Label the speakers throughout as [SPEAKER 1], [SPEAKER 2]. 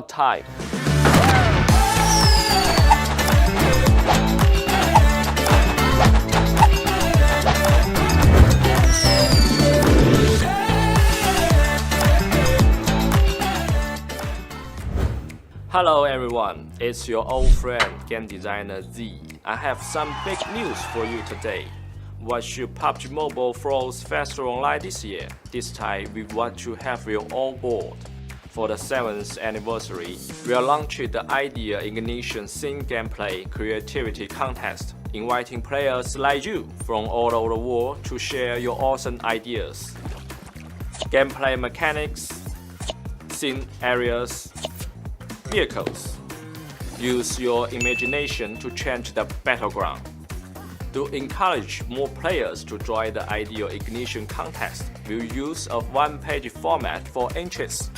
[SPEAKER 1] time. Hello everyone, it's your old friend game designer Z. I have some big news for you today. What should PUBG Mobile flows faster online this year? This time we want to have you on board. For the 7th anniversary, we are launching the Idea Ignition Scene Gameplay Creativity Contest, inviting players like you from all over the world to share your awesome ideas. Gameplay mechanics, scene areas, vehicles. Use your imagination to change the battleground. To encourage more players to join the Idea Ignition contest, we'll use a one-page format for entries.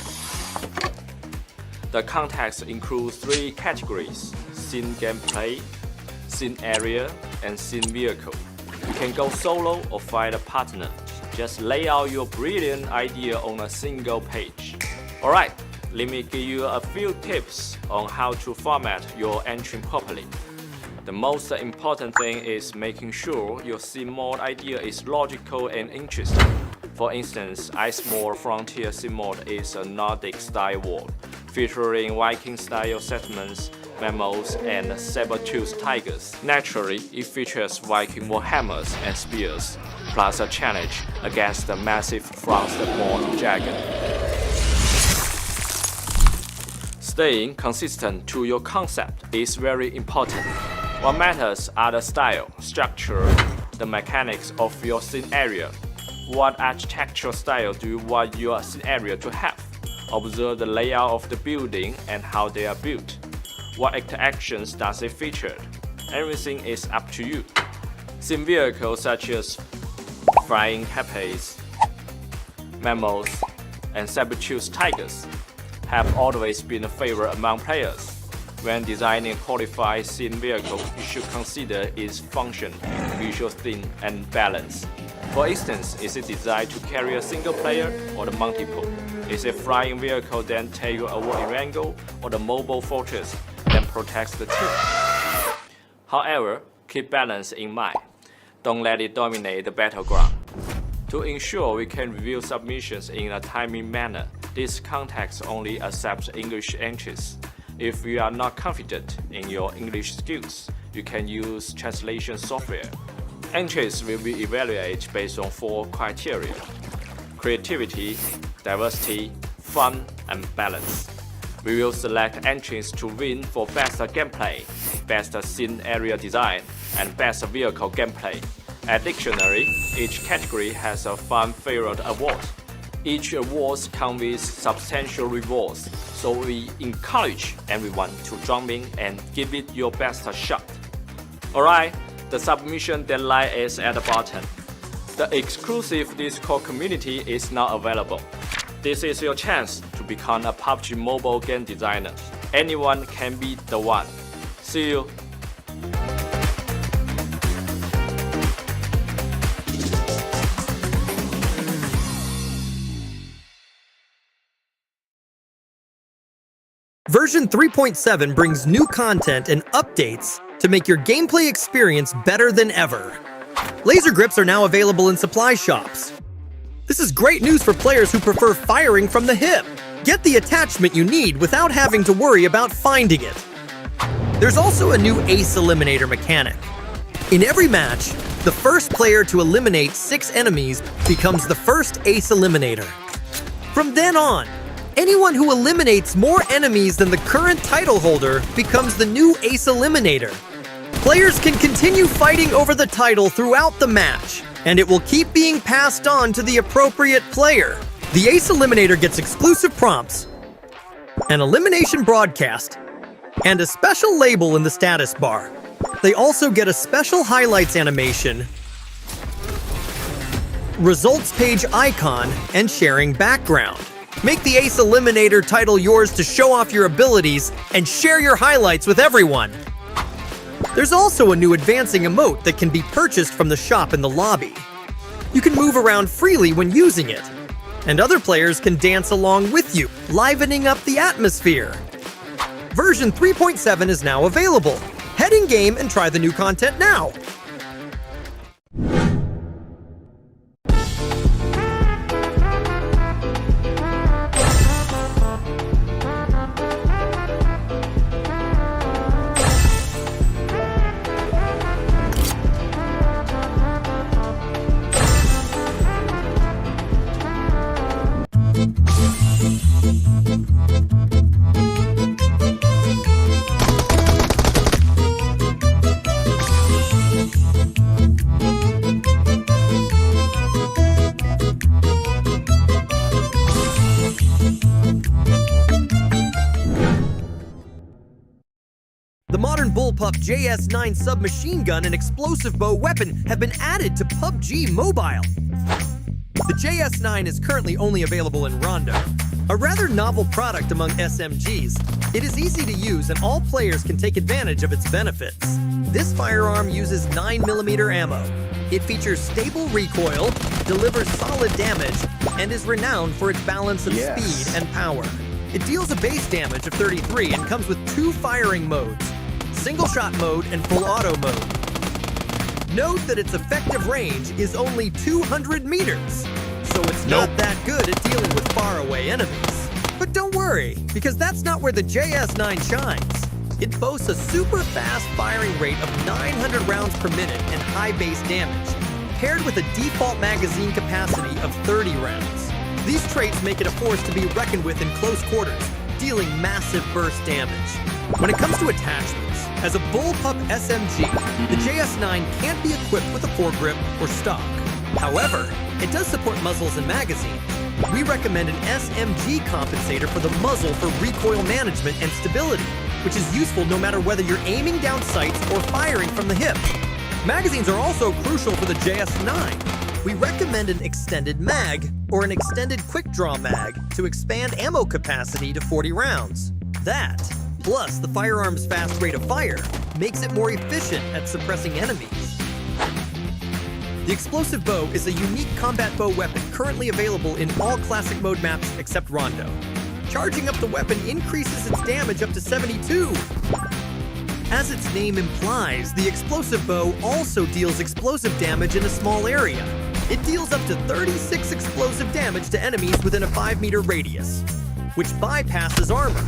[SPEAKER 1] The contest includes 3 categories: scene gameplay, scene area, and scene vehicle. You can go solo or find a partner. Just lay out your brilliant idea on a single page. Alright, let me give you a few tips on how to format your entry properly. The most important thing is making sure your scene mode idea is logical and interesting. For instance, Ice Mode Frontier scene mode is a Nordic-style world, featuring Viking-style settlements, mammals, and saber-toothed tigers. Naturally, it features Viking warhammers and spears, plus a challenge against the massive frost-born dragon. Staying consistent to your concept is very important. What matters are the style, structure, the mechanics of your scene area. What architectural style do you want your scene area to have? Observe the layout of the building and how they are built. What interactions does it feature? Everything is up to you. Scene vehicles such as flying harpies, mammals, and saber-toothed tigers have always been a favorite among players. When designing a qualified scene vehicle, you should consider its function, visual theme, and balance. For instance, is it designed to carry a single player or the multiple? Is it a flying vehicle that take you over Erangel, or the mobile fortress that protects the team? However, keep balance in mind. Don't let it dominate the battleground. To ensure we can review submissions in a timely manner, this contest only accepts English entries. If you are not confident in your English skills, you can use translation software. Entries will be evaluated based on 4 criteria: creativity, diversity, fun, and balance. We will select entries to win for best gameplay, best scene area design, and best vehicle gameplay. Additionally, each category has a fan favorite award. Each award comes with substantial rewards, so we encourage everyone to jump in and give it your best shot. Alright, the submission deadline is at the bottom. The exclusive Discord community is now available. This is your chance to become a PUBG Mobile game designer. Anyone can be the one. See you!
[SPEAKER 2] Version 3.7 brings new content and updates to make your gameplay experience better than ever. Laser grips are now available in supply shops. This is great news for players who prefer firing from the hip. Get the attachment you need without having to worry about finding it. There's also a new ace eliminator mechanic. In every match, the first player to eliminate 6 enemies becomes the first ace eliminator. From then on, anyone who eliminates more enemies than the current title holder becomes the new ace eliminator. Players can continue fighting over the title throughout the match, and it will keep being passed on to the appropriate player. The ace eliminator gets exclusive prompts, an elimination broadcast, and a special label in the status bar. They also get a special highlights animation, results page icon, and sharing background. Make the Ace Eliminator title yours to show off your abilities and share your highlights with everyone. There's also a new advancing emote that can be purchased from the shop in the lobby. You can move around freely when using it. and other players can dance along with you, livening up the atmosphere. Version 3.7 is now available. Head in game and try the new content now. The modern bullpup JS9 submachine gun and explosive bow weapon have been added to PUBG Mobile. The JS9 is currently only available in Rondo. A rather novel product among SMGs, it is easy to use and all players can take advantage of its benefits. This firearm uses 9mm ammo. It features stable recoil, delivers solid damage, and is renowned for its balance of speed and power. It deals a base damage of 33 and comes with 2 firing modes, single shot mode and full auto mode. Note that its effective range is only 200 meters, so it's not that good at dealing with faraway enemies. But don't worry, because that's not where the JS9 shines. It boasts a super fast firing rate of 900 rounds per minute and high base damage, paired with a default magazine capacity of 30 rounds. These traits make it a force to be reckoned with in close quarters, dealing massive burst damage. When it comes to attachments, as a bullpup SMG, the JS9 can't be equipped with a foregrip or stock. However, it does support muzzles and magazines. We recommend an SMG compensator for the muzzle for recoil management and stability, which is useful no matter whether you're aiming down sights or firing from the hip. Magazines are also crucial for the JS9. We recommend an extended mag or an extended quick draw mag to expand ammo capacity to 40 rounds. That, plus the firearm's fast rate of fire, makes it more efficient at suppressing enemies. The explosive bow is a unique combat bow weapon currently available in all classic mode maps except Rondo. Charging up the weapon increases its damage up to 72. As its name implies, the explosive bow also deals explosive damage in a small area. It deals up to 36 explosive damage to enemies within a 5-meter radius, which bypasses armor.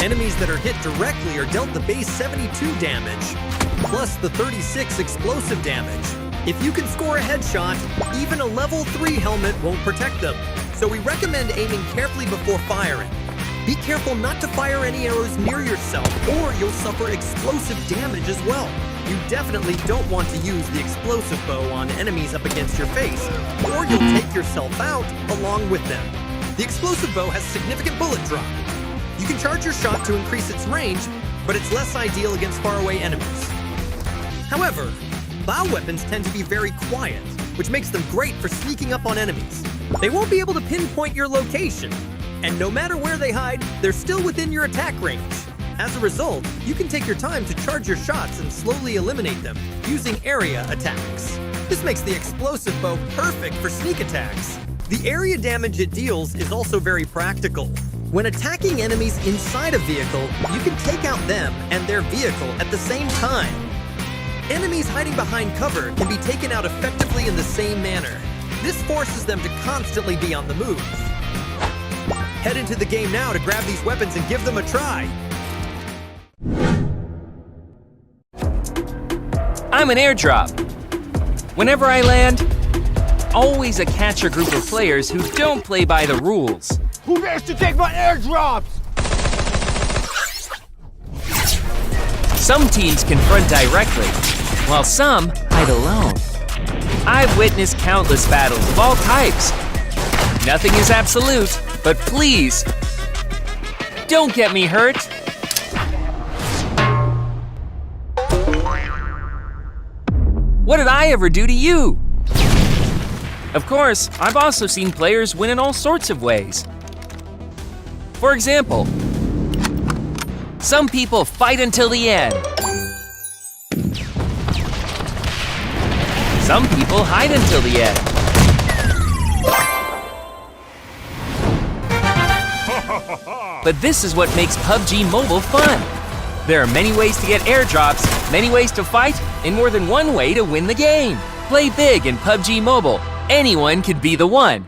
[SPEAKER 2] Enemies that are hit directly are dealt the base 72 damage, plus the 36 explosive damage. If you can score a headshot, even a level 3 helmet won't protect them, so we recommend aiming carefully before firing. Be careful not to fire any arrows near yourself, or you'll suffer explosive damage as well. You definitely don't want to use the explosive bow on enemies up against your face, or you'll take yourself out along with them. The explosive bow has significant bullet drop. You can charge your shot to increase its range, but it's less ideal against faraway enemies. However, bow weapons tend to be very quiet, which makes them great for sneaking up on enemies. They won't be able to pinpoint your location, and no matter where they hide, they're still within your attack range. As a result, you can take your time to charge your shots and slowly eliminate them using area attacks. This makes the explosive bow perfect for sneak attacks. The area damage it deals is also very practical. When attacking enemies inside a vehicle, you can take out them and their vehicle at the same time. Enemies hiding behind cover can be taken out effectively in the same manner. This forces them to constantly be on the move. Head into the game now to grab these weapons and give them a try.
[SPEAKER 3] I'm an airdrop. Whenever I land, always a catch a group of players who don't play by the rules.
[SPEAKER 4] Who dares to take my airdrops?
[SPEAKER 3] Some teams confront directly, while some hide alone. I've witnessed countless battles of all types. Nothing is absolute, but please, don't get me hurt. What did I ever do to you? Of course, I've also seen players win in all sorts of ways. For example, some people fight until the end. Some people hide until the end. but this is what makes PUBG Mobile fun. There are many ways to get airdrops, many ways to fight, and more than one way to win the game. Play big in PUBG Mobile. Anyone could be the one.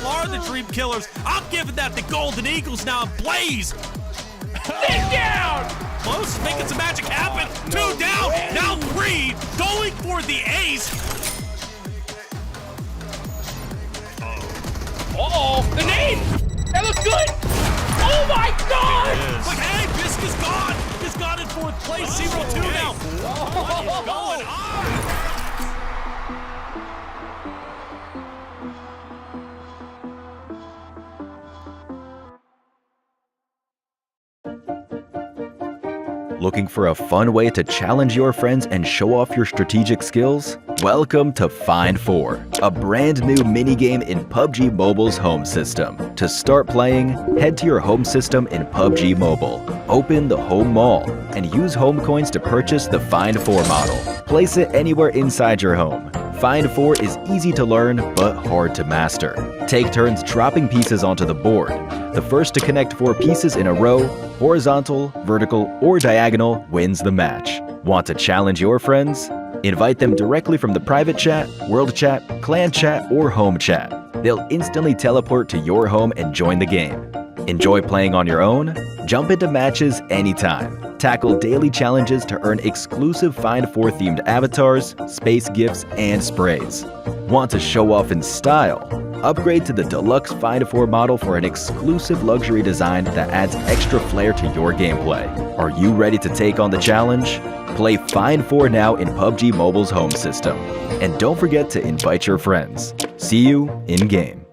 [SPEAKER 5] Are the Dream Killers. I'm giving that the Golden Eagles now blaze. Sit down! Close, making some magic happen. 2 down, now 3, going for the ace.
[SPEAKER 6] Uh-oh, the name! That looks good! Oh my God!
[SPEAKER 5] But hey, Bisk is gone. He's got in 4th place, 0-2 now. What is going on?
[SPEAKER 7] Looking for a fun way to challenge your friends and show off your strategic skills? Welcome to Find 4, a brand new minigame in PUBG Mobile's home system. To start playing, head to your home system in PUBG Mobile. Open the Home Mall and use home coins to purchase the Find 4 model. Place it anywhere inside your home. Find 4 is easy to learn but hard to master. Take turns dropping pieces onto the board. The first to connect 4 pieces in a row, horizontal, vertical, or diagonal, wins the match. Want to challenge your friends? Invite them directly from the private chat, world chat, clan chat, or home chat. They'll instantly teleport to your home and join the game. Enjoy playing on your own? Jump into matches anytime. Tackle daily challenges to earn exclusive Find 4 themed avatars, space gifts, and sprays. Want to show off in style? Upgrade to the deluxe Find 4 model for an exclusive luxury design that adds extra flair to your gameplay. Are you ready to take on the challenge? Play Find 4 now in PUBG Mobile's home system. And don't forget to invite your friends. See you in-game.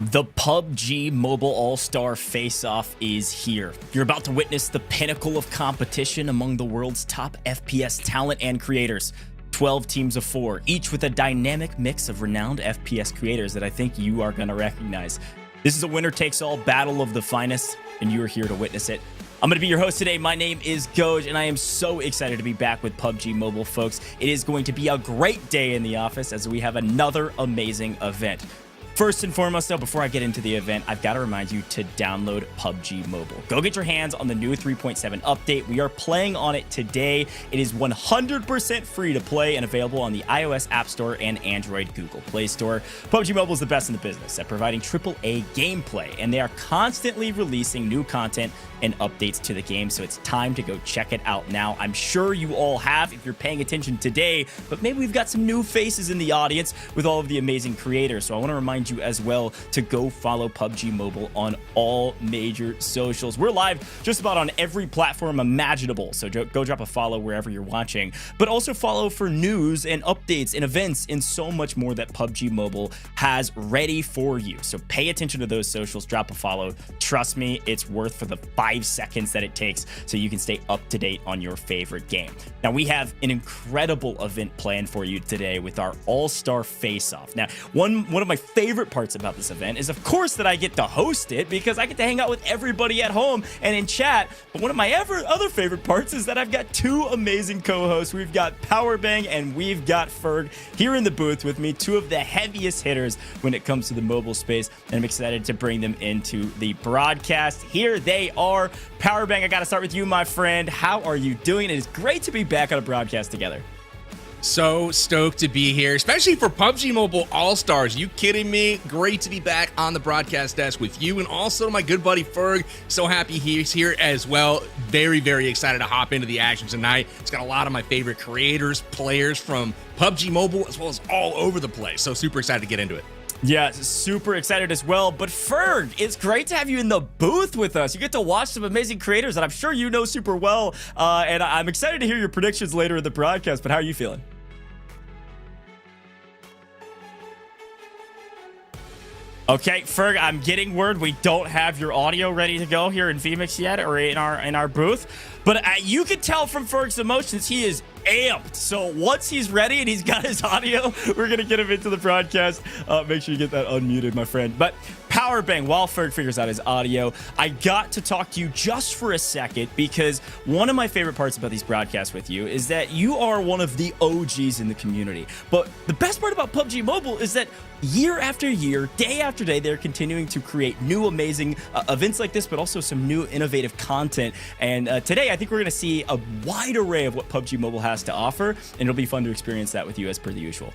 [SPEAKER 8] The PUBG Mobile All-Star Face-Off is here. You're about to witness the pinnacle of competition among the world's top FPS talent and creators. 12 teams of 4, each with a dynamic mix of renowned FPS creators that I think you are going to recognize. This is a winner-takes-all battle of the finest, and you are here to witness it. I'm going to be your host today. My name is Goj, and I am so excited to be back with PUBG Mobile, folks. It is going to be a great day in the office as we have another amazing event. First and foremost, though, before I get into the event, I've got to remind you to download PUBG Mobile. Go get your hands on the new 3.7 update. We are playing on it today. It is 100% free to play and available on the iOS App Store and Android Google Play Store. PUBG Mobile is the best in the business at providing AAA gameplay, and they are constantly releasing new content and updates to the game, so it's time to go check it out now. I'm sure you all have if you're paying attention today, but maybe we've got some new faces in the audience with all of the amazing creators, so I want to remind you as well to go follow PUBG Mobile on all major socials. We're live just about on every platform imaginable, so go drop a follow wherever you're watching, but also follow for news and updates and events and so much more that PUBG Mobile has ready for you. So pay attention to those socials, drop a follow. Trust me, it's worth for the 5 seconds that it takes so you can stay up to date on your favorite game. Now, we have an incredible event planned for you today with our All-Star Face-Off. Now, one of my favorite parts about this event is, of course, that I get to host it because I get to hang out with everybody at home and in chat. But one of my other favorite parts is that I've got two amazing co-hosts. We've got Powerbang and we've got Ferg here in the booth with me, two of the heaviest hitters when it comes to the mobile space, and I'm excited to bring them into the broadcast. Here they are. Powerbang, I got to start with you, my friend. How are you doing? It is great to be back on a broadcast together.
[SPEAKER 9] So stoked to be here, especially for PUBG Mobile All-Stars. You kidding me? Great to be back on the broadcast desk with you, and also my good buddy Ferg. So happy he's here as well. Very, very excited to hop into the action tonight. It's got a lot of my favorite creators, players from PUBG Mobile, as well as all over the place. So super excited to get into it.
[SPEAKER 8] Yeah, super excited as well. But Ferg, it's great to have you in the booth with us. You get to watch some amazing creators that I'm sure you know super well. And I'm excited to hear your predictions later in the broadcast. But how are you feeling? Okay, Ferg, I'm getting word we don't have your audio ready to go here in VMix yet, or in our booth. But you can tell from Ferg's emotions, he is amped. So once he's ready and he's got his audio, we're going to get him into the broadcast. Make sure you get that unmuted, my friend. But Powerbang, while Ferg figures out his audio, I got to talk to you just for a second because one of my favorite parts about these broadcasts with you is that you are one of the OGs in the community. But the best part about PUBG Mobile is that year after year, day after day, they're continuing to create new amazing events like this, but also some new innovative content. And today, I think we're going to see a wide array of what PUBG Mobile has to offer, and it'll be fun to experience that with you as per the usual.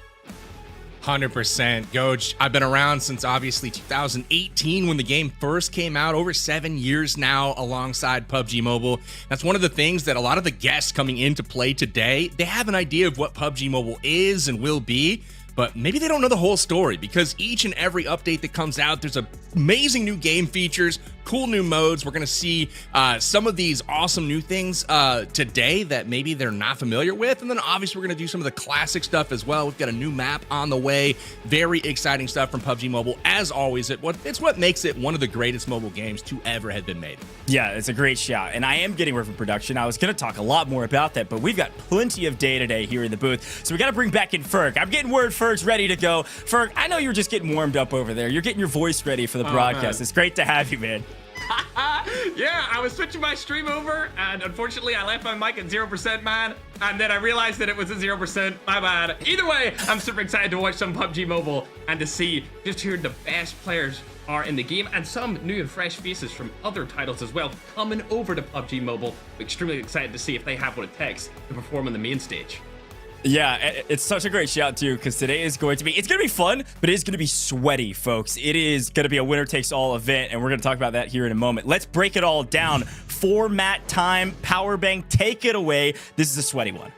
[SPEAKER 9] 100%. Goj, I've been around since obviously 2018 when the game first came out, over 7 years now alongside PUBG Mobile. That's one of the things that a lot of the guests coming into play today, they have an idea of what PUBG Mobile is and will be, but maybe they don't know the whole story because each and every update that comes out, there's amazing new game features, cool new modes. We're going to see some of these awesome new things today that maybe they're not familiar with. And then obviously we're going to do some of the classic stuff as well. We've got a new map on the way. Very exciting stuff from PUBG Mobile. As always, it's what makes it one of the greatest mobile games to ever have been made.
[SPEAKER 8] Yeah, it's a great shout. And I am getting word from production. I was going to talk a lot more about that, but we've got plenty of day today here in the booth. So we got to bring back in Ferg. I'm getting word Ferg's ready to go. Ferg, I know you're just getting warmed up over there. You're getting your voice ready for the broadcast.
[SPEAKER 6] Man.
[SPEAKER 8] It's great to have you, man.
[SPEAKER 6] Yeah, I was switching my stream over, and unfortunately, I left my mic at 0%, man. And then I realized that it was at 0%. My bad. Either way, I'm super excited to watch some PUBG Mobile and to see just who the best players are in the game, and some new and fresh faces from other titles as well coming over to PUBG Mobile. I'm extremely excited to see if they have what it takes to perform on the main stage.
[SPEAKER 8] Yeah, it's such a great shout too, because today is going to be fun, but it is going to be sweaty, folks. It is going to be a winner takes all event, and we're going to talk about that here in a moment. Let's break it all down. Format time, Powerbang, take it away. This is a sweaty one.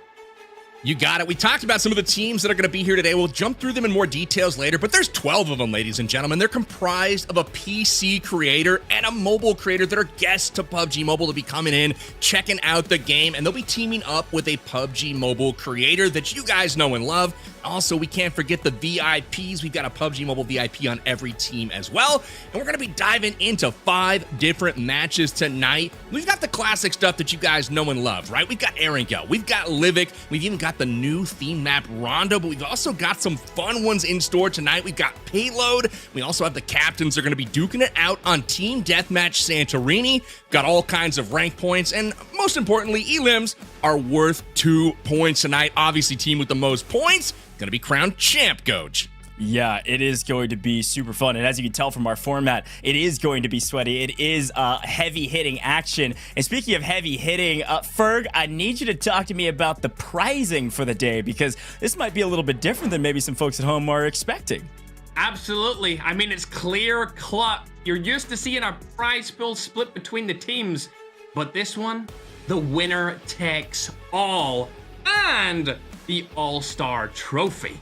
[SPEAKER 9] You got it. We talked about some of the teams that are going to be here today. We'll jump through them in more details later, but there's 12 of them, ladies and gentlemen. They're comprised of a PC creator and a mobile creator that are guests to PUBG Mobile to be coming in, checking out the game, and they'll be teaming up with a PUBG Mobile creator that you guys know and love. Also, we can't forget the VIPs. We've got a PUBG Mobile VIP on every team as well. And we're going to be diving into 5 different matches tonight. We've got the classic stuff that you guys know and love, right? We've got Erangel, we've got Livik, we've even got the new theme map Rondo, but we've also got some fun ones in store tonight. We've got Payload. We also have the captains are going to be duking it out on Team Deathmatch Santorini. Got all kinds of rank points, and most importantly, elims are worth 2 points tonight. Obviously, team with the most points going to be crowned champ, Goj.
[SPEAKER 8] Yeah, it is going to be super fun. And as you can tell from our format, it is going to be sweaty. It is heavy hitting action. And speaking of heavy hitting, Ferg, I need you to talk to me about the prizing for the day, because this might be a little bit different than maybe some folks at home are expecting.
[SPEAKER 6] Absolutely. I mean, it's clear cut. You're used to seeing our prize pool split between the teams, but this one, the winner takes all, and the All-Star trophy.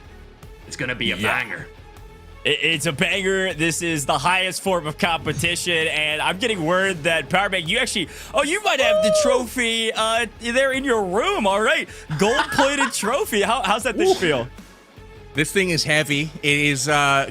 [SPEAKER 6] It's gonna be a banger.
[SPEAKER 8] It's a banger. This is the highest form of competition, and I'm getting word that Powerbank, you actually, you might have the trophy there in your room. All right, gold-plated trophy. How's that thing feel?
[SPEAKER 9] This thing is heavy. It is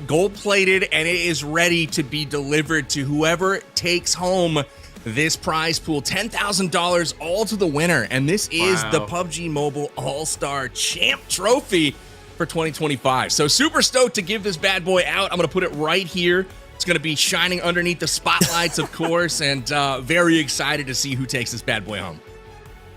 [SPEAKER 9] gold-plated, and it is ready to be delivered to whoever takes home this prize pool. $10,000 all to the winner, and this is the PUBG Mobile All-Star Champ Trophy for 2025. So super stoked to give this bad boy out. I'm going to put it right here. It's going to be shining underneath the spotlights, of course, and very excited to see who takes this bad boy home.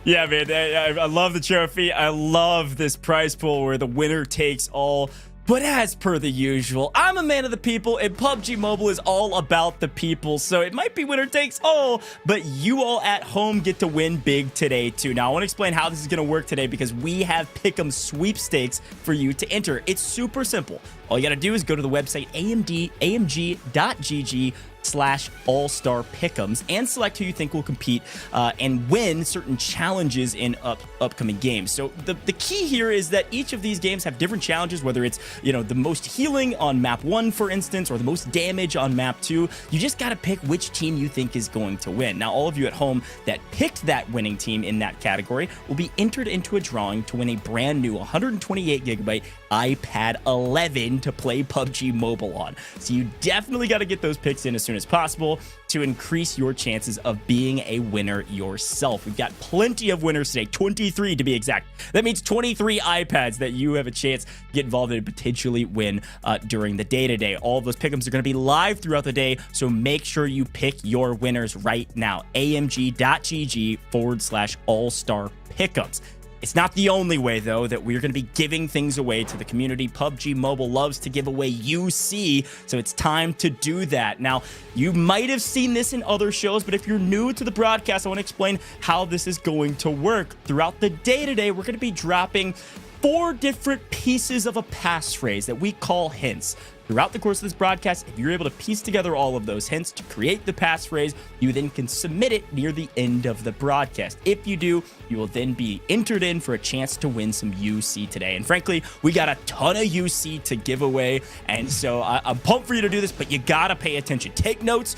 [SPEAKER 8] Yeah, man, I love the trophy. I love this prize pool where the winner takes all. But as per the usual, I'm a man of the people, and PUBG Mobile is all about the people. So it might be winner takes all, but you all at home get to win big today, too. Now, I want to explain how this is going to work today, because we have Pick'em sweepstakes for you to enter. It's super simple. All you got to do is go to the website amg.gg/all-star pick'ems and select who you think will compete and win certain challenges in upcoming games. So the key here is that each of these games have different challenges, whether it's, the most healing on map 1, for instance, or the most damage on map 2. You just got to pick which team you think is going to win. Now, all of you at home that picked that winning team in that category will be entered into a drawing to win a brand new 128GB iPad 11 to play PUBG Mobile on. So you definitely got to get those picks in as soon as possible to increase your chances of being a winner yourself. We've got plenty of winners today, 23 to be exact. That means 23 iPads that you have a chance to get involved in and potentially win during the day today. All of those pick'ems are going to be live throughout the day, so make sure you pick your winners right now. amg.gg/all-star pick'ems. It's not the only way, though, that we're going to be giving things away to the community. PUBG Mobile loves to give away UC, so it's time to do that. Now, you might have seen this in other shows, but if you're new to the broadcast, I want to explain how this is going to work. Throughout the day today, we're going to be dropping 4 different pieces of a passphrase that we call hints. Throughout the course of this broadcast, if you're able to piece together all of those hints to create the passphrase, you then can submit it near the end of the broadcast. If you do, you will then be entered in for a chance to win some UC today. And frankly, we got a ton of UC to give away, and so I'm pumped for you to do this, but you gotta pay attention. Take notes,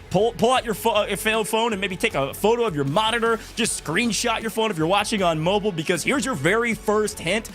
[SPEAKER 8] pull out your phone and maybe take a photo of your monitor. Just screenshot your phone if you're watching on mobile, because here's your very first hint.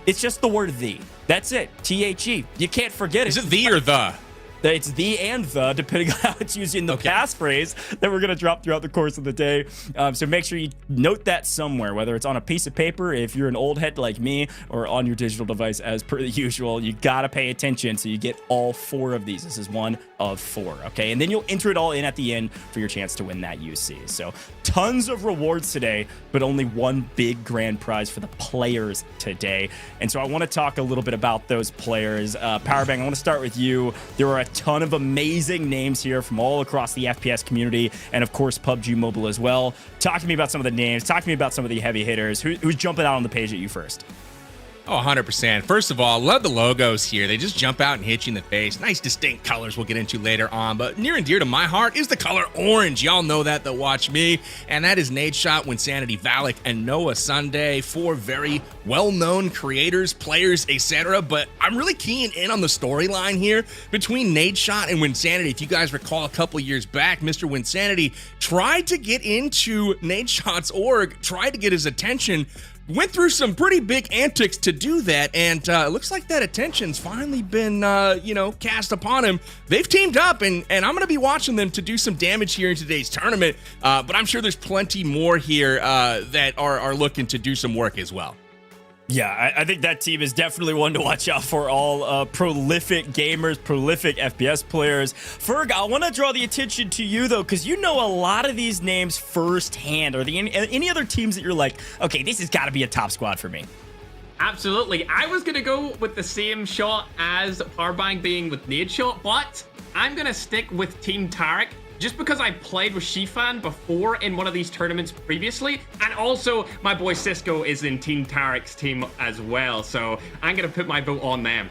[SPEAKER 8] It's just the word "the." That's it. THE. You can't forget it.
[SPEAKER 9] Is it the or the?
[SPEAKER 8] It's the and the, depending on how it's used in the passphrase that we're going to drop throughout the course of the day. So make sure you note that somewhere, whether it's on a piece of paper, if you're an old head like me, or on your digital device as per the usual. You got to pay attention so you get all 4 of these. This is one of 4, okay? And then you'll enter it all in at the end for your chance to win that UC. So tons of rewards today, but only one big grand prize for the players today. And so I want to talk a little bit about those players. Powerbank, I want to start with you. There are a ton of amazing names here from all across the FPS community, and of course PUBG Mobile as well. Talk to me about some of the names. Talk to me about some of the heavy hitters. Who's jumping out on the page at you first?
[SPEAKER 9] Oh, 100%. First of all, love the logos here. They just jump out and hit you in the face. Nice distinct colors we'll get into later on, but near and dear to my heart is the color orange. Y'all know that watch me, and that is Nadeshot, Winsanity, Valak, and Noah Sunday. 4 very well-known creators, players, etc., but I'm really keying in on the storyline here between Nadeshot and Winsanity. If you guys recall, a couple years back, Mr. Winsanity tried to get into Nadeshot's org, tried to get his attention, went through some pretty big antics to do that, and it looks like that attention's finally been, cast upon him. They've teamed up, and I'm going to be watching them to do some damage here in today's tournament, but I'm sure there's plenty more here that are looking to do some work as well.
[SPEAKER 8] Yeah, I think that team is definitely one to watch out for. All prolific gamers, prolific FPS players. Ferg, I want to draw the attention to you, though, because you know a lot of these names firsthand. Are there any other teams that you're like, okay, this has got to be a top squad for me?
[SPEAKER 6] Absolutely. I was going to go with the same shot as Powerbang being with Nadeshot, but I'm going to stick with Team Tarik. Just because I played with Shifan before in one of these tournaments previously, and also my boy Cisco is in Team Tarik's team as well, so I'm gonna put my vote on them.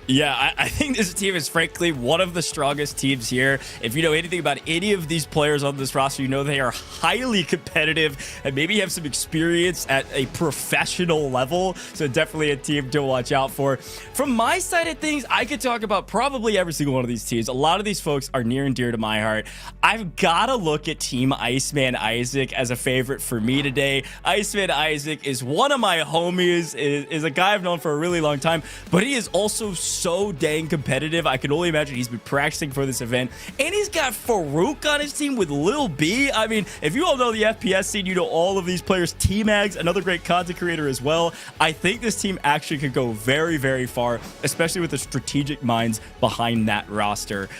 [SPEAKER 8] Yeah, I think this team is frankly one of the strongest teams here. If you know anything about any of these players on this roster, you know they are highly competitive and maybe have some experience at a professional level. So definitely a team to watch out for. From my side of things, I could talk about probably every single one of these teams. A lot of these folks are near and dear to my heart. I've got to look at Team IceManIsaac as a favorite for me today. IceManIsaac is one of my homies, is a guy I've known for a really long time, but he is also so dang competitive. I can only imagine he's been practicing for this event, and he's got Farouk on his team with Lil B. I mean, if you all know the FPS scene, you know all of these players. T-Mags, another great content creator as well. I think this team actually could go very, very far, especially with the strategic minds behind that roster.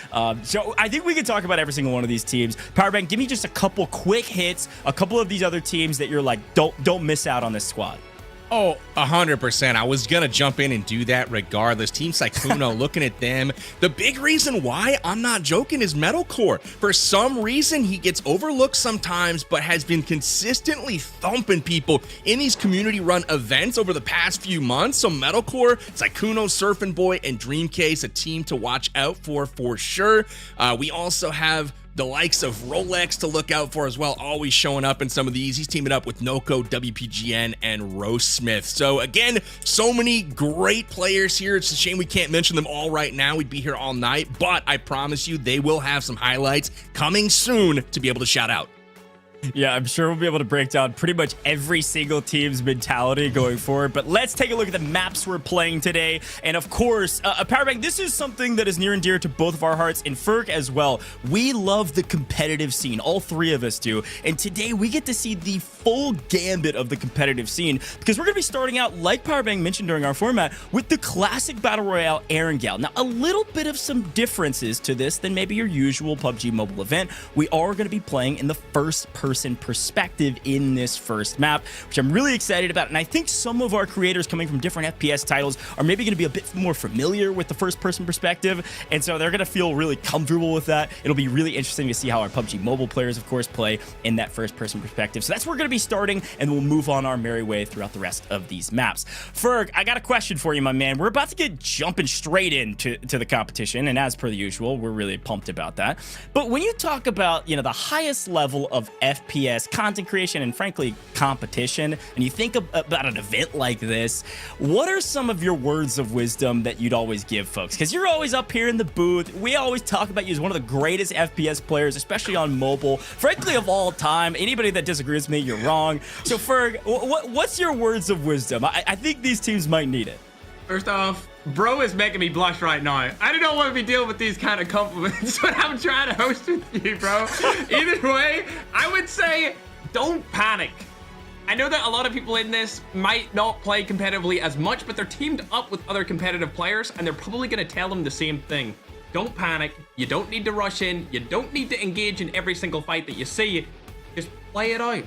[SPEAKER 8] So I think we could talk about every single one of these teams. Powerbang, give me just a couple quick hits, a couple of these other teams that you're like, don't miss out on this squad.
[SPEAKER 9] Oh, 100%. I was going to jump in and do that regardless. Team Sykkuno, looking at them. The big reason why, I'm not joking, is Metalcore. For some reason, he gets overlooked sometimes, but has been consistently thumping people in these community-run events over the past few months. So Metalcore, Sykkuno, Surfing Boy, and Dreamcase, a team to watch out for sure. We also have the likes of Rolex to look out for as well, always showing up in some of these. He's teaming up with Noko, WPGN, and Rose Smith. So again, so many great players here. It's a shame we can't mention them all right now. We'd be here all night, but I promise you they will have some highlights coming soon to be able to shout out.
[SPEAKER 8] Yeah, I'm sure we'll be able to break down pretty much every single team's mentality going forward, but let's take a look at the maps we're playing today. And of course, Powerbang, this is something that is near and dear to both of our hearts, and Ferg as well. We love the competitive scene, all three of us do, and today we get to see the full gambit of the competitive scene, because we're going to be starting out, like Powerbang mentioned during our format, with the classic Battle Royale Erangel. Now, a little bit of some differences to this than maybe your usual PUBG Mobile event. We are going to be playing in the first-person perspective in this first map, which I'm really excited about, and I think some of our creators coming from different FPS titles are maybe going to be a bit more familiar with the first-person perspective, and so they're going to feel really comfortable with that. It'll be really interesting to see how our PUBG Mobile players, of course, play in that first-person perspective. So that's where we're going to be starting, and we'll move on our merry way throughout the rest of these maps. Ferg, I got a question for you, my man. We're about to get jumping straight into the competition, and as per the usual, we're really pumped about that. But when you talk about, you know, the highest level of FPS content creation and frankly competition, and you think about an event like this, what are some of your words of wisdom that you'd always give folks? Because you're always up here in the booth. We always talk about you as one of the greatest FPS players, especially on mobile, frankly, of all time. Anybody that disagrees with me, you're wrong. So Ferg, what's your words of wisdom? I think these teams might need it.
[SPEAKER 6] First off, bro is making me blush right now. I don't want to be dealing with these kind of compliments when I'm trying to host with you, bro. Either way, I would say don't panic. I know that a lot of people in this might not play competitively as much, but they're teamed up with other competitive players, and they're probably going to tell them the same thing. Don't panic. You don't need to rush in. You don't need to engage in every single fight that you see. Just play it out.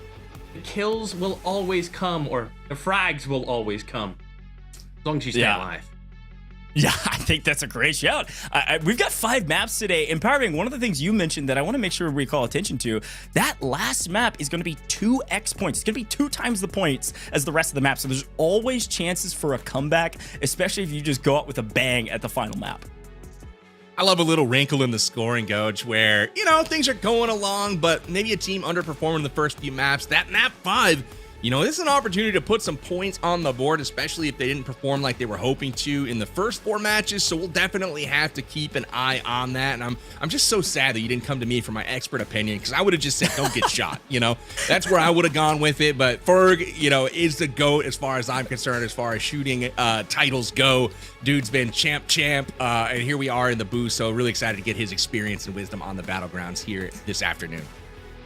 [SPEAKER 6] The kills will always come, or the frags will always come. As long as you stay alive.
[SPEAKER 8] Yeah, I think that's a great shout. We've got 5 maps today. And Powerbang, one of the things you mentioned that I want to make sure we call attention to, that last map is going to be 2x points. It's going to be 2 times the points as the rest of the map. So there's always chances for a comeback, especially if you just go out with a bang at the final map.
[SPEAKER 9] I love a little wrinkle in the scoring, Goj, where, you know, things are going along, but maybe a team underperforming the first few maps. That map 5 you know, this is an opportunity to put some points on the board, especially if they didn't perform like they were hoping to in the first 4 matches. So we'll definitely have to keep an eye on that. And I'm just so sad that you didn't come to me for my expert opinion, because I would have just said, don't get shot. You know, that's where I would have gone with it. But Ferg, you know, is the GOAT as far as I'm concerned, as far as shooting titles go. Dude's been champ, and here we are in the booth. So really excited to get his experience and wisdom on the battlegrounds here this afternoon.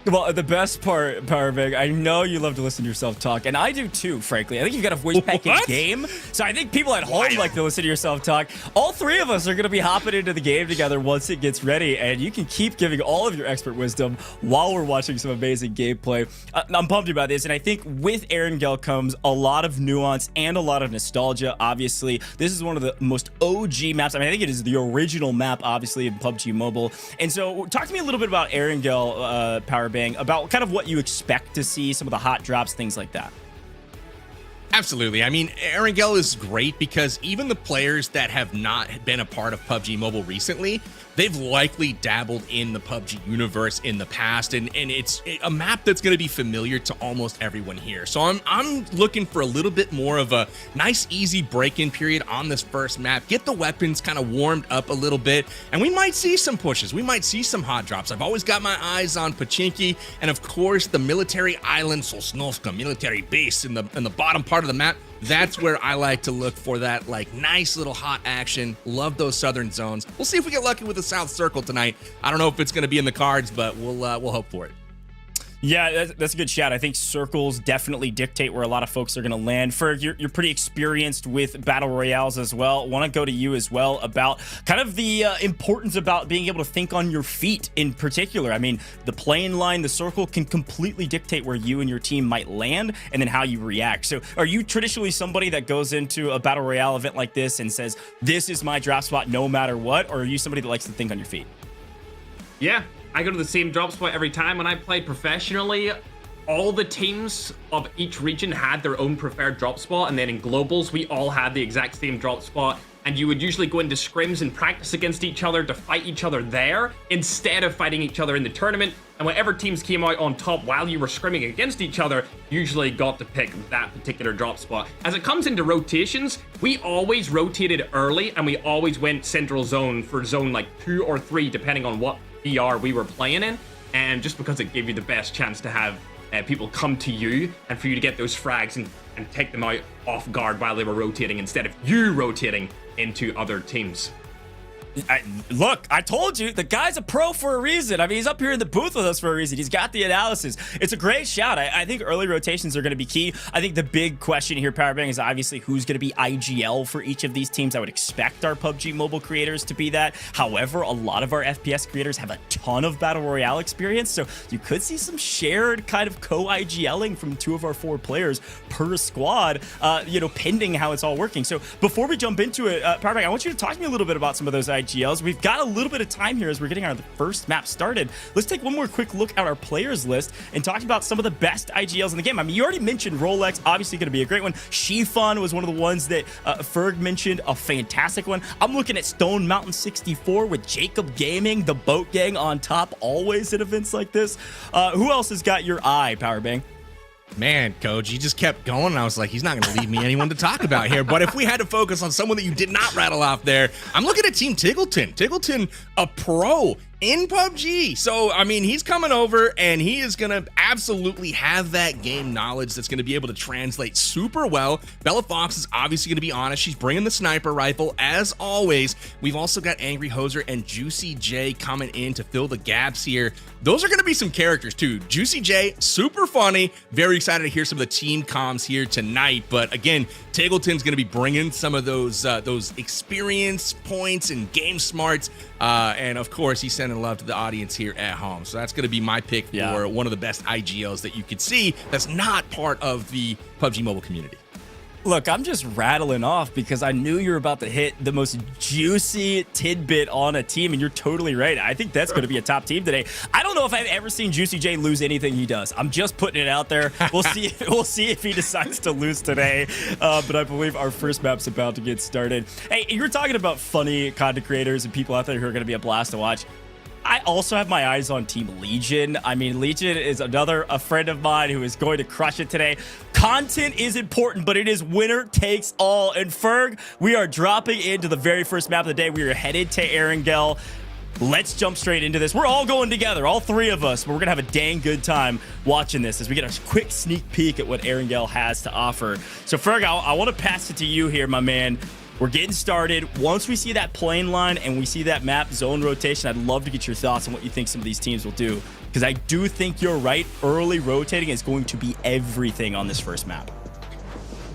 [SPEAKER 8] Well, the best part, Powerbag, I know you love to listen to yourself talk, and I do too, frankly. I think you've got a voice pack in game, so I think people at home like to listen to yourself talk. All 3 of us are going to be hopping into the game together once it gets ready, and you can keep giving all of your expert wisdom while we're watching some amazing gameplay. I'm pumped about this, and I think with Erangel comes a lot of nuance and a lot of nostalgia, obviously. This is one of the most OG maps. I mean, I think it is the original map, obviously, in PUBG Mobile. And so talk to me a little bit about Erangel, Powerbag, about kind of what you expect to see, some of the hot drops, things like that.
[SPEAKER 9] Absolutely. I mean, Erangel is great because even the players that have not been a part of PUBG Mobile recently, they've likely dabbled in the PUBG universe in the past, and it's a map that's going to be familiar to almost everyone here. So I'm looking for a little bit more of a nice, easy break-in period on this first map. Get the weapons kind of warmed up a little bit, and we might see some pushes. We might see some hot drops. I've always got my eyes on Pachinki, and of course the military island, Sosnovka military base in the bottom part of the map. That's where I like to look for that, like, nice little hot action. Love those southern zones. We'll see if we get lucky with the South Circle tonight. I don't know if it's going to be in the cards, but we'll hope for it.
[SPEAKER 8] Yeah, that's a good shout. I think circles definitely dictate where a lot of folks are going to land. Ferg, you're pretty experienced with battle royales as well. Want to go to you as well about kind of the importance about being able to think on your feet in particular. I mean, the playing line, the circle can completely dictate where you and your team might land and then how you react. So are you traditionally somebody that goes into a battle royale event like this and says, this is my drop spot no matter what? Or are you somebody that likes to think on your feet?
[SPEAKER 6] Yeah, I go to the same drop spot every time. When I played professionally, all the teams of each region had their own preferred drop spot, and then in globals, we all had the exact same drop spot. And you would usually go into scrims and practice against each other to fight each other there instead of fighting each other in the tournament. And whatever teams came out on top while you were scrimming against each other usually got to pick that particular drop spot. As it comes into rotations, we always rotated early, and we always went central zone for zone like 2 or 3, depending on what VR we were playing in. And just because it gave you the best chance to have people come to you and for you to get those frags and take them out off guard while they were rotating instead of you rotating into other teams.
[SPEAKER 8] Look, I told you, the guy's a pro for a reason. I mean, he's up here in the booth with us for a reason. He's got the analysis. It's a great shout. I think early rotations are going to be key. I think the big question here, Powerbang, is obviously who's going to be IGL for each of these teams. I would expect our PUBG Mobile creators to be that. However, a lot of our FPS creators have a ton of Battle Royale experience, so you could see some shared kind of co-IGLing from 2 of our 4 players per squad, you know, pending how it's all working. So before we jump into it, Powerbang, I want you to talk to me a little bit about some of those IGLs. We've got a little bit of time here as we're getting our first map started. Let's take one more quick look at our players list and talk about some of the best IGLs in the game. I mean, you already mentioned Rolex, obviously going to be a great one. Shifan was one of the ones that Ferg mentioned, a fantastic one. I'm looking at StoneMountain 64 with Jacob Gaming, the boat gang on top, always at events like this. Who else has got your eye, Powerbang?
[SPEAKER 9] Man, Coach, you just kept going, and I was like, he's not going to leave me anyone to talk about here. But if we had to focus on someone that you did not rattle off there, I'm looking at Team Tiggleton. Tiggleton, a pro in PUBG. So, I mean, he's coming over, and he is going to absolutely have that game knowledge that's going to be able to translate super well. Bella Fox is obviously going to be honest. She's bringing the sniper rifle, as always. We've also got Angry Hoser and Juicy J coming in to fill the gaps here. Those are going to be some characters, too. Juicy J, super funny. Very excited to hear some of the team comms here tonight. But, again, Tiggleton's going to be bringing some of those experience points and game smarts. And, of course, he's sending love to the audience here at home. So that's going to be my pick for one of the best IGLs that you could see that's not part of the PUBG Mobile community.
[SPEAKER 8] Look, I'm just rattling off because I knew you were about to hit the most juicy tidbit on a team, and you're totally right. I think that's going to be a top team today. I don't know if I've ever seen Juicy J lose anything he does. I'm just putting it out there. We'll see. We'll see if he decides to lose today. But I believe our first map's about to get started. Hey, you're talking about funny content creators and people out there who are going to be a blast to watch. I also have my eyes on Team LEGIQN. I mean, LEGIQN is a friend of mine who is going to crush it today. Content is important, but it is winner takes all. And Ferg, we are dropping into the very first map of the day. We are headed to Erangel. Let's jump straight into this. We're all going together, all three of us, but we're gonna have a dang good time watching this as we get a quick sneak peek at what Erangel has to offer. So Ferg, I want to pass it to you here, my man. We're getting started. Once we see that plane line and we see that map zone rotation, I'd love to get your thoughts on what you think some of these teams will do. Because I do think you're right. Early rotating is going to be everything on this first map.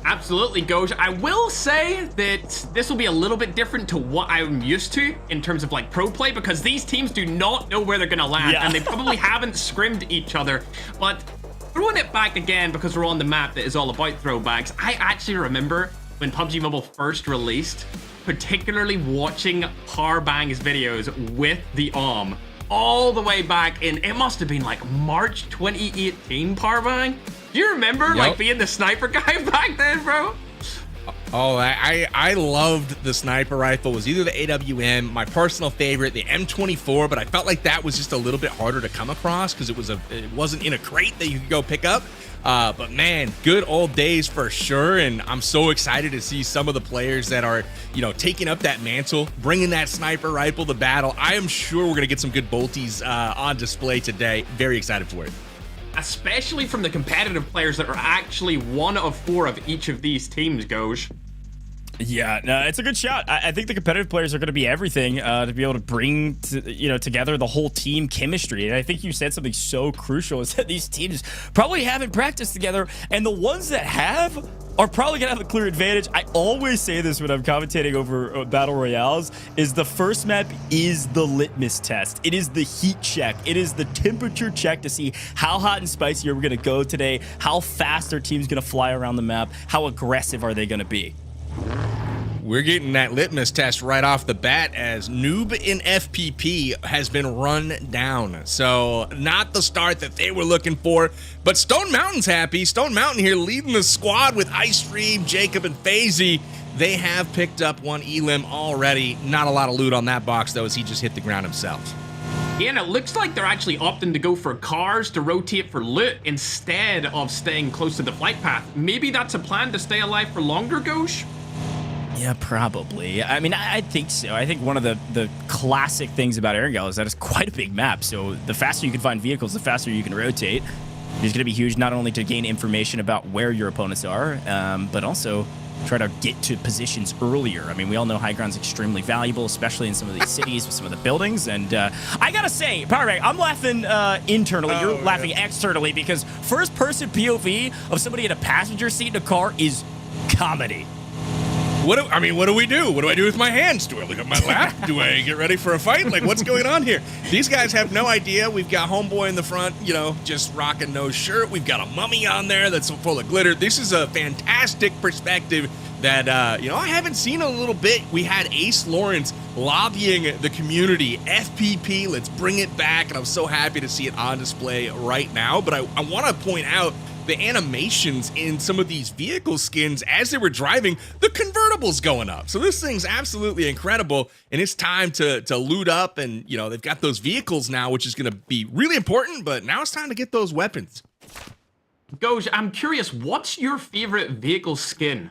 [SPEAKER 6] Absolutely, Goj. I will say that this will be a little bit different to what I'm used to in terms of like pro play, because these teams do not know where they're going to land, and they probably haven't scrimmed each other. But throwing it back again, because we're on the map that is all about throwbacks, I actually remember when PUBG Mobile first released, particularly watching Powerbang's videos with the ARM all the way back in, it must have been like March 2018, Powerbang. Do you remember like being the sniper guy back then, bro?
[SPEAKER 9] Oh, I loved the sniper rifle. It was either the AWM, my personal favorite, the M24, but I felt like that was just a little bit harder to come across because it wasn't in a crate that you could go pick up. But man, good old days for sure. And I'm so excited to see some of the players that are, taking up that mantle, bringing that sniper rifle to battle. I am sure we're going to get some good bolties on display today. Very excited for it.
[SPEAKER 6] Especially from the competitive players that are actually 1 of 4 of each of these teams, Goj.
[SPEAKER 8] Yeah, no, it's a good shot. I think the competitive players are going to be everything to be able to bring together the whole team chemistry. And I think you said something so crucial is that these teams probably haven't practiced together, and the ones that have are probably going to have a clear advantage. I always say this when I'm commentating over battle royales, is the first map is the litmus test. It is the heat check. It is the temperature check to see how hot and spicy are we going to go today, how fast their team's going to fly around the map, how aggressive are they going to be.
[SPEAKER 9] We're getting that litmus test right off the bat as Noob in FPP has been run down. So not the start that they were looking for, but StoneMountain's happy. StoneMountain here leading the squad with IceDream, Jacob, and FaZe. They have picked up 1 elim already. Not a lot of loot on that box though, as he just hit the ground himself.
[SPEAKER 6] Yeah, and it looks like they're actually opting to go for cars to rotate for loot instead of staying close to the flight path. Maybe that's a plan to stay alive for longer, Ghosh?
[SPEAKER 8] Yeah, probably. I mean, I think so. I think one of the classic things about Erangel is that it's quite a big map. So the faster you can find vehicles, the faster you can rotate. It's going to be huge, not only to gain information about where your opponents are, but also try to get to positions earlier. I mean, we all know high ground's extremely valuable, especially in some of these cities with some of the buildings. And I gotta say, Powerbang, I'm laughing internally. You're laughing externally, because first-person POV of somebody in a passenger seat in a car is comedy.
[SPEAKER 9] What do we do? What do I do with my hands? Do I look at my lap? Do I get ready for a fight? Like, what's going on here? These guys have no idea. We've got Homeboy in the front, just rocking no shirt. We've got a mummy on there that's full of glitter. This is a fantastic perspective that, I haven't seen in a little bit. We had Ace Lawrence lobbying the community. FPP, let's bring it back. And I'm so happy to see it on display right now. But I want to point out the animations in some of these vehicle skins as they were driving, the convertible's going up. So this thing's absolutely incredible, and it's time to loot up, and they've got those vehicles now, which is going to be really important, but now it's time to get those weapons.
[SPEAKER 6] Goj, I'm curious, what's your favorite vehicle skin?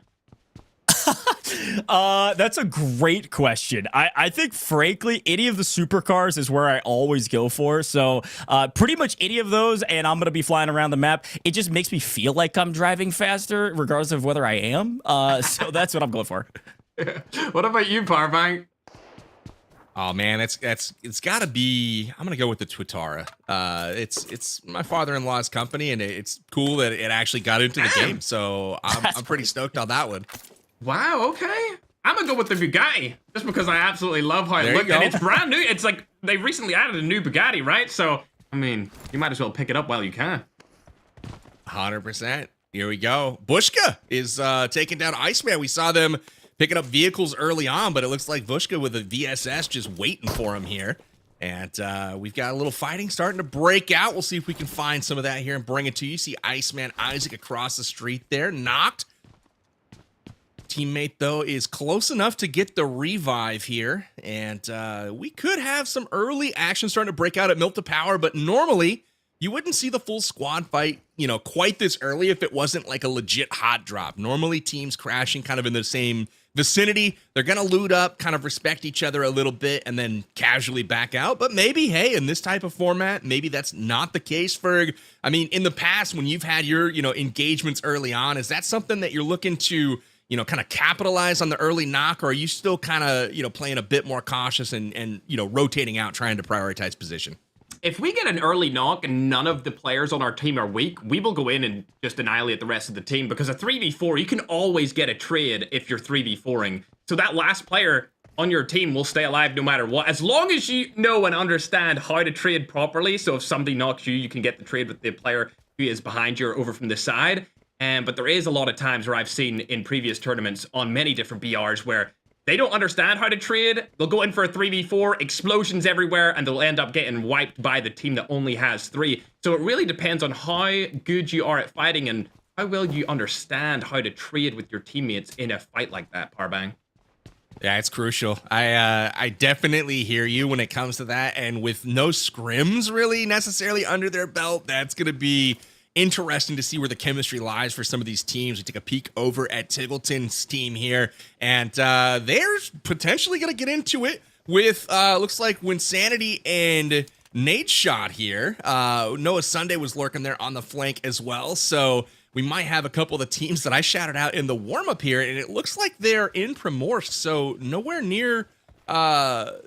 [SPEAKER 8] That's a great question. I think, frankly, any of the supercars is where I always go for. So pretty much any of those, and I'm going to be flying around the map. It just makes me feel like I'm driving faster, regardless of whether I am. So that's what I'm going for.
[SPEAKER 6] What about you, Powerbang?
[SPEAKER 9] Oh man, it's got to be. I'm gonna go with the Twitara. It's my father-in-law's company, and it's cool that it actually got into the game. So I'm pretty stoked on that one.
[SPEAKER 6] Wow, okay. I'm gonna go with the Bugatti, just because I absolutely love how it looked. And it's brand new. It's like they recently added a new Bugatti, right? So, I mean, you might as well pick it up while you can.
[SPEAKER 9] 100%. Here we go. Bushka is taking down Iceman. We saw them picking up vehicles early on, but it looks like Bushka with a VSS just waiting for him here. And we've got a little fighting starting to break out. We'll see if we can find some of that here and bring it to you. See IceManIsaac across the street there, knocked. teammate, though, is close enough to get the revive here. And we could have some early action starting to break out at Milk to Power, but normally you wouldn't see the full squad fight, you know, quite this early if it wasn't like a legit hot drop. Normally teams crashing kind of in the same vicinity. They're going to loot up, kind of respect each other a little bit, and then casually back out. But maybe, hey, in this type of format, maybe that's not the case, Ferg. I mean, in the past, when you've had your, you know, engagements early on, is that something that you're looking to, you know, kind of capitalize on the early knock, or are you still kind of, you know, playing a bit more cautious and, you know, rotating out, trying to prioritize position?
[SPEAKER 6] If we get an early knock and none of the players on our team are weak, we will go in and just annihilate the rest of the team, because a 3v4, you can always get a trade if you're 3v4ing. So that last player on your team will stay alive no matter what, as long as you know and understand how to trade properly. So if somebody knocks you, you can get the trade with the player who is behind you or over from the side. But there is a lot of times where I've seen in previous tournaments on many different BRs where they don't understand how to trade. They'll go in for a 3v4, explosions everywhere, and they'll end up getting wiped by the team that only has 3. So it really depends on how good you are at fighting and how well you understand how to trade with your teammates in a fight like that, Parbang.
[SPEAKER 9] Yeah, it's crucial. I definitely hear you when it comes to that, and with no scrims really necessarily under their belt, that's going to be interesting to see where the chemistry lies for some of these teams. We take a peek over at Tiggleton's team here, and they're potentially going to get into it with, looks like Winsanity and Nadeshot here. Noah Sunday was lurking there on the flank as well, so we might have a couple of the teams that I shouted out in the warm-up here, and it looks like they're in Primorsk, so nowhere near, no,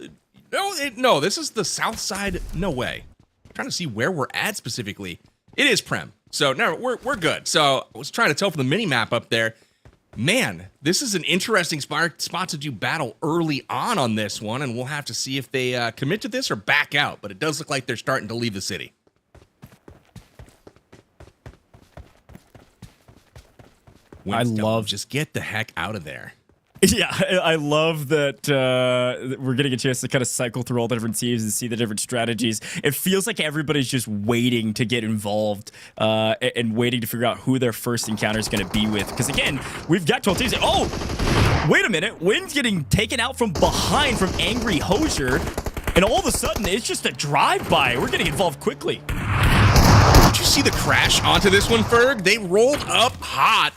[SPEAKER 9] this is the south side, no way. I'm trying to see where we're at specifically. It is Prem. So no, we're good. So I was trying to tell from the mini map up there, man, this is an interesting spot to do battle early on this one, and we'll have to see if they commit to this or back out. But it does look like they're starting to leave the city. Just get the heck out of there.
[SPEAKER 8] Yeah, I love that we're getting a chance to kind of cycle through all the different teams and see the different strategies. It feels like everybody's just waiting to get involved and waiting to figure out who their first encounter is going to be with. Because again, we've got 12 teams. Oh, wait a minute. Wynn's getting taken out from behind from Angry Hosier. And all of a sudden, it's just a drive-by. We're getting involved quickly.
[SPEAKER 9] Did you see the crash onto this one, Ferg? They rolled up hot,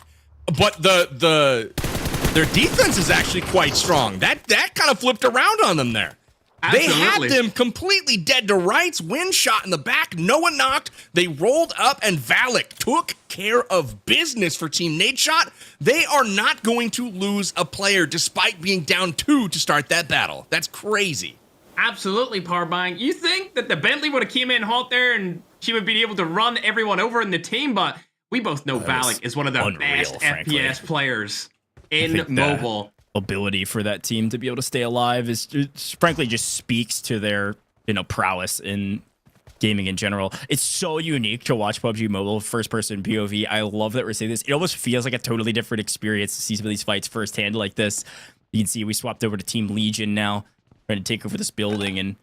[SPEAKER 9] but their defense is actually quite strong. That kind of flipped around on them there. Absolutely. They had them completely dead to rights. Win shot in the back. Noah knocked. They rolled up, and Valak took care of business for Team Nadeshot. They are not going to lose a player despite being down 2 to start that battle. That's crazy.
[SPEAKER 6] Absolutely, Parbang. You think that the Bentley would have came in hot there and she would be able to run everyone over in the team, but we both know Valak is one of the best FPS players in mobile.
[SPEAKER 8] Ability for that team to be able to stay alive is frankly just speaks to their, you know, prowess in gaming in general. It's so unique to watch PUBG Mobile first person POV. I love that we're saying this. It almost feels like a totally different experience to see some of these fights firsthand like this. You can see we swapped over to Team LEGIQN now, trying to take over this building, and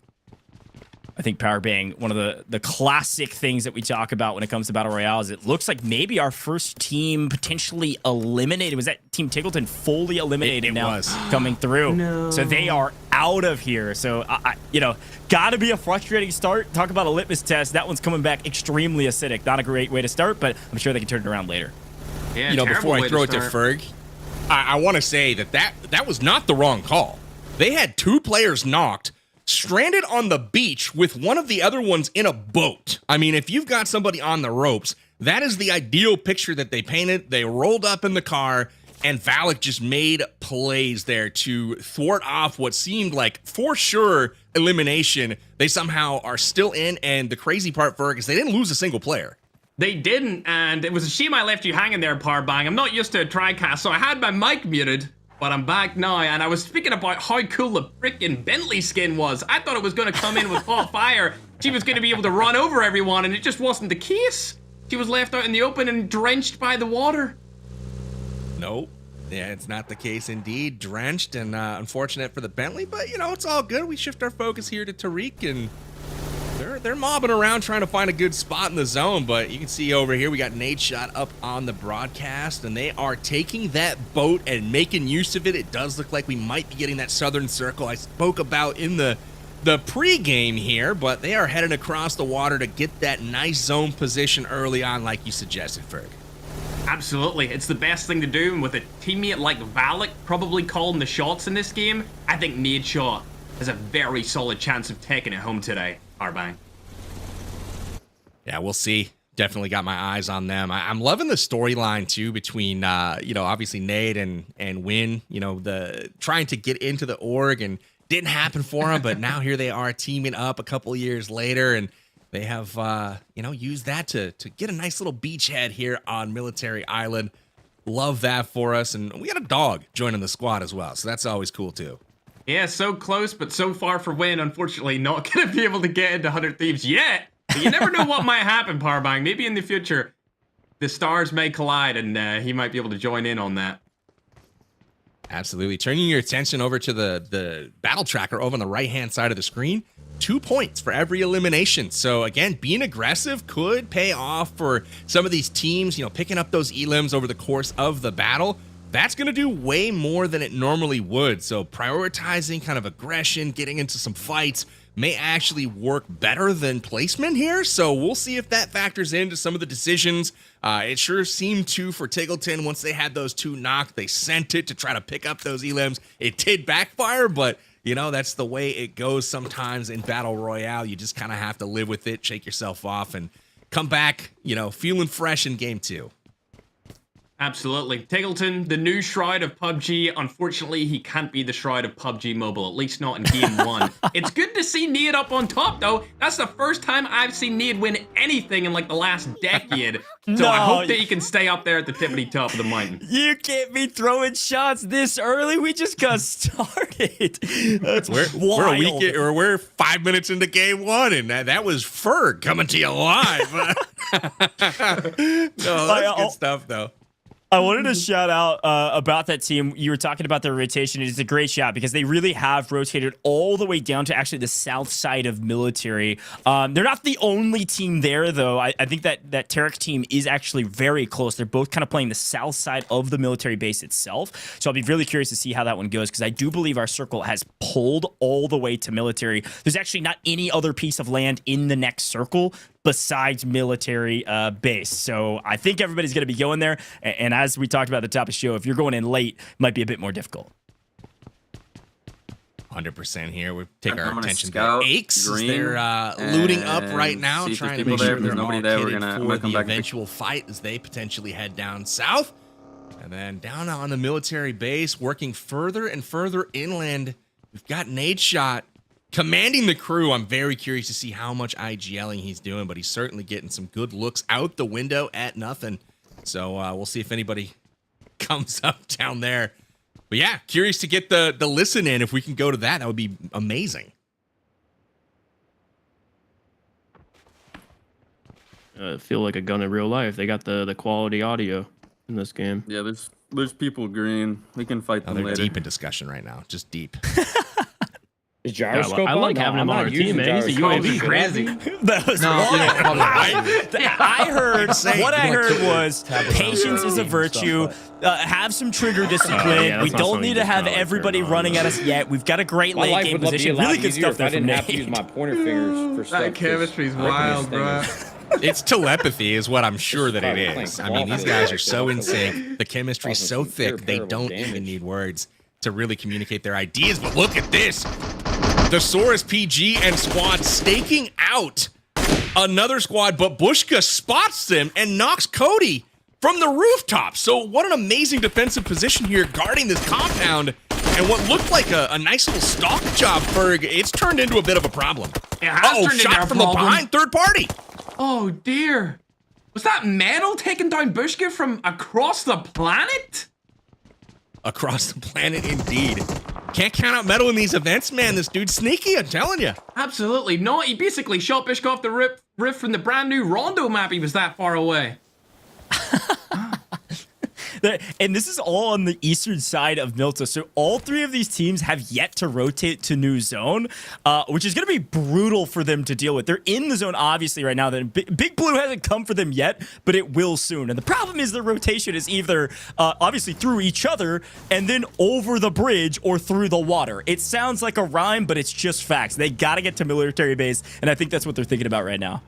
[SPEAKER 8] I think Parbang, one of the classic things that we talk about when it comes to Battle Royale is it looks like maybe our first team potentially eliminated. Was that Team Tiggleton fully eliminated
[SPEAKER 9] it
[SPEAKER 8] now
[SPEAKER 9] was.
[SPEAKER 8] Coming through? No. So they are out of here. So, you know, gotta be a frustrating start. Talk about a litmus test. That one's coming back extremely acidic. Not a great way to start, but I'm sure they can turn it around later.
[SPEAKER 6] Yeah,
[SPEAKER 9] you know, before I throw it to Ferg, I want to say that was not the wrong call. They had 2 players knocked, stranded on the beach with one of the other ones in a boat. I mean, if you've got somebody on the ropes, that is the ideal picture that they painted. They rolled up in the car, and Valak just made plays there to thwart off what seemed like, for sure, elimination. They somehow are still in, and the crazy part, Ferg, is they didn't lose a single player.
[SPEAKER 6] They didn't, and it was a shame I left you hanging there, Parbang. I'm not used to a TriCast, so I had my mic muted. But I'm back now, and I was speaking about how cool the freaking Bentley skin was. I thought it was going to come in with hot fire. She was going to be able to run over everyone, and it just wasn't the case. She was left out in the open and drenched by the water.
[SPEAKER 9] Nope. Yeah, it's not the case indeed. Drenched and unfortunate for the Bentley, but, you know, it's all good. We shift our focus here to Tarik, and they're mobbing around trying to find a good spot in the zone, but you can see over here we got Nadeshot up on the broadcast, and they are taking that boat and making use of it. It does look like we might be getting that southern circle I spoke about in the pre-game here, but they are heading across the water to get that nice zone position early on like you suggested, Ferg.
[SPEAKER 6] Absolutely, it's the best thing to do, and with a teammate like Valak probably calling the shots in this game, I think Nadeshot has a very solid chance of taking it home today, Arbang.
[SPEAKER 9] Yeah, we'll see. Definitely got my eyes on them. I'm loving the storyline too between, obviously Nade and Win. The trying to get into the org and didn't happen for them, but now here they are teaming up a couple years later, and they have, used that to get a nice little beachhead here on Military Island. Love that for us, and we got a dog joining the squad as well, so that's always cool too.
[SPEAKER 6] Yeah, so close, but so far for Win. Unfortunately, not going to be able to get into 100 Thieves yet. But you never know what might happen, Powerbang. Maybe in the future, the stars may collide, and he might be able to join in on that.
[SPEAKER 9] Absolutely. Turning your attention over to the battle tracker over on the right-hand side of the screen. 2 points for every elimination. So again, being aggressive could pay off for some of these teams, picking up those elims over the course of the battle. That's going to do way more than it normally would. So prioritizing kind of aggression, getting into some fights may actually work better than placement here. So we'll see if that factors into some of the decisions. It sure seemed to for TGLTN once they had those 2 knocked. They sent it to try to pick up those elims. It did backfire, but that's the way it goes sometimes in Battle Royale. You just kind of have to live with it, shake yourself off, and come back, feeling fresh in game 2.
[SPEAKER 6] Absolutely. Tigleton, the new Shroud of PUBG. Unfortunately, he can't be the Shroud of PUBG Mobile, at least not in Game 1. It's good to see Nade up on top, though. That's the first time I've seen Nade win anything in, the last decade. So I hope that he can stay up there at the tippity top of the mountain.
[SPEAKER 8] You can't be throwing shots this early. We just got started. That's
[SPEAKER 9] we're a week, or we're 5 minutes into Game 1, and that was Ferg coming to you live. That's good stuff, though.
[SPEAKER 8] I wanted to shout out about that team. You were talking about their rotation. It's a great shot because they really have rotated all the way down to actually the south side of Military. They're not the only team there, though. I think that Tarik team is actually very close. They're both kind of playing the south side of the military base itself. So I'll be really curious to see how that one goes because I do believe our circle has pulled all the way to Military. There's actually not any other piece of land in the next circle besides Military base. So I think everybody's going to be going there. And as we talked about at the top of the show, if you're going in late, it might be a bit more difficult.
[SPEAKER 9] 100% here. We take our attention to Aches. They're looting up right now, trying to make sure they're all kitted for the eventual fight as they potentially head down south. And then down on the military base, working further and further inland, we've got Nadeshot commanding the crew. I'm very curious to see how much IGLing he's doing, but he's certainly getting some good looks out the window at nothing. So we'll see if anybody comes up down there. But yeah, curious to get the listen in. If we can go to that, that would be amazing.
[SPEAKER 10] Feel like a gun in real life. They got the quality audio in this game.
[SPEAKER 11] Yeah, there's people green. We can fight them later.
[SPEAKER 9] They're deep in discussion right now. Just deep.
[SPEAKER 10] Is Gyroscope I like having him on our team, man. He's a UAV.
[SPEAKER 6] Crazy.
[SPEAKER 8] That was I heard, what I heard was patience is a virtue. Have some trigger discipline. We don't need to have everybody running at us yet. We've got a great late game position. Really good stuff there from Nate. I didn't have to use
[SPEAKER 10] my pointer fingers for stuff.
[SPEAKER 6] That chemistry's wild, bro.
[SPEAKER 9] It's telepathy is what I'm sure that it is. I mean, these guys are so in sync. The chemistry's so thick, they don't even need words to really communicate their ideas. But look at this. The Saurus PG and squad staking out another squad, but Bushka spots them and knocks Cody from the rooftop. So what an amazing defensive position here, guarding this compound. And what looked like a nice little stalk job, Ferg, it's turned into a bit of a problem. Uh-oh, shot from the behind, third party.
[SPEAKER 6] Oh, dear. Was that Metal taking down Bushka from across the planet?
[SPEAKER 9] Across the planet, indeed. Can't count out Metal in these events, man. This dude's sneaky, I'm telling you.
[SPEAKER 6] Absolutely not. He basically shot Bushka off the roof from the brand new Rondo map. He was that far away.
[SPEAKER 8] And this is all on the eastern side of Milta. So all three of these teams have yet to rotate to new zone, which is going to be brutal for them to deal with. They're in the zone, obviously, right now. Big Blue hasn't come for them yet, but it will soon. And the problem is the rotation is either, obviously, through each other and then over the bridge or through the water. It sounds like a rhyme, but it's just facts. They got to get to military base, and I think that's what they're thinking about right now.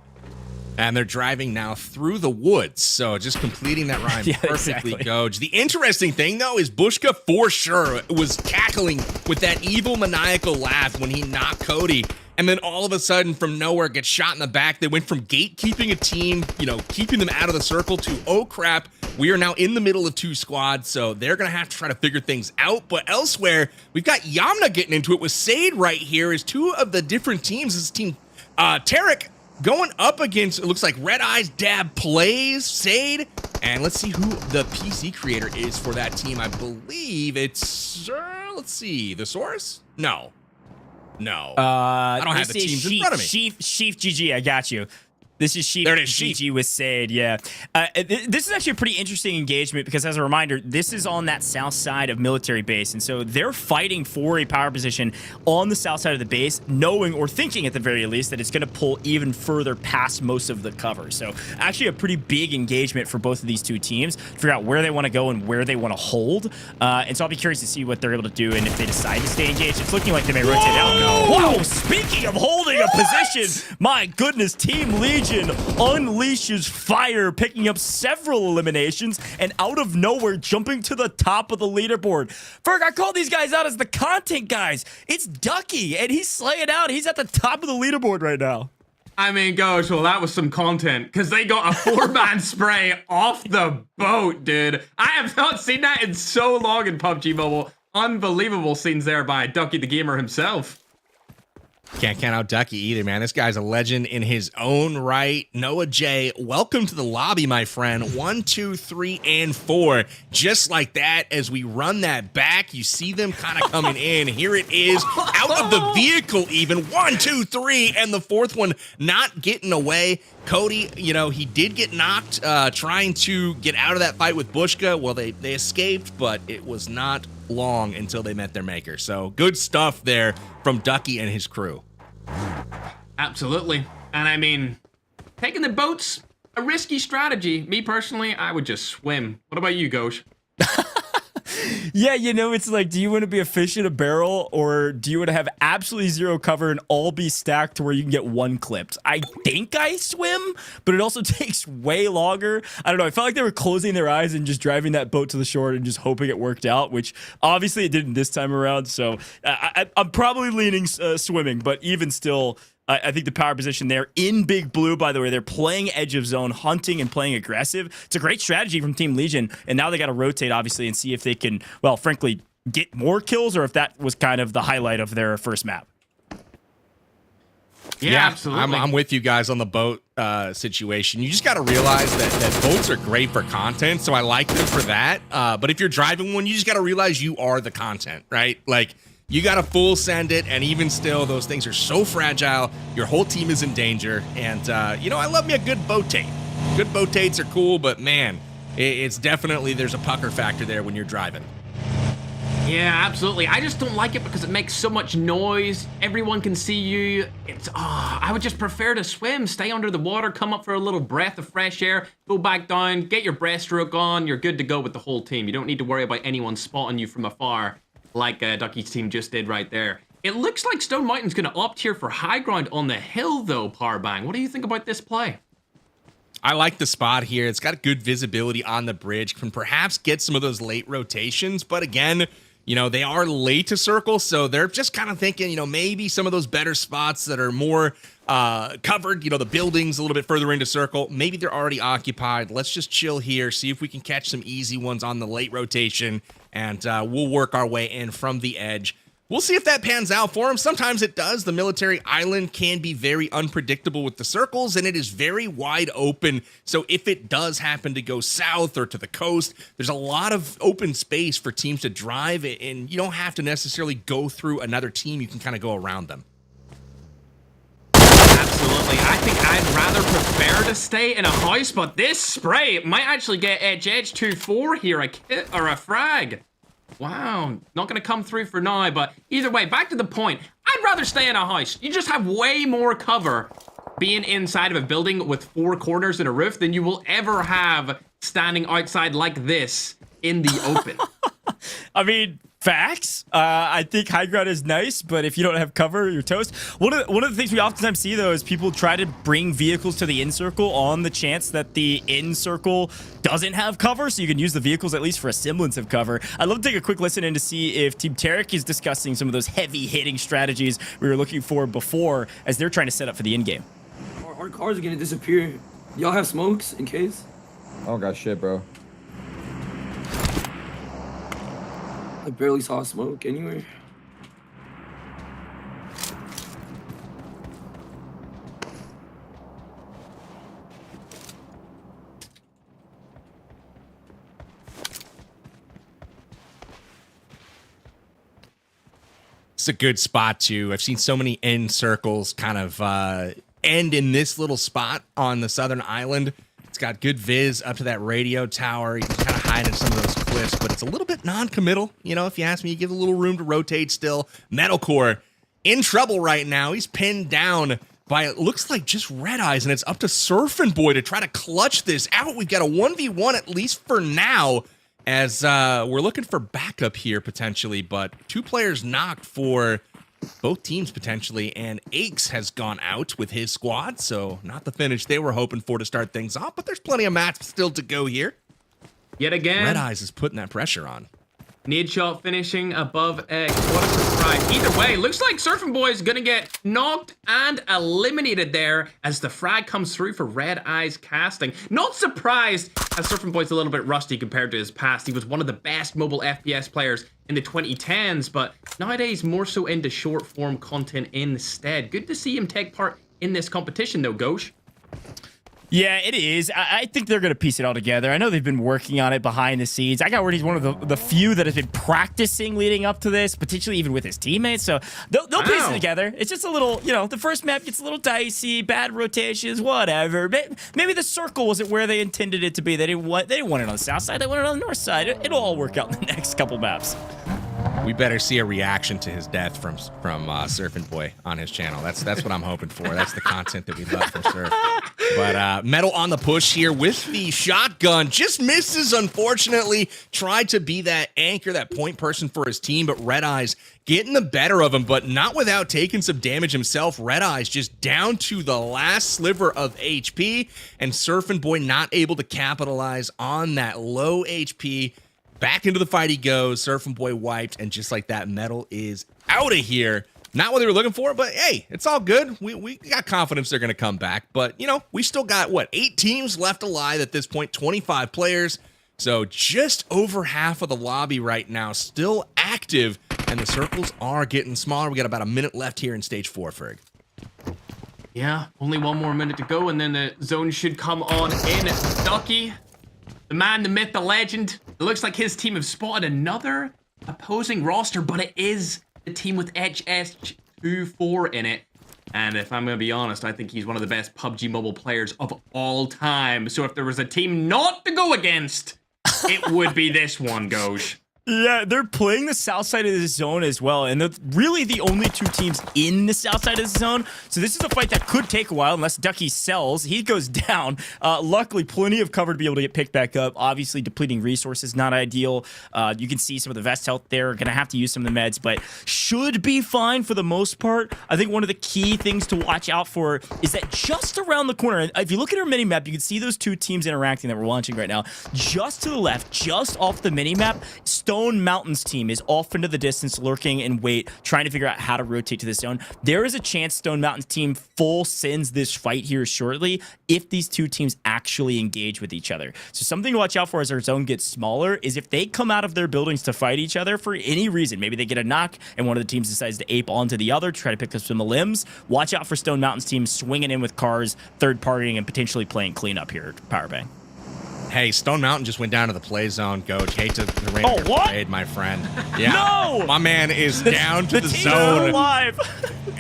[SPEAKER 9] And they're driving now through the woods. So just completing that rhyme perfectly,
[SPEAKER 8] exactly.
[SPEAKER 9] Coach. The interesting thing, though, is Bushka for sure was cackling with that evil, maniacal laugh when he knocked Cody. And then all of a sudden, from nowhere, gets shot in the back. They went from gatekeeping a team, keeping them out of the circle to, oh, crap, we are now in the middle of two squads. So they're going to have to try to figure things out. But elsewhere, we've got Yamna getting into it with Sade right here as two of the different teams. This is team Tarik going up against, it looks like Red Eyes Dab plays Sade. And let's see who the PC creator is for that team. I believe it's, let's see, the Source? No. I don't have the teams in front of me.
[SPEAKER 8] Sheaf GG, I got you. This is Sheaf GG with Sade, yeah. This is actually a pretty interesting engagement because, as a reminder, this is on that south side of military base, and so they're fighting for a power position on the south side of the base, knowing or thinking at the very least that it's going to pull even further past most of the cover. So actually a pretty big engagement for both of these two teams to figure out where they want to go and where they want to hold. And so I'll be curious to see what they're able to do and if they decide to stay engaged. It's looking like they may rotate out. Whoa! Speaking of holding a position, my goodness, Team Legion unleashes fire, picking up several eliminations, and out of nowhere, jumping to the top of the leaderboard. Ferg, I call these guys out as the content guys. It's Ducky, and he's slaying out. He's at the top of the leaderboard right now.
[SPEAKER 6] I mean, gosh, well, that was some content, because they got a 4-man spray off the boat, dude. I have not seen that in so long in PUBG Mobile. Unbelievable scenes there by Ducky the Gamer himself.
[SPEAKER 9] Can't count out Ducky either, man. This guy's a legend in his own right. NoahJ, welcome to the lobby, my friend. 1, 2, 3, and 4. Just like that, as we run that back, you see them kind of coming in. Here it is, out of the vehicle even. 1, 2, 3, and the fourth one not getting away. Cody, he did get knocked trying to get out of that fight with Bushka. Well, they escaped, but it was not long until they met their maker. So good stuff there from Ducky and his crew.
[SPEAKER 6] Absolutely. And I mean, taking the boats, a risky strategy. Me personally, I would just swim. What about you, Ghosh?
[SPEAKER 8] Yeah, it's like, do you want to be a fish in a barrel, or do you want to have absolutely zero cover and all be stacked to where you can get one clipped? I think I swim, but it also takes way longer. I don't know. I felt like they were closing their eyes and just driving that boat to the shore and just hoping it worked out, which obviously it didn't this time around. So I'm probably leaning swimming, but even still, I think the power position there in Big Blue, by the way, they're playing edge of zone, hunting and playing aggressive. It's a great strategy from Team Legion, and now they got to rotate, obviously, and see if they can, well, frankly, get more kills, or if that was kind of the highlight of their first map.
[SPEAKER 6] Yeah, absolutely.
[SPEAKER 9] I'm with you guys on the boat situation. You just got to realize that boats are great for content, so I like them for that. But if you're driving one, you just got to realize you are the content, right? Like, you got to full send it, and even still, those things are so fragile. Your whole team is in danger, and, I love me a good boat tape. Good boat tapes are cool, but, man, it's definitely, there's a pucker factor there when you're driving.
[SPEAKER 6] Yeah, absolutely. I just don't like it because it makes so much noise. Everyone can see you. I would just prefer to swim, stay under the water, come up for a little breath of fresh air, go back down, get your breaststroke on. You're good to go with the whole team. You don't need to worry about anyone spotting you from afar, like Ducky's team just did right there. It looks like StoneMountain's going to opt here for high ground on the hill, though, Powerbang. What do you think about this play?
[SPEAKER 9] I like the spot here. It's got good visibility on the bridge, can perhaps get some of those late rotations, but again, they are late to circle, so they're just kind of thinking, maybe some of those better spots that are more covered, the buildings a little bit further into circle, maybe they're already occupied. Let's just chill here, see if we can catch some easy ones on the late rotation, and we'll work our way in from the edge. We'll see if that pans out for him. Sometimes it does. The military island can be very unpredictable with the circles, and it is very wide open. So if it does happen to go south or to the coast, there's a lot of open space for teams to drive, and you don't have to necessarily go through another team. You can kind of go around them.
[SPEAKER 6] Absolutely. I think I'd rather prefer to stay in a house, but this spray might actually get Edge 2-4 here, a kit or a frag. Wow, not going to come through for now, but either way, back to the point. I'd rather stay in a house. You just have way more cover being inside of a building with 4 corners and a roof than you will ever have standing outside like this in the open.
[SPEAKER 8] I mean, facts. I think high ground is nice, but if you don't have cover, you're toast. One of the things we oftentimes see, though, is people try to bring vehicles to the in circle on the chance that the in circle doesn't have cover, so you can use the vehicles at least for a semblance of cover. I'd love to take a quick listen in to see if Team Tarik is discussing some of those heavy-hitting strategies we were looking for before as they're trying to set up for the in-game.
[SPEAKER 12] Our cars are gonna disappear. Y'all have smokes in case?
[SPEAKER 11] I don't got shit, bro.
[SPEAKER 12] I barely saw smoke anywhere.
[SPEAKER 9] It's a good spot too. I've seen so many end circles kind of end in this little spot on the southern island. It's got good viz up to that radio tower. You can kind of hide in some of those cliffs, but it's a little bit non-committal. You know, if you ask me, you give a little room to rotate still. Metalcore in trouble right now. He's pinned down by, it looks like, just Red Eyes, and it's up to Surfin' Boy to try to clutch this out. We've got a 1v1 at least for now, as we're looking for backup here potentially, but 2 players knocked for both teams potentially, and Aches has gone out with his squad, so not the finish they were hoping for to start things off, but there's plenty of maps still to go here.
[SPEAKER 6] Yet again,
[SPEAKER 9] Red Eyes is putting that pressure on.
[SPEAKER 6] Nadeshot finishing above X. What a surprise. Either way, looks like Surfin' Boy is gonna get knocked and eliminated there as the frag comes through for Red Eyes casting. Not surprised, as Surfin' Boy's a little bit rusty compared to his past. He was one of the best mobile FPS players in the 2010s, but nowadays more so into short form content instead. Good to see him take part in this competition though, Ghosh.
[SPEAKER 8] Yeah, it is. I think they're going to piece it all together. I know they've been working on it behind the scenes. I got word he's one of the few that has been practicing leading up to this, potentially even with his teammates. So they'll piece it together. It's just a little, you know, the first map gets a little dicey, bad rotations, whatever. Maybe the circle wasn't where they intended it to be. They didn't want it on the south side. They wanted it on the north side. It'll all work out in the next couple maps.
[SPEAKER 9] We better see a reaction to his death from Surfin' Boy on his channel. That's what I'm hoping for. That's the content that we love from Surf. But Metal on the push here with the shotgun. Just misses, unfortunately. Tried to be that anchor, that point person for his team, but Red Eyes getting the better of him, but not without taking some damage himself. Red Eyes just down to the last sliver of HP, and Surfin' Boy not able to capitalize on that low HP. Back into the fight he goes. Surfin' Boy wiped, and just like that, Metal is out of here. Not what they were looking for, but hey, it's all good. We got confidence they're going to come back. But, you know, we still got, what, 8 teams left alive at this point, 25 players. So just over half of the lobby right now still active, and the circles are getting smaller. We got about a minute left here in stage 4, Ferg.
[SPEAKER 6] Yeah, only 1 more minute to go, and then the zone should come on in. Ducky, the man, the myth, the legend. It looks like his team have spotted another opposing roster, but it is the team with HS24 in it. And if I'm going to be honest, I think he's one of the best PUBG Mobile players of all time. So if there was a team not to go against, it would be this one, Goj.
[SPEAKER 8] Yeah, they're playing the south side of the zone as well, and they're really the only 2 teams in the south side of the zone. So this is a fight that could take a while unless Ducky sells. He goes down. Luckily, plenty of cover to be able to get picked back up. Obviously, depleting resources, not ideal. You can see some of the vest health there. Going to have to use some of the meds, but should be fine for the most part. I think one of the key things to watch out for is that just around the corner, if you look at our mini-map, you can see those 2 teams interacting that we're launching right now. Just to the left, just off the mini-map, StoneMountain's team is off into the distance, lurking in wait, trying to figure out how to rotate to the zone. There is a chance StoneMountain's team full sends this fight here shortly if these 2 teams actually engage with each other. So something to watch out for as our zone gets smaller is if they come out of their buildings to fight each other for any reason. Maybe they get a knock and one of the teams decides to ape onto the other, try to pick up some limbs. Watch out for StoneMountain's team swinging in with cars, third partying, and potentially playing cleanup here at Powerbang.
[SPEAKER 9] Hey, StoneMountain just went down to the play zone. Coach, hate to rain on your parade, my friend. Yeah,
[SPEAKER 8] No!
[SPEAKER 9] my man is down to the
[SPEAKER 8] team's
[SPEAKER 9] zone.
[SPEAKER 8] alive.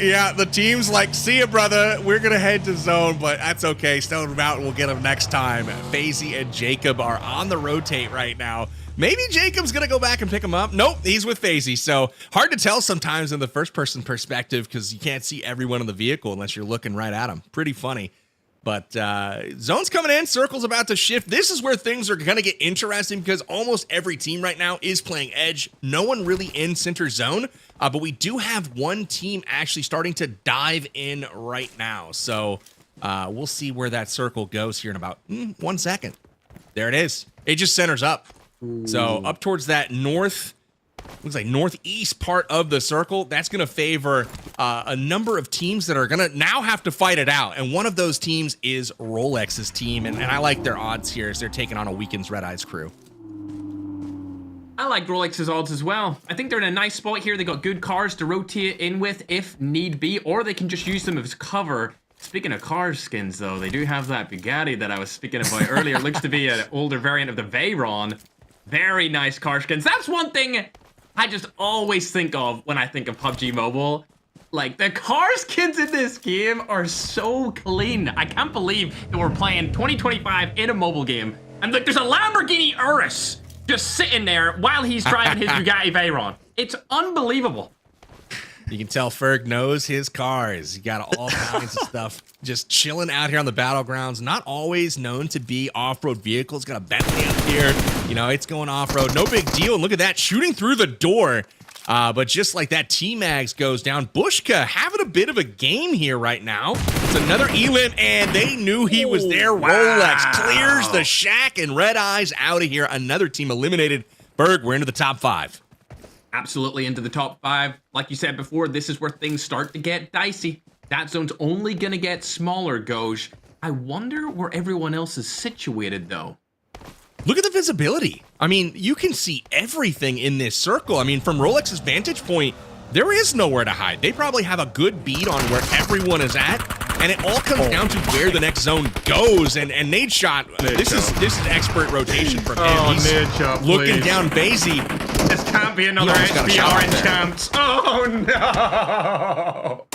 [SPEAKER 9] Yeah, the team's like, see ya, brother. We're going to head to zone, but that's okay. StoneMountain will get him next time. FaZe and Jacob are on the rotate right now. Maybe Jacob's going to go back and pick him up. Nope, he's with FaZe. So hard to tell sometimes in the first-person perspective because you can't see everyone in the vehicle unless you're looking right at them. Pretty funny. But zone's coming in. Circle's about to shift. This is where things are going to get interesting because almost every team right now is playing edge. No one really in center zone. But we do have one team actually starting to dive in right now. So we'll see where that circle goes here in about 1 second. There it is. It just centers up. So up towards that looks like northeast part of the circle, that's going to favor a number of teams that are going to now have to fight it out. And one of those teams is Rolex's team. And I like their odds here as they're taking on a Weekend's Red Eyes crew.
[SPEAKER 6] I like Rolex's odds as well. I think they're in a nice spot here. They got good cars to rotate in with if need be, or they can just use them as cover. Speaking of car skins, though, they do have that Bugatti that I was speaking about earlier. It looks to be an older variant of the Veyron. Very nice car skins. That's one thing I just always think of when I think of PUBG Mobile. Like, the car skins in this game are so clean. I can't believe that we're playing 2025 in a mobile game. And look, there's a Lamborghini Urus just sitting there while he's driving his Bugatti Veyron. It's unbelievable.
[SPEAKER 9] You can tell Ferg knows his cars. He got all kinds of stuff just chilling out here on the battlegrounds. Not always known to be off-road vehicles. Got a Bentley up here. You know, it's going off-road. No big deal. And look at that, shooting through the door. But just like that, T-Mags goes down. Bushka having a bit of a game here right now. It's another elim, and they knew he was there.
[SPEAKER 6] Wow.
[SPEAKER 9] Rolex clears the shack, and Red Eyes out of here. Another team eliminated. Berg, we're into the top 5.
[SPEAKER 6] Absolutely into the top 5. Like you said before, this is where things start to get dicey. That zone's only going to get smaller, Goj. I wonder where everyone else is situated, though.
[SPEAKER 9] Look at the visibility. I mean, you can see everything in this circle. I mean, from Rolex's vantage point, there is nowhere to hide. They probably have a good beat on where everyone is at, and it all comes down to where the next zone goes. And Nadeshot, this is expert rotation from him. He's
[SPEAKER 6] Nadeshot,
[SPEAKER 9] looking down Basie.
[SPEAKER 6] This can't be another HBR enchant. Oh, no.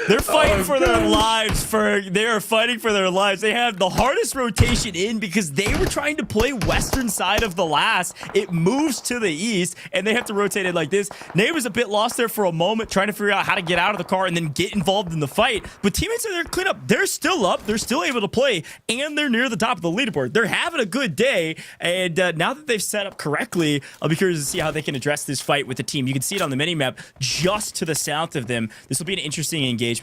[SPEAKER 8] They're fighting for their lives, Ferg. They are fighting for their lives. They have the hardest rotation in because they were trying to play western side of the last. It moves to the east, and they have to rotate it like this. Nate was a bit lost there for a moment, trying to figure out how to get out of the car and then get involved in the fight. But teammates are there to clean up. They're still up. They're still able to play, and they're near the top of the leaderboard. They're having a good day, and now that they've set up correctly, I'll be curious to see how they can address this fight with the team. You can see it on the minimap just to the south of them. This will be an interesting engagement.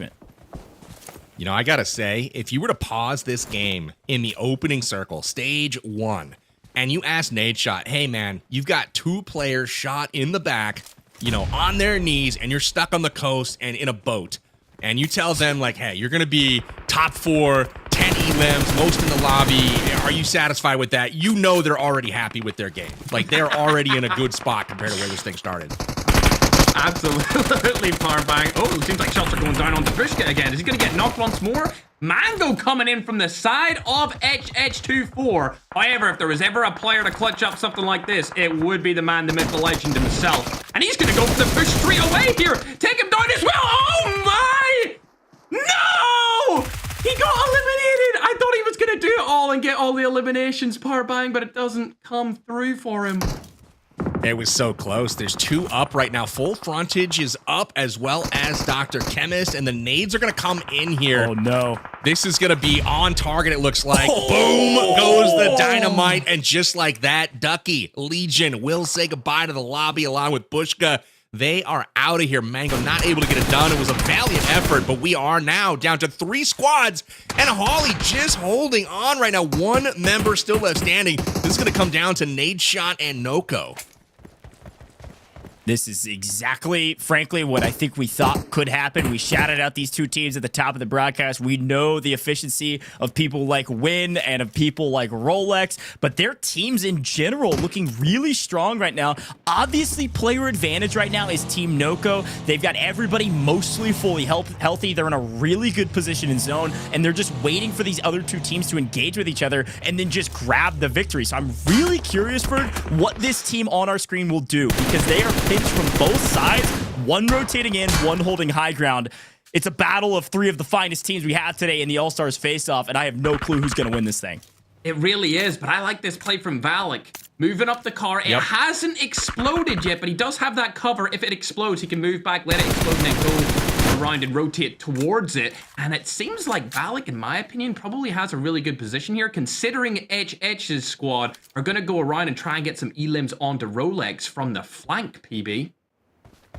[SPEAKER 9] You know, I gotta say, if you were to pause this game in the opening circle, stage 1, and you ask Nadeshot, hey man, you've got 2 players shot in the back, you know, on their knees, and you're stuck on the coast and in a boat, and you tell them like, hey, you're gonna be top 4, 10 elims, most in the lobby, are you satisfied with that? You know they're already happy with their game. Like, they're already in a good spot compared to where this thing started.
[SPEAKER 6] Absolutely, Powerbang. Oh, it seems like shots are going down on Bushka again. Is he going to get knocked once more? Mango coming in from the side of HH24. However, if there was ever a player to clutch up something like this, it would be the man, the myth, the legend himself. And he's going to go for the push straight away here. Take him down as well. Oh, my! No! He got eliminated. I thought he was going to do it all and get all the eliminations, Powerbang, but it doesn't come through for him.
[SPEAKER 9] It was so close. There's 2 up right now. Full frontage is up as well as Dr. Chemist, and the nades are going to come in here.
[SPEAKER 8] Oh, no.
[SPEAKER 9] This is going to be on target, it looks like. Boom goes the dynamite, and just like that, Ducky, Legion will say goodbye to the lobby along with Bushka. They are out of here. Mango not able to get it done. It was a valiant effort, but we are now down to 3 squads, and Holly just holding on right now. 1 member still left standing. This is going to come down to Nadeshot and Noko.
[SPEAKER 8] This is exactly, frankly, what I think we thought could happen. We shouted out these two teams at the top of the broadcast. We know the efficiency of people like Win and of people like Rolex, but their teams in general looking really strong right now. Obviously, player advantage right now is Team Noko. They've got everybody mostly fully healthy. They're in a really good position in zone, and they're just waiting for these other two teams to engage with each other and then just grab the victory. So I'm really curious for what this team on our screen will do, because they are pinched from both sides, one rotating in, one holding high ground. It's a battle of three of the finest teams we have today in the All-Stars face-off, and I have no clue who's going to win this thing.
[SPEAKER 6] It really is, but I like this play from Valak. Moving up the car. It hasn't exploded yet, but he does have that cover. If it explodes, he can move back, let it explode, and then go around and rotate towards it. And it seems like Valak, in my opinion, probably has a really good position here, considering HH's squad are going to go around and try and get some elims onto Rolex from the flank, PB.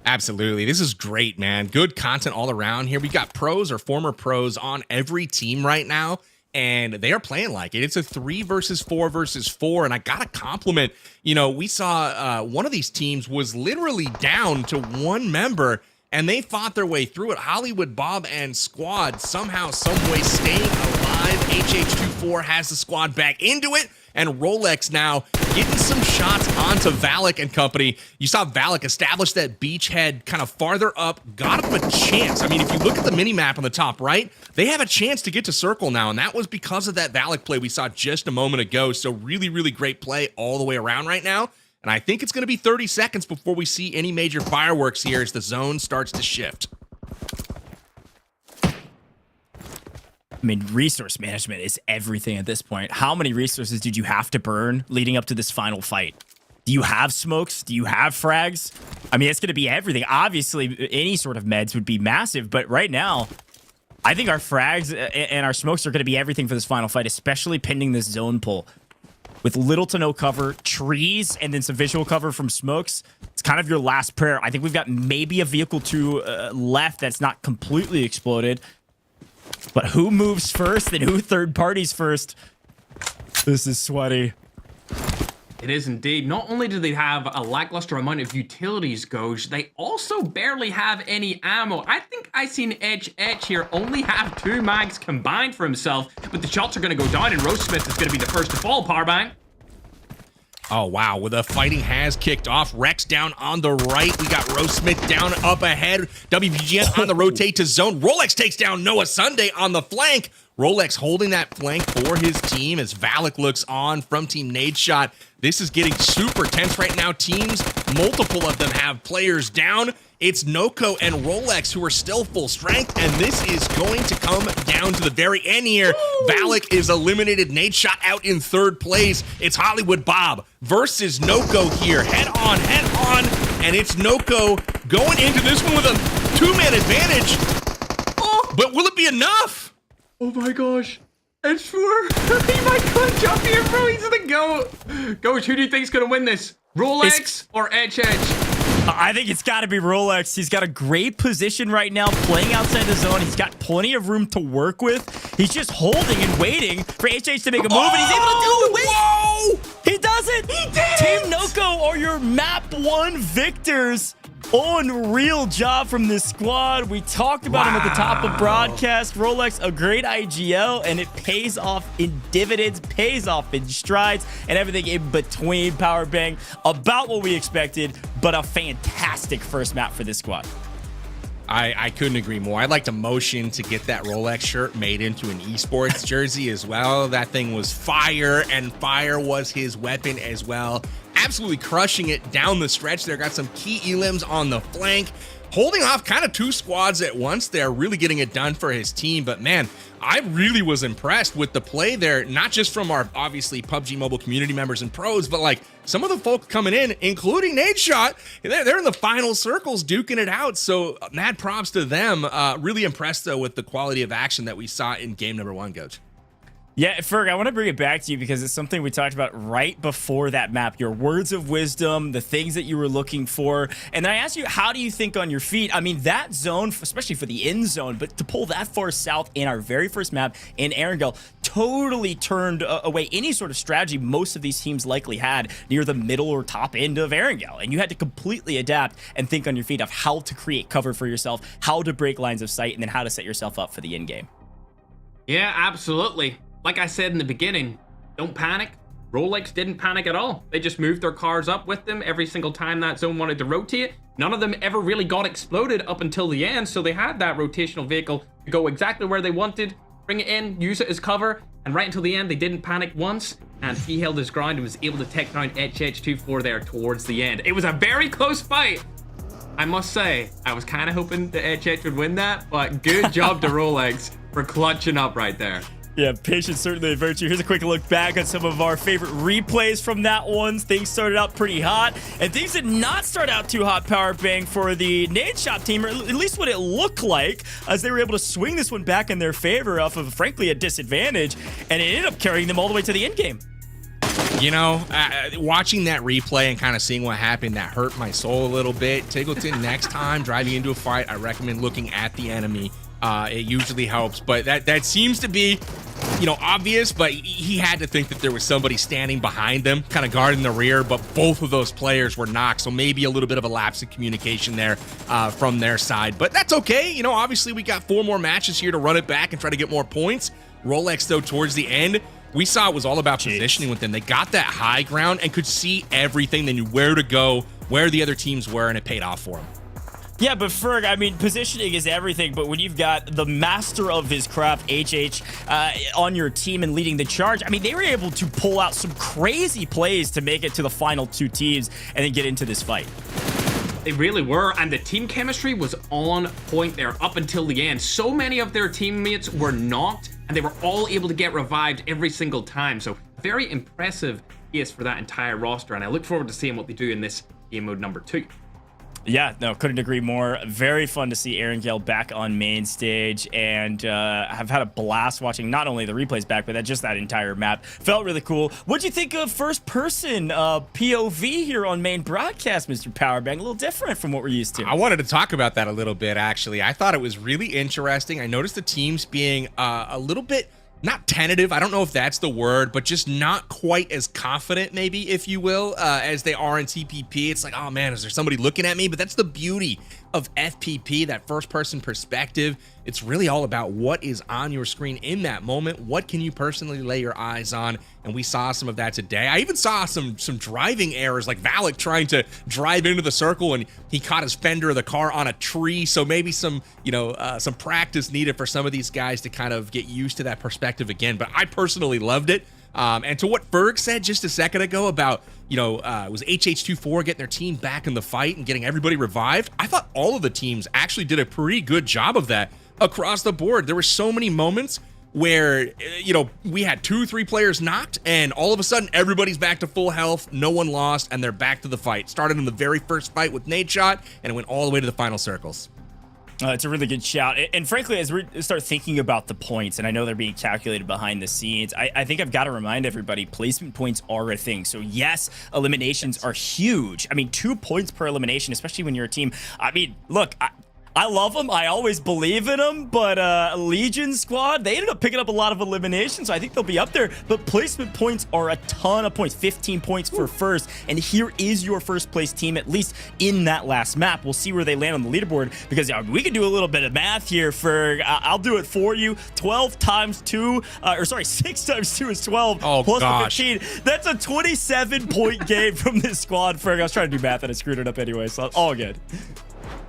[SPEAKER 9] Absolutely. This is great, man. Good content all around here. We got pros or former pros on every team right now, and they are playing like it. It's a 3 versus 4 versus 4, and I gotta compliment, you know, we saw one of these teams was literally down to one member, and they fought their way through it. HollywoodBob and squad somehow, someway staying alive. HH24 has the squad back into it, and Rolex now getting some shots onto Valak and company. You saw Valak establish that beachhead kind of farther up, got him a chance. I mean, if you look at the mini-map on the top right, they have a chance to get to circle now, and that was because of that Valak play we saw just a moment ago. So really, really great play all the way around right now. And I think it's going to be 30 seconds before we see any major fireworks here as the zone starts to shift.
[SPEAKER 8] I mean, resource management is everything at this point. How many resources did you have to burn leading up to this final fight? Do you have smokes? Do you have frags? I mean, it's going to be everything. Obviously, any sort of meds would be massive, but right now, I think our frags and our smokes are going to be everything for this final fight, especially pending this zone pull. With little to no cover, trees, and then some visual cover from smokes, it's kind of your last prayer. I think we've got maybe a vehicle 2 left that's not completely exploded. But who moves first and who third parties first? This is sweaty.
[SPEAKER 6] It is indeed. Not only do they have a lackluster amount of utilities, Goj, they also barely have any ammo. I think I seen Edge here only have 2 mags combined for himself, but the shots are going to go down, and Rosesmith is going to be the first to fall, Powerbang.
[SPEAKER 9] Oh, wow. Well, the fighting has kicked off. Rex down on the right. We got Rosesmith down up ahead. WBGN on the rotate to zone. Rolex takes down Noah Sunday on the flank. Rolex holding that flank for his team as Valak looks on from Team Nadeshot. This is getting super tense right now. Teams, multiple of them have players down. It's Noko and Rolex who are still full strength, and this is going to come down to the very end here. Valak is eliminated. Nadeshot out in 3rd place. It's HollywoodBob versus Noko here. Head on, and it's Noko going into this one with a 2-man advantage. Oh, but will it be enough?
[SPEAKER 6] Oh my gosh. It's 4. He might clutch up here, bro. He's gonna go. Goj, who do you think's gonna win this? Rolex or Edge?
[SPEAKER 8] I think it's got to be Rolex. He's got a great position right now, playing outside the zone. He's got plenty of room to work with. He's just holding and waiting for HH to make a move, and he's able to do it.
[SPEAKER 9] Whoa!
[SPEAKER 8] He does it. He did. Team Noko are your map 1 victors. Unreal job from this squad. We talked about him at the top of broadcast. Rolex, a great IGL, and it pays off in dividends, pays off in strides, and everything in between. Power Bang, about what we expected, but a fantastic first map for this squad.
[SPEAKER 9] I couldn't agree more. I'd like to motion to get that Rolex shirt made into an esports jersey as well. That thing was fire, and fire was his weapon as well. Absolutely crushing it down the stretch there. Got some key elims on the flank. Holding off kind of 2 squads at once there, really getting it done for his team. But man, I really was impressed with the play there, not just from our obviously PUBG Mobile community members and pros, but like some of the folk coming in, including Nadeshot. They're in the final circles duking it out. So mad props to them. Really impressed though with the quality of action that we saw in game number 1, Coach.
[SPEAKER 8] Yeah, Ferg, I want to bring it back to you because it's something we talked about right before that map. Your words of wisdom, the things that you were looking for. And then I asked you, how do you think on your feet? I mean, that zone, especially for the end zone, but to pull that far south in our very first map in Erangel, totally turned away any sort of strategy most of these teams likely had near the middle or top end of Erangel. And you had to completely adapt and think on your feet of how to create cover for yourself, how to break lines of sight, and then how to set yourself up for the end game.
[SPEAKER 6] Yeah, absolutely. Like I said in the beginning, don't panic. Rolex didn't panic at all. They just moved their cars up with them every single time that zone wanted to rotate. None of them ever really got exploded up until the end, so they had that rotational vehicle to go exactly where they wanted, bring it in, use it as cover, and right until the end, they didn't panic once, and he held his ground and was able to take down HH24 there towards the end. It was a very close fight. I must say, I was kind of hoping that HH would win that, but good job to Rolex for clutching up right there.
[SPEAKER 8] Yeah, patience certainly a virtue. Here's a quick look back at some of our favorite replays from that one. Things started out pretty hot, and things did not start out too hot, Power Bang, for the Nadeshot team, or at least what it looked like, as they were able to swing this one back in their favor off of, frankly, a disadvantage, and it ended up carrying them all the way to the end game.
[SPEAKER 9] You know, watching that replay and kind of seeing what happened, that hurt my soul a little bit. TGLTN, next time driving into a fight, I recommend looking at the enemy. It usually helps, but that seems to be, you know, obvious, but he had to think that there was somebody standing behind them, kind of guarding the rear, but both of those players were knocked, so maybe a little bit of a lapse in communication there from their side, but that's okay. You know, obviously we got 4 more matches here to run it back and try to get more points. Rolex, though, towards the end, we saw it was all about positioning with them. They got that high ground and could see everything. They knew where to go, where the other teams were, and it paid off for them.
[SPEAKER 8] Yeah, but Ferg, I mean, positioning is everything, but when you've got the master of his craft, HH, on your team and leading the charge, I mean, they were able to pull out some crazy plays to make it to the final 2 teams and then get into this fight.
[SPEAKER 6] They really were, and the team chemistry was on point there up until the end. So many of their teammates were knocked, and they were all able to get revived every single time. So very impressive case for that entire roster, and I look forward to seeing what they do in this game mode number 2.
[SPEAKER 8] Yeah, no, couldn't agree more. Very fun to see Erangel back on main stage, and I've had a blast watching not only the replays back, but just that entire map. Felt really cool. What'd you think of first-person POV here on main broadcast, Mr. Powerbang? A little different from what we're used to.
[SPEAKER 9] I wanted to talk about that a little bit, actually. I thought it was really interesting. I noticed the teams being a little bit, not tentative, I don't know if that's the word, but just not quite as confident, maybe, if you will, as they are in TPP. It's like, oh man, is there somebody looking at me? But that's the beauty of FPP, that first-person perspective. It's really all about what is on your screen in that moment. What can you personally lay your eyes on? And we saw some of that today. I even saw some driving errors, like Livik trying to drive into the circle and he caught his fender of the car on a tree. So maybe some, you know, some practice needed for some of these guys to kind of get used to that perspective again. But I personally loved it. And to what Ferg said just a second ago about, you know, it was HH24 getting their team back in the fight and getting everybody revived. I thought all of the teams actually did a pretty good job of that across the board. There were so many moments where, you know, we had 2-3 players knocked and all of a sudden everybody's back to full health, no one lost, and they're back to the fight. Started in the very first fight with Nadeshot, and it went all the way to the final circles.
[SPEAKER 8] It's a really good shout. And frankly, as we start thinking about the points, and I know they're being calculated behind the scenes, I think I've got to remind everybody, placement points are a thing. So yes, eliminations are huge. I mean, 2 points per elimination, especially when you're a team. I mean, look, I love them. I always believe in them, but Legion squad, they ended up picking up a lot of eliminations, so I think they'll be up there. But placement points are a ton of points, 15 points for first, and here is your first place team, at least in that last map. We'll see where they land on the leaderboard, because we can do a little bit of math here. I'll do it for you. 12 times 2, or sorry, 6 times 2 is 12, plus the 15. That's a 27-point game from this squad, Ferg. I was trying to do math, and I screwed it up anyway, so all good.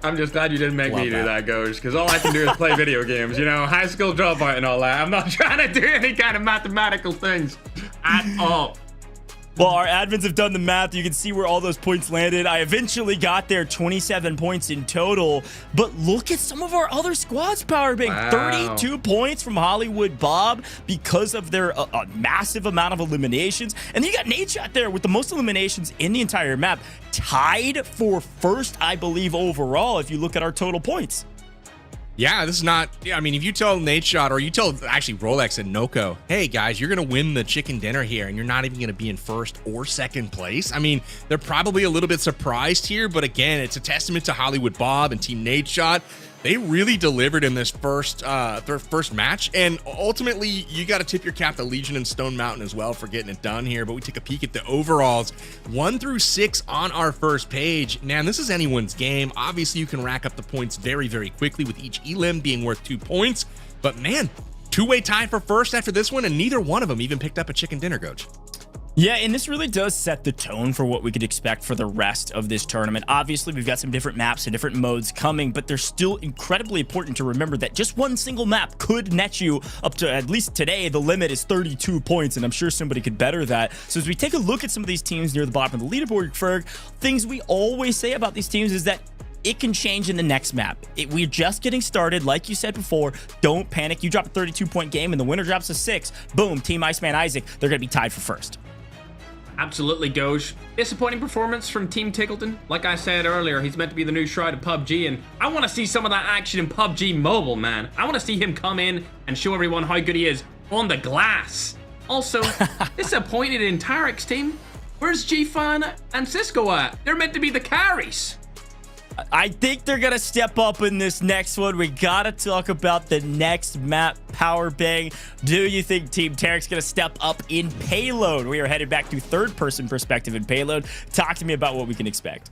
[SPEAKER 6] I'm just glad you didn't make me do that, Goj, because all I can do is play video games, you know, high school dropout and all that. I'm not trying to do any kind of mathematical things at all.
[SPEAKER 8] Well, our admins have done the math. You can see where all those points landed. I eventually got there, 27 points in total. But look at some of our other squads, Powerbang. Wow. 32 points from HollywoodBob because of their massive amount of eliminations. And then you got Nadeshot there with the most eliminations in the entire map. Tied for first, I believe, overall, if you look at our total points.
[SPEAKER 9] Yeah, this is not, I mean, if you tell Nadeshot, or you tell actually Rolex and Noko, hey guys, you're going to win the chicken dinner here and you're not even going to be in first or second place. I mean, they're probably a little bit surprised here, but again, it's a testament to HollywoodBob and Team Nadeshot. they really delivered in this their first match, and ultimately you got to tip your cap to LEGIQN and StoneMountain as well for getting it done here. But we take a peek at the overalls, 1 through 6 on our first page. Man, this is anyone's game. Obviously you can rack up the points very, very quickly, with each elim being worth 2 points, but man, two-way tie for first after this one, and neither one of them even picked up a chicken dinner, Coach.
[SPEAKER 8] Yeah, and this really does set the tone for what we could expect for the rest of this tournament. Obviously, we've got some different maps and different modes coming, but they're still incredibly important to remember that just one single map could net you up to, at least today, the limit is 32 points, and I'm sure somebody could better that. So as we take a look at some of these teams near the bottom of the leaderboard, Ferg, things we always say about these teams is that it can change in the next map. We're just getting started. Like you said before, don't panic. You drop a 32-point game and the winner drops a 6. Boom, Team IceManIsaac, they're going to be tied for first.
[SPEAKER 6] Absolutely, Goj. Disappointing performance from Team Tickleton. Like I said earlier, he's meant to be the new Shroud of PUBG, and I want to see some of that action in PUBG Mobile, man. I want to see him come in and show everyone how good he is on the glass. Also, disappointed in Tarik's team. Where's G-Fan and Cisco at? They're meant to be the carries.
[SPEAKER 8] I think they're going to step up in this next one. We got to talk about the next map, Power Bang. Do you think Team Tarik's going to step up in Payload? We are headed back to third-person perspective in Payload. Talk to me about what we can expect.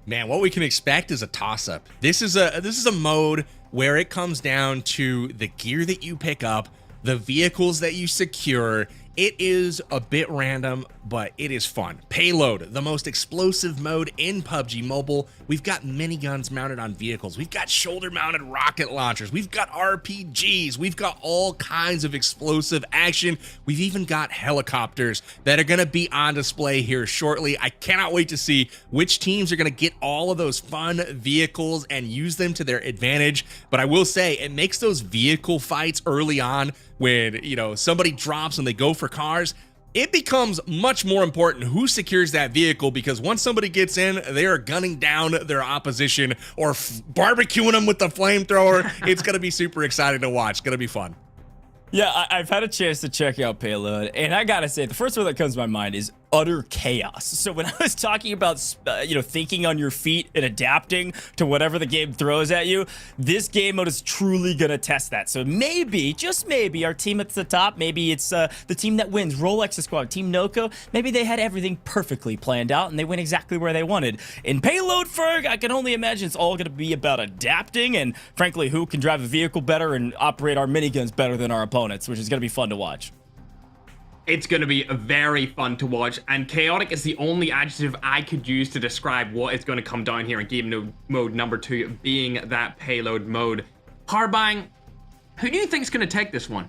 [SPEAKER 9] Man, what we can expect is a toss-up. This is a mode where it comes down to the gear that you pick up, the vehicles that you secure. It is a bit random, but it is fun. Payload, the most explosive mode in PUBG Mobile. We've got miniguns mounted on vehicles. We've got shoulder-mounted rocket launchers. We've got RPGs. We've got all kinds of explosive action. We've even got helicopters that are going to be on display here shortly. I cannot wait to see which teams are going to get all of those fun vehicles and use them to their advantage. But I will say, it makes those vehicle fights early on, when, you know, somebody drops and they go for cars, it becomes much more important who secures that vehicle, because once somebody gets in, they are gunning down their opposition or barbecuing them with the flamethrower. It's going to be super exciting to watch. It's going to be fun.
[SPEAKER 8] Yeah, I've had a chance to check out Payload, and I gotta say, the first one that comes to my mind is utter chaos. So when I was talking about, thinking on your feet and adapting to whatever the game throws at you, this game mode is truly gonna test that. So maybe, just maybe, our team at the top, maybe it's the team that wins, Rolex's squad, Team Noko, maybe they had everything perfectly planned out and they went exactly where they wanted. In Payload, Ferg, I can only imagine it's all gonna be about adapting and, frankly, who can drive a vehicle better and operate our miniguns better than our opponents, which is gonna be fun to watch.
[SPEAKER 6] It's going to be very fun to watch, and chaotic is the only adjective I could use to describe what is going to come down here in game mode number 2, being that Payload mode. Harbang, who do you think is going to take this one?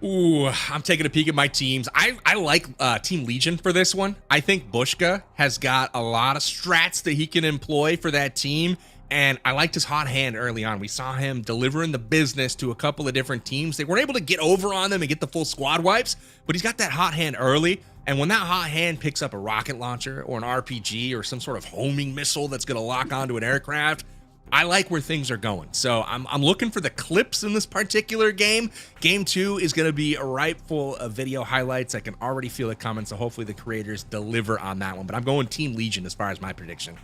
[SPEAKER 9] Ooh, I'm taking a peek at my teams. I like Team LEGIQN for this one. I think Bushka has got a lot of strats that he can employ for that team. And I liked his hot hand early on. We saw him delivering the business to a couple of different teams. They weren't able to get over on them and get the full squad wipes, but he's got that hot hand early. And when that hot hand picks up a rocket launcher or an RPG or some sort of homing missile that's going to lock onto an aircraft, I like where things are going. So I'm looking for the clips in this particular game. Game 2 is going to be ripe full of video highlights. I can already feel it coming, so hopefully the creators deliver on that one. But I'm going Team LEGIQN as far as my prediction.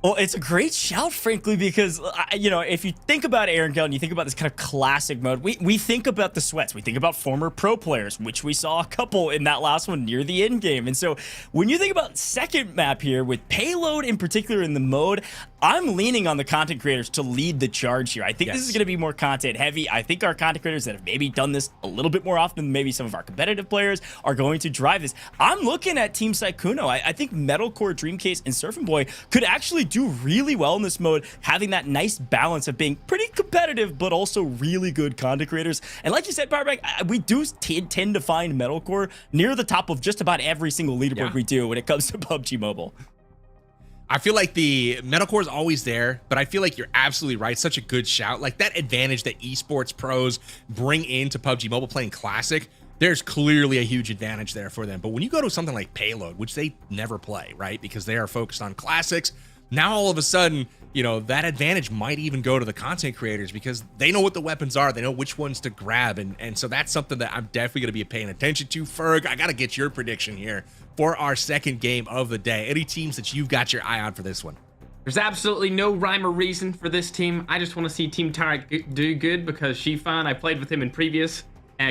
[SPEAKER 8] Well, it's a great shout, frankly, because, if you think about Erangel and you think about this kind of classic mode, we think about the sweats. We think about former pro players, which we saw a couple in that last one near the end game. And so when you think about second map here with Payload in particular in the mode, I'm leaning on the content creators to lead the charge here. I think this is going to be more content heavy. I think our content creators that have maybe done this a little bit more often than maybe some of our competitive players are going to drive this. I'm looking at Team Sykkuno. I think Metalcore, Dreamcase, and Surfing Boy could actually do really well in this mode, having that nice balance of being pretty competitive, but also really good content creators. And like you said, Powerbank, we do tend to find Metalcore near the top of just about every single leaderboard we do when it comes to PUBG Mobile.
[SPEAKER 9] I feel like the metalcore is always there, but I feel like you're absolutely right. Such a good shout. Like that advantage that esports pros bring into PUBG Mobile playing Classic, there's clearly a huge advantage there for them. But when you go to something like Payload, which they never play, right? Because they are focused on Classics, now all of a sudden, that advantage might even go to the content creators because they know what the weapons are. They know which ones to grab. And so that's something that I'm definitely going to be paying attention to. Ferg, I got to get your prediction here for our second game of the day. Any teams that you've got your eye on for this one?
[SPEAKER 6] There's absolutely no rhyme or reason for this team. I just want to see Team Tarik do good because Shifan, I played with him in previous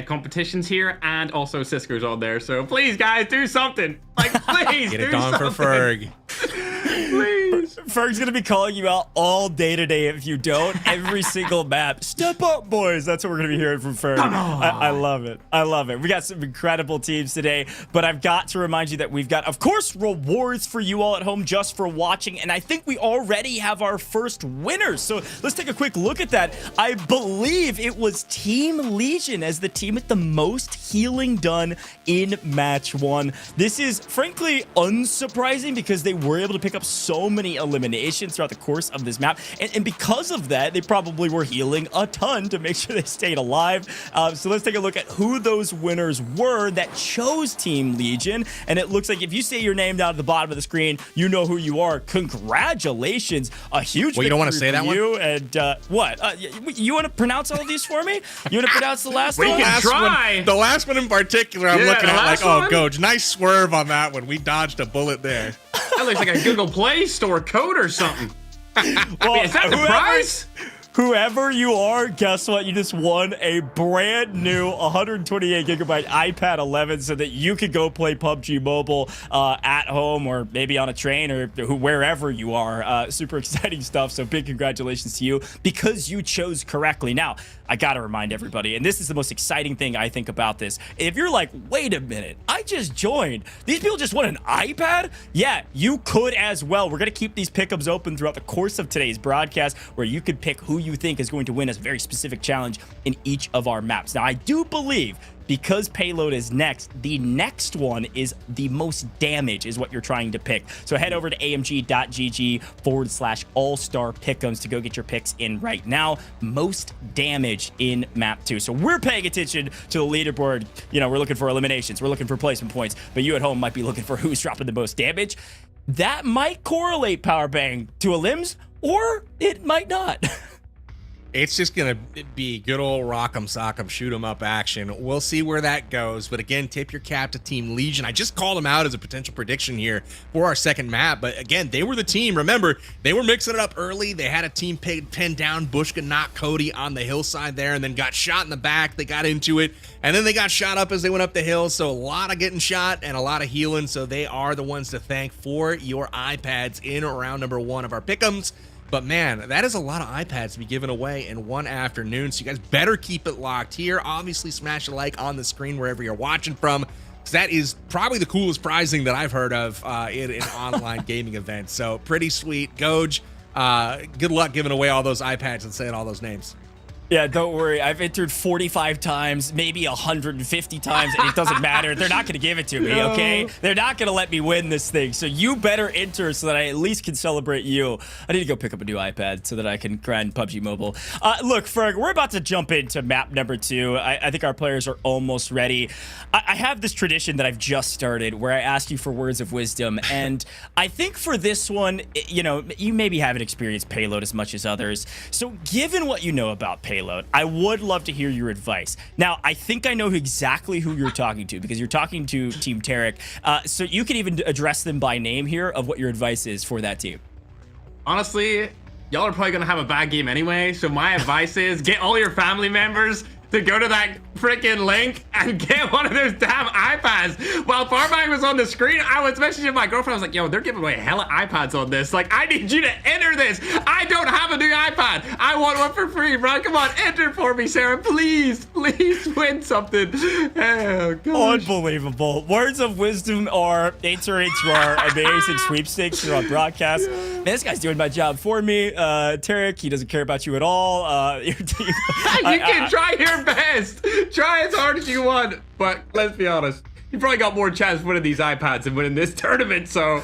[SPEAKER 6] competitions here, and also Sykkuno's on there. So please, guys, do something. Like, please,
[SPEAKER 9] Get it done for Ferg.
[SPEAKER 6] Please.
[SPEAKER 8] Ferg's gonna be calling you out all day today if you don't. Every single map. Step up, boys. That's what we're gonna be hearing from Ferg. I love it. I love it. We got some incredible teams today, but I've got to remind you that we've got, of course, rewards for you all at home just for watching, and I think we already have our first winners. So let's take a quick look at that. I believe it was Team Legion as the team with the most healing done in match 1. This is frankly unsurprising because they were able to pick up so many eliminations throughout the course of this map, and because of that, they probably were healing a ton to make sure they stayed alive. So let's take a look at who those winners were that chose Team Legion, and it looks like if you say your name down at the bottom of the screen, you know who you are. Congratulations, a huge
[SPEAKER 9] Well, you don't want to say that one?
[SPEAKER 8] And what? You want to pronounce all of these for me? You want to pronounce the last
[SPEAKER 6] We
[SPEAKER 8] one?
[SPEAKER 6] can try.
[SPEAKER 9] The last one in particular, I'm
[SPEAKER 6] Yeah,
[SPEAKER 9] looking
[SPEAKER 6] the
[SPEAKER 9] at like,
[SPEAKER 6] last
[SPEAKER 9] oh,
[SPEAKER 6] one?
[SPEAKER 9] Coach, nice swerve on that one. We dodged a bullet there.
[SPEAKER 6] That looks like a Google Play Store code or something.
[SPEAKER 8] Well,
[SPEAKER 6] Wait, is that the prize?
[SPEAKER 8] Whoever you are, guess what? You just won a brand new 128 gigabyte iPad 11 so that you could go play PUBG Mobile at home or maybe on a train or wherever you are. Super exciting stuff. So big congratulations to you because you chose correctly. Now, I got to remind everybody, and this is the most exciting thing I think about this. If you're like, wait a minute, I just joined. These people just won an iPad? Yeah, you could as well. We're going to keep these pickups open throughout the course of today's broadcast where you could pick who you think is going to win a very specific challenge in each of our maps. Now, I do believe because Payload is next, the next one is the most damage is what you're trying to pick. So head over to amg.gg/all-star pick'ems to go get your picks in right now. Most damage in map 2. So we're paying attention to the leaderboard. You know, we're looking for eliminations. We're looking for placement points. But you at home might be looking for who's dropping the most damage. That might correlate, Power Bang, to elims, or it might not.
[SPEAKER 9] It's just going to be good old rock'em sock'em, shoot 'em up action. We'll see where that goes. But again, tip your cap to Team Legion. I just called them out as a potential prediction here for our second map. But again, they were the team. Remember, they were mixing it up early. They had a team pinned down. Bushka knocked Cody on the hillside there and then got shot in the back. They got into it. And then they got shot up as they went up the hill. So a lot of getting shot and a lot of healing. So they are the ones to thank for your iPads in round number 1 of our pick'ems. But man, that is a lot of iPads to be given away in one afternoon. So you guys better keep it locked here. Obviously, smash a like on the screen wherever you're watching from, because that is probably the coolest prizing that I've heard of in an online gaming event. So pretty sweet. Goj, good luck giving away all those iPads and saying all those names.
[SPEAKER 8] Yeah, don't worry. I've entered 45 times, maybe 150 times, and it doesn't matter. They're not going to give it to me, okay? They're not going to let me win this thing. So you better enter so that I at least can celebrate you. I need to go pick up a new iPad so that I can grind PUBG Mobile. Look, Ferg, we're about to jump into map number 2. I think our players are almost ready. I have this tradition that I've just started where I ask you for words of wisdom. And I think for this one, you know, you maybe haven't experienced Payload as much as others. So given what you know about Payload, I would love to hear your advice. Now, I think I know exactly who you're talking to because you're talking to Team Tarik. So you can even address them by name here of what your advice is for that team.
[SPEAKER 6] Honestly, y'all are probably going to have a bad game anyway. So my advice is get all your family members to go to that freaking link and get one of those damn iPads. While Farbang was on the screen, I was messaging my girlfriend. I was like, yo, they're giving away hella iPads on this. Like, I need you to enter this. I don't have a new iPad. I want one for free, bro. Come on, enter for me, Sarah. Please, please win something. Oh, gosh.
[SPEAKER 8] Unbelievable. Words of wisdom are enter into our amazing sweepstakes here on broadcast. Man, this guy's doing my job for me. Tarik, he doesn't care about you at all. Your team,
[SPEAKER 6] you can try your best. Try as hard as you want, but let's be honest, you probably got more chance of winning these iPads than winning this tournament, so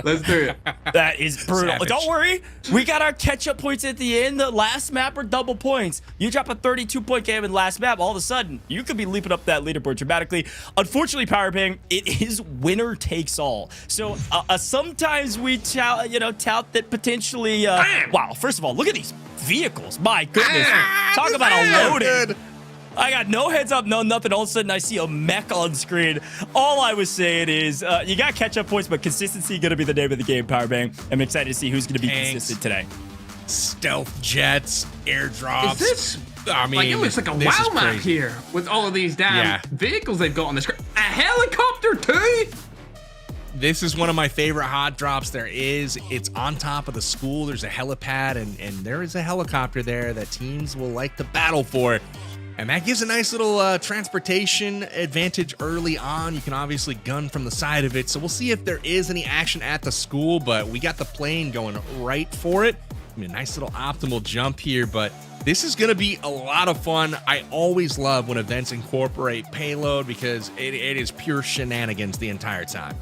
[SPEAKER 6] let's do it.
[SPEAKER 8] That is brutal.
[SPEAKER 9] Savage.
[SPEAKER 8] Don't worry, we got our catch-up points at the end. The last map are double points. You drop a 32-point game in the last map, all of a sudden, you could be leaping up that leaderboard dramatically. Unfortunately, Power Bang, it is winner takes all. So sometimes we tout that potentially, wow, first of all, look at these vehicles. My goodness. Talk about a loaded. I got no heads up, no nothing. All of a sudden, I see a mech on screen. All I was saying is, you got catch-up points, but consistency going to be the name of the game, Powerbang. I'm excited to see who's going to be consistent today.
[SPEAKER 9] Stealth jets, airdrops.
[SPEAKER 6] Is this?
[SPEAKER 9] I mean,
[SPEAKER 6] like, it looks like a WoW map here with all of these damn vehicles they've got on the screen. A helicopter too?
[SPEAKER 9] This is one of my favorite hot drops there is. It's on top of the school. There's a helipad, and there is a helicopter there that teams will like to battle for. And that gives a nice little transportation advantage early on. You can obviously gun from the side of it. So we'll see if there is any action at the school, but we got the plane going right for it. I mean, a nice little optimal jump here, but this is going to be a lot of fun. I always love when events incorporate payload because it is pure shenanigans the entire time.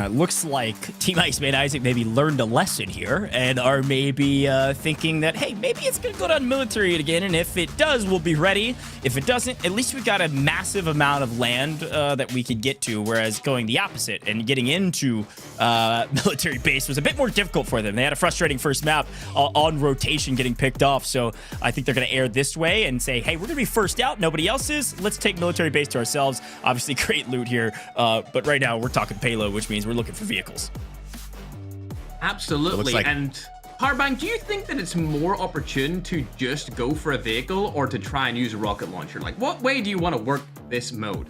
[SPEAKER 8] Looks like Team IceManIsaac maybe learned a lesson here and are maybe thinking that, hey, maybe it's going to go down military again, and if it does, we'll be ready. If it doesn't, at least we've got a massive amount of land that we could get to, whereas going the opposite and getting into military base was a bit more difficult for them. They had a frustrating first map on rotation getting picked off, so I think they're going to err this way and say, hey, we're going to be first out. Nobody else is. Let's take military base to ourselves. Obviously, great loot here, but right now we're talking payload, which means we're looking for vehicles.
[SPEAKER 6] Absolutely. And Powerbang, do you think that it's more opportune to just go for a vehicle or to try and use a rocket launcher? Like, what way do you want to work this mode?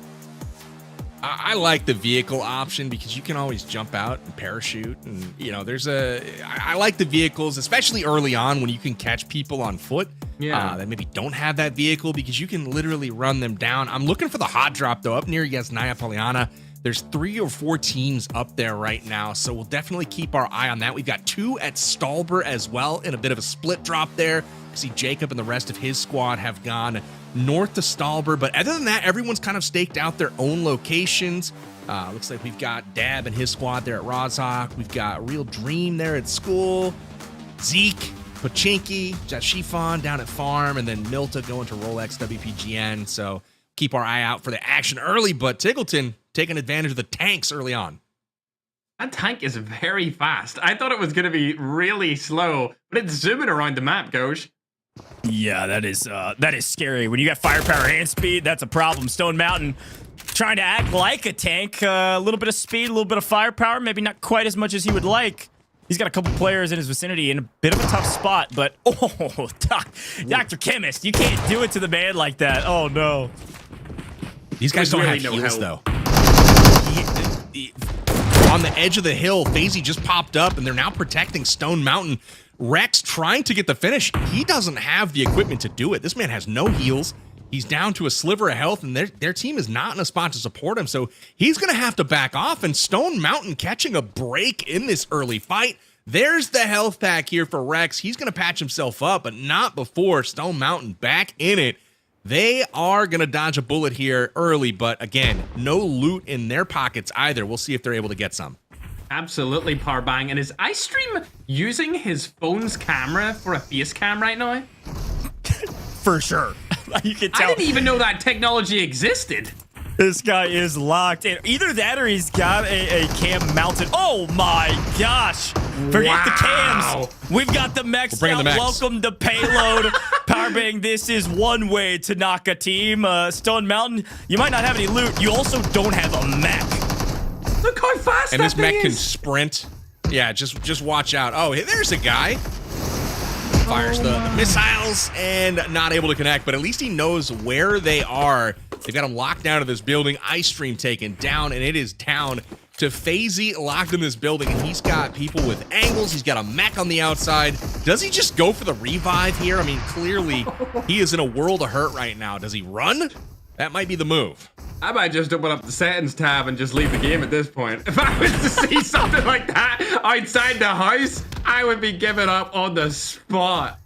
[SPEAKER 9] I like the vehicle option because you can always jump out and parachute, and you know, I like the vehicles, especially early on when you can catch people on foot that maybe don't have that vehicle, because you can literally run them down. I'm looking for the hot drop though up near Yasnaya Polyana. There's 3 or 4 teams up there right now, so we'll definitely keep our eye on that. We've got 2 at Stalber as well in a bit of a split drop there. See, Jacob and the rest of his squad have gone north to Stalber, but other than that, everyone's kind of staked out their own locations. Looks like we've got Dab and his squad there at Rozhok. We've got Real Dream there at school. Zeke, Pachinki, Jashifon down at Farm, and then Milta going to Rolex WPGN. So keep our eye out for the action early, but Tiggleton taking advantage of the tanks early on.
[SPEAKER 6] That tank is very fast. I thought it was going to be really slow, but it's zooming around the map, Goj.
[SPEAKER 8] Yeah, that is scary. When you got firepower and speed, that's a problem. StoneMountain trying to act like a tank. A little bit of speed, a little bit of firepower, maybe not quite as much as he would like. He's got a couple players in his vicinity in a bit of a tough spot, but oh, Dr. Chemist, you can't do it to the man like that. Oh, no.
[SPEAKER 9] These guys don't have heals, though. On the edge of the hill, FaZe just popped up, and they're now protecting StoneMountain. Rex trying to get the finish. He doesn't have the equipment to do it. This man has no heals. He's down to a sliver of health, and their team is not in a spot to support him, so he's going to have to back off, and StoneMountain catching a break in this early fight. There's the health pack here for Rex. He's going to patch himself up, but not before StoneMountain back in it. They are going to dodge a bullet here early, but again, no loot in their pockets either. We'll see if they're able to get some.
[SPEAKER 6] Absolutely, Powerbang. And is iStream using his phone's camera for a face cam right now?
[SPEAKER 8] For sure. You can tell.
[SPEAKER 6] I didn't even know that technology existed.
[SPEAKER 8] This guy is locked in. Either that or he's got a cam mounted. Oh my gosh. Forget the cams. We've got the mechs out. Welcome to Payload. Powerbang, this is one way to knock a team. StoneMountain, you might not have any loot. You also don't have a mech.
[SPEAKER 6] Look how fast
[SPEAKER 9] and this mech can sprint. Yeah, just watch out. Oh, hey, there's a guy. Fires the missiles and not able to connect, but at least he knows where they are. They've got him locked down to this building. iStream taken down, and it is down to FaZe locked in this building, and he's got people with angles. He's got a mech on the outside. Does he just go for the revive here? I mean, clearly he is in a world of hurt right now. Does he run? That might be the move.
[SPEAKER 6] I might just open up the settings tab and just leave the game at this point. If I was to see something like that outside the house, I would be giving up on the spot.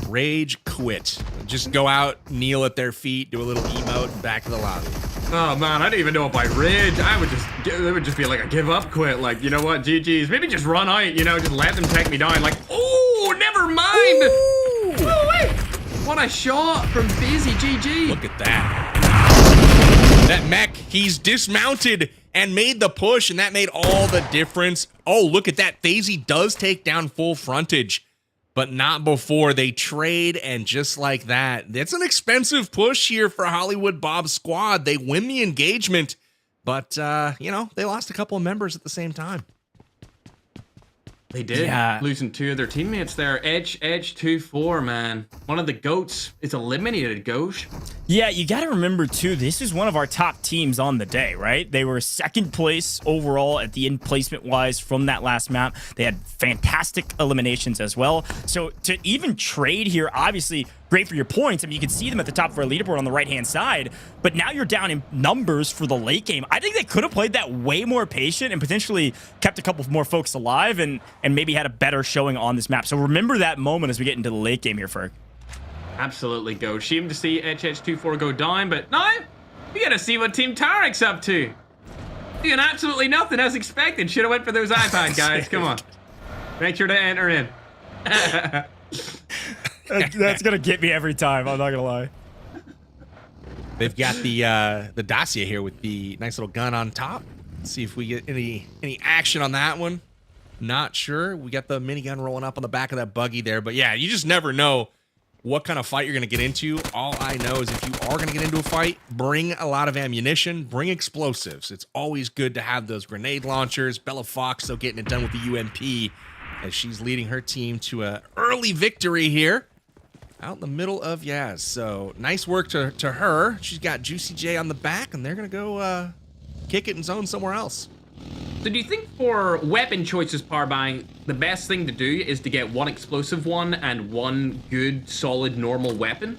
[SPEAKER 9] Rage quit. Just go out, kneel at their feet, do a little emote, and back to the lobby.
[SPEAKER 6] Oh man, I didn't even know if I rage. It would just be like a give up quit. Like, you know what, GG's. Maybe just run out, you know, just let them take me down. Like, oh, never mind. Oh, wait. What a shot from FaZe, GG.
[SPEAKER 9] Look at that. That mech, he's dismounted and made the push, and that made all the difference. Oh, look at that. FaZe does take down full frontage, but not before they trade. And just like that, that's an expensive push here for HollywoodBob's squad. They win the engagement, but, you know, they lost a couple of members at the same time.
[SPEAKER 6] They did, losing 2 of their teammates there. Edge 2-4, man. One of the GOATs is eliminated, Ghosh.
[SPEAKER 8] Yeah, you got to remember, too, this is one of our top teams on the day, right? They were 2nd place overall at the end placement-wise from that last map. They had fantastic eliminations as well. So to even trade here, obviously, great for your points. I mean, you can see them at the top of our leaderboard on the right-hand side, but now you're down in numbers for the late game. I think they could have played that way more patient and potentially kept a couple more folks alive and maybe had a better showing on this map. So remember that moment as we get into the late game here, Ferg.
[SPEAKER 6] Absolutely, go. Shame to see HH24 go down, but no, you gotta see what Team Tarik's up to. Doing absolutely nothing as expected. Should have went for those iPad guys. Come on. Make sure to enter in.
[SPEAKER 8] That's gonna get me every time, I'm not gonna lie.
[SPEAKER 9] They've got the Dacia here with the nice little gun on top. Let's see if we get any action on that one. Not sure. We got the minigun rolling up on the back of that buggy there, but yeah, you just never know what kind of fight you're going to get into. All I know is if you are going to get into a fight, bring a lot of ammunition, bring explosives. It's always good to have those grenade launchers. Bella Fox still getting it done with the UMP as she's leading her team to an early victory here out in the middle of Yaz. So nice work to her. She's got Juicy J on the back, and they're going to go kick it and zone somewhere else.
[SPEAKER 6] So do you think for weapon choices, Powerbang, the best thing to do is to get one explosive one and one good, solid, normal weapon?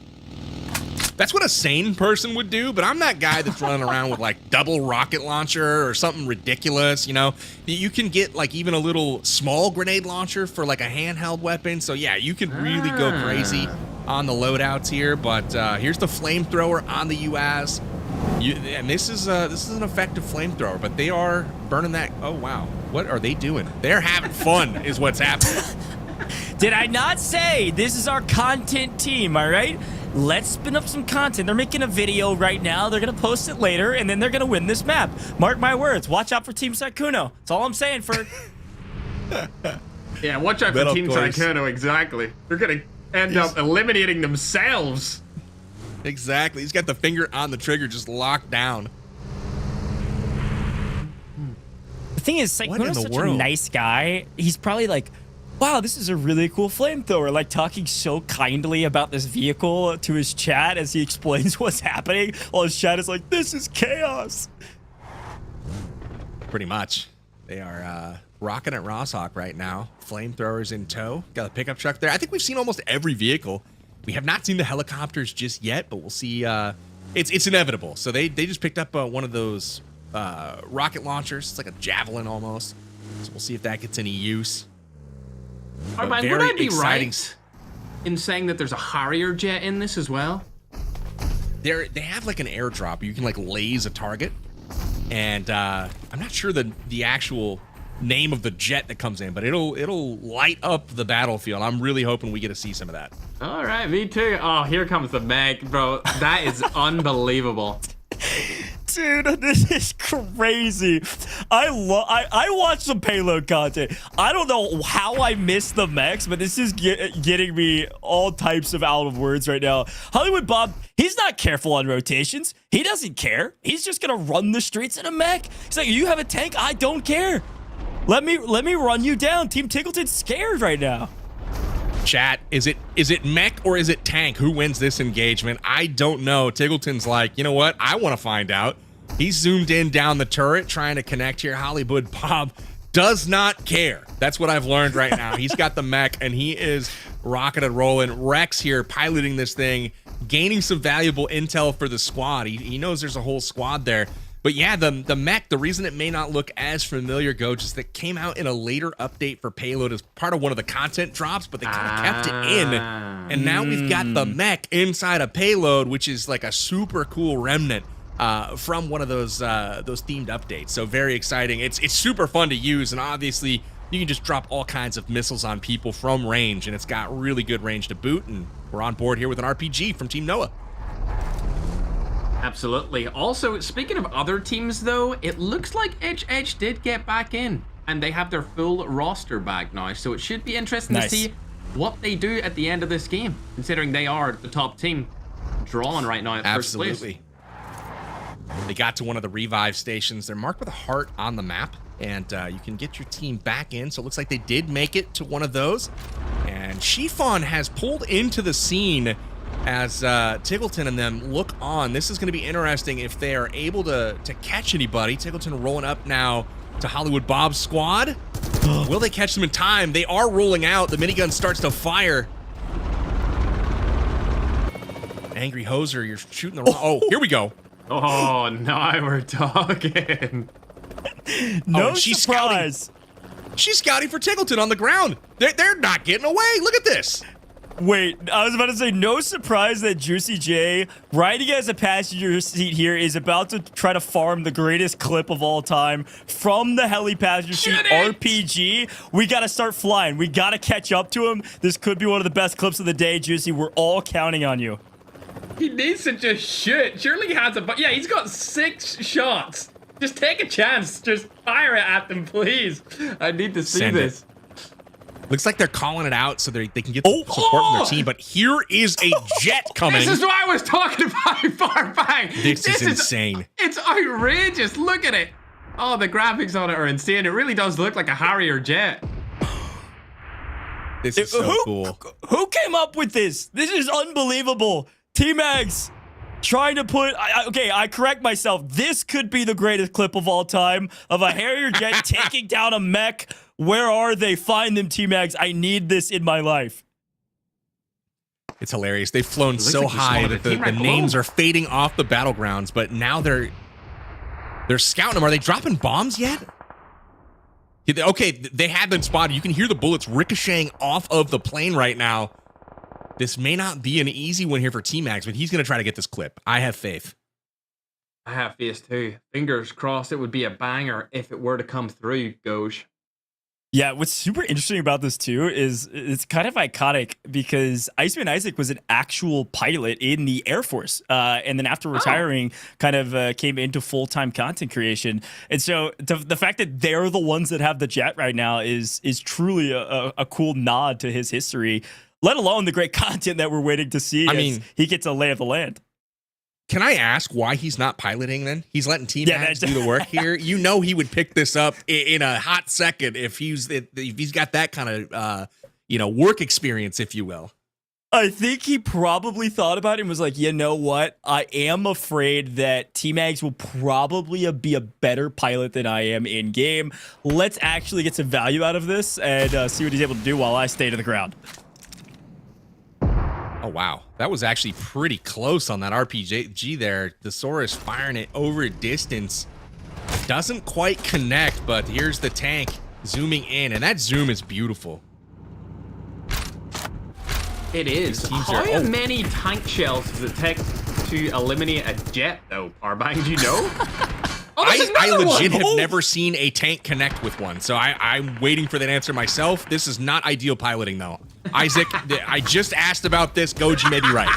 [SPEAKER 9] That's what a sane person would do, but I'm that guy that's running around with like double rocket launcher or something ridiculous, you know? You can get like even a little small grenade launcher for like a handheld weapon. So yeah, you can really go crazy on the loadouts here, but here's the flamethrower on the UAS. And this is an effective flamethrower, but they are burning that. Oh, wow. What are they doing? They're having fun is what's happening.
[SPEAKER 8] Did I not say this is our content team, all right? Let's spin up some content. They're making a video right now. They're going to post it later, and then they're going to win this map. Mark my words. Watch out for Team Sykkuno. That's all I'm saying, for.
[SPEAKER 6] Yeah, watch out for Team Sykkuno, exactly. They're going to end up eliminating themselves.
[SPEAKER 9] Exactly. He's got the finger on the trigger just locked down.
[SPEAKER 8] The thing is, Sykkuno's such a nice guy. He's probably like, wow, this is a really cool flamethrower. Like talking so kindly about this vehicle to his chat as he explains what's happening. While his chat is like, this is chaos.
[SPEAKER 9] Pretty much. They are rocking at Rosshawk right now. Flamethrowers in tow. Got a pickup truck there. I think we've seen almost every vehicle. We have not seen the helicopters just yet, but we'll see. It's inevitable. So they just picked up one of those rocket launchers. It's like a javelin almost. So we'll see if that gets any use.
[SPEAKER 6] Would I be right in saying that there's a Harrier jet in this as well?
[SPEAKER 9] They have like an airdrop. You can like laze a target, and I'm not sure the actual name of the jet that comes in, but it'll light up the battlefield. I'm really hoping we get to see some of that.
[SPEAKER 6] All right, me too. Oh, here comes the mech, bro. That is unbelievable.
[SPEAKER 8] Dude, this is crazy. I watch some Payload content. I don't know how I missed the mechs, but this is getting me all types of out of words right now. HollywoodBob, he's not careful on rotations. He doesn't care. He's just gonna run the streets in a mech. He's like, you have a tank? I don't care. Let me run you down. Team Tickleton's scared right now.
[SPEAKER 9] Chat, is it mech or is it tank? Who wins this engagement? I don't know. Tiggleton's like, you know what? I want to find out. He's zoomed in down the turret trying to connect here. HollywoodBob does not care. That's what I've learned right now. He's got the mech and he is rocking and rolling. Rex here piloting this thing, gaining some valuable intel for the squad. He knows there's a whole squad there. But yeah, the mech, the reason it may not look as familiar, Goach, is that it came out in a later update for Payload as part of one of the content drops, but they kind of kept it in. And now we've got the mech inside a Payload, which is like a super cool remnant from one of those themed updates. So very exciting. It's super fun to use, and obviously you can just drop all kinds of missiles on people from range, and it's got really good range to boot, and we're on board here with an RPG from Team Noah.
[SPEAKER 6] Absolutely. Also, speaking of other teams, though, it looks like Edge did get back in, and they have their full roster back now. So it should be interesting to see what they do at the end of this game, considering they are the top team drawn right now at first place.
[SPEAKER 9] Absolutely. They got to one of the revive stations. They're marked with a heart on the map, and you can get your team back in. So it looks like they did make it to one of those. And Chiffon has pulled into the scene as Tiggleton and them look on. This is going to be interesting if they are able to catch anybody. Tiggleton rolling up now to HollywoodBob's squad. Will they catch them in time? They are rolling out. The minigun starts to fire. Angry Hoser, you're shooting the wrong... Oh, here we go.
[SPEAKER 6] Oh, now we're talking.
[SPEAKER 8] No
[SPEAKER 9] she's
[SPEAKER 8] surprise.
[SPEAKER 9] Scouting. She's scouting for Tiggleton on the ground. They're not getting away. Look at this.
[SPEAKER 8] Wait, I was about to say, no surprise that Juicy J, riding as a passenger seat here, is about to try to farm the greatest clip of all time from the heli passenger seat RPG. We got to start flying. We got to catch up to him. This could be one of the best clips of the day, Juicy. We're all counting on you.
[SPEAKER 6] He needs to just shoot. Surely he has a... Yeah, he's got 6 shots. Just take a chance. Just fire it at them, please. I need to see this.
[SPEAKER 9] Looks like they're calling it out so they can get the support from their team, but here is a jet coming.
[SPEAKER 6] This is what I was talking about far back.
[SPEAKER 9] This is insane.
[SPEAKER 6] It's outrageous. Look at it. Oh, the graphics on it are insane. It really does look like a Harrier jet.
[SPEAKER 9] This is so cool.
[SPEAKER 8] Who came up with this? This is unbelievable. T-Mags trying to put... Okay, I correct myself. This could be the greatest clip of all time of a Harrier jet taking down a mech. Where are they? Find them, T-Mags. I need this in my life.
[SPEAKER 9] It's hilarious. They've flown so high that the names are fading off the battlegrounds, but now they're scouting them. Are they dropping bombs yet? Okay, they had them spotted. You can hear the bullets ricocheting off of the plane right now. This may not be an easy one here for T-Mags, but he's going to try to get this clip. I have faith.
[SPEAKER 6] I have faith too. Fingers crossed it would be a banger if it were to come through, Goj.
[SPEAKER 8] Yeah, what's super interesting about this too is it's kind of iconic because IceManIsaac was an actual pilot in the Air Force, and then after retiring, kind of came into full-time content creation. And so the fact that they're the ones that have the jet right now is truly a cool nod to his history, let alone the great content that we're waiting to see. I mean, he gets a lay of the land.
[SPEAKER 9] Can I ask why he's not piloting then? He's letting T-Mags do the work here. You know he would pick this up in a hot second if he's got that kind of work experience, if you will.
[SPEAKER 8] I think he probably thought about it and was like, you know what? I am afraid that T-Mags will probably be a better pilot than I am in game. Let's actually get some value out of this and see what he's able to do while I stay to the ground.
[SPEAKER 9] Oh, wow. That was actually pretty close on that RPG there. The Saurus firing it over a distance. Doesn't quite connect, but here's the tank zooming in, and that zoom is beautiful.
[SPEAKER 6] It is. How many tank shells does it take to eliminate a jet, though, Arbang? Do you know?
[SPEAKER 9] I legit have never seen a tank connect with one, so I'm waiting for that answer myself. This is not ideal piloting, though. Isaac, I just asked about this. Goji may be right.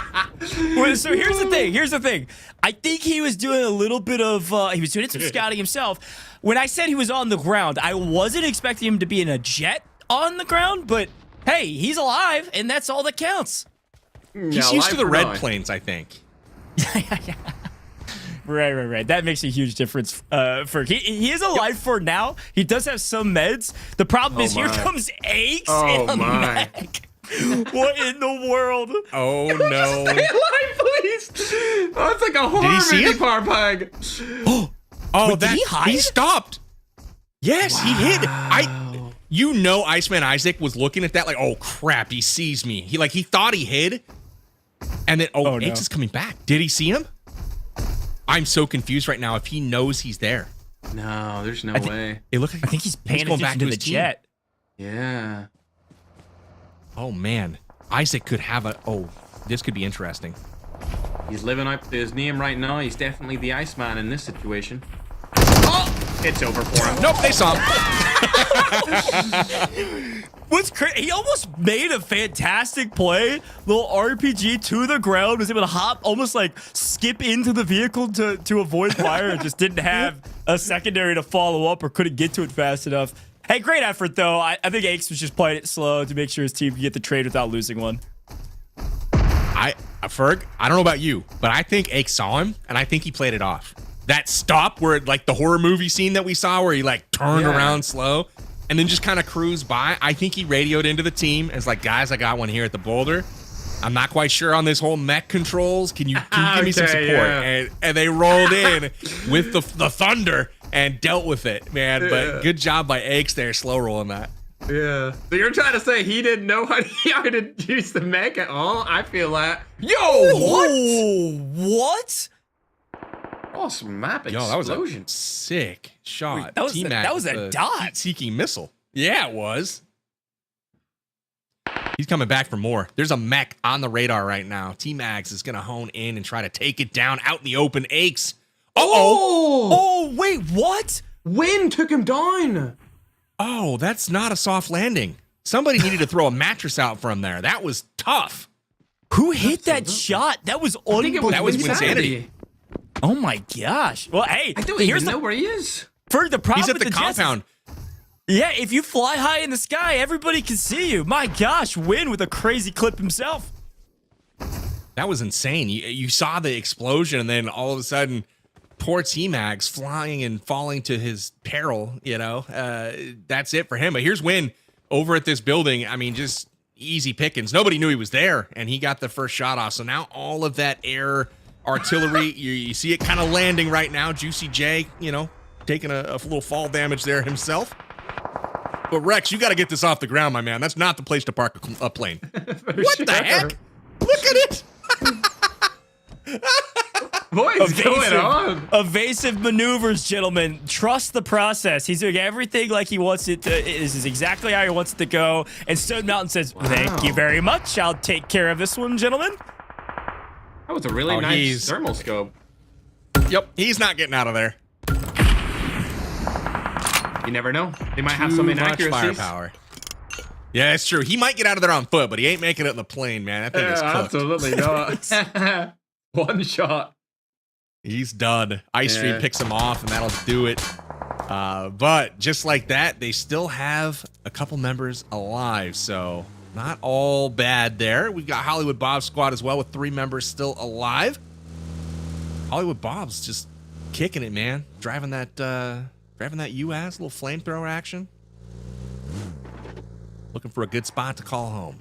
[SPEAKER 8] Well, so here's the thing. I think he was doing a little bit of, he was doing some scouting himself. When I said he was on the ground, I wasn't expecting him to be in a jet on the ground, but hey, he's alive, and that's all that counts.
[SPEAKER 9] He's used to the red planes, I think.
[SPEAKER 8] Right. That makes a huge difference. He is alive for now. He does have some meds. The problem is here comes Aches in a mech. What in the world?
[SPEAKER 9] Oh no!
[SPEAKER 6] Stay alive, please. Oh, it's like a horror movie, Parpag.
[SPEAKER 9] Oh, he stopped. Yes, he hit. You know, IceManIsaac was looking at that like, oh crap, he sees me. He thought he hid, and then Aches is coming back. Did he see him? I'm so confused right now if he knows he's there.
[SPEAKER 6] No, there's no way.
[SPEAKER 9] It looked like
[SPEAKER 8] I think he's paying attention to the jet.
[SPEAKER 6] Yeah.
[SPEAKER 9] Oh, man. Isaac could have this could be interesting.
[SPEAKER 6] He's living up to his name right now. He's definitely the Iceman in this situation. Oh! It's over for him.
[SPEAKER 9] Nope, they saw him.
[SPEAKER 8] What's crazy? He almost made a fantastic play. Little RPG to the ground, was able to hop, almost like skip into the vehicle to avoid fire. Just didn't have a secondary to follow up or couldn't get to it fast enough. Hey, great effort, though. I think Aches was just playing it slow to make sure his team could get the trade without losing one.
[SPEAKER 9] Ferg, I don't know about you, but I think Aches saw him, and I think he played it off. That stop where, like, the horror movie scene that we saw where he, like, turned around slow and then just kind of cruised by, I think he radioed into the team and was like, guys, I got one here at the boulder. I'm not quite sure on this whole mech controls. Can you give me some support?
[SPEAKER 6] Yeah.
[SPEAKER 9] And they rolled in with the thunder and dealt with it, man. But good job by Aches there, slow rolling that.
[SPEAKER 6] Yeah. So you're trying to say he didn't know how to use the mech at all? I feel that.
[SPEAKER 8] Yo, what?
[SPEAKER 6] Awesome map
[SPEAKER 9] Yo,
[SPEAKER 6] explosion.
[SPEAKER 9] that was a sick shot.
[SPEAKER 8] Wait, that was a dot.
[SPEAKER 9] Heat-seeking missile. Yeah, it was. He's coming back for more. There's a mech on the radar right now. T-Mags is going to hone in and try to take it down out in the open. Aches.
[SPEAKER 8] Oh, wait, what?
[SPEAKER 6] Wind took him down.
[SPEAKER 9] Oh, that's not a soft landing. Somebody needed to throw a mattress out from there. That was tough.
[SPEAKER 8] Who hit that shot? That was unbelievable.
[SPEAKER 9] That was Winsanity.
[SPEAKER 8] Oh my gosh. Well, hey,
[SPEAKER 6] I don't even know where he is.
[SPEAKER 8] For the problem
[SPEAKER 9] He's at
[SPEAKER 8] with
[SPEAKER 9] the compound.
[SPEAKER 8] Yeah, if you fly high in the sky, everybody can see you. My gosh, Win with a crazy clip himself.
[SPEAKER 9] That was insane. You saw the explosion, and then all of a sudden, poor T-Mags flying and falling to his peril, you know. That's it for him. But here's Win over at this building. I mean, just easy pickings. Nobody knew he was there, and he got the first shot off. So now all of that air artillery, you see it kind of landing right now. Juicy J, you know, taking a little fall damage there himself. But Rex, you got to get this off the ground, my man. That's not the place to park a plane. What the heck? Look at it.
[SPEAKER 6] What is going on?
[SPEAKER 8] Evasive maneuvers, gentlemen. Trust the process. He's doing everything like he wants it to. This is exactly how he wants it to go. And StoneMountain says, thank you very much. I'll take care of this one, gentlemen.
[SPEAKER 6] That was a really nice thermal scope.
[SPEAKER 9] Yep, he's not getting out of there.
[SPEAKER 6] You never know. They might have some inaccuracies.
[SPEAKER 9] Firepower. Yeah, it's true. He might get out of there on foot, but he ain't making it in the plane, man. That thing is cooked.
[SPEAKER 6] Absolutely not. One shot.
[SPEAKER 9] He's done. Ice Street picks him off, and that'll do it. But just like that, they still have a couple members alive, so not all bad there. We got HollywoodBob's squad as well with 3 members still alive. HollywoodBob's just kicking it, man. Driving that US, little flamethrower action. Looking for a good spot to call home.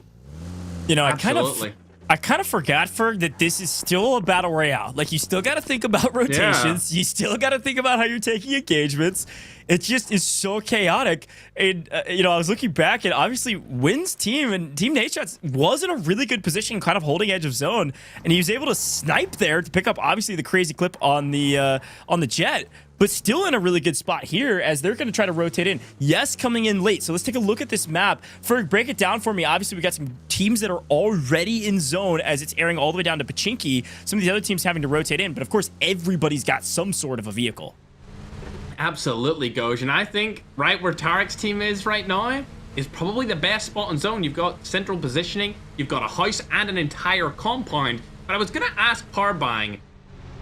[SPEAKER 8] You know, I kind of forgot, Ferg, that this is still a battle royale. Like, you still got to think about rotations. You still got to think about how you're taking engagements. It just is so chaotic. And, you know, I was looking back, and obviously Win's team and Team Nadeshot was in a really good position, kind of holding edge of zone. And he was able to snipe there to pick up, obviously, the crazy clip on the jet. But still in a really good spot here as they're going to try to rotate in. Yes, coming in late. So let's take a look at this map. Ferg, break it down for me. Obviously, we got some teams that are already in zone as it's airing all the way down to Pachinki. Some of the other teams having to rotate in. But of course, everybody's got some sort of a vehicle.
[SPEAKER 6] Absolutely, Goj. And I think right where Tarik's team is right now is probably the best spot in zone. You've got central positioning. You've got a house and an entire compound. But I was going to ask Parbang,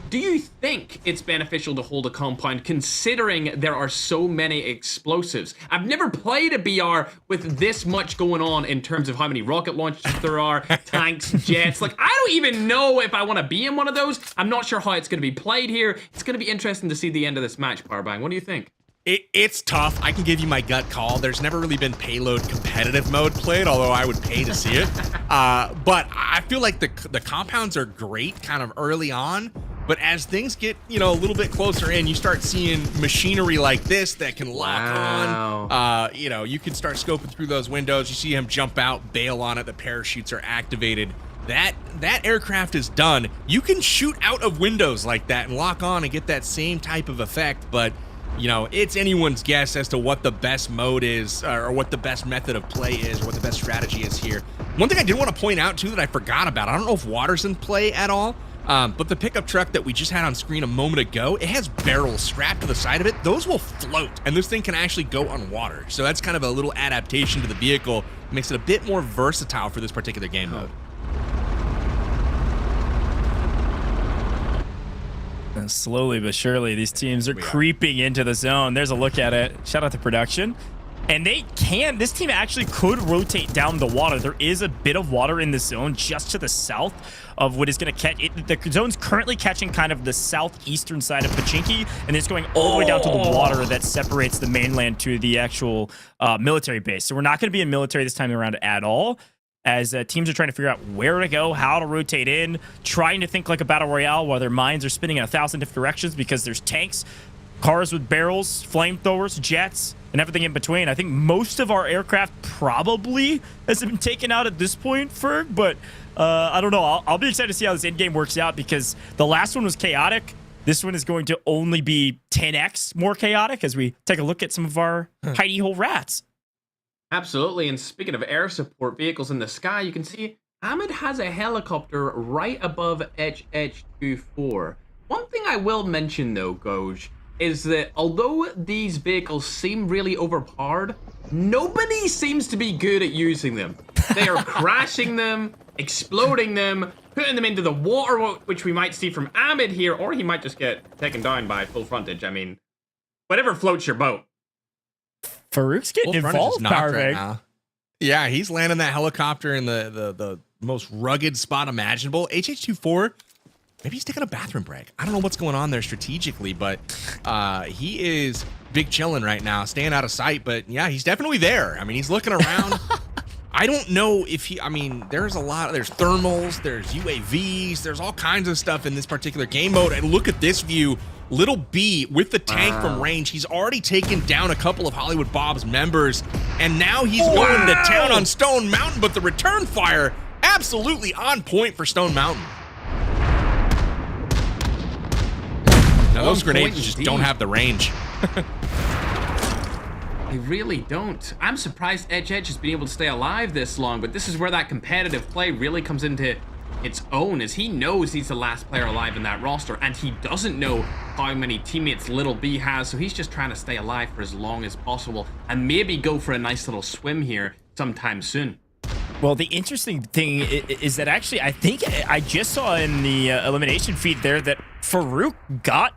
[SPEAKER 6] do you think it's beneficial to hold a compound considering there are so many explosives? I've never played a BR with this much going on in terms of how many rocket launchers there are, tanks, jets. Like, I don't even know if I want to be in one of those. I'm not sure how it's going to be played here. It's going to be interesting to see the end of this match, Parbang. What do you think?
[SPEAKER 9] It's tough. I can give you my gut call. There's never really been Payload competitive mode played, although I would pay to see it. But I feel like the compounds are great kind of early on. But as things get, you know, a little bit closer in, you start seeing machinery like this that can lock on. You know, you can start scoping through those windows. You see him jump out, bail on it. The parachutes are activated. That aircraft is done. You can shoot out of windows like that and lock on and get that same type of effect. But, you know, it's anyone's guess as to what the best mode is or what the best method of play is or what the best strategy is here. One thing I did want to point out, too, that I forgot about. I don't know if water's in play at all. But the pickup truck that we just had on screen a moment ago, it has barrels strapped to the side of it. Those will float, and this thing can actually go on water. So that's kind of a little adaptation to the vehicle. It makes it a bit more versatile for this particular game mode.
[SPEAKER 8] And slowly but surely, these teams are creeping into the zone. There's a look at it. Shout out to production. And this team actually could rotate down the water. There is a bit of water in the zone just to the south of what is going to catch it. The zone's currently catching kind of the southeastern side of Pachinki, and it's going all the way down to the water that separates the mainland to the actual military base. So we're not going to be in military this time around at all, as teams are trying to figure out where to go, how to rotate in, trying to think like a battle royale while their minds are spinning in 1,000 different directions because there's tanks, cars with barrels, flamethrowers, jets, and everything in between. I think most of our aircraft probably has been taken out at this point, Ferg, but I don't know. I'll be excited to see how this end game works out because the last one was chaotic. This one is going to only be 10x more chaotic as we take a look at some of our hidey hole rats.
[SPEAKER 6] Absolutely, and speaking of air support vehicles in the sky, you can see Ahmed has a helicopter right above HH24. One thing I will mention though, Goj, is that although these vehicles seem really overpowered, nobody seems to be good at using them. They are crashing them, exploding them, putting them into the water, which we might see from Ahmed here, or he might just get taken down by full frontage. I mean, whatever floats your boat.
[SPEAKER 8] Farouk's getting involved,
[SPEAKER 9] right now. Yeah, he's landing that helicopter in the most rugged spot imaginable. HH24, maybe he's taking a bathroom break. I don't know what's going on there strategically, but he is big chilling right now, staying out of sight. But yeah, he's definitely there. I mean, he's looking around. I don't know if he, I mean, there's thermals, there's UAVs, there's all kinds of stuff in this particular game mode. And look at this view. Little B with the tank from range. He's already taken down a couple of HollywoodBob's members. And now he's going to town on StoneMountain, but the return fire absolutely on point for StoneMountain. Now those grenades just don't have the range.
[SPEAKER 6] They really don't. I'm surprised HH has been able to stay alive this long, but this is where that competitive play really comes into its own, as he knows he's the last player alive in that roster, and he doesn't know how many teammates Little B has, so he's just trying to stay alive for as long as possible and maybe go for a nice little swim here sometime soon.
[SPEAKER 8] Well, the interesting thing is that actually, I think I just saw in the elimination feed there that Farouk got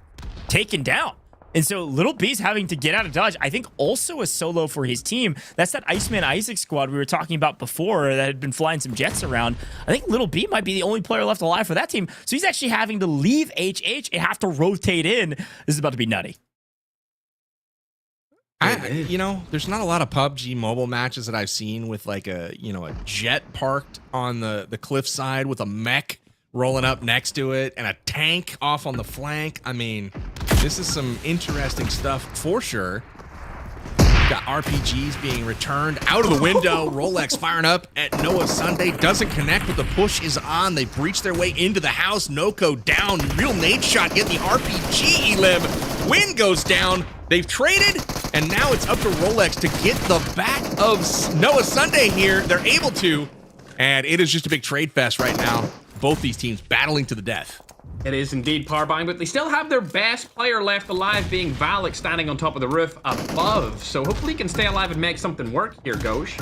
[SPEAKER 8] taken down. And so Little B's having to get out of Dodge. I think also a solo for his team. That's that IceManIsaac squad we were talking about before that had been flying some jets around. I think Little B might be the only player left alive for that team. So he's actually having to leave HH and have to rotate in. This is about to be nutty.
[SPEAKER 9] You know, there's not a lot of PUBG mobile matches that I've seen with like a jet parked on the cliffside with a mech rolling up next to it and a tank off on the flank. I mean, this is some interesting stuff for sure. Got RPGs being returned out of the window. Rolex firing up at Noah Sunday. Doesn't connect, but the push is on. They breach their way into the house. Noko down. Real Nadeshot getting the RPG elim. Win goes down. They've traded, and now it's up to Rolex to get the back of Noah Sunday here. They're able to, and it is just a big trade fest right now. Both these teams battling to the death.
[SPEAKER 6] It is indeed Powerbind, but they still have their best player left alive, being Valak, standing on top of the roof above. So hopefully he can stay alive and make something work here, Ghosh.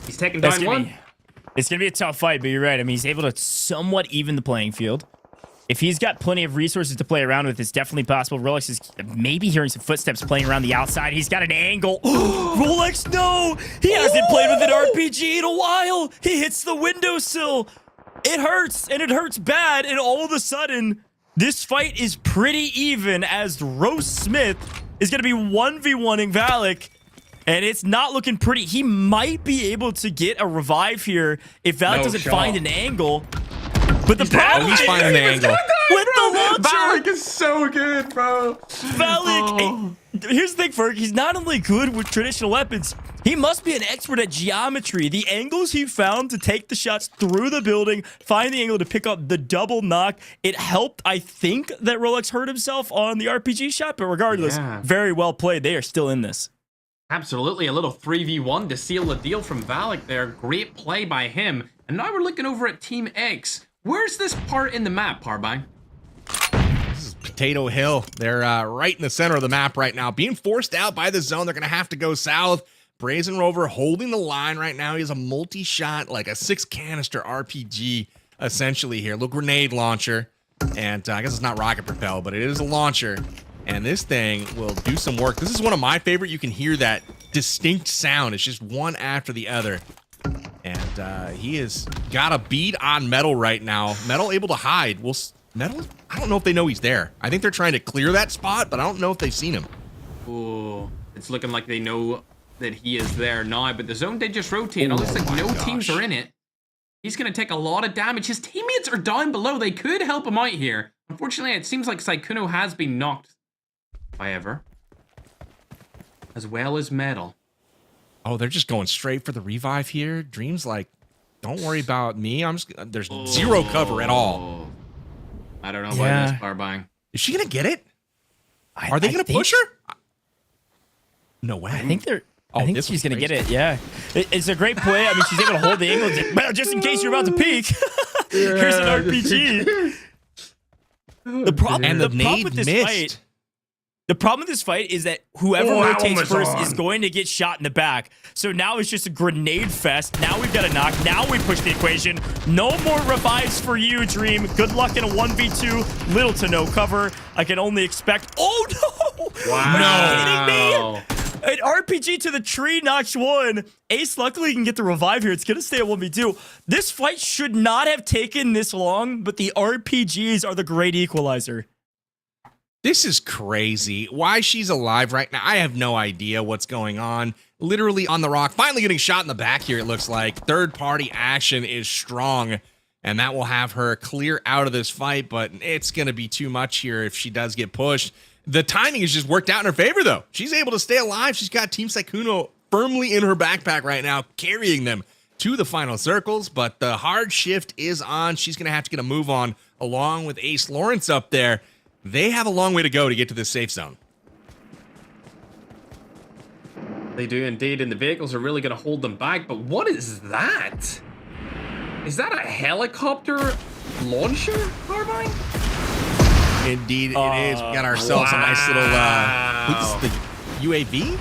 [SPEAKER 6] He's taking down one.
[SPEAKER 8] It's going to be a tough fight, but you're right. I mean, he's able to somewhat even the playing field. If he's got plenty of resources to play around with, it's definitely possible. Rolex is maybe hearing some footsteps playing around the outside. He's got an angle. Rolex, no! He hasn't played with an RPG in a while. He hits the windowsill. It hurts, and it hurts bad, and all of a sudden, this fight is pretty even as Rose Smith is going to be 1v1ing Valak, and it's not looking pretty. He might be able to get a revive here if Valak doesn't find an angle. But the problem
[SPEAKER 9] is he's finding the angle.
[SPEAKER 6] With the launcher! Valak is so good, bro.
[SPEAKER 8] Valak, here's the thing, Ferg. He's not only good with traditional weapons, he must be an expert at geometry. The angles he found to take the shots through the building, find the angle to pick up the double knock. It helped, I think, that Rolex hurt himself on the RPG shot, but regardless, very well played. They are still in this.
[SPEAKER 6] Absolutely, a little 3v1 to seal the deal from Valak there. Great play by him. And now we're looking over at Team X. Where's this part in the map, Parbine?
[SPEAKER 9] This is Potato Hill. They're right in the center of the map right now. Being forced out by the zone. They're going to have to go south. Brazen Rover holding the line right now. He has a multi-shot, like a 6-canister RPG, essentially here. Little grenade launcher. And I guess it's not rocket propelled, but it is a launcher. And this thing will do some work. This is one of my favorite. You can hear that distinct sound. It's just one after the other. And he has got a bead on Metal right now. Metal able to hide. Well, Metal, I don't know if they know he's there. I think they're trying to clear that spot, but I don't know if they've seen him.
[SPEAKER 6] Ooh, it's looking like they know that he is there now, but the zone did just rotate. It looks like no teams are in it. He's going to take a lot of damage. His teammates are down below. They could help him out here. Unfortunately, it seems like Sykkuno has been knocked, however, as well as Metal.
[SPEAKER 9] Oh, they're just going straight for the revive here. Dream's like, don't worry about me. There's zero cover at all.
[SPEAKER 6] I don't know about this Barbang.
[SPEAKER 9] Is she going to get it? Are they going to push her? No way.
[SPEAKER 8] I think she's going to get it, yeah. It's a great play. I mean, she's able to hold the angle. Just in case you're about to peek. Here's an RPG. The problem with this fight... The problem with this fight is that whoever rotates first is going to get shot in the back. So now it's just a grenade fest. Now we've got a knock. Now we push the equation. No more revives for you, Dream. Good luck in a 1v2. Little to no cover. I can only expect... Oh, no!
[SPEAKER 6] Wow.
[SPEAKER 8] Are you kidding me? An RPG to the tree knocks one. Ace luckily can get the revive here. It's going to stay at 1v2. This fight should not have taken this long, but the RPGs are the great equalizer.
[SPEAKER 9] This is crazy. Why she's alive right now, I have no idea what's going on. Literally on the rock, finally getting shot in the back here, it looks like. Third-party action is strong, and that will have her clear out of this fight, but it's going to be too much here if she does get pushed. The timing has just worked out in her favor, though. She's able to stay alive. She's got Team Sykkuno firmly in her backpack right now, carrying them to the final circles, but the hard shift is on. She's going to have to get a move on along with Ace Lawrence up there. They have a long way to go to get to this safe zone.
[SPEAKER 6] They do indeed, and the vehicles are really going to hold them back. But what is that? Is that a helicopter launcher, Carbine?
[SPEAKER 9] Indeed, it is. We got ourselves a nice little, this is the UAV?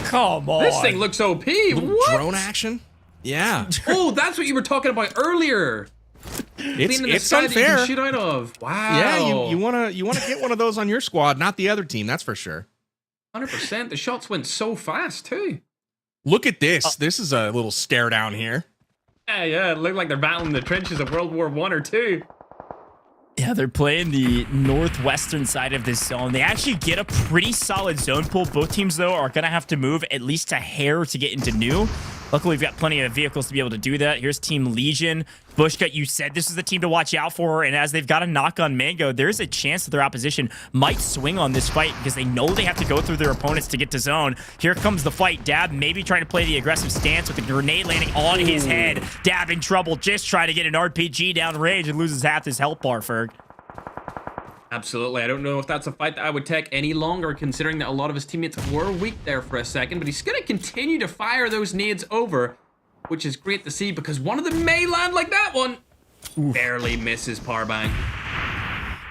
[SPEAKER 8] Come on.
[SPEAKER 6] This thing looks OP. What?
[SPEAKER 9] Drone action? Yeah.
[SPEAKER 6] Oh, that's what you were talking about earlier.
[SPEAKER 9] It's unfair.
[SPEAKER 6] You can shoot out of. Wow.
[SPEAKER 9] Yeah, you wanna get one of those on your squad, not the other team. That's for sure.
[SPEAKER 6] 100%. The shots went so fast too.
[SPEAKER 9] Look at this. This is a little stare down here.
[SPEAKER 6] Yeah. It looked like they're battling the trenches of World War I or II.
[SPEAKER 8] Yeah, they're playing the northwestern side of this zone. They actually get a pretty solid zone pull. Both teams, though, are going to have to move at least a hair to get into new. Luckily, we've got plenty of vehicles to be able to do that. Here's Team Legion. Bushka, you said this is the team to watch out for, and as they've got a knock on Mango, there's a chance that their opposition might swing on this fight because they know they have to go through their opponents to get to zone. Here comes the fight. Dab maybe trying to play the aggressive stance with a grenade landing on his head. Dab in trouble, just trying to get an RPG down range and loses half his health bar, Ferg.
[SPEAKER 6] Absolutely. I don't know if that's a fight that I would take any longer, considering that a lot of his teammates were weak there for a second, but he's going to continue to fire those nades over, which is great to see because one of them may land like that one. Oof. Barely misses Parbang.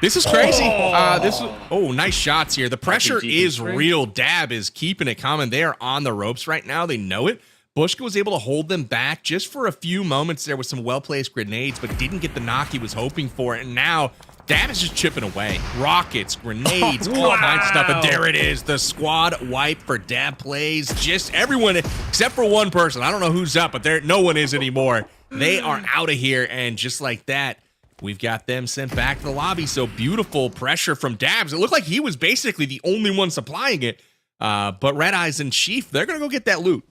[SPEAKER 9] This is crazy. Nice shots here. The pressure is real. Dab is keeping it coming. They are on the ropes right now. They know it. Bushka was able to hold them back just for a few moments there with some well-placed grenades, but didn't get the knock he was hoping for. And now Dab is just chipping away. Rockets, grenades, all kinds of stuff. And there it is. The squad wipe for Dab plays. Just everyone except for one person. I don't know who's up, but no one is anymore. They are out of here. And just like that, we've got them sent back to the lobby. So beautiful pressure from Dabs. It looked like he was basically the only one supplying it. But Red Eyes and Chief, they're going to go get that loot.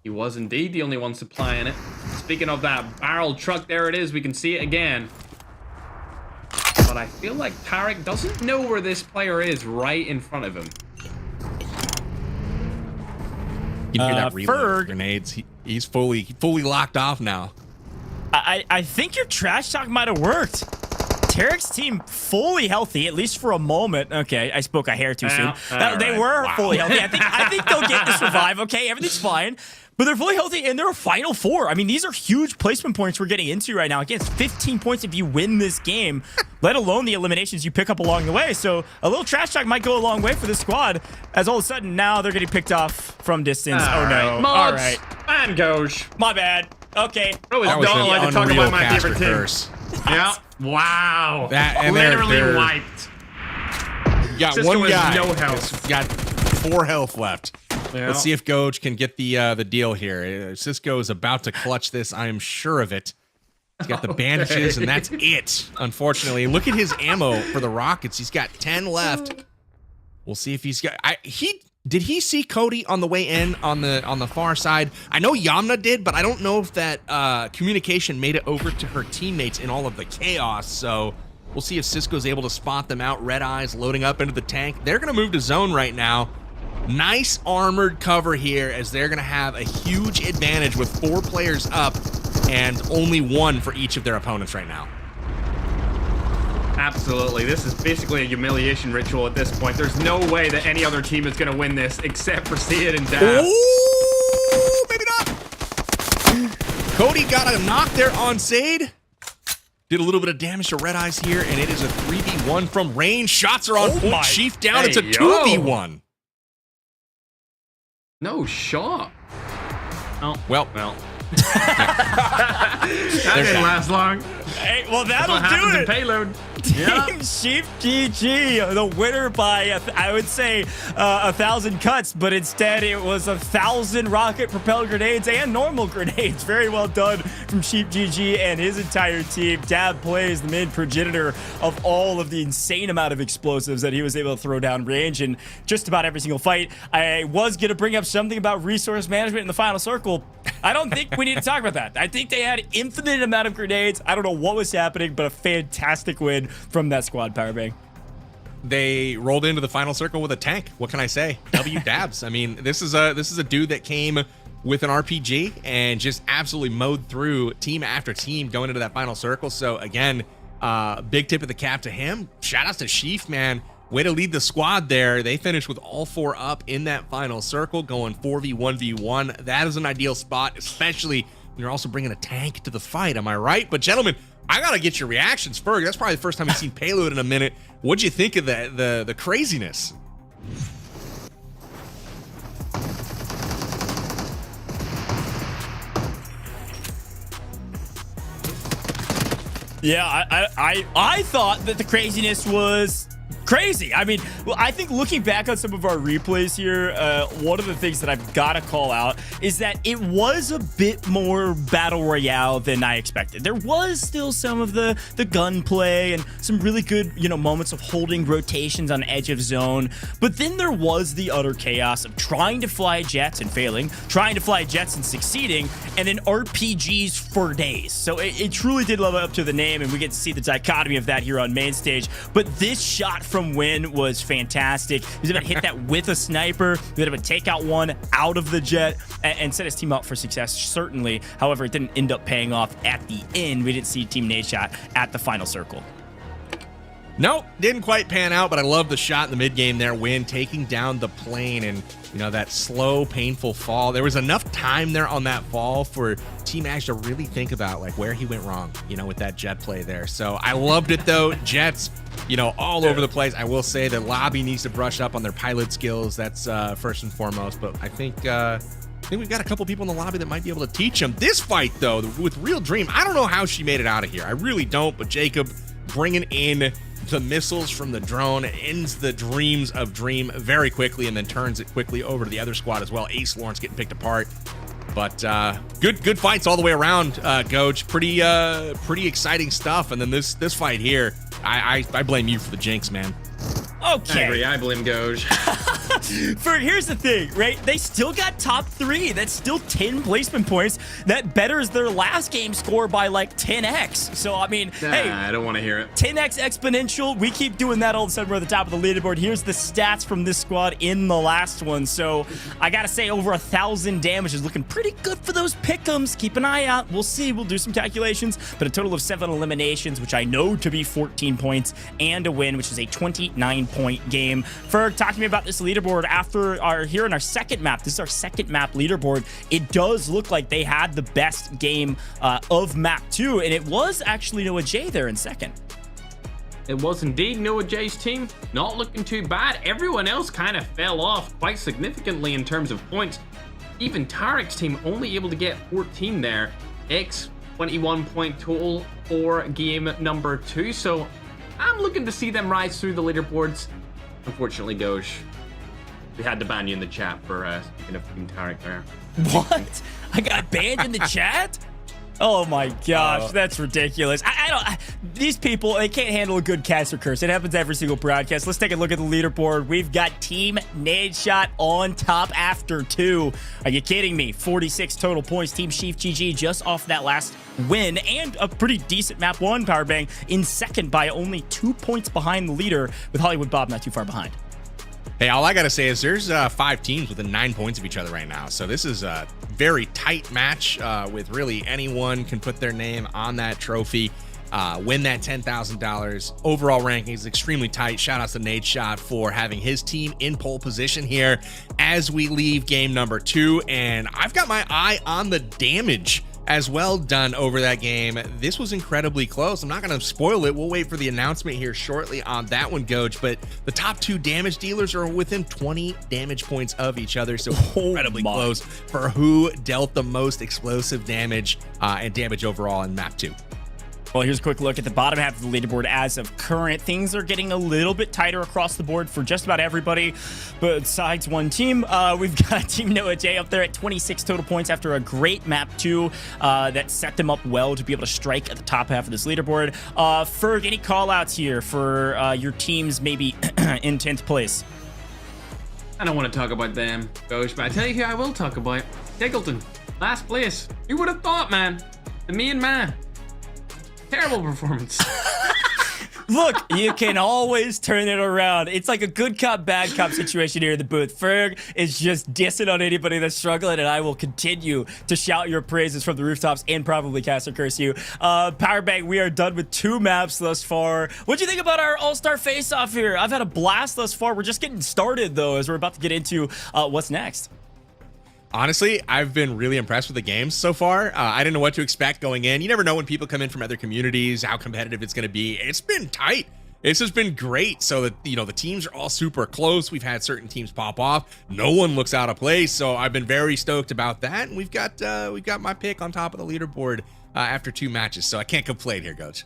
[SPEAKER 6] He was indeed the only one supplying it. Speaking of that barrel truck, there it is. We can see it again. But I feel like Tarik doesn't know where this player is right in front of him.
[SPEAKER 9] You can hear that reload grenades. He's fully locked off now.
[SPEAKER 8] I think your trash talk might have worked. Tarik's team fully healthy, at least for a moment. Okay, I spoke a hair too soon. They were fully healthy. I think they'll get this revive. Okay, everything's fine. But they're fully healthy, and they're a Final Four. I mean, these are huge placement points we're getting into right now. Again, it's 15 points if you win this game, let alone the eliminations you pick up along the way. So a little trash talk might go a long way for this squad, as all of a sudden now they're getting picked off from distance.
[SPEAKER 6] All right. Mods,
[SPEAKER 8] all right.
[SPEAKER 6] And Gosh.
[SPEAKER 8] My bad. Okay.
[SPEAKER 6] I was not allowed to talk about my favorite team. Yeah. Wow.
[SPEAKER 9] And
[SPEAKER 6] literally wiped.
[SPEAKER 9] You got
[SPEAKER 6] Cisco
[SPEAKER 9] one guy.
[SPEAKER 6] No health.
[SPEAKER 9] Got 4 health left. Let's see if Goj can get the deal here. Cisco is about to clutch this. I am sure of it. He's got the bandages, and that's it, unfortunately. Look at his ammo for the rockets. He's got 10 left. We'll see if he's got... Did he see Cody on the way in on the far side? I know Yamna did, but I don't know if that communication made it over to her teammates in all of the chaos. So we'll see if Cisco's able to spot them out. Red Eyes loading up into the tank. They're going to move to zone right now. Nice armored cover here, as they're going to have a huge advantage with 4 players up and only 1 for each of their opponents right now.
[SPEAKER 6] Absolutely. This is basically a humiliation ritual at this point. There's no way that any other team is going to win this except for Sid and Dab.
[SPEAKER 9] Ooh, maybe not. Cody got a knock there on Sade. Did a little bit of damage to Red Eyes here, and it is a 3v1 from range. Shots are on point. Chief down. It's a 2v1.
[SPEAKER 6] No shot.
[SPEAKER 9] Oh, well.
[SPEAKER 6] That didn't last long.
[SPEAKER 8] Hey, well, that'll do it.
[SPEAKER 6] Payload.
[SPEAKER 8] Team Chief GG, the winner by, I would say, 1,000 cuts, but instead it was 1,000 rocket propelled grenades and normal grenades. Very well done from Chief GG and his entire team. Dab plays the main progenitor of all of the insane amount of explosives that he was able to throw down range in just about every single fight. I was going to bring up something about resource management in the final circle. I don't think we need to talk about that. I think they had infinite amount of grenades. I don't know what was happening, but a fantastic win from that squad, Powerbang.
[SPEAKER 9] They rolled into the final circle with a tank. What can I say? W Dabs. I mean, this is a dude that came with an RPG and just absolutely mowed through team after team going into that final circle. So again, big tip of the cap to him. Shout outs to Sheaf, man. Way to lead the squad there. They finished with all 4 up in that final circle, going 4v1v1. That is an ideal spot, especially when you're also bringing a tank to the fight. Am I right? But gentlemen, I gotta get your reactions. Ferg, that's probably the first time you've seen Payload in a minute. What'd you think of the craziness?
[SPEAKER 8] Yeah, I thought that the craziness was crazy. I mean, well, I think looking back on some of our replays here, one of the things that I've got to call out is that it was a bit more battle royale than I expected. There was still some of the gunplay and some really good, moments of holding rotations on edge of zone. But then there was the utter chaos of trying to fly jets and failing, trying to fly jets and succeeding, and then RPGs for days. So it truly did live up to the name, and we get to see the dichotomy of that here on main stage. But this shot from Win was fantastic. He was able to hit that with a sniper. He was able to take out one out of the jet and set his team up for success, certainly. However, it didn't end up paying off at the end. We didn't see Team Nadeshot at the final circle.
[SPEAKER 9] Nope, didn't quite pan out, but I love the shot in the mid game there. Win taking down the plane and, that slow, painful fall. There was enough time there on that fall for Team Ash to really think about where he went wrong, with that jet play there. So I loved it though. Jets, all over the place. I will say the lobby needs to brush up on their pilot skills. That's first and foremost. But I think we've got a couple people in the lobby that might be able to teach them. This fight though, with Real Dream, I don't know how she made it out of here. I really don't. But Jacob bringing in the missiles from the drone ends the dreams of Dream very quickly and then turns it quickly over to the other squad as well. Ace Lawrence getting picked apart. But good fights all the way around, Coach. Pretty exciting stuff. And then this fight here, I blame you for the jinx, man.
[SPEAKER 8] Okay.
[SPEAKER 6] I agree. I blame Goj.
[SPEAKER 8] Here's the thing, right? They still got top 3. That's still 10 placement points. That betters their last game score by 10x. So, I mean, hey.
[SPEAKER 6] I don't want to hear it.
[SPEAKER 8] 10x exponential. We keep doing that all of a sudden. We're at the top of the leaderboard. Here's the stats from this squad in the last one. So, I got to say, over 1,000 damage is looking pretty good for those pick'ems. Keep an eye out. We'll see. We'll do some calculations. But a total of 7 eliminations, which I know to be 14 points, and a win, which is a 29-point game. Ferg, talk to me about this leaderboard after here in our second map. This is our second map leaderboard. It does look like they had the best game of map 2, and it was actually NoahJ there in second.
[SPEAKER 6] It was indeed NoahJ's team. Not looking too bad. Everyone else kind of fell off quite significantly in terms of points. Even Tarik's team only able to get 14 there. X 21 point total for game number 2. So I'm looking to see them rise through the leaderboards. Unfortunately, Goj, We had to ban you in the chat for speaking of Team Tarik there.
[SPEAKER 8] What? I got banned in the chat? Oh my gosh, that's ridiculous. These people, they can't handle a good cast or curse. It happens every single broadcast. Let's take a look at the leaderboard. We've got Team Nadeshot on top after 2. Are you kidding me? 46 total points. Team Sheaf GG just off that last win and a pretty decent map 1 power bang in second by only 2 points behind the leader, with HollywoodBob not too far behind.
[SPEAKER 9] Hey, all I gotta say is there's 5 teams within 9 points of each other right now. So this is a very tight match with really anyone can put their name on that trophy, win that $10,000. Overall ranking is extremely tight. Shout out to Nadeshot for having his team in pole position here as we leave game number 2. And I've got my eye on the damage as well done over that game. This was incredibly close. I'm not going to spoil it. We'll wait for the announcement here shortly on that one, Goach. But the top 2 damage dealers are within 20 damage points of each other. So incredibly close for who dealt the most explosive damage and damage overall in map 2.
[SPEAKER 8] Well, here's a quick look at the bottom half of the leaderboard as of current. Things are getting a little bit tighter across the board for just about everybody besides one team. We've got Team NoahJ up there at 26 total points after a great map 2 that set them up well to be able to strike at the top half of this leaderboard. Ferg, any call outs here for your teams maybe in 10th place?
[SPEAKER 6] I don't want to talk about them, Goach, but I tell you who I will talk about. TGLTN, last place. Who would have thought, man? The main man. Terrible performance.
[SPEAKER 8] Look, you can always turn it around. It's like a good cop, bad cop situation here in the booth. Ferg is just dissing on anybody that's struggling, and I will continue to shout your praises from the rooftops and probably cast or curse you. Powerbang, we are done with 2 maps thus far. What'd you think about our All-Star face-off here? I've had a blast thus far. We're just getting started, though, as we're about to get into what's next.
[SPEAKER 9] Honestly, I've been really impressed with the games so far. I didn't know what to expect going in. You never know when people come in from other communities, how competitive it's going to be. It's been tight. It's just been great. So that, you know, the teams are all super close. We've had certain teams pop off. No one looks out of place. So I've been very stoked about that. And we've got my pick on top of the leaderboard after 2 matches. So I can't complain here, Coach.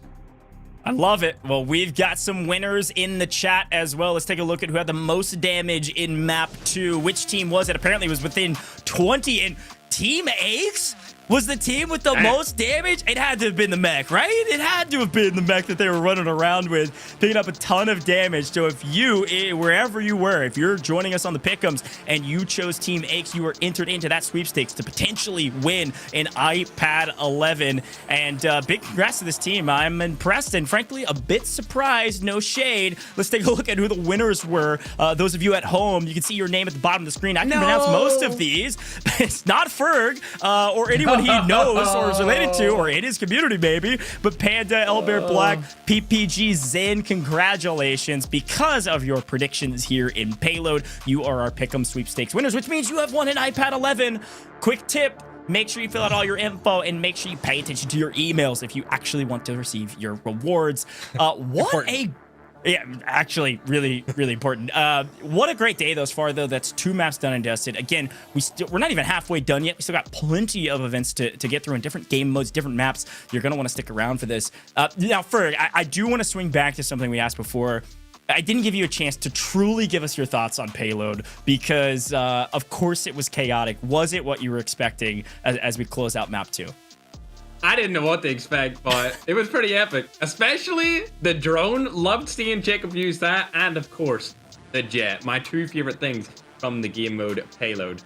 [SPEAKER 8] I love it. Well, we've got some winners in the chat as well. Let's take a look at who had the most damage in map 2. Which team was it? Apparently it was within 20, and Team Ace was the team with the most damage. It had to have been the mech, right? It had to have been the mech that they were running around with, picking up a ton of damage. So if you, wherever you were, if you're joining us on the pick'ems and you chose Team Ace, you were entered into that sweepstakes to potentially win an iPad 11. And big congrats to this team. I'm impressed and frankly a bit surprised. No shade. Let's take a look at who the winners were. Those of you at home, you can see your name at the bottom of the screen. I can pronounce most of these. It's not Ferg or anyone he knows or is related to, or in his community maybe, but Panda, Elbear Black, PPG, Zen, congratulations. Because of your predictions here in Payload, you are our Pick'em Sweepstakes winners, which means you have won an iPad 11. Quick tip, make sure you fill out all your info and make sure you pay attention to your emails if you actually want to receive your rewards. Yeah, actually, really, really important. What a great day thus far, though. That's 2 maps done and dusted. Again, we're not even halfway done yet. We still got plenty of events to get through in different game modes, different maps. You're going to want to stick around for this. Now, Ferg, I do want to swing back to something we asked before. I didn't give you a chance to truly give us your thoughts on Payload because, of course, it was chaotic. Was it what you were expecting as we close out map 2?
[SPEAKER 6] I didn't know what to expect, but it was pretty epic. Especially the drone. Loved seeing Jacob use that. And of course, the jet. My 2 favorite things from the game mode Payload.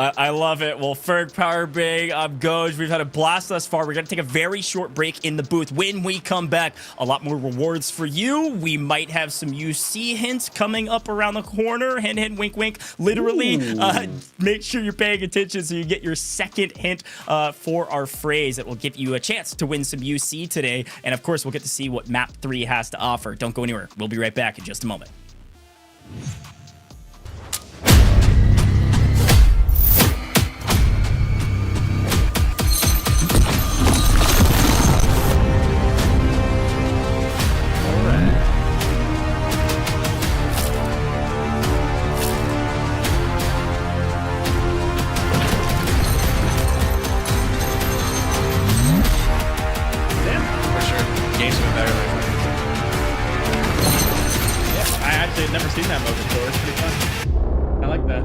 [SPEAKER 8] I love it. Well, Ferg, Powerbang, I'm Goj. We've had a blast thus far. We're going to take a very short break in the booth. When we come back, a lot more rewards for you. We might have some UC hints coming up around the corner. Hint, hint, wink, wink. Literally, make sure you're paying attention so you get your second hint for our phrase that will give you a chance to win some UC today. And of course, we'll get to see what map 3 has to offer. Don't go anywhere. We'll be right back in just a moment.
[SPEAKER 13] like that.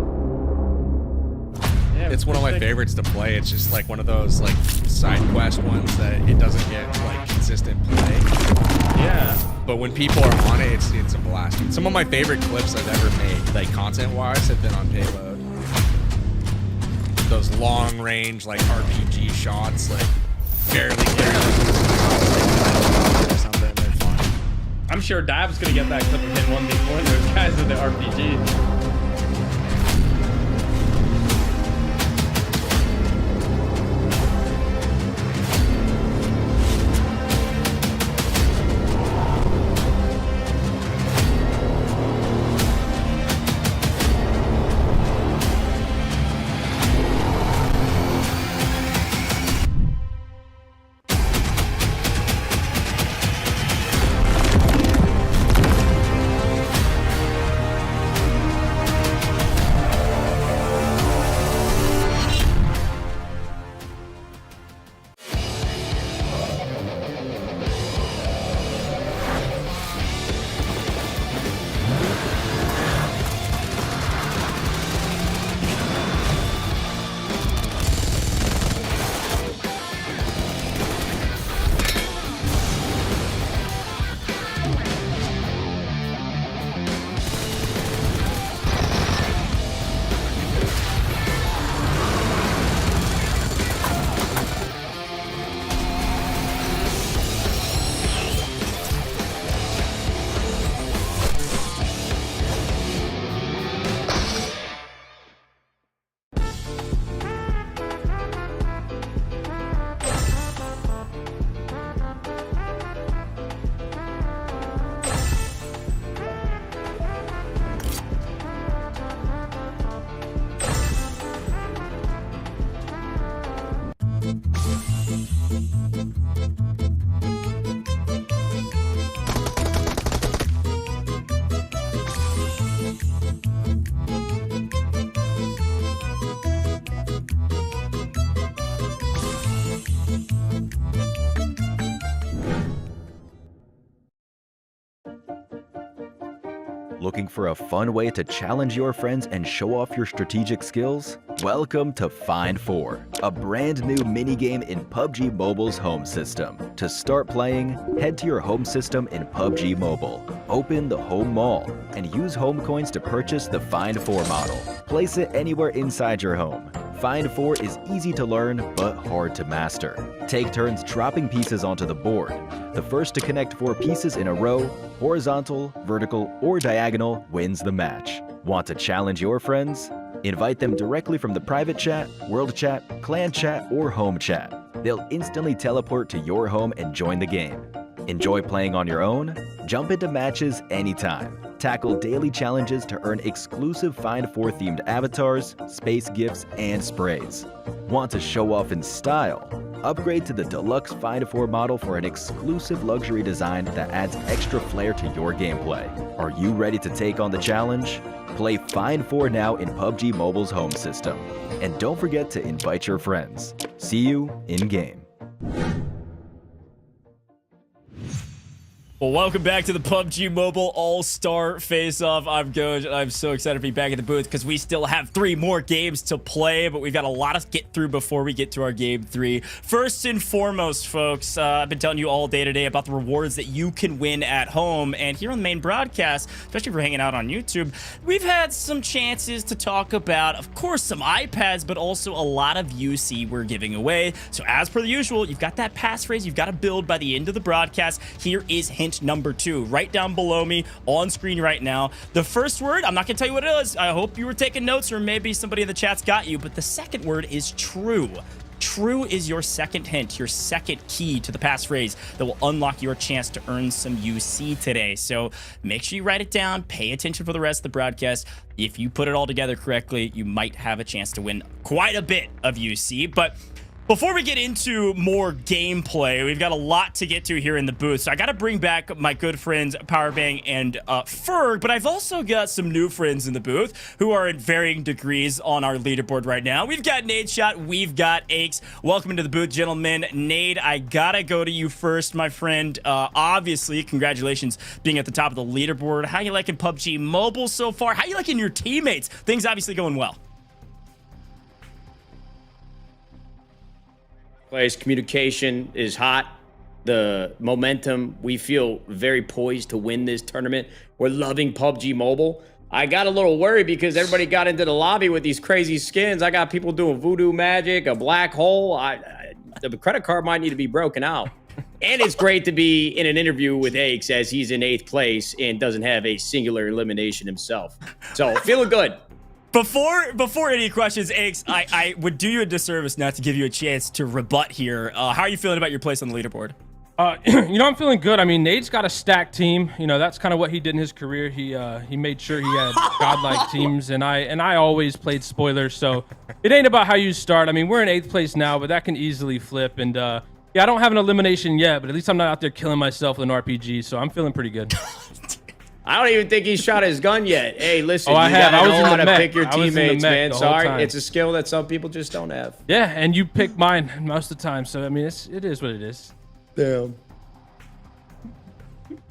[SPEAKER 13] Yeah,
[SPEAKER 9] It's one of my favorites to play. It's just like one of those like side quest ones that it doesn't get like consistent play.
[SPEAKER 13] Yeah.
[SPEAKER 9] But when people are on it, it's a blast. Some of my favorite clips I've ever made, like content-wise, have been on Payload. Those long-range like RPG shots, like barely or something. They're fun.
[SPEAKER 13] I'm sure Dab's gonna get that clip of him 1v4 those guys with the RPG.
[SPEAKER 7] Looking for a fun way to challenge your friends and show off your strategic skills? Welcome to Find 4, a brand new minigame in PUBG Mobile's home system. To start playing, head to your home system in PUBG Mobile. Open the Home Mall and use home coins to purchase the Find 4 model. Place it anywhere inside your home. Find 4 is easy to learn but hard to master. Take turns dropping pieces onto the board. The first to connect 4 pieces in a row, horizontal, vertical, or diagonal, wins the match. Want to challenge your friends? Invite them directly from the private chat, world chat, clan chat, or home chat. They'll instantly teleport to your home and join the game. Enjoy playing on your own? Jump into matches anytime. Tackle daily challenges to earn exclusive Find 4 themed avatars, space gifts, and sprays. Want to show off in style? Upgrade to the deluxe Find 4 model for an exclusive luxury design that adds extra flair to your gameplay. Are you ready to take on the challenge? Play Find 4 now in PUBG Mobile's home system. And don't forget to invite your friends. See you in-game.
[SPEAKER 8] Well, welcome back to the PUBG Mobile All-Star Face-Off. I'm Goj, and I'm so excited to be back in the booth because we still have 3 more games to play, but we've got a lot to get through before we get to our game 3. First and foremost, folks, I've been telling you all day today about the rewards that you can win at home, and here on the main broadcast, especially if you're hanging out on YouTube, we've had some chances to talk about, of course, some iPads, but also a lot of UC we're giving away. So as per the usual, you've got that passphrase you've got to build by the end of the broadcast. Here is hint number 2 right down below me on screen right now. The first word, I'm not gonna tell you what it is. I hope you were taking notes, or maybe somebody in the chat's got you, but the second word is true. True is your second hint, your second key to the passphrase that will unlock your chance to earn some UC today. So make sure you write it down, pay attention for the rest of the broadcast. If you put it all together correctly, you might have a chance to win quite a bit of UC. But Before we get into more gameplay, we've got a lot to get to here in the booth. So I got to bring back my good friends Powerbang and Ferg, but I've also got some new friends in the booth who are in varying degrees on our leaderboard right now. We've got Nadeshot, we've got Aches. Welcome into the booth, gentlemen. Nade, I gotta go to you first, my friend. Obviously, congratulations being at the top of the leaderboard. How you liking PUBG Mobile so far? How you liking your teammates? Things obviously going well.
[SPEAKER 14] Players' communication is hot. The momentum, we feel very poised to win this tournament. We're loving PUBG Mobile. I got a little worried because everybody got into the lobby with these crazy skins. I got people doing voodoo magic, a black hole. The credit card might need to be broken out. And it's great to be in an interview with Aches as he's in 8th place and doesn't have a singular elimination himself. So feeling good.
[SPEAKER 8] Before any questions, Aches, I would do you a disservice not to give you a chance to rebut here. How are you feeling about your place on the leaderboard?
[SPEAKER 15] I'm feeling good. I mean, Nade's got a stacked team. That's kind of what he did in his career. He made sure he had godlike teams, and I always played spoilers. So it ain't about how you start. I mean, we're in 8th place now, but that can easily flip. And yeah, I don't have an elimination yet, but at least I'm not out there killing myself with an RPG. So I'm feeling pretty good.
[SPEAKER 14] I don't even think he shot his gun yet. Hey, listen, you
[SPEAKER 15] I
[SPEAKER 14] gotta
[SPEAKER 15] was
[SPEAKER 14] know
[SPEAKER 15] in
[SPEAKER 14] how
[SPEAKER 15] the
[SPEAKER 14] to
[SPEAKER 15] mech.
[SPEAKER 14] pick your
[SPEAKER 15] I was in the
[SPEAKER 14] teammates,
[SPEAKER 15] mech
[SPEAKER 14] man.
[SPEAKER 15] the whole
[SPEAKER 14] Sorry,
[SPEAKER 15] time.
[SPEAKER 14] it's a skill that some people just don't have.
[SPEAKER 15] Yeah, and you pick mine most of the time. So I mean, it is what it is.
[SPEAKER 14] Damn.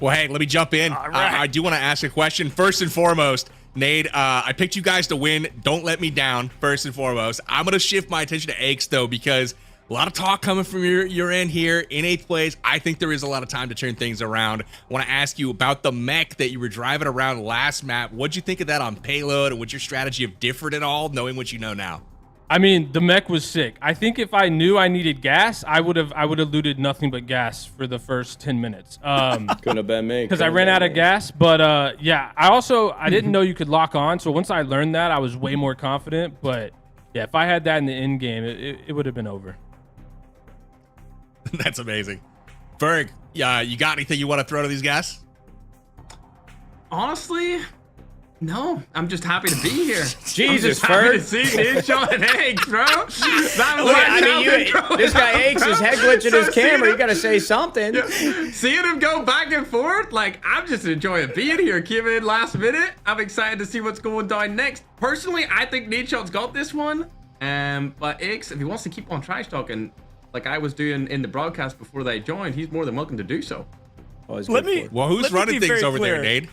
[SPEAKER 9] Well, hey, let me jump in. I do want to ask a question. First and foremost, Nade, I picked you guys to win. Don't let me down, first and foremost. I'm going to shift my attention to Aches, though, because a lot of talk coming from your end here in 8th place. I think there is a lot of time to turn things around. I want to ask you about the mech that you were driving around last map. What'd you think of that on Payload, and what's your strategy of different at all, knowing what you know now?
[SPEAKER 15] I mean, the mech was sick. I think if I knew I needed gas, I would have looted nothing but gas for the first 10 minutes.
[SPEAKER 14] Couldn't have been me.
[SPEAKER 15] Because I ran out of gas. But yeah, I didn't know you could lock on. So once I learned that, I was way more confident. But yeah, if I had that in the end game, it would have been over.
[SPEAKER 9] That's amazing. Ferg, you got anything you want to throw to these guys?
[SPEAKER 6] Honestly, no. I'm just happy to be here.
[SPEAKER 14] Jesus,
[SPEAKER 6] happy
[SPEAKER 14] Ferg.
[SPEAKER 6] to see Nadeshot and Aches, bro.
[SPEAKER 14] This guy Aches is head glitching his camera. You got to say something.
[SPEAKER 6] Seeing him go back and forth, like, I'm just enjoying being here. Came in last minute. I'm excited to see what's going down next. Personally, I think Nadeshot's got this one. But Aches, if he wants to keep on trash talking, like I was doing in the broadcast before they joined, he's more than welcome to do so.
[SPEAKER 9] Well, who's running things over there, Nade?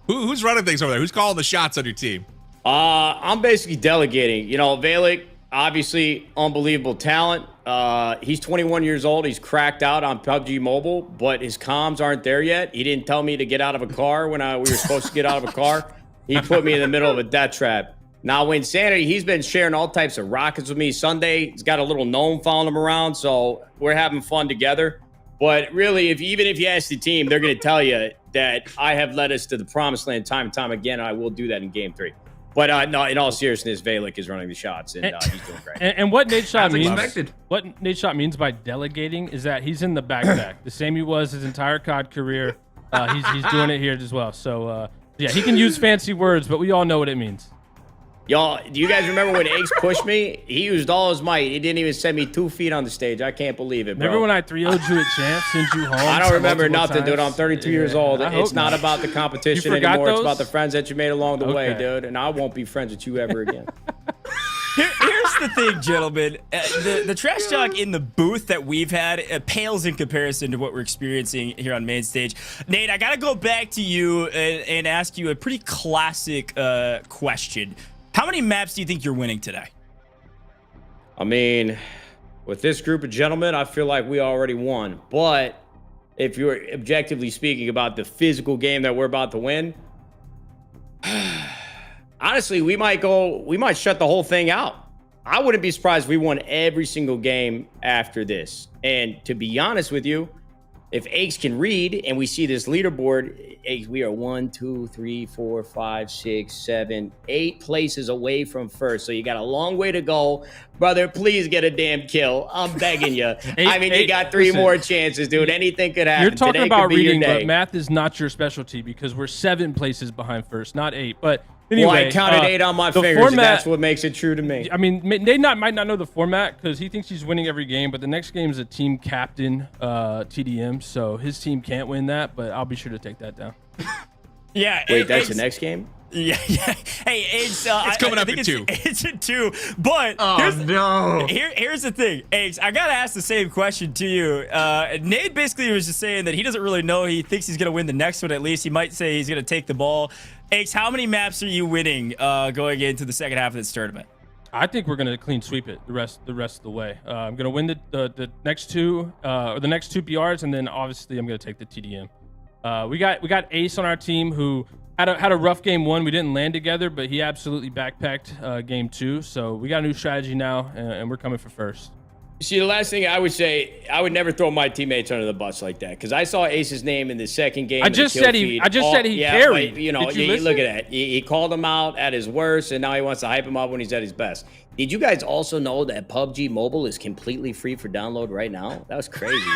[SPEAKER 9] Who's running things over there? Who's calling the shots on your team?
[SPEAKER 14] I'm basically delegating. Livik, obviously unbelievable talent. He's 21 years old. He's cracked out on PUBG Mobile, but his comms aren't there yet. He didn't tell me to get out of a car when we were supposed to get out of a car. He put me in the middle of a death trap. Now, Insanity, he's been sharing all types of rockets with me. Sunday, he's got a little gnome following him around, so we're having fun together. But really, even if you ask the team, they're going to tell you that I have led us to the promised land time and time again, and I will do that in Game 3. But no, in all seriousness, Livik is running the shots, and he's doing great.
[SPEAKER 15] And what Nadeshot means by delegating is that he's in the backpack, the same he was his entire COD career. He's doing it here as well. So yeah, he can use fancy words, but we all know what it means.
[SPEAKER 14] Y'all, do you guys remember when Aches pushed me? He used all his might. He didn't even send me 2 feet on the stage. I can't believe it, bro.
[SPEAKER 15] Remember when I 3-0'd you at champ, sent you home?
[SPEAKER 14] I don't remember nothing, dude. I'm 32 years old.
[SPEAKER 15] I
[SPEAKER 14] It's
[SPEAKER 15] hope
[SPEAKER 14] not about the competition anymore.
[SPEAKER 15] those?
[SPEAKER 14] It's about the friends that you made along the way, dude. And I won't be friends with you ever again.
[SPEAKER 8] Here's the thing, gentlemen. The trash talk in the booth that we've had pales in comparison to what we're experiencing here on main stage. Nade, I got to go back to you and ask you a pretty classic question. How many maps do you think you're winning today?
[SPEAKER 14] I mean, with this group of gentlemen, I feel like we already won. But if you're objectively speaking about the physical game that we're about to win, honestly, we might shut the whole thing out. I wouldn't be surprised if we won every single game after this. And to be honest with you, if Aches can read and we see this leaderboard, we are 1, 2, 3, 4, 5, 6, 7, 8 places away from first. So you got a long way to go. Brother, please get a damn kill. I'm begging you. You got 3 more chances, dude. Anything could happen.
[SPEAKER 15] You're talking about reading, but math is not your specialty because we're 7 places behind first, not 8. But Anyway,
[SPEAKER 14] well, I counted 8 on my fingers, and that's what makes it true to me.
[SPEAKER 15] I mean, they might not know the format because he thinks he's winning every game, but the next game is a team captain TDM, so his team can't win that, but I'll be sure to take that down.
[SPEAKER 14] Yeah. Wait, that's the next game?
[SPEAKER 3] Yeah. Hey, it's
[SPEAKER 9] coming up in 2.
[SPEAKER 3] It's in 2, but here's the thing, Eggs. I gotta ask the same question to you. Nate basically was just saying that he doesn't really know. He thinks he's gonna win the next one at least. He might say he's gonna take the ball. Eggs, how many maps are you winning going into the second half of this tournament?
[SPEAKER 15] I think we're gonna clean sweep it the rest of the way. I'm gonna win the next 2 or the next 2 PRs, and then obviously I'm gonna take the TDM. We got Ace on our team who had a rough game 1. We didn't land together, but he absolutely backpacked game 2. So we got a new strategy now, and we're coming for first.
[SPEAKER 14] See, the last thing I would say, I would never throw my teammates under the bus like that, because I saw Ace's name in the second game.
[SPEAKER 15] I just said he carried.
[SPEAKER 14] But, you know, you look at that. He called him out at his worst, and now he wants to hype him up when he's at his best. Did you guys also know that PUBG Mobile is completely free for download right now? That was crazy.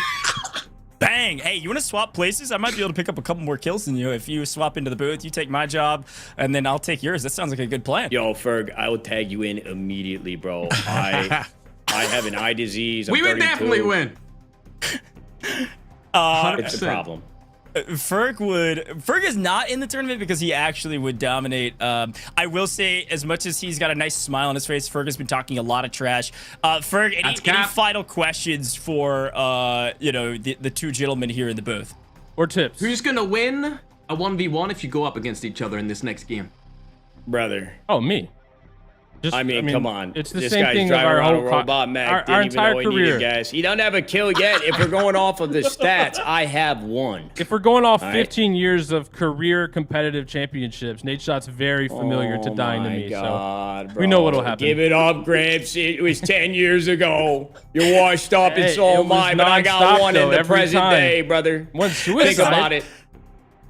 [SPEAKER 8] Bang! Hey, you want to swap places? I might be able to pick up a couple more kills than you if you swap into the booth. You take my job, and then I'll take yours. That sounds like a good plan.
[SPEAKER 14] Yo, Ferg, I will tag you in immediately, bro. I have an eye disease.
[SPEAKER 6] We would definitely win.
[SPEAKER 14] It's a problem.
[SPEAKER 8] Ferg is not in the tournament because he actually would dominate. I will say, as much as he's got a nice smile on his face, Ferg has been talking a lot of trash. Ferg, any final questions for the 2 gentlemen here in the booth?
[SPEAKER 15] Or tips?
[SPEAKER 6] Who's gonna win a 1v1 if you go up against each other in this next game?
[SPEAKER 14] Brother.
[SPEAKER 15] Oh, me.
[SPEAKER 14] I mean, come on.
[SPEAKER 15] It's the
[SPEAKER 14] this
[SPEAKER 15] same
[SPEAKER 14] guy's
[SPEAKER 15] thing
[SPEAKER 14] driving
[SPEAKER 15] of our
[SPEAKER 14] around
[SPEAKER 15] whole
[SPEAKER 14] a robot Mac.
[SPEAKER 15] our
[SPEAKER 14] Didn't even know he
[SPEAKER 15] entire
[SPEAKER 14] needed gas. He doesn't have a kill yet. If we're going off of the stats, I have 1.
[SPEAKER 15] If we're going off 15 years of career competitive championships, Nadeshot's very familiar to dying to me.
[SPEAKER 14] God,
[SPEAKER 15] so
[SPEAKER 14] bro.
[SPEAKER 15] we know what'll happen.
[SPEAKER 14] Give it up, Gramps. It was 10 years ago. You're washed up, and so am I. But I got 1 in the present day, brother. Think about it.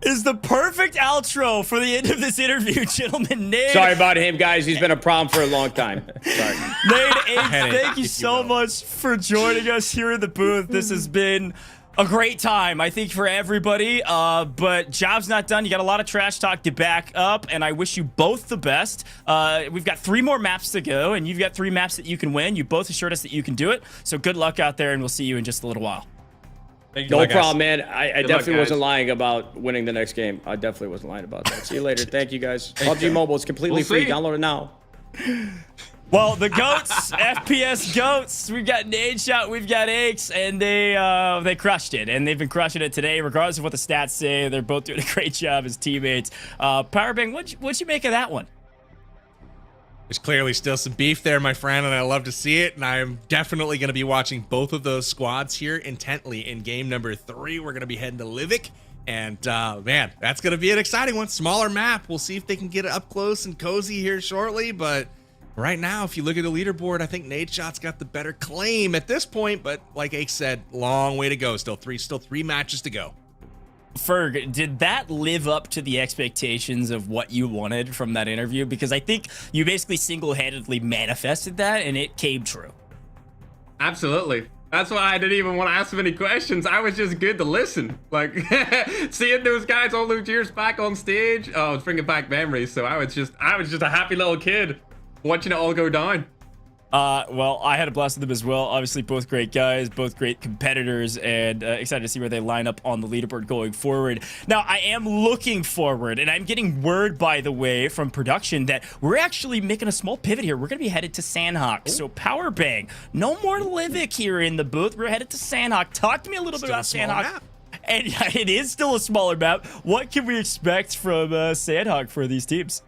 [SPEAKER 8] Is the perfect outro for the end of this interview, gentlemen. Nate.
[SPEAKER 14] Sorry about him, guys. He's been a problem for a long time. Sorry.
[SPEAKER 8] Nate, thank you so much for joining us here in the booth. This has been a great time, I think, for everybody. But job's not done. You got a lot of trash talk to back up, and I wish you both the best. We've got 3 more maps to go, and you've got 3 maps that you can win. You both assured us that you can do it. So good luck out there, and we'll see you in just a little while.
[SPEAKER 14] No problem, man. I definitely wasn't lying about winning the next game. I definitely wasn't lying about that. See you later. Thank you, guys. PUBG Mobile is completely free. Download it now.
[SPEAKER 8] Well, the GOATs, FPS GOATs, we've got Nadeshot, we've got Aches, and they crushed it. And they've been crushing it today, regardless of what the stats say. They're both doing a great job as teammates. Powerbang, what'd you make of that one?
[SPEAKER 9] There's clearly still some beef there, my friend, and I love to see it. And I'm definitely going to be watching both of those squads here intently in game number 3. We're going to be heading to Livik. And, man, that's going to be an exciting one. Smaller map. We'll see if they can get it up close and cozy here shortly. But right now, if you look at the leaderboard, I think Nadeshot's got the better claim at this point. But like Ake said, long way to go. Still three matches to go.
[SPEAKER 8] Ferg, did that live up to the expectations of what you wanted from that interview? Because I think you basically single-handedly manifested that, and it came true.
[SPEAKER 6] Absolutely. That's why I didn't even want to ask them any questions. I was just good to listen. Like, seeing those guys all those years back on stage, oh, it's bringing back memories. So I was just a happy little kid watching it all go down.
[SPEAKER 8] Well, I had a blast with them as well. Obviously, both great guys, both great competitors, and excited to see where they line up on the leaderboard going forward. Now, I am looking forward, and I'm getting word, by the way, from production that we're actually making a small pivot here. We're going to be headed to Sandhawk. So, Powerbang, no more Livik here in the booth. We're headed to Sandhawk. Talk to me a little bit about Sandhawk. And yeah, it is still a smaller map. What can we expect from Sandhawk for these teams?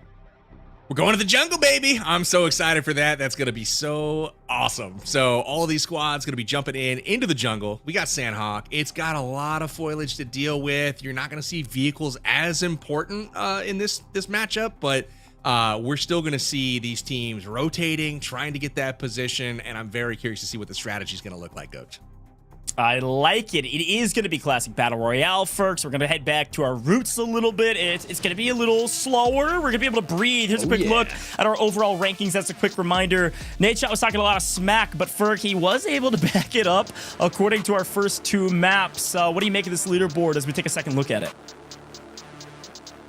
[SPEAKER 9] We're going to the jungle, baby. I'm so excited for that. That's going to be so awesome. So all of these squads going to be jumping into the jungle. We got Sandhawk. It's got a lot of foliage to deal with. You're not going to see vehicles as important in this matchup, but we're still going to see these teams rotating, trying to get that position, and I'm very curious to see what the strategy is going to look like, Coach.
[SPEAKER 8] I like it. It is going to be classic battle royale, folks. We're going to head back to our roots a little bit. It's going to be a little slower. We're going to be able to breathe. Here's a quick look at our overall rankings. That's a quick reminder. Nadeshot was talking a lot of smack, but Ferg, he was able to back it up according to our first 2 maps. What do you make of this leaderboard as we take a second look at it?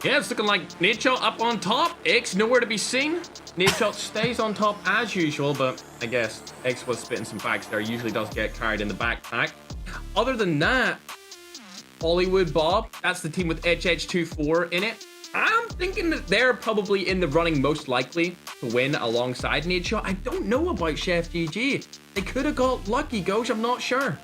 [SPEAKER 6] Yeah, it's looking like Nadeshot up on top. X nowhere to be seen. Nadeshot stays on top as usual, but I guess X was spitting some facts there. Usually does get carried in the backpack. Other than that, HollywoodBob, that's the team with HH24 in it. I'm thinking that they're probably in the running most likely to win alongside Nadeshot. I don't know about Chef GG. They could have got lucky, Ghost. I'm not sure.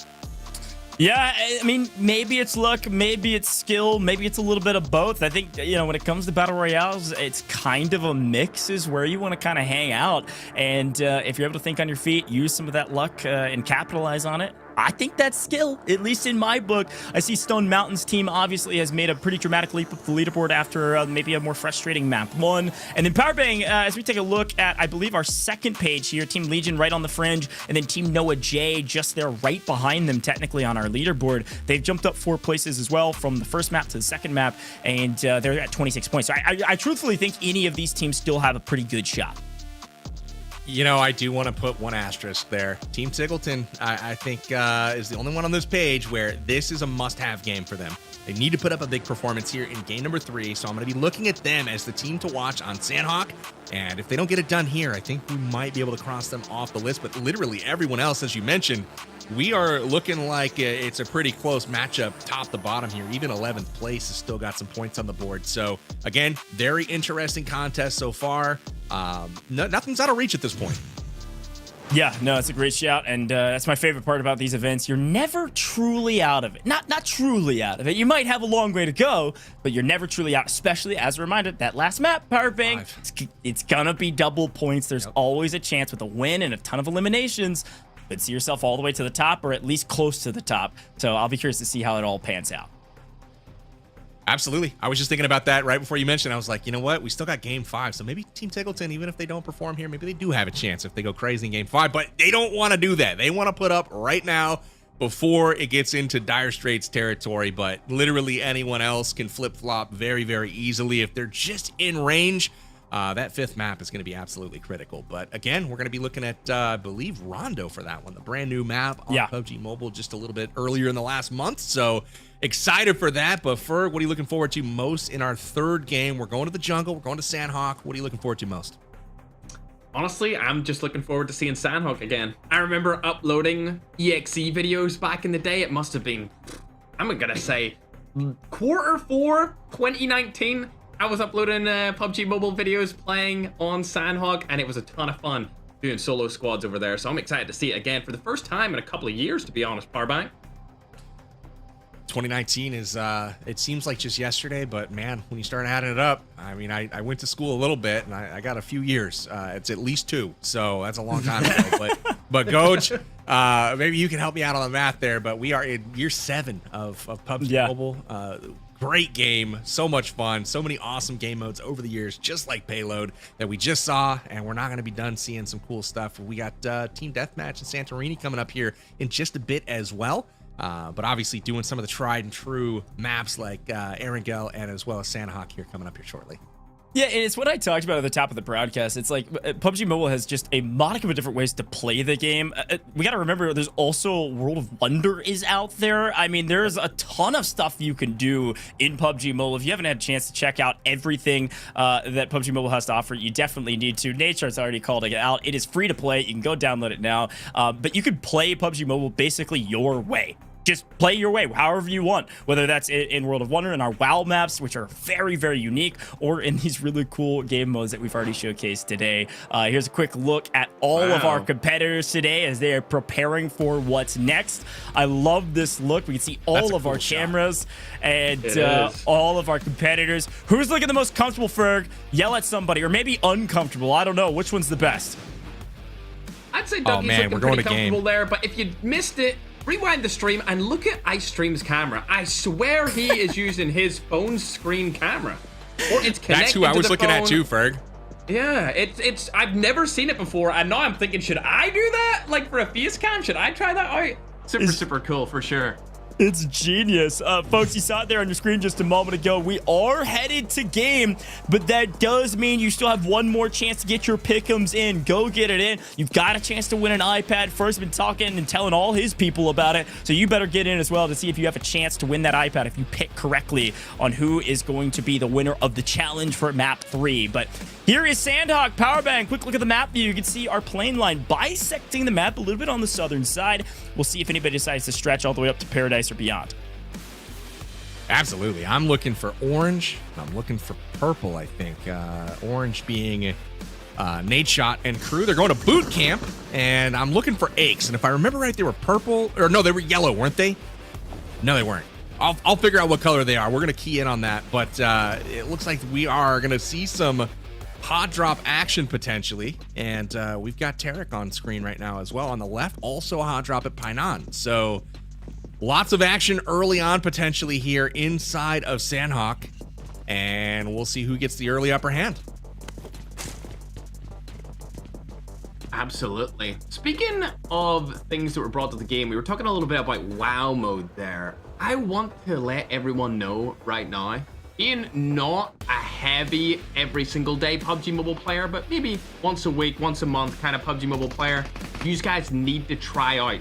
[SPEAKER 8] Yeah, I mean, maybe it's luck, maybe it's skill, maybe it's a little bit of both. I think, you know, when it comes to battle royales, it's kind of a mix is where you want to kind of hang out. And if you're able to think on your feet, use some of that luck and capitalize on it, I think that's skill, at least in my book. I see StoneMountain's team obviously has made a pretty dramatic leap up the leaderboard after maybe a more frustrating map one. And then Powerbang, as we take a look at, I believe, our second page here, Team LEGIQN right on the fringe, and then Team NoahJ just there right behind them technically on our leaderboard. They've jumped up 4 places as well from the first map to the second map, and they're at 26 points. So I truthfully think any of these teams still have a pretty good shot.
[SPEAKER 9] You know, I do want to put one asterisk there. Team Sykkuno, I think, is the only one on this page where this is a must-have game for them. They need to put up a big performance here in game number 3, so I'm going to be looking at them as the team to watch on Sandhawk. And if they don't get it done here, I think we might be able to cross them off the list. But literally everyone else, as you mentioned, we are looking like it's a pretty close matchup top to bottom here. Even 11th place has still got some points on the board. So, again, very interesting contest so far. Nothing's out of reach at this point.
[SPEAKER 8] Yeah, no, it's a great shout, and that's my favorite part about these events. You're never truly out of it. Not truly out of it. You might have a long way to go, but you're never truly out, especially, as a reminder, that last map, Powerbang, it's gonna be double points. There's always a chance with a win and a ton of eliminations. But see yourself all the way to the top, or at least close to the top. So I'll be curious to see how it all pans out.
[SPEAKER 9] Absolutely. I was just thinking about that right before you mentioned. I was like, you know what? We still got game 5. So maybe Team Sykkuno, even if they don't perform here, maybe they do have a chance if they go crazy in game 5. But they don't want to do that. They want to put up right now before it gets into dire straits territory. But literally anyone else can flip-flop very, very easily. If they're just in range, that 5th map is going to be absolutely critical. But again, we're going to be looking at, I believe, Rondo for that one. The brand new map on PUBG Mobile just a little bit earlier in the last month. So excited for that. But Ferg, what are you looking forward to most in our 3rd game? We're going to the jungle. We're going to Sandhawk. What are you looking forward to most?
[SPEAKER 6] Honestly, I'm just looking forward to seeing Sandhawk again. I remember uploading EXE videos back in the day. It must have been, I'm going to say, Q4 2019. I was uploading PUBG Mobile videos playing on Sandhawk, and it was a ton of fun doing solo squads over there. So I'm excited to see it again for the first time in a couple of years, to be honest, Powerbang.
[SPEAKER 9] 2019 is, it seems like just yesterday, but man, when you start adding it up, I mean, I went to school a little bit, and I got a few years. It's at least 2, so that's a long time ago. But Goj, maybe you can help me out on the math there, but we are in year 7 of PUBG Mobile. Great game, so much fun, so many awesome game modes over the years, just like Payload that we just saw, and we're not going to be done seeing some cool stuff. We got Team Deathmatch and Santorini coming up here in just a bit as well, but obviously doing some of the tried and true maps like Erangel and as well as Sandhawk here coming up here shortly.
[SPEAKER 8] Yeah, and it's what I talked about at the top of the broadcast. It's like PUBG Mobile has just a modicum of different ways to play the game. We got to remember there's also World of Wonder is out there. I mean, there's a ton of stuff you can do in PUBG Mobile. If you haven't had a chance to check out everything that PUBG Mobile has to offer, you definitely need to. Nadeshot's already called it out. It is free to play. You can go download it now. But you can play PUBG Mobile basically your way. Just play your way, however you want, whether that's in World of Wonder and our WoW maps, which are very, very unique, or in these really cool game modes that we've already showcased today. Here's a quick look at all of our competitors today as they are preparing for what's next. I love this look. We can see all of our cameras and all of our competitors. Who's looking the most comfortable, Ferg? Yell at somebody, or maybe uncomfortable. I don't know. Which one's the best?
[SPEAKER 6] I'd say Dougie's looking pretty comfortable there, but if you missed it, rewind the stream and look at IceStream's camera. I swear he is using his phone screen camera. Or it's connected
[SPEAKER 9] That's who I was looking at too, Ferg.
[SPEAKER 6] Yeah, it's I've never seen it before, and now I'm thinking, should I do that? Like for a face cam, should I try that out? Super cool for sure.
[SPEAKER 8] It's genius. Folks, you saw it there on your screen just a moment ago. We are headed to game, but that does mean you still have one more chance to get your pick'ems in. Go get it in. You've got a chance to win an iPad. First, been talking and telling all his people about it, so you better get in as well to see if you have a chance to win that iPad if you pick correctly on who is going to be the winner of the challenge for map 3. But here is Sandhawk Powerbank. Quick look at the map view. You can see our plane line bisecting the map a little bit on the southern side. We'll see if anybody decides to stretch all the way up to Paradise or beyond.
[SPEAKER 9] Absolutely. I'm looking for orange. I'm looking for purple, I think. Orange being Nadeshot and crew. They're going to boot camp, and I'm looking for Aches. And if I remember right, they were purple. Or no, they were yellow, weren't they? No, they weren't. I'll figure out what color they are. We're going to key in on that. But it looks like we are going to see some hot drop action potentially. And we've got Tarik on screen right now as well. On the left, also a hot drop at Painan. So lots of action early on potentially here inside of Sandhawk. And we'll see who gets the early upper hand.
[SPEAKER 6] Absolutely. Speaking of things that were brought to the game, we were talking a little bit about WoW mode there. I want to let everyone know right now, being not a heavy every single day PUBG Mobile player, but maybe once a week, once a month kind of PUBG Mobile player, you guys need to try out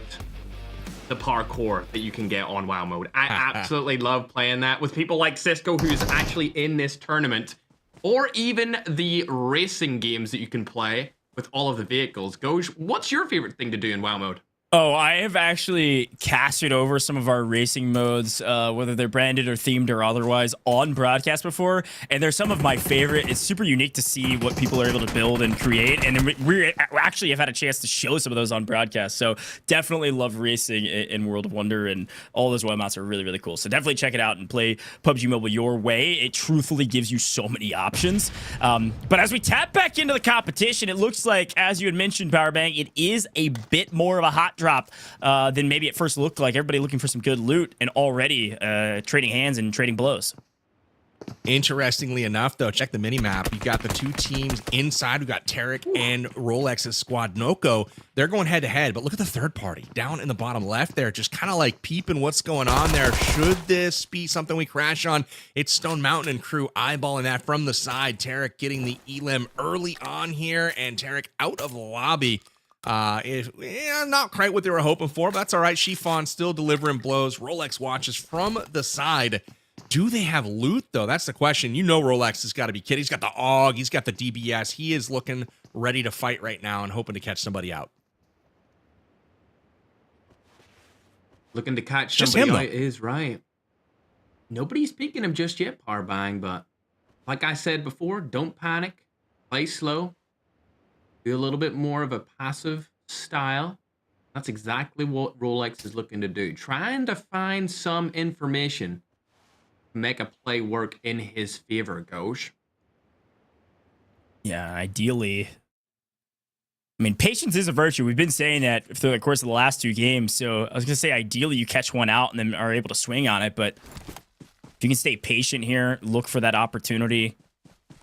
[SPEAKER 6] the parkour that you can get on WoW mode. I absolutely love playing that with people like Cisco, who's actually in this tournament, or even the racing games that you can play with all of the vehicles. Goj, what's your favorite thing to do in WoW mode?
[SPEAKER 8] Oh, I have actually casted over some of our racing modes, whether they're branded or themed or otherwise, on broadcast before, and they're some of my favorite. It's super unique to see what people are able to build and create, and we actually have had a chance to show some of those on broadcast, so definitely love racing in World of Wonder, and all those web mods are really, really cool. So definitely check it out and play PUBG Mobile your way. It truthfully gives you so many options. But as we tap back into the competition, it looks like, as you had mentioned, Powerbank, it is a bit more of a hot drop than maybe it first looked like. Everybody looking for some good loot and already trading hands and trading blows.
[SPEAKER 9] Interestingly enough, though, check the mini map. You got the two teams inside. We got Tarik and Rolex's squad Noko. They're going head to head, but look at the third party down in the bottom left there, just kind of like peeping what's going on there. Should this be something we crash on? It's StoneMountain and crew eyeballing that from the side. Tarik getting the elim early on here, and Tarik out of the lobby. Not quite what they were hoping for, but that's all right. Chiffon still delivering blows. Rolex watches from the side. Do they have loot, though? That's the question. You know Rolex has got to be kidding. He's got the AUG. He's got the DBS. He is looking ready to fight right now and hoping to catch somebody out.
[SPEAKER 6] Looking to catch somebody out is right. Nobody's picking him just yet, Powerbang, but like I said before, don't panic. Play slow. Do a little bit more of a passive style. That's exactly what Rolex is looking to do. Trying to find some information to make a play work in his favor, Goj.
[SPEAKER 8] Yeah, ideally. I mean, patience is a virtue. We've been saying that through the course of the last 2 games. So I was going to say, ideally, you catch one out and then are able to swing on it. But if you can stay patient here, look for that opportunity.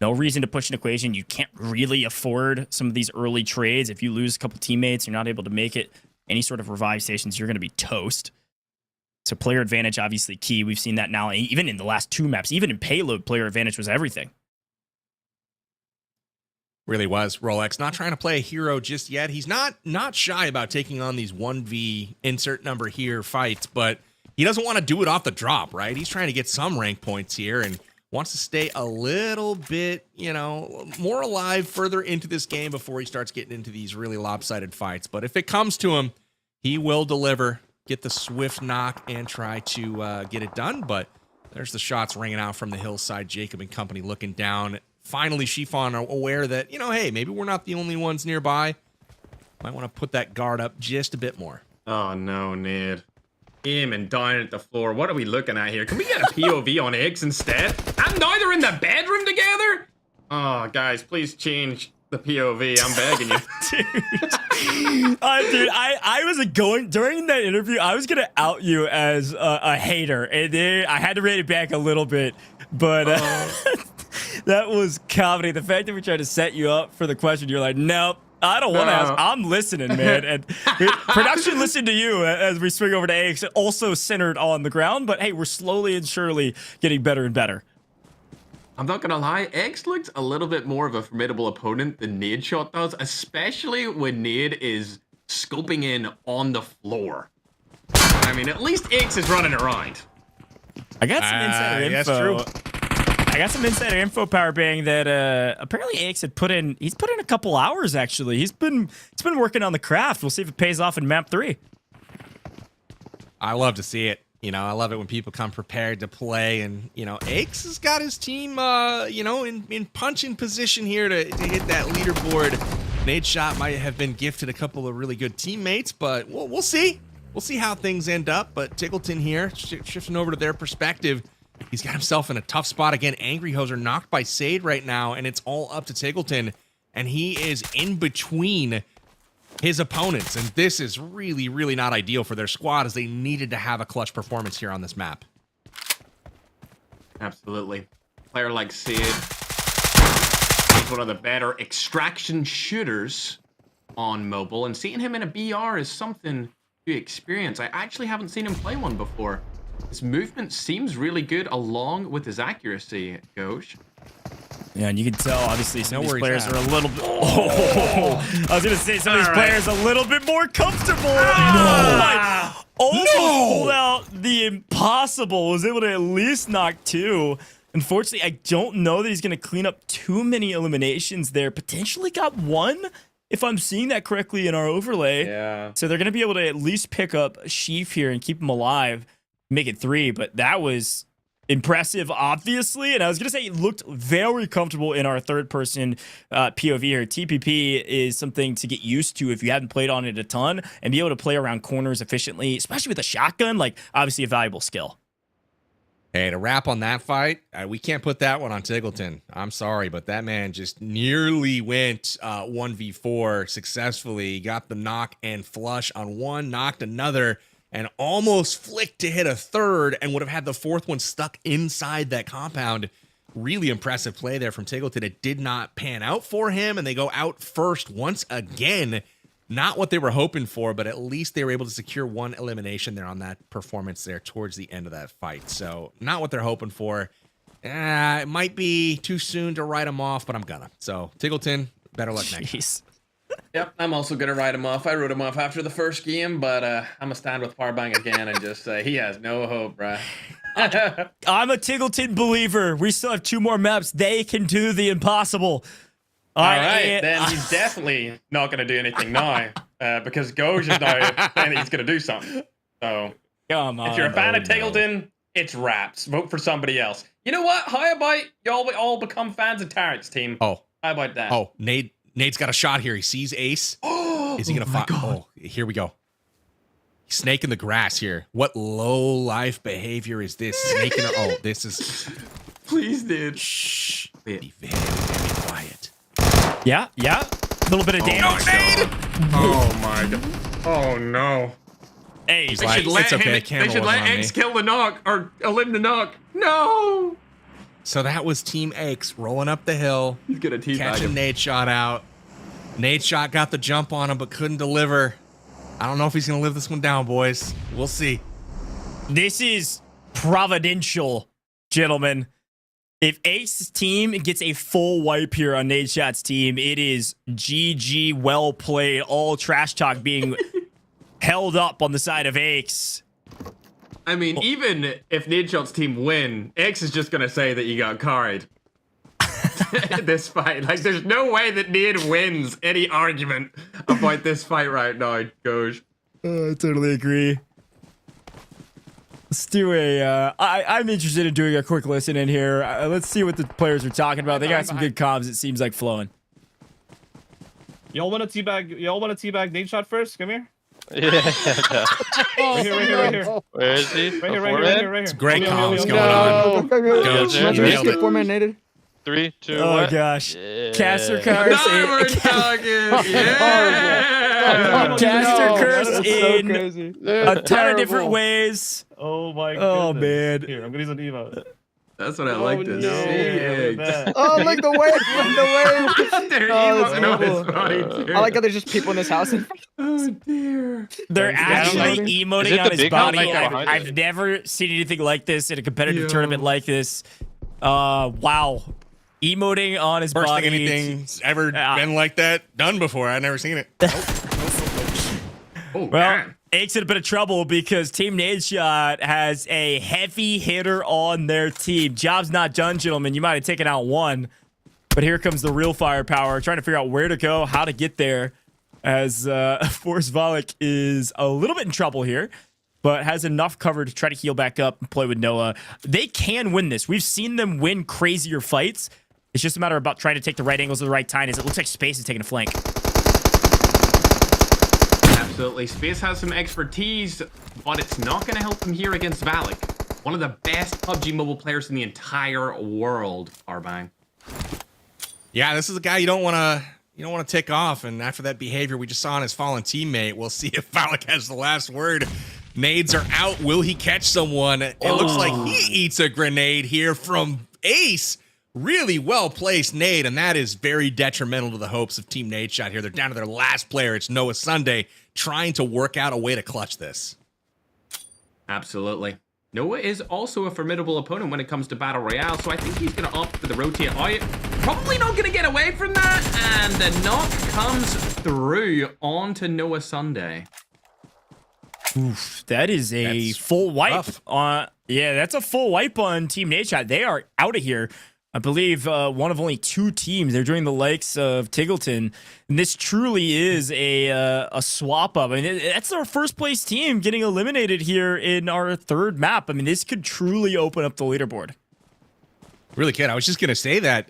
[SPEAKER 8] No reason to push an equation. You can't really afford some of these early trades. If you lose a couple teammates, you're not able to make it any sort of revive stations, you're going to be toast. So player advantage, obviously key. We've seen that now, even in the last 2 maps. Even in Payload, player advantage was everything.
[SPEAKER 9] Really was. Rolex not trying to play a hero just yet. He's not shy about taking on these 1v insert number here fights, but he doesn't want to do it off the drop, right? He's trying to get some rank points here and wants to stay a little bit, more alive further into this game before he starts getting into these really lopsided fights. But if it comes to him, he will deliver, get the swift knock, and try to get it done. But there's the shots ringing out from the hillside. Jacob and company looking down. Finally, Chiffon are aware that, hey, maybe we're not the only ones nearby. Might want to put that guard up just a bit more.
[SPEAKER 6] Oh, no, Ned. Him and down at the floor. What are we looking at here? Can we get a POV on Eggs instead? And now they're in the bedroom together? Oh, guys, please change the POV. I'm begging you.
[SPEAKER 8] Dude, I was going during that interview. I was gonna out you as a hater, and then I had to rate it back a little bit. But that was comedy. The fact that we tried to set you up for the question, you're like, nope. I don't want to ask. I'm listening, man. And production listened to you as we swing over to Aix, also centered on the ground. But hey, we're slowly and surely getting better and better.
[SPEAKER 6] I'm not gonna lie, X looks a little bit more of a formidable opponent than Nadeshot does, especially when Nade is scoping in on the floor. I mean, at least X is running around.
[SPEAKER 8] I got some insider info.
[SPEAKER 9] That's true.
[SPEAKER 8] I got some insider info, Power Bang, that apparently Aix had put in. He's put in a couple hours actually. He's been working on the craft. We'll see if it pays off in map 3.
[SPEAKER 9] I love to see it. You know, I love it when people come prepared to play, and you know, Aix has got his team, you know, in punching position here to hit that leaderboard. Nadeshot might have been gifted a couple of really good teammates, but we'll see. We'll see how things end up. But Tiggleton here, shifting over to their perspective, he's got himself in a tough spot again. Angry Hoser knocked by Sade right now, and it's all up to Tiggleton, and he is in between his opponents, and this is really, really not ideal for their squad, as they needed to have a clutch performance here on this map.
[SPEAKER 6] Absolutely. Player like Sid, he's one of the better extraction shooters on mobile, and seeing him in a BR is something to experience. I actually haven't seen him play one before. His movement seems really good along with his accuracy, Ghosh.
[SPEAKER 8] Yeah, and you can tell, obviously, some of these players are a little bit... Oh, I was going to say, some of these players a little bit more comfortable. Almost pulled out the impossible. Was able to at least knock 2. Unfortunately, I don't know that he's going to clean up too many eliminations there. Potentially got 1, if I'm seeing that correctly in our overlay.
[SPEAKER 13] Yeah.
[SPEAKER 8] So they're going to be able to at least pick up Sheaf here and keep him alive, make it 3. But that was impressive, obviously, and I was gonna say it looked very comfortable in our third-person POV here. TPP is something to get used to if you haven't played on it a ton, and be able to play around corners efficiently, especially with a shotgun. Like, obviously a valuable skill.
[SPEAKER 9] Hey, to wrap on that fight, we can't put that one on Tiggleton. I'm sorry, but that man just nearly went 1v4 successfully. Got the knock and flush on one, knocked another, and almost flicked to hit a third, and would have had the fourth one stuck inside that compound. Really impressive play there from Tiggleton. It did not pan out for him, and they go out first once again. Not what they were hoping for, but at least they were able to secure 1 elimination there on that performance there towards the end of that fight. So not what they're hoping for. It might be too soon to write them off, but I'm gonna. So Tiggleton, better luck next time.
[SPEAKER 6] Yep, I'm also going to write him off. I wrote him off after the first game, but I'm going to stand with Powerbang again and just say he has no hope, bruh.
[SPEAKER 8] I'm a Tiggleton believer. We still have 2 more maps. They can do the impossible.
[SPEAKER 6] All right, then he's definitely not going to do anything now because Goj is now saying that he's going to do something. So
[SPEAKER 8] come on,
[SPEAKER 6] if you're a fan of Tiggleton, it's raps. Vote for somebody else. You know what? How about y'all all become fans of Tarik's team?
[SPEAKER 9] Oh.
[SPEAKER 6] How about that?
[SPEAKER 9] Oh, Nade's got a shot here. He sees Ace. Is he going to fight? Oh, here we go. Snake in the grass here. What low life behavior is this? Snake in the... Oh, this is...
[SPEAKER 6] Please, dude.
[SPEAKER 9] Shh. Be very, very quiet.
[SPEAKER 8] Yeah. A little bit of damage.
[SPEAKER 6] Oh, my God. Oh, no.
[SPEAKER 8] Hey,
[SPEAKER 9] he's like, it's okay.
[SPEAKER 6] They should let X kill the knock or eliminate the knock. No.
[SPEAKER 9] So that was Team X rolling up the hill.
[SPEAKER 6] He's gonna
[SPEAKER 9] catching Nadeshot out. Nadeshot got the jump on him, but couldn't deliver. I don't know if he's gonna live this one down, boys. We'll see.
[SPEAKER 8] This is providential, gentlemen. If Ace's team gets a full wipe here on Nadeshot's team, it is GG, well played. All trash talk being held up on the side of Ace.
[SPEAKER 6] I mean, even if Nadeshot's team win, X is just gonna say that you got carried. This fight, like, there's no way that Nade wins any argument about this fight right now, Goj.
[SPEAKER 8] I totally agree. Let's do I'm interested in doing a quick listen in here. Let's see what the players are talking about. They got some good comms, it seems like, flowing.
[SPEAKER 13] Y'all want to teabag Nadeshot first? Come here.
[SPEAKER 16] Yeah.
[SPEAKER 13] Right here.
[SPEAKER 16] Where is he?
[SPEAKER 13] Right here.
[SPEAKER 9] It's great comms going on. Go,
[SPEAKER 16] nailed it.
[SPEAKER 12] 4 man nated.
[SPEAKER 16] 3, 2,
[SPEAKER 8] oh
[SPEAKER 16] 1.
[SPEAKER 8] Gosh.
[SPEAKER 16] Yeah.
[SPEAKER 8] Caster Curse.
[SPEAKER 6] Now we're talking. Yeah.
[SPEAKER 8] Caster Curse in a ton of different
[SPEAKER 13] terrible.
[SPEAKER 8] ways.
[SPEAKER 13] Oh my goodness.
[SPEAKER 8] Oh man.
[SPEAKER 13] Here, I'm gonna use an Evo.
[SPEAKER 6] That's what I like to see.
[SPEAKER 16] Oh, look, the wave. The wave.
[SPEAKER 6] They're
[SPEAKER 16] Oh, that's
[SPEAKER 6] emoting on his
[SPEAKER 16] cool.
[SPEAKER 6] body, too.
[SPEAKER 16] I like how there's just people in this house.
[SPEAKER 6] Oh, dear.
[SPEAKER 8] They're actually emoting on his body.
[SPEAKER 10] behind
[SPEAKER 8] I've never seen anything like this in a competitive tournament like this. Wow. Emoting on his
[SPEAKER 9] First
[SPEAKER 8] body.
[SPEAKER 9] thing anything's ever been like that done before. I've never seen it.
[SPEAKER 6] Oh,
[SPEAKER 8] Well,
[SPEAKER 6] man.
[SPEAKER 8] Ake's in a bit of trouble because Team Nadeshot has a heavy hitter on their team. Job's not done, gentlemen. You might have taken out one, but here comes the real firepower, trying to figure out where to go, how to get there, as Force Valak is a little bit in trouble here, but has enough cover to try to heal back up and play with Noah. They can win this. We've seen them win crazier fights. It's just a matter of about trying to take the right angles at the right time, as it looks like Space is taking a flank.
[SPEAKER 6] Absolutely. Space has some expertise, but it's not going to help him here against Valak. One of the best PUBG Mobile players in the entire world, Arbang.
[SPEAKER 9] Yeah, this is a guy you don't want to tick off. And after that behavior we just saw on his fallen teammate, we'll see if Valak has the last word. Nades are out. Will he catch someone? It looks like he eats a grenade here from Ace. Really well placed nade, and that is very detrimental to the hopes of Team Nadeshot here. They're down to their last player. It's Noah Sunday trying to work out a way to clutch this.
[SPEAKER 6] Absolutely. Noah is also a formidable opponent when it comes to Battle Royale, so I think he's going to opt for the rotate out. Probably not going to get away from that, and the knock comes through onto Noah Sunday.
[SPEAKER 8] Oof, that is that's full wipe. Yeah, that's a full wipe on Team Nadeshot. They are out of here. I believe one of only 2 teams. They're joining the likes of TGLTN. And this truly is a swap up. I mean, that's our first place team getting eliminated here in our 3rd map. I mean, this could truly open up the leaderboard.
[SPEAKER 9] Really could. I was just going to say that,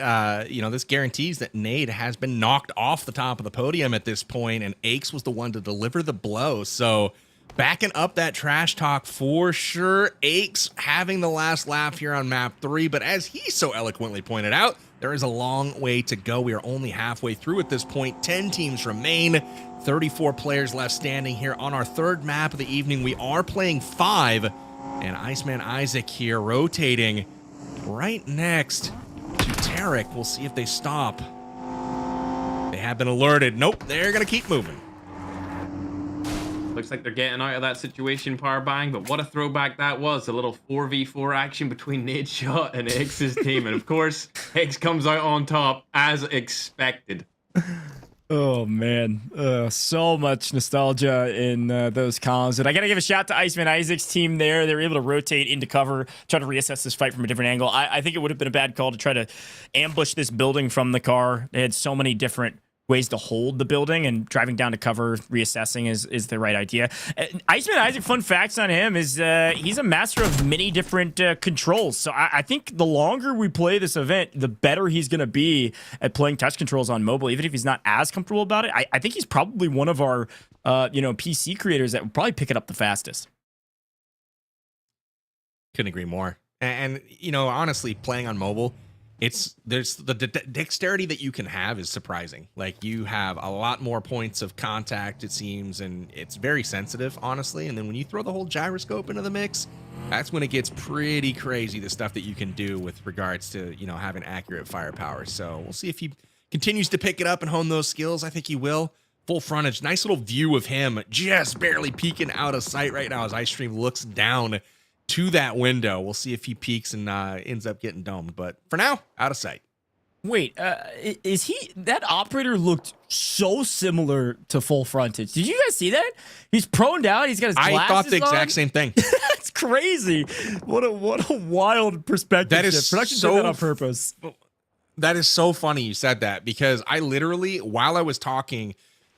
[SPEAKER 9] this guarantees that Nade has been knocked off the top of the podium at this point, and Aches was the one to deliver the blow. So backing up that trash talk for sure. Aches having the last laugh here on map 3, but as he so eloquently pointed out, there is a long way to go. We are only halfway through at this point. 10 teams remain, 34 players left standing here on our 3rd map of the evening. We are playing 5, and IceManIsaac here rotating right next to Tarik. We'll see if they stop. They have been alerted. Nope, they're going to keep moving.
[SPEAKER 6] Looks like they're getting out of that situation, Powerbang, but what a throwback that was. A little 4v4 action between Nadeshot and X's team. And of course, X comes out on top as expected.
[SPEAKER 8] Oh, man. So much nostalgia in those columns. And I got to give a shout to IceManIsaac's team there. They were able to rotate into cover, try to reassess this fight from a different angle. I think it would have been a bad call to try to ambush this building from the car. They had so many different ways to hold the building, and driving down to cover, reassessing is the right idea. IceManIsaac, fun facts on him is he's a master of many different controls. So I think the longer we play this event, the better he's going to be at playing touch controls on mobile, even if he's not as comfortable about it. I think he's probably one of our PC creators that would probably pick it up the fastest.
[SPEAKER 9] Couldn't agree more. And honestly, playing on mobile, there's the dexterity that you can have is surprising. Like, you have a lot more points of contact, it seems, and it's very sensitive, honestly. And then when you throw the whole gyroscope into the mix, that's when it gets pretty crazy, the stuff that you can do with regards to, having accurate firepower. So we'll see if he continues to pick it up and hone those skills. I think he will. Full frontage, nice little view of him just barely peeking out of sight right now as iStream looks down to that window. We'll see if he peeks and ends up getting domed, but for now, out of sight.
[SPEAKER 8] Wait, is he? That operator looked so similar to Full Frontage. Did you guys see that? He's prone down. He's got his glasses
[SPEAKER 9] I thought the exact
[SPEAKER 8] on.
[SPEAKER 9] same thing.
[SPEAKER 8] That's crazy. What a wild perspective.
[SPEAKER 9] That is
[SPEAKER 8] Production
[SPEAKER 9] so
[SPEAKER 8] did that on purpose.
[SPEAKER 9] That is so funny you said that, because I literally, while I was talking,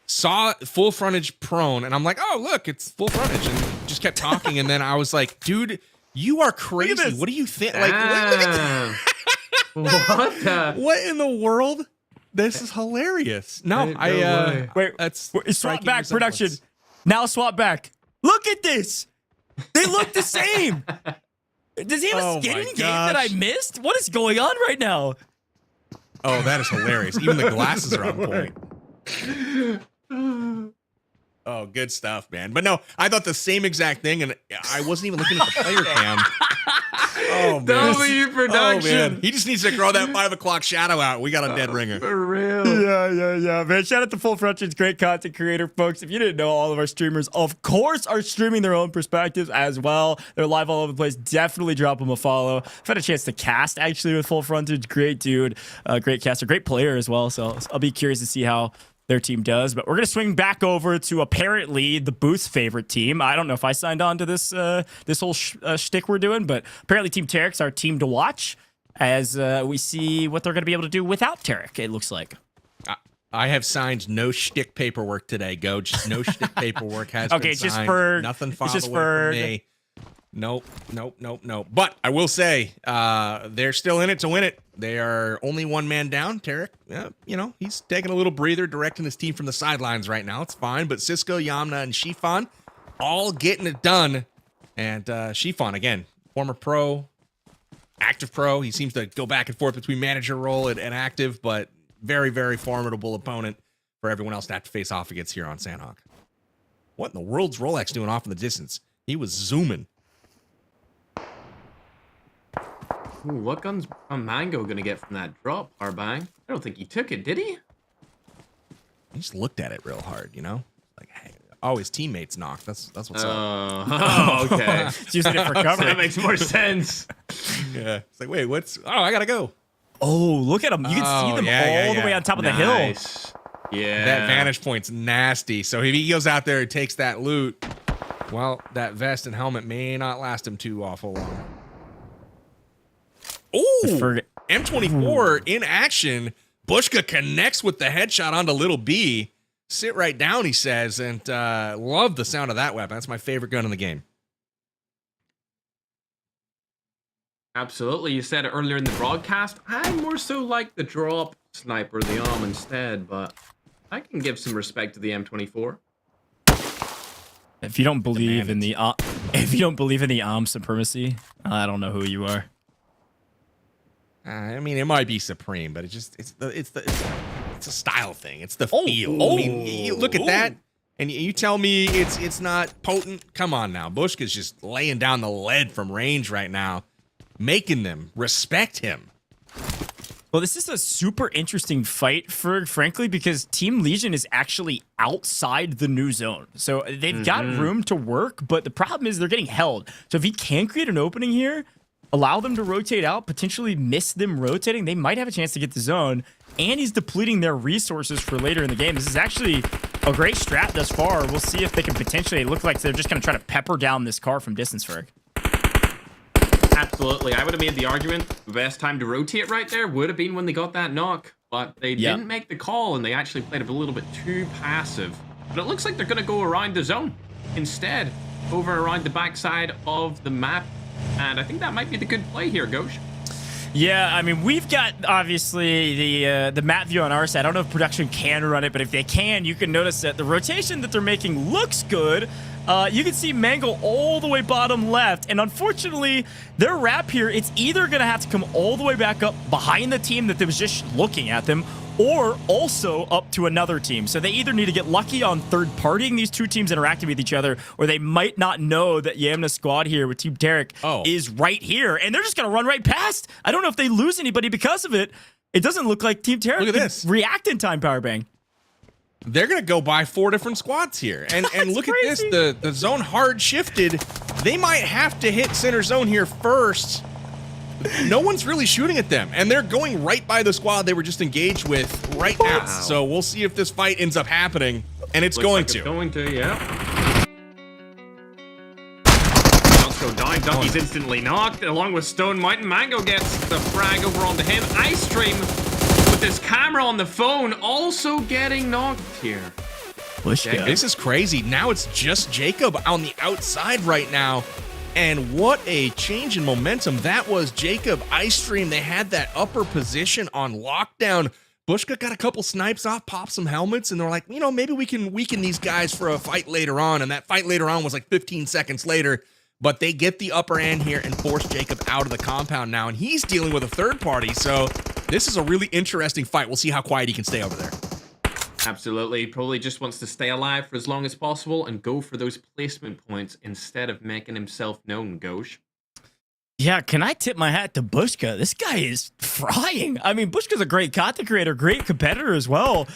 [SPEAKER 9] saw Full Frontage prone, and I'm like, oh, look, it's Full Frontage, and just kept talking, and then I was like, dude, you are crazy. What do you think? Like, look at that. What in the world? This is hilarious. No,
[SPEAKER 8] wait, swap back, production. Now swap back. Look at this. They look the same. Does he have a skin in the game that I missed? What is going on right now?
[SPEAKER 9] Oh, that is hilarious. Even the glasses are on point. Oh, good stuff, man. But no, I thought the same exact thing, and I wasn't even looking at the player cam. Oh, man.
[SPEAKER 6] W production.
[SPEAKER 9] Oh, man. He just needs to grow that 5 o'clock shadow out. We got a dead ringer.
[SPEAKER 6] For real.
[SPEAKER 17] Yeah, man. Shout out to Full Frontage, great content creator, folks. If you didn't know, all of our streamers, of course, are streaming their own perspectives as well. They're live all over the place. Definitely drop them a follow. I've had a chance to cast, actually, with Full Frontage. Great dude. Great caster. Great player as well. So I'll be curious to see how their team does. But we're going to swing back over to apparently the booth's favorite team. I don't know if I signed on to this this whole shtick we're doing, but apparently Team Tarik's our team to watch as we see what they're going to be able to do without Tarik, it looks like.
[SPEAKER 9] I have signed no shtick paperwork today, Goach. No shtick paperwork has been signed.
[SPEAKER 17] It's just for...
[SPEAKER 9] Nothing filed away from me. Nope. But I will say, they're still in it to win it. They are only one man down. Tarik, he's taking a little breather, directing his team from the sidelines right now. It's fine. But Cisco, Yamna, and Shifan all getting it done. And Shifan, again, former pro, active pro. He seems to go back and forth between manager role and active, but very, very formidable opponent for everyone else to have to face off against here on Sandhawk. What in the world's Rolex doing off in the distance? He was zooming.
[SPEAKER 6] Ooh, what gun's a Mango gonna get from that drop, Arbang? I don't think he took it, did he?
[SPEAKER 9] He just looked at it real hard, Like, hey, his teammates knocked. That's what's up.
[SPEAKER 6] Oh, okay.
[SPEAKER 17] He's using it for cover.
[SPEAKER 6] That makes more sense.
[SPEAKER 9] Yeah. It's like, wait, I gotta go.
[SPEAKER 17] Oh, look at them. You can see them all the way on top of the hill.
[SPEAKER 6] Yeah.
[SPEAKER 9] That vantage point's nasty. So if he goes out there and takes that loot, well, that vest and helmet may not last him too awful long. Oh, M24 in action. Bushka connects with the headshot onto Little B. Sit right down, he says, and love the sound of that weapon. That's my favorite gun in the game.
[SPEAKER 6] Absolutely. You said it earlier in the broadcast. I more so like the drop sniper, the arm instead, but I can give some respect to the M24.
[SPEAKER 17] If you don't believe in the arm supremacy, I don't know who you are.
[SPEAKER 9] I mean, it might be supreme, but it's a style thing. It's the feel. I mean, you look at that, and you tell me it's not potent. Come on now, Bushka's just laying down the lead from range right now, making them respect him.
[SPEAKER 17] Well, this is a super interesting fight, frankly, because Team Legion is actually outside the new zone. So they've got room to work, but the problem is they're getting held. So if he can create an opening here, allow them to rotate out, potentially miss them rotating, they might have a chance to get the zone, and he's depleting their resources for later in the game. This is actually a great strat thus far. We'll see if they can potentially look like they're just going to try to pepper down this car from distance, Ferg.
[SPEAKER 6] Absolutely. I would have made the argument the best time to rotate right there would have been when they got that knock, but they didn't make the call, and they actually played a little bit too passive. But it looks like they're going to go around the zone instead, over around the backside of the map. And I think that might be the good play here, Ghosh.
[SPEAKER 17] Yeah, I mean, we've got, obviously, the map view on our side. I don't know if production can run it, but if they can, you can notice that the rotation that they're making looks good. You can see Mango all the way bottom left, and unfortunately, their wrap here, it's either going to have to come all the way back up behind the team that was just looking at them, or also up to another team. So they either need to get lucky on third-partying these two teams interacting with each other, or they might not know that Yamna's squad here with Team Tarik is right here, and they're just going to run right past. I don't know if they lose anybody because of it. It doesn't look like Team Tarik can react in time, Powerbang.
[SPEAKER 9] They're going to go by 4 different squads here. And look crazy. At this, the zone hard shifted. They might have to hit center zone here first. No one's really shooting at them, and they're going right by the squad they were just engaged with right now. So we'll see if this fight ends up happening, and it's going to.
[SPEAKER 6] It's going to, yeah. Let's go down. Ducky's instantly knocked, along with StoneMountain. Mango gets the frag over onto him. IceStream with his camera on the phone also getting knocked here.
[SPEAKER 9] This is crazy. Now it's just Jacob on the outside right now. And what a change in momentum that was. Jacob, IceStream, they had that upper position on lockdown. Bushka got a couple snipes off, popped some helmets, and they're like, maybe we can weaken these guys for a fight later on. And that fight later on was like 15 seconds later. But they get the upper end here and force Jacob out of the compound now. And he's dealing with a third party. So this is a really interesting fight. We'll see how quiet he can stay over there.
[SPEAKER 6] Absolutely. He probably just wants to stay alive for as long as possible and go for those placement points instead of making himself known, Ghosh.
[SPEAKER 8] Yeah, can I tip my hat to Bushka? This guy is frying. I mean, Bushka's a great content creator, great competitor as well.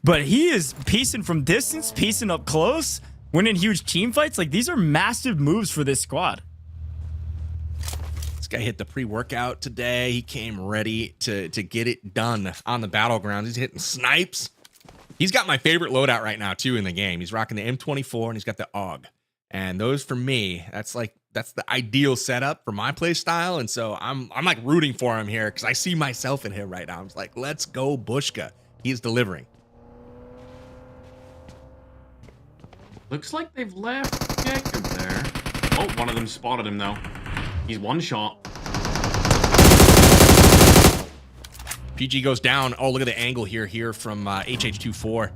[SPEAKER 8] But he is piecing from distance, piecing up close, winning huge team fights. Like, these are massive moves for this squad.
[SPEAKER 9] This guy hit the pre-workout today. He came ready to get it done on the battlegrounds. He's hitting snipes. He's got my favorite loadout right now, too, in the game. He's rocking the M24, and he's got the AUG. And those, for me, that's the ideal setup for my play style. And so I'm like rooting for him here because I see myself in him right now. I'm just like, let's go, Bushka. He's delivering.
[SPEAKER 6] Looks like they've left Jacob there. Oh, one of them spotted him, though. He's one shot.
[SPEAKER 9] PG goes down. Oh, look at the angle here from HH24.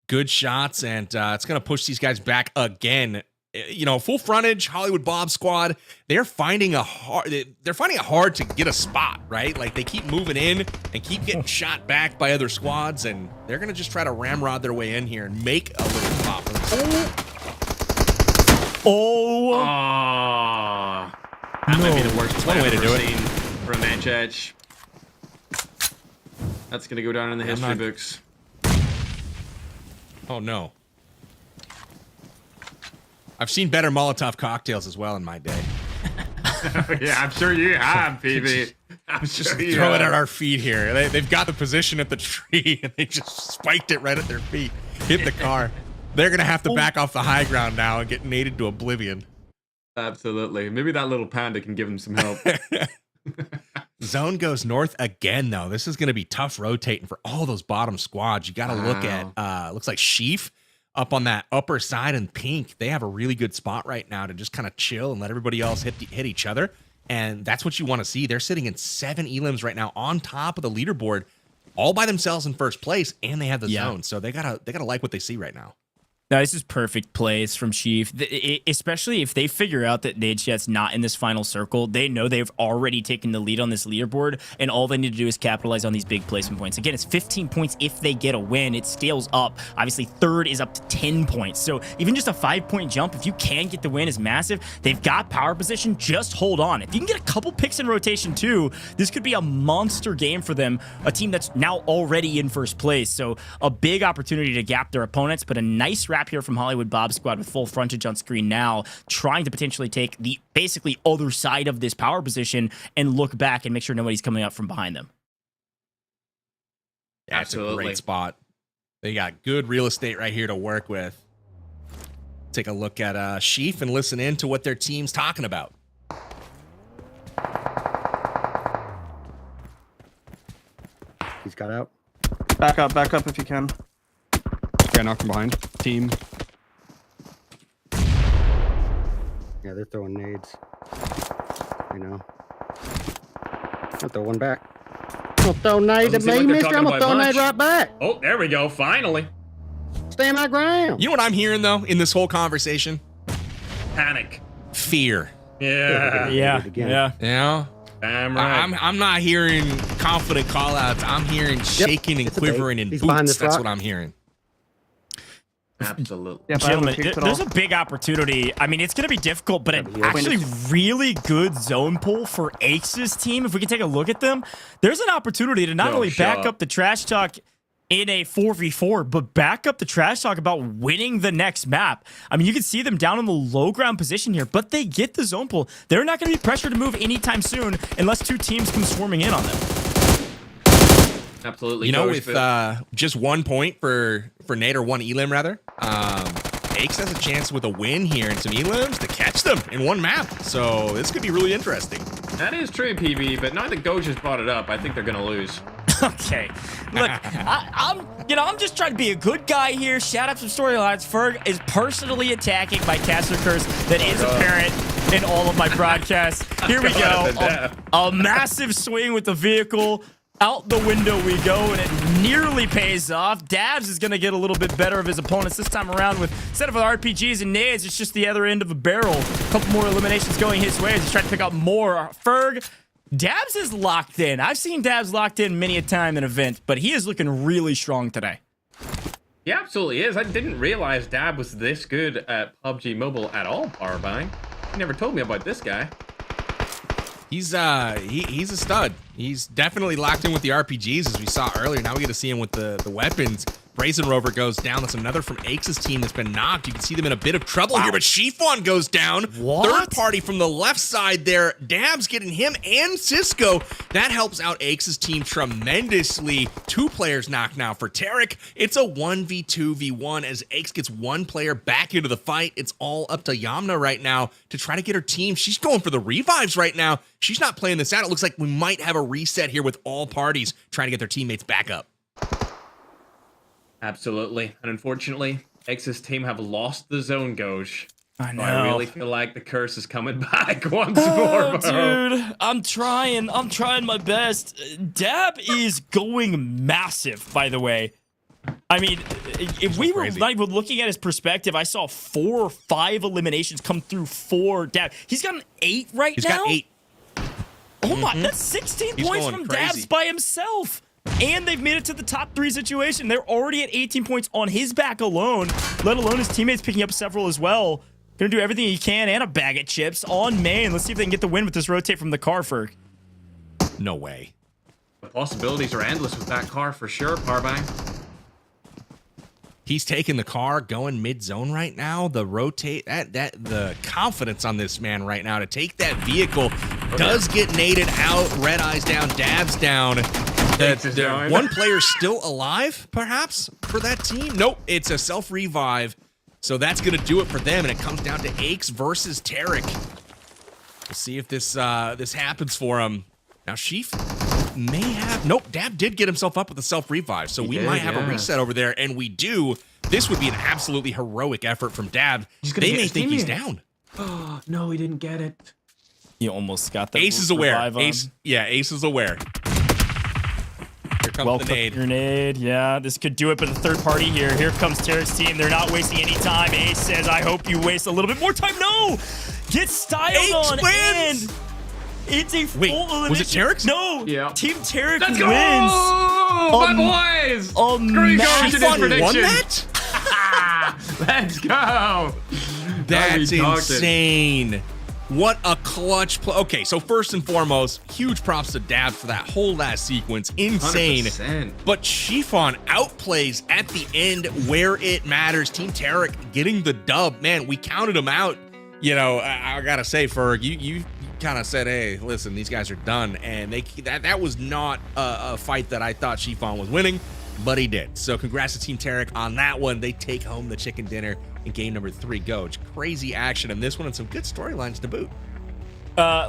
[SPEAKER 9] Good shots, and it's going to push these guys back again. You know, full frontage, HollywoodBob squad, they're finding it hard to get a spot, right? Like, they keep moving in and keep getting shot back by other squads, and they're going to just try to ramrod their way in here and make a little spot for themselves.
[SPEAKER 6] That might be the worst
[SPEAKER 9] one way to do it
[SPEAKER 6] for a match edge. That's going to go down in the history books.
[SPEAKER 9] Oh, no. I've seen better Molotov cocktails as well in my day.
[SPEAKER 6] Yeah, I'm sure you have, PB. I'm
[SPEAKER 9] Just
[SPEAKER 6] sure you
[SPEAKER 9] throw it
[SPEAKER 6] have.
[SPEAKER 9] at our feet here. They've got the position at the tree, and they just spiked it right at their feet. Hit the car. They're going to have to back off the high ground now and get naded to oblivion.
[SPEAKER 6] Absolutely. Maybe that little panda can give him some help.
[SPEAKER 9] Zone goes north again, though. This is going to be tough rotating for all those bottom squads. You got to look at, looks like Sheaf up on that upper side in pink. They have a really good spot right now to just kind of chill and let everybody else hit each other. And that's what you want to see. They're sitting in 7 elims right now on top of the leaderboard, all by themselves in first place, and they have the zone. So they gotta like what they see right now.
[SPEAKER 8] Now, this is perfect plays from Chief, especially if they figure out that Nadeshot's not in this final circle. They know they've already taken the lead on this leaderboard, and all they need to do is capitalize on these big placement points. Again, it's 15 points if they get a win. It scales up. Obviously, third is up to 10 points. So even just a 5-point jump, if you can get the win, is massive. They've got power position. Just hold on. If you can get a couple picks in rotation too, this could be a monster game for them, a team that's now already in first place. So a big opportunity to gap their opponents, but a nice wrap here from HollywoodBob squad with full frontage on screen now, trying to potentially take the basically other side of this power position and look back and make sure nobody's coming up from behind them.
[SPEAKER 9] That's a great spot. They got good real estate right here to work with. Take a look at Sheaf and listen in to what their team's talking about.
[SPEAKER 18] He's got out.
[SPEAKER 16] Back up if you can.
[SPEAKER 18] Yeah, knocked from behind. Team. Yeah, they're throwing nades. You know. I'll throw one back. I'll throw nade at me, mister. I'm gonna throw nade right back.
[SPEAKER 6] Oh, there we go. Finally.
[SPEAKER 18] Stand my ground.
[SPEAKER 9] You know what I'm hearing, though, in this whole conversation?
[SPEAKER 6] Panic.
[SPEAKER 9] Fear.
[SPEAKER 6] Yeah.
[SPEAKER 8] Yeah.
[SPEAKER 9] You know?
[SPEAKER 6] Damn right.
[SPEAKER 9] I'm not hearing confident call-outs. I'm hearing shaking and quivering in boots. That's what I'm hearing.
[SPEAKER 6] Absolutely.
[SPEAKER 16] Yeah,
[SPEAKER 8] Gentlemen, there's a big opportunity. I mean, it's going to be difficult, but an actually really good zone pull for Axe's team. If we can take a look at them, there's an opportunity to not only back up the trash talk in a 4v4, but back up the trash talk about winning the next map. I mean, you can see them down in the low ground position here, but they get the zone pull. They're not going to be pressured to move anytime soon unless two teams come swarming in on them.
[SPEAKER 6] Absolutely.
[SPEAKER 9] You know, with just 1 point for Nate, or 1 elim rather, Aches has a chance with a win here and some elims to catch them in one map. So this could be really interesting.
[SPEAKER 6] That is true, PB, but now that Goj has brought it up, I think they're going to lose.
[SPEAKER 8] Okay. Look, I'm just trying to be a good guy here. Shout out some storylines. Ferg is personally attacking my caster curse that is apparent in all of my broadcasts. Here we go. A massive swing with the vehicle. Out the window we go, and it nearly pays off. Dabs is going to get a little bit better of his opponents this time around with, instead of RPGs and nades, it's just the other end of a barrel. A couple more eliminations going his way as he's trying to pick up more. Ferg, Dabs is locked in. I've seen Dabs locked in many a time in events, but he is looking really strong today.
[SPEAKER 6] He absolutely is. I didn't realize Dab was this good at PUBG Mobile at all, Powerbuying. He never told me about this guy.
[SPEAKER 9] He's a stud. He's definitely locked in with the RPGs as we saw earlier. Now we get to see him with the weapons. Brazen Rover goes down. That's another from Aches' team that's been knocked. You can see them in a bit of trouble here, but Chiffon goes down.
[SPEAKER 17] What?
[SPEAKER 9] Third party from the left side there. Dabs getting him and Cisco. That helps out Aches' team tremendously. 2 players knocked now for Tarik. It's a 1v2v1 as Aches gets 1 player back into the fight. It's all up to Yamna right now to try to get her team. She's going for the revives right now. She's not playing this out. It looks like we might have a reset here with all parties trying to get their teammates back up.
[SPEAKER 6] Absolutely. And unfortunately, X's team have lost the zone, Goj.
[SPEAKER 17] I know.
[SPEAKER 6] I really feel like the curse is coming back once more, bro.
[SPEAKER 17] Dude, I'm trying my best. Dab is going massive, by the way. I mean, if we were not even looking at his perspective, I saw 4 or 5 eliminations come through for Dab. He's got an 8 right now?
[SPEAKER 9] He's got 8.
[SPEAKER 17] Oh my, that's 16 points from Dabs by himself. And they've made it to the top 3 situation. They're already at 18 points on his back alone, let alone his teammates picking up several as well. Gonna do everything he can and a bag of chips on main. Let's see if they can get the win with this rotate from the car, Ferg.
[SPEAKER 9] No way.
[SPEAKER 6] The possibilities are endless with that car for sure, Parbang.
[SPEAKER 9] He's taking the car, going mid-zone right now. The rotate, the confidence on this man right now to take that vehicle does get naded out. Red Eyes down, Dabs down. One player still alive, perhaps, for that team? Nope, it's a self-revive. So that's going to do it for them, and it comes down to Aches versus Tarik. We'll see if this happens for him. Now, Sheaf may have... Nope, Dab did get himself up with a self-revive, so we might have a reset over there, and we do. This would be an absolutely heroic effort from Dab. They may think he's down.
[SPEAKER 6] Oh, no, he didn't get it.
[SPEAKER 17] He almost got that.
[SPEAKER 9] Ace is aware. Ace is aware. Here comes the nade.
[SPEAKER 17] Grenade. Yeah, this could do it, but the third party here. Here comes Tarik's team. They're not wasting any time. Ace says, I hope you waste a little bit more time. No! Get styled on.
[SPEAKER 9] Wins!
[SPEAKER 17] And it's a full elimination.
[SPEAKER 9] Was it Tarik's?
[SPEAKER 17] No.
[SPEAKER 6] Yeah.
[SPEAKER 17] Team Tarik
[SPEAKER 6] Let's
[SPEAKER 17] wins.
[SPEAKER 6] Go! My boys!
[SPEAKER 17] Chiffon
[SPEAKER 9] won that?
[SPEAKER 6] Let's go!
[SPEAKER 9] That's insane. What a clutch play. Okay, so first and foremost, huge props to Dab for that whole last sequence. Insane.
[SPEAKER 6] 100%.
[SPEAKER 9] But Chiffon outplays at the end where it matters. Team Tarik getting the dub. Man, we counted them out. You know, I gotta say, Ferg, you kind of said, hey, listen, these guys are done. And that was not a fight that I thought Chiffon was winning, but he did. So congrats to Team Tarik on that one. They take home the chicken dinner in game number 3. Goj. Crazy action in this one and some good storylines to boot.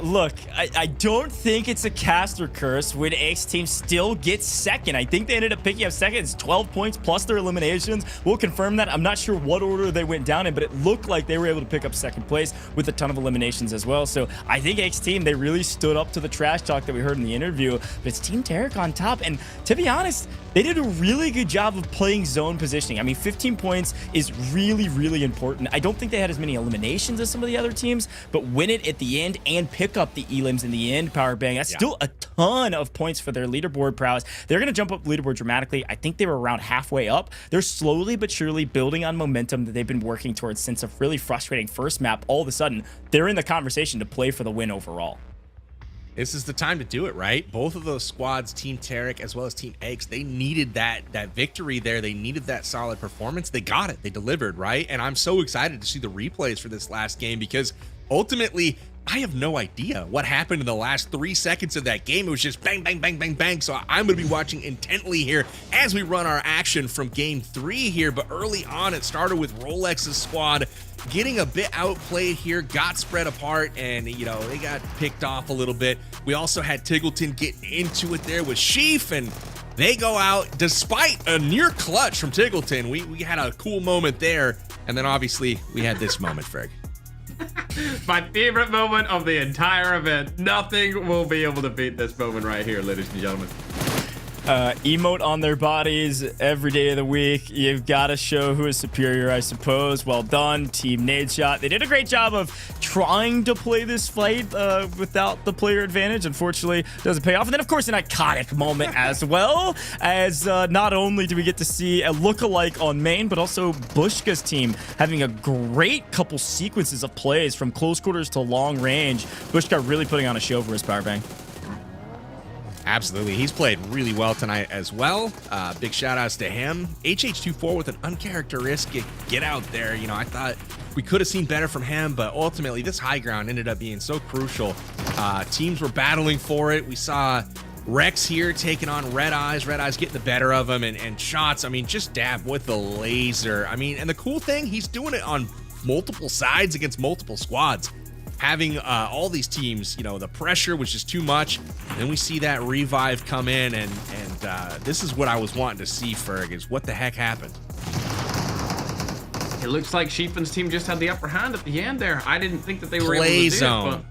[SPEAKER 17] Look, I don't think it's a cast or curse when X team still gets second. I think they ended up picking up second. It's 12 points plus their eliminations. We'll confirm that. I'm not sure what order they went down in, but it looked like they were able to pick up second place with a ton of eliminations as well. So I think X team, they really stood up to the trash talk that we heard in the interview. But it's Team Tarik on top. And to be honest, they did a really good job of playing zone positioning. I mean, 15 points is really, really important. I don't think they had as many eliminations as some of the other teams, but win it at the end and pick up the elims in the end, Power Bang. That's still a ton of points for their leaderboard prowess. They're going to jump up leaderboard dramatically. I think they were around halfway up. They're slowly but surely building on momentum that they've been working towards since a really frustrating first map. All of a sudden, they're in the conversation to play for the win overall.
[SPEAKER 9] This is the time to do it, right? Both of those squads, Team Tarik as well as Team Eggs, they needed that victory there. They needed that solid performance. They got it. They delivered, right? And I'm so excited to see the replays for this last game because ultimately, I have no idea what happened in the last 3 seconds of that game. It was just bang, bang, bang, bang, bang. So I'm going to be watching intently here as we run our action from game 3 here. But early on, it started with Rolex's squad getting a bit outplayed here, got spread apart, and, you know, they got picked off a little bit. We also had Tiggleton getting into it there with Sheaf, and they go out despite a near clutch from Tiggleton. We had a cool moment there, and then obviously we had this moment, Ferg.
[SPEAKER 6] My favorite moment of the entire event. Nothing will be able to beat this moment right here, ladies and gentlemen.
[SPEAKER 17] Emote on their bodies every day of the week. You've got to show who is superior, I suppose. Well done, Team Nadeshot. They did a great job of trying to play this fight without the player advantage. Unfortunately, it doesn't pay off. And then, of course, an iconic moment as well, as not only do we get to see a look-alike on main, but also Bushka's team having a great couple sequences of plays from close quarters to long range. Bushka really putting on a show for his power bang.
[SPEAKER 9] Absolutely. He's played really well tonight as well. Big shout outs to him. HH24 with an uncharacteristic get out there. You know, I thought we could have seen better from him, but ultimately this high ground ended up being so crucial. Teams were battling for it. We saw Rex here taking on Red Eyes. Red Eyes getting the better of him and shots. I mean, just dab with the laser. I mean, and the cool thing, he's doing it on multiple sides against multiple squads. Having all these teams, you know, the pressure was just too much. Then we see that revive come in, and this is what I was wanting to see, Ferg, is what the heck happened.
[SPEAKER 6] It looks like Sheepin's team just had the upper hand at the end there. I didn't think that they were able to do it, but...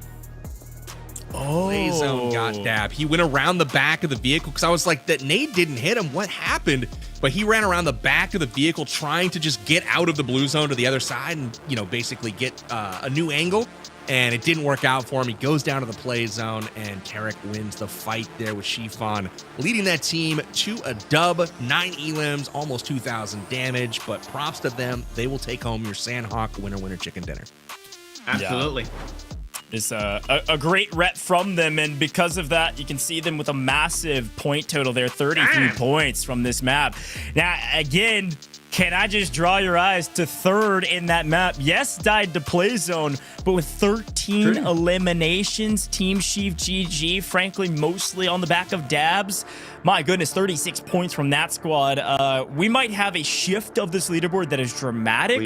[SPEAKER 9] Play zone got dabbed. He went around the back of the vehicle because I was like, that nade didn't hit him. What happened? But he ran around the back of the vehicle trying to just get out of the blue zone to the other side and, you know, basically get a new angle. And it didn't work out for him. He goes down to the play zone, and Tarik wins the fight there with Shifan, leading that team to a dub. 9 elims, almost 2,000 damage. But props to them. They will take home your Sandhawk winner chicken dinner.
[SPEAKER 6] Absolutely.
[SPEAKER 17] Yeah. It's a great rep from them, and because of that, you can see them with a massive point total there, 33 points from this map. Now, again, can I just draw your eyes to third in that map? Yes, died to play zone, but with 13 eliminations, Team Sheev GG, frankly, mostly on the back of dabs. My goodness, 36 points from that squad. We might have a shift of this leaderboard that is dramatic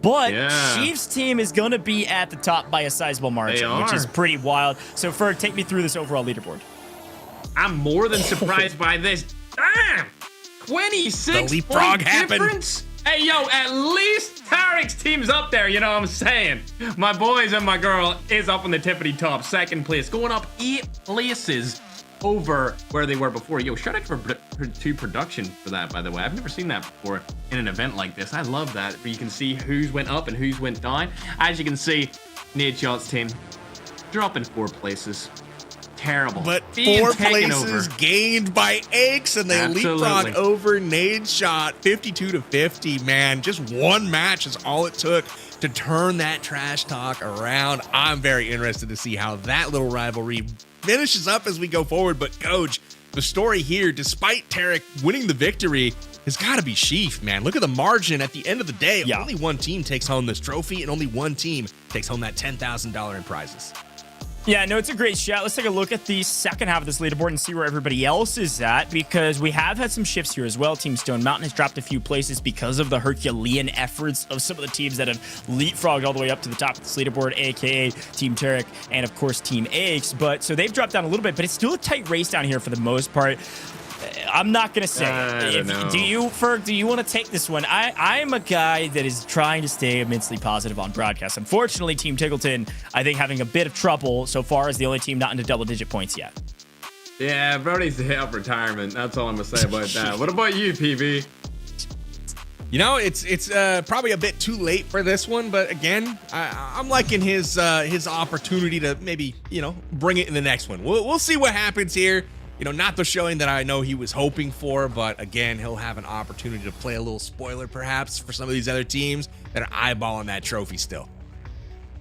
[SPEAKER 17] but Sheev's team is going to be at the top by a sizable margin, which is pretty wild. So, Ferg, take me through this overall leaderboard.
[SPEAKER 6] I'm more than surprised by this. Damn! 26
[SPEAKER 9] the leapfrog
[SPEAKER 6] difference? Hey, yo, at least Tarik's team's up there, you know what I'm saying? My boys and my girl is up on the tippity top, second place, going up 8 places over where they were before. Yo, shout out to production for that, by the way. I've never seen that before in an event like this. I love that, where you can see who's went up and who's went down. As you can see, Nadeshot's team dropping 4 places. Terrible.
[SPEAKER 9] But 4 places gained by Aches, and they leapfrog over Nadeshot 52-50. Man, just one match is all it took to turn that trash talk around. I'm very interested to see how that little rivalry finishes up as we go forward. But Coach, the story here, despite Tarik winning the victory, has got to be Sheaf, man. Look at the margin at the end of the day. Yeah. Only one team takes home this trophy, and only one team takes home that $10,000 in prizes.
[SPEAKER 17] Yeah, no, it's a great shot. Let's take a look at the second half of this leaderboard and see where everybody else is at, because we have had some shifts here as well. Team StoneMountain has dropped a few places because of the Herculean efforts of some of the teams that have leapfrogged all the way up to the top of this leaderboard, aka Team Tarik and, of course, Team Aches. But so they've dropped down a little bit, but it's still a tight race down here for the most part. I'm not gonna say. Do you, Ferg? Do you want to take this one? I'm a guy that is trying to stay immensely positive on broadcast. Unfortunately, Team TGLTN, I think, having a bit of trouble so far, as the only team not into double-digit points yet.
[SPEAKER 6] Yeah, bro needs to hit up retirement. That's all I'm gonna say about that. What about you, PB?
[SPEAKER 9] You know, it's probably a bit too late for this one, but again, I'm liking his opportunity to maybe, you know, bring it in the next one. We'll see what happens here. You know, not the showing that I know he was hoping for, but again, he'll have an opportunity to play a little spoiler perhaps for some of these other teams that are eyeballing that trophy still.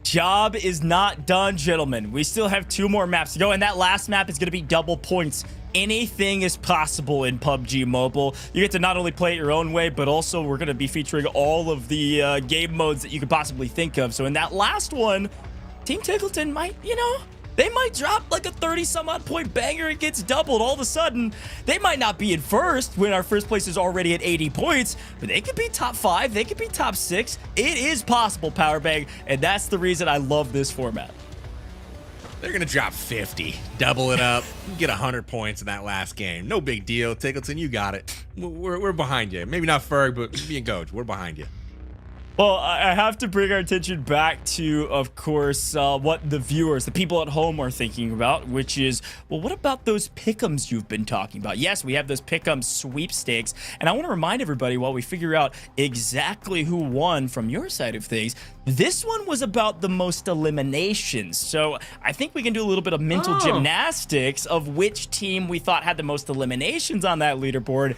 [SPEAKER 17] Job is not done, gentlemen. We still have 2 more maps to go, and that last map is going to be double points. Anything is possible in PUBG Mobile. You get to not only play it your own way, but also we're going to be featuring all of the game modes that you could possibly think of. So in that last one, Team TGLTN might, you know, they might drop like a 30-some-odd point banger. It gets doubled. All of a sudden, they might not be in first when our first place is already at 80 points, but they could be top 5. They could be top 6. It is possible, Powerbang, and that's the reason I love this format.
[SPEAKER 9] They're going to drop 50, double it up, get 100 points in that last game. No big deal. TGLTN, you got it. We're behind you. Maybe not Ferg, but me and Goge, we're behind you.
[SPEAKER 17] Well, I have to bring our attention back to, of course, what the viewers, the people at home are thinking about, which is, well, what about those pick'ems you've been talking about? Yes, we have those pick'em sweepstakes, and I want to remind everybody while we figure out exactly who won from your side of things, this one was about the most eliminations. So I think we can do a little bit of mental gymnastics of which team we thought had the most eliminations on that leaderboard.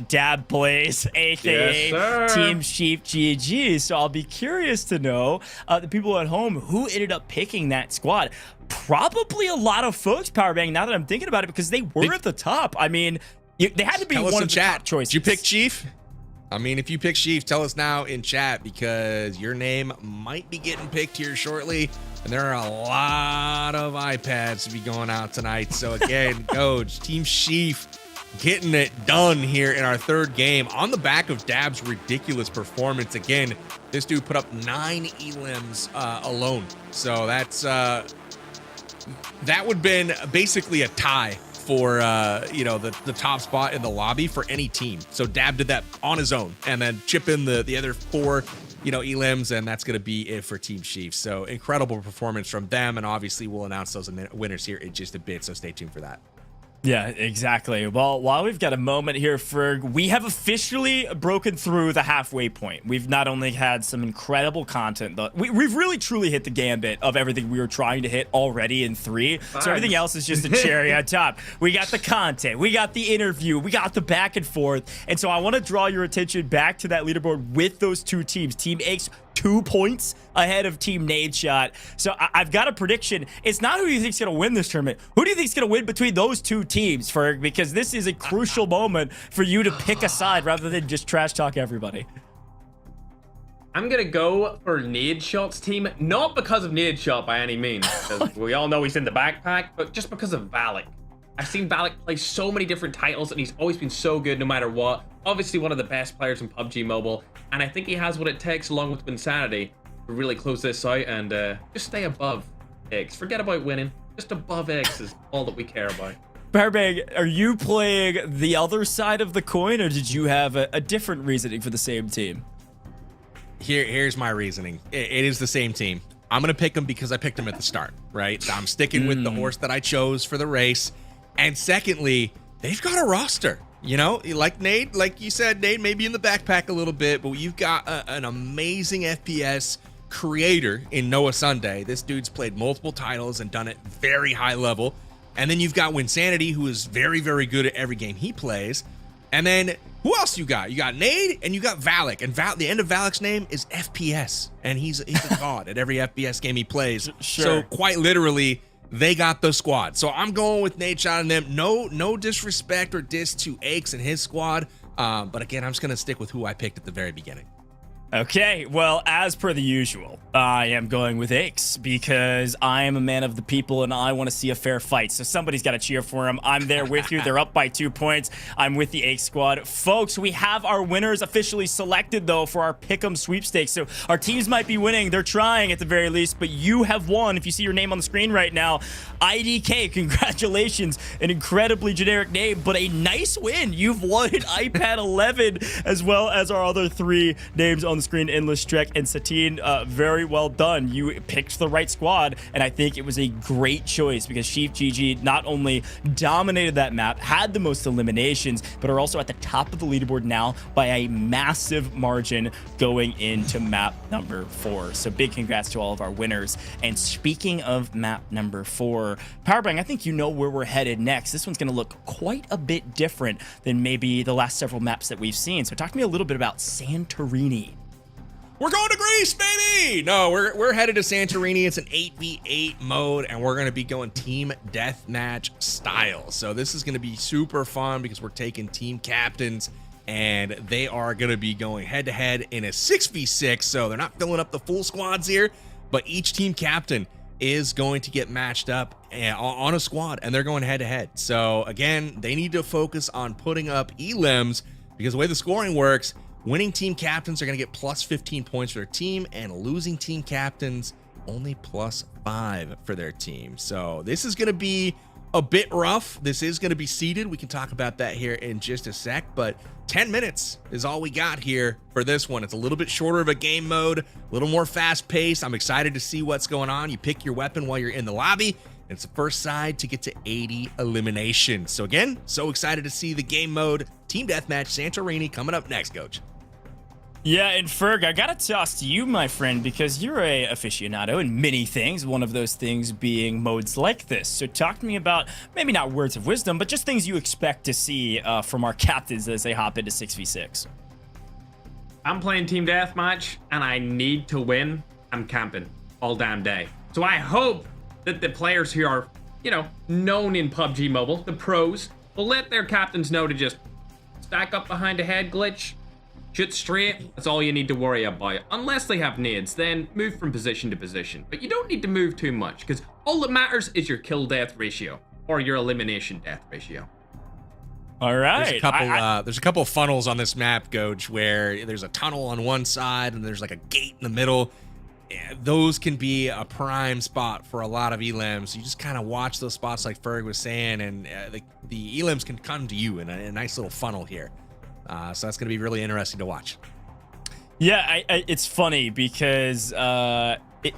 [SPEAKER 17] Dab Blaze, aka Team Sheep GG. So I'll be curious to know, the people at home, who ended up picking that squad. Probably a lot of folks, Powerbang, now that I'm thinking about it, because they were at the top. I mean, they had to be one of the top choices.
[SPEAKER 9] Did you pick Chief? I mean, if you pick Chief, tell us now in chat, because your name might be getting picked here shortly. And there are a lot of iPads to be going out tonight. So again, Coach, Team Chief getting it done here in our third game on the back of Dab's ridiculous performance. Again, this dude put up 9 elims alone. So that's that would have been basically a tie for the top spot in the lobby for any team. So Dab did that on his own, and then chip in the other 4 elims, and that's going to be it for Team Chiefs. So incredible performance from them, and obviously we'll announce those winners here in just a bit, so stay tuned for that.
[SPEAKER 17] Yeah, exactly. Well, while we've got a moment here, Ferg, we have officially broken through the halfway point. We've not only had some incredible content, but we've really truly hit the gambit of everything we were trying to hit already in 3. So everything else is just a cherry on top. We got the content, we got the interview, we got the back and forth. And so I want to draw your attention back to that leaderboard with those 2 teams. Team Aches, 2 points ahead of Team Nadeshot. So I've got a prediction. It's not who you think's going to win this tournament. Who do you think's going to win between those 2 teams, Ferg? Because this is a crucial moment for you to pick a side rather than just trash talk everybody.
[SPEAKER 6] I'm going to go for Nadeshot's team, not because of Nadeshot by any means, because we all know he's in the backpack, but just because of Valak. I've seen Valak play so many different titles, and he's always been so good no matter what. Obviously one of the best players in PUBG Mobile, and I think he has what it takes, along with Insanity, to really close this out and just stay above X. Forget about winning. Just above X is all that we care about.
[SPEAKER 17] Powerbang, are you playing the other side of the coin, or did you have a different reasoning for the same team?
[SPEAKER 9] Here's my reasoning. It is the same team. I'm going to pick them because I picked them at the start, right? I'm sticking with the horse that I chose for the race. And secondly, they've got a roster. Like Nade, like you said, Nade maybe in the backpack a little bit, but you've got an amazing FPS creator in Noah Sunday. This dude's played multiple titles and done it very high level. And then you've got Winsanity, who is very, very good at every game he plays. And then who else you got? You got Nade and you got Valak. And the end of Valak's name is FPS. And he's a god at every FPS game he plays.
[SPEAKER 17] Sure.
[SPEAKER 9] So quite literally, they got the squad. So I'm going with Nadeshot and them. No disrespect or diss to Aches and his squad. But again, I'm just going to stick with who I picked at the very beginning.
[SPEAKER 17] Okay, well, as per the usual, I am going with Aches because I am a man of the people and I want to see a fair fight. So somebody's got to cheer for him. I'm there with you. They're up by 2 points. I'm with the Aches squad. Folks, we have our winners officially selected, though, for our Pick'em sweepstakes. So our teams might be winning. They're trying at the very least, but you have won. If you see your name on the screen right now, IDK, congratulations. An incredibly generic name, but a nice win. You've won an iPad 11 as well as our other 3 names on the screen, Endless Trek and Satine. Very well done. You picked the right squad, and I think it was a great choice because Chief GG not only dominated that map, had the most eliminations, but are also at the top of the leaderboard now by a massive margin going into map number 4. So big congrats to all of our winners. And speaking of map number 4, Powerbang, I think you know where we're headed next. This one's going to look quite a bit different than maybe the last several maps that we've seen. So talk to me a little bit about Santorini.
[SPEAKER 9] We're going to Greece, baby! No, we're headed to Santorini. It's an 8v8 mode, and we're going to be going team deathmatch style. So this is going to be super fun because we're taking team captains, and they are going to be going head-to-head in a 6v6. So they're not filling up the full squads here, but each team captain is going to get matched up on a squad, and they're going head-to-head. So again, they need to focus on putting up elims because the way the scoring works, winning team captains are going to get plus 15 points for their team, and losing team captains only plus 5 for their team. So this is going to be a bit rough. This is going to be seeded. We can talk about that here in just a sec, but 10 minutes is all we got here for this one. It's a little bit shorter of a game mode, a little more fast paced. I'm excited to see what's going on. You pick your weapon while you're in the lobby, and it's the first side to get to 80 eliminations. So again, so excited to see the game mode. Team Deathmatch Santorini coming up next, Coach.
[SPEAKER 17] Yeah, and Ferg, I gotta toss to you, my friend, because you're a aficionado in many things, one of those things being modes like this. So talk to me about, maybe not words of wisdom, but just things you expect to see from our captains as they hop into 6v6.
[SPEAKER 6] I'm playing Team Deathmatch, and I need to win. I'm camping all damn day. So I hope that the players who are, you know, known in PUBG Mobile, the pros, will let their captains know to just stack up behind a head glitch, shoot straight. That's all you need to worry about. Unless they have nades, then move from position to position. But you don't need to move too much, because all that matters is your kill-death ratio, or your elimination death ratio.
[SPEAKER 17] All right.
[SPEAKER 9] There's a couple of funnels on this map, Goj, where there's a tunnel on one side and there's like a gate in the middle. Those can be a prime spot for a lot of elims. You just kind of watch those spots like Ferg was saying, and the elims can come to you in a nice little funnel here. So that's going to be really interesting to watch.
[SPEAKER 17] Yeah, it's funny because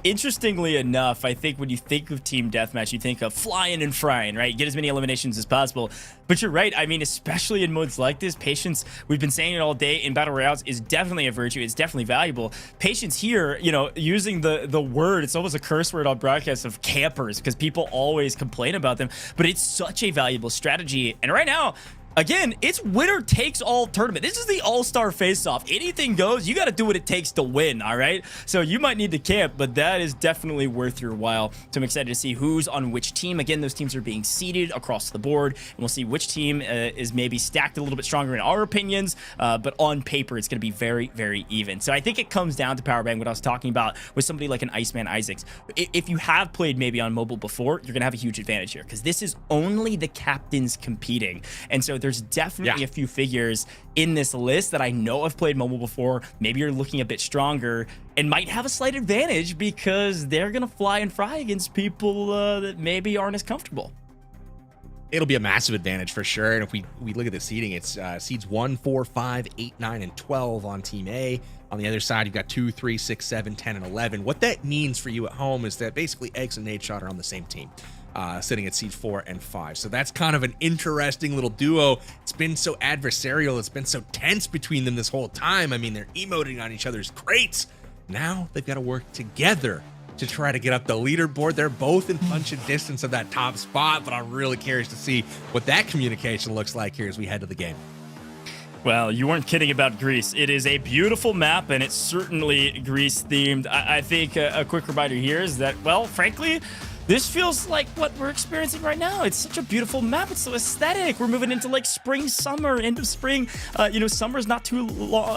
[SPEAKER 17] interestingly enough, I think when you think of Team Deathmatch, you think of flying and frying, right? Get as many eliminations as possible. But you're right. I mean, especially in modes like this, patience, we've been saying it all day, in Battle Royales is definitely a virtue. It's definitely valuable. Patience here, you know, using the word, it's almost a curse word on broadcasts of campers, because people always complain about them. But it's such a valuable strategy. And right now, again, it's winner takes all tournament. This is the all-star face-off. Anything goes. You got to do what it takes to win, all right? So you might need to camp, but that is definitely worth your while. So I'm excited to see who's on which team. Again, those teams are being seeded across the board, and we'll see which team is maybe stacked a little bit stronger in our opinions, but on paper, it's going to be very, very even. So I think it comes down to power bang, what I was talking about with somebody like an IceManIsaac. If you have played maybe on mobile before, you're going to have a huge advantage here, because this is only the captains competing. And so there's definitely a few figures in this list that I know have played mobile before. Maybe you're looking a bit stronger and might have a slight advantage because they're going to fly and fry against people that maybe aren't as comfortable.
[SPEAKER 9] It'll be a massive advantage for sure. And if we look at the seeding, it's seeds 1, 4, 5, 8, 9, and 12 on Team A. On the other side, you've got 2, 3, 6, 7, 10, and 11. What that means for you at home is that basically Eggs and Nadeshot are on the same team. Sitting at seed 4 and 5. So that's kind of an interesting little duo. It's been so adversarial. It's been so tense between them this whole time. I mean, they're emoting on each other's crates. Now they've got to work together to try to get up the leaderboard. They're both in punching distance of that top spot, but I'm really curious to see what that communication looks like here as we head to the game.
[SPEAKER 17] Well, you weren't kidding about Greece. It is a beautiful map, and it's certainly Greece themed. I think a quick reminder here is that, well, frankly, this feels like what we're experiencing right now. It's such a beautiful map. It's so aesthetic. We're moving into like spring, summer, end of spring. You know, summer's not too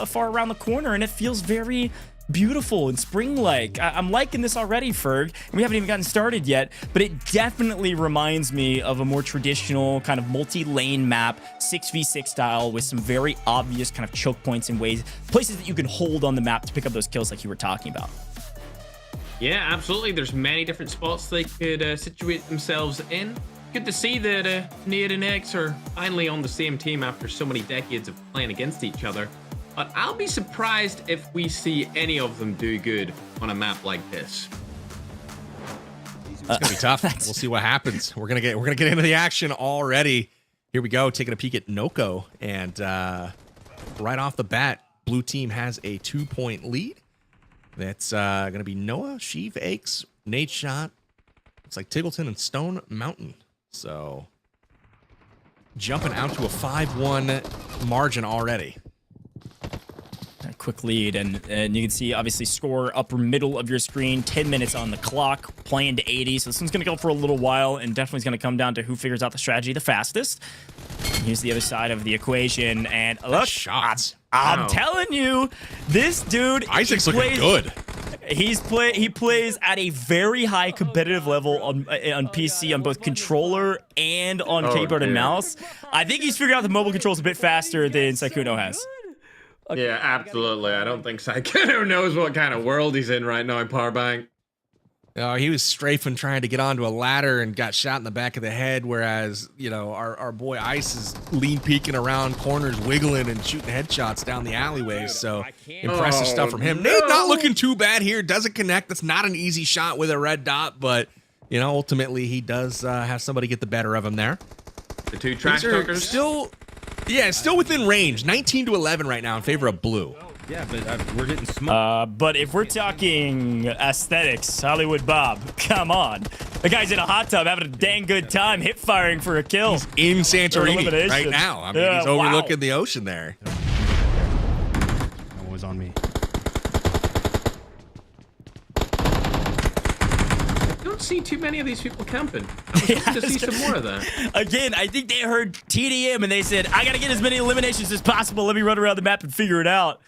[SPEAKER 17] far around the corner, and it feels very beautiful and spring-like. I'm liking this already, Ferg. We haven't even gotten started yet, but it definitely reminds me of a more traditional kind of multi-lane map, 6v6 style, with some very obvious kind of choke points and places that you can hold on the map to pick up those kills like you were talking about.
[SPEAKER 6] Yeah, absolutely. There's many different spots they could situate themselves in. Good to see that Nade and X are finally on the same team after so many decades of playing against each other. But I'll be surprised if we see any of them do good on a map like this.
[SPEAKER 9] It's gonna be tough. We'll see what happens. We're gonna get into the action already. Here we go, taking a peek at Noko, and right off the bat, blue team has a 2-point lead. That's going to be Noah, Sheev, Aches, Nadeshot. It's like Tiggleton and StoneMountain. So jumping out to a 5-1 margin already.
[SPEAKER 17] A quick lead, and you can see obviously score upper middle of your screen, 10 minutes on the clock, playing to 80. So this one's going to go for a little while, and definitely is going to come down to who figures out the strategy the fastest. Here's the other side of the equation, and look,
[SPEAKER 9] shots.
[SPEAKER 17] I'm telling you, this dude,
[SPEAKER 9] Isaac's looking good.
[SPEAKER 17] He plays at a very high competitive level on PC, on both controller and on keyboard and mouse. I think he's figured out the mobile controls a bit faster than Sykkuno has.
[SPEAKER 6] Yeah, absolutely. I don't think Sykkuno knows what kind of world he's in right now in Powerbank.
[SPEAKER 9] He was strafing trying to get onto a ladder and got shot in the back of the head, whereas, our boy Ice is lean peeking around corners, wiggling and shooting headshots down the alleyways. So impressive stuff from him. Nate not looking too bad here. Doesn't connect. That's not an easy shot with a red dot, but, ultimately he does have somebody get the better of him there.
[SPEAKER 6] The two trash talkers.
[SPEAKER 9] Still within range. 19-11 right now in favor of blue.
[SPEAKER 13] Yeah, but we're getting smoked.
[SPEAKER 17] But if we're talking aesthetics, HollywoodBob, come on. The guy's in a hot tub having a dang good time hip firing for a kill.
[SPEAKER 9] He's in Santorini right now. I mean, he's overlooking the ocean there.
[SPEAKER 13] That was on me.
[SPEAKER 6] Don't see too many of these people camping. I was hoping to see some more of that.
[SPEAKER 17] Again, I think they heard TDM and they said, I gotta get as many eliminations as possible. Let me run around the map and figure it out.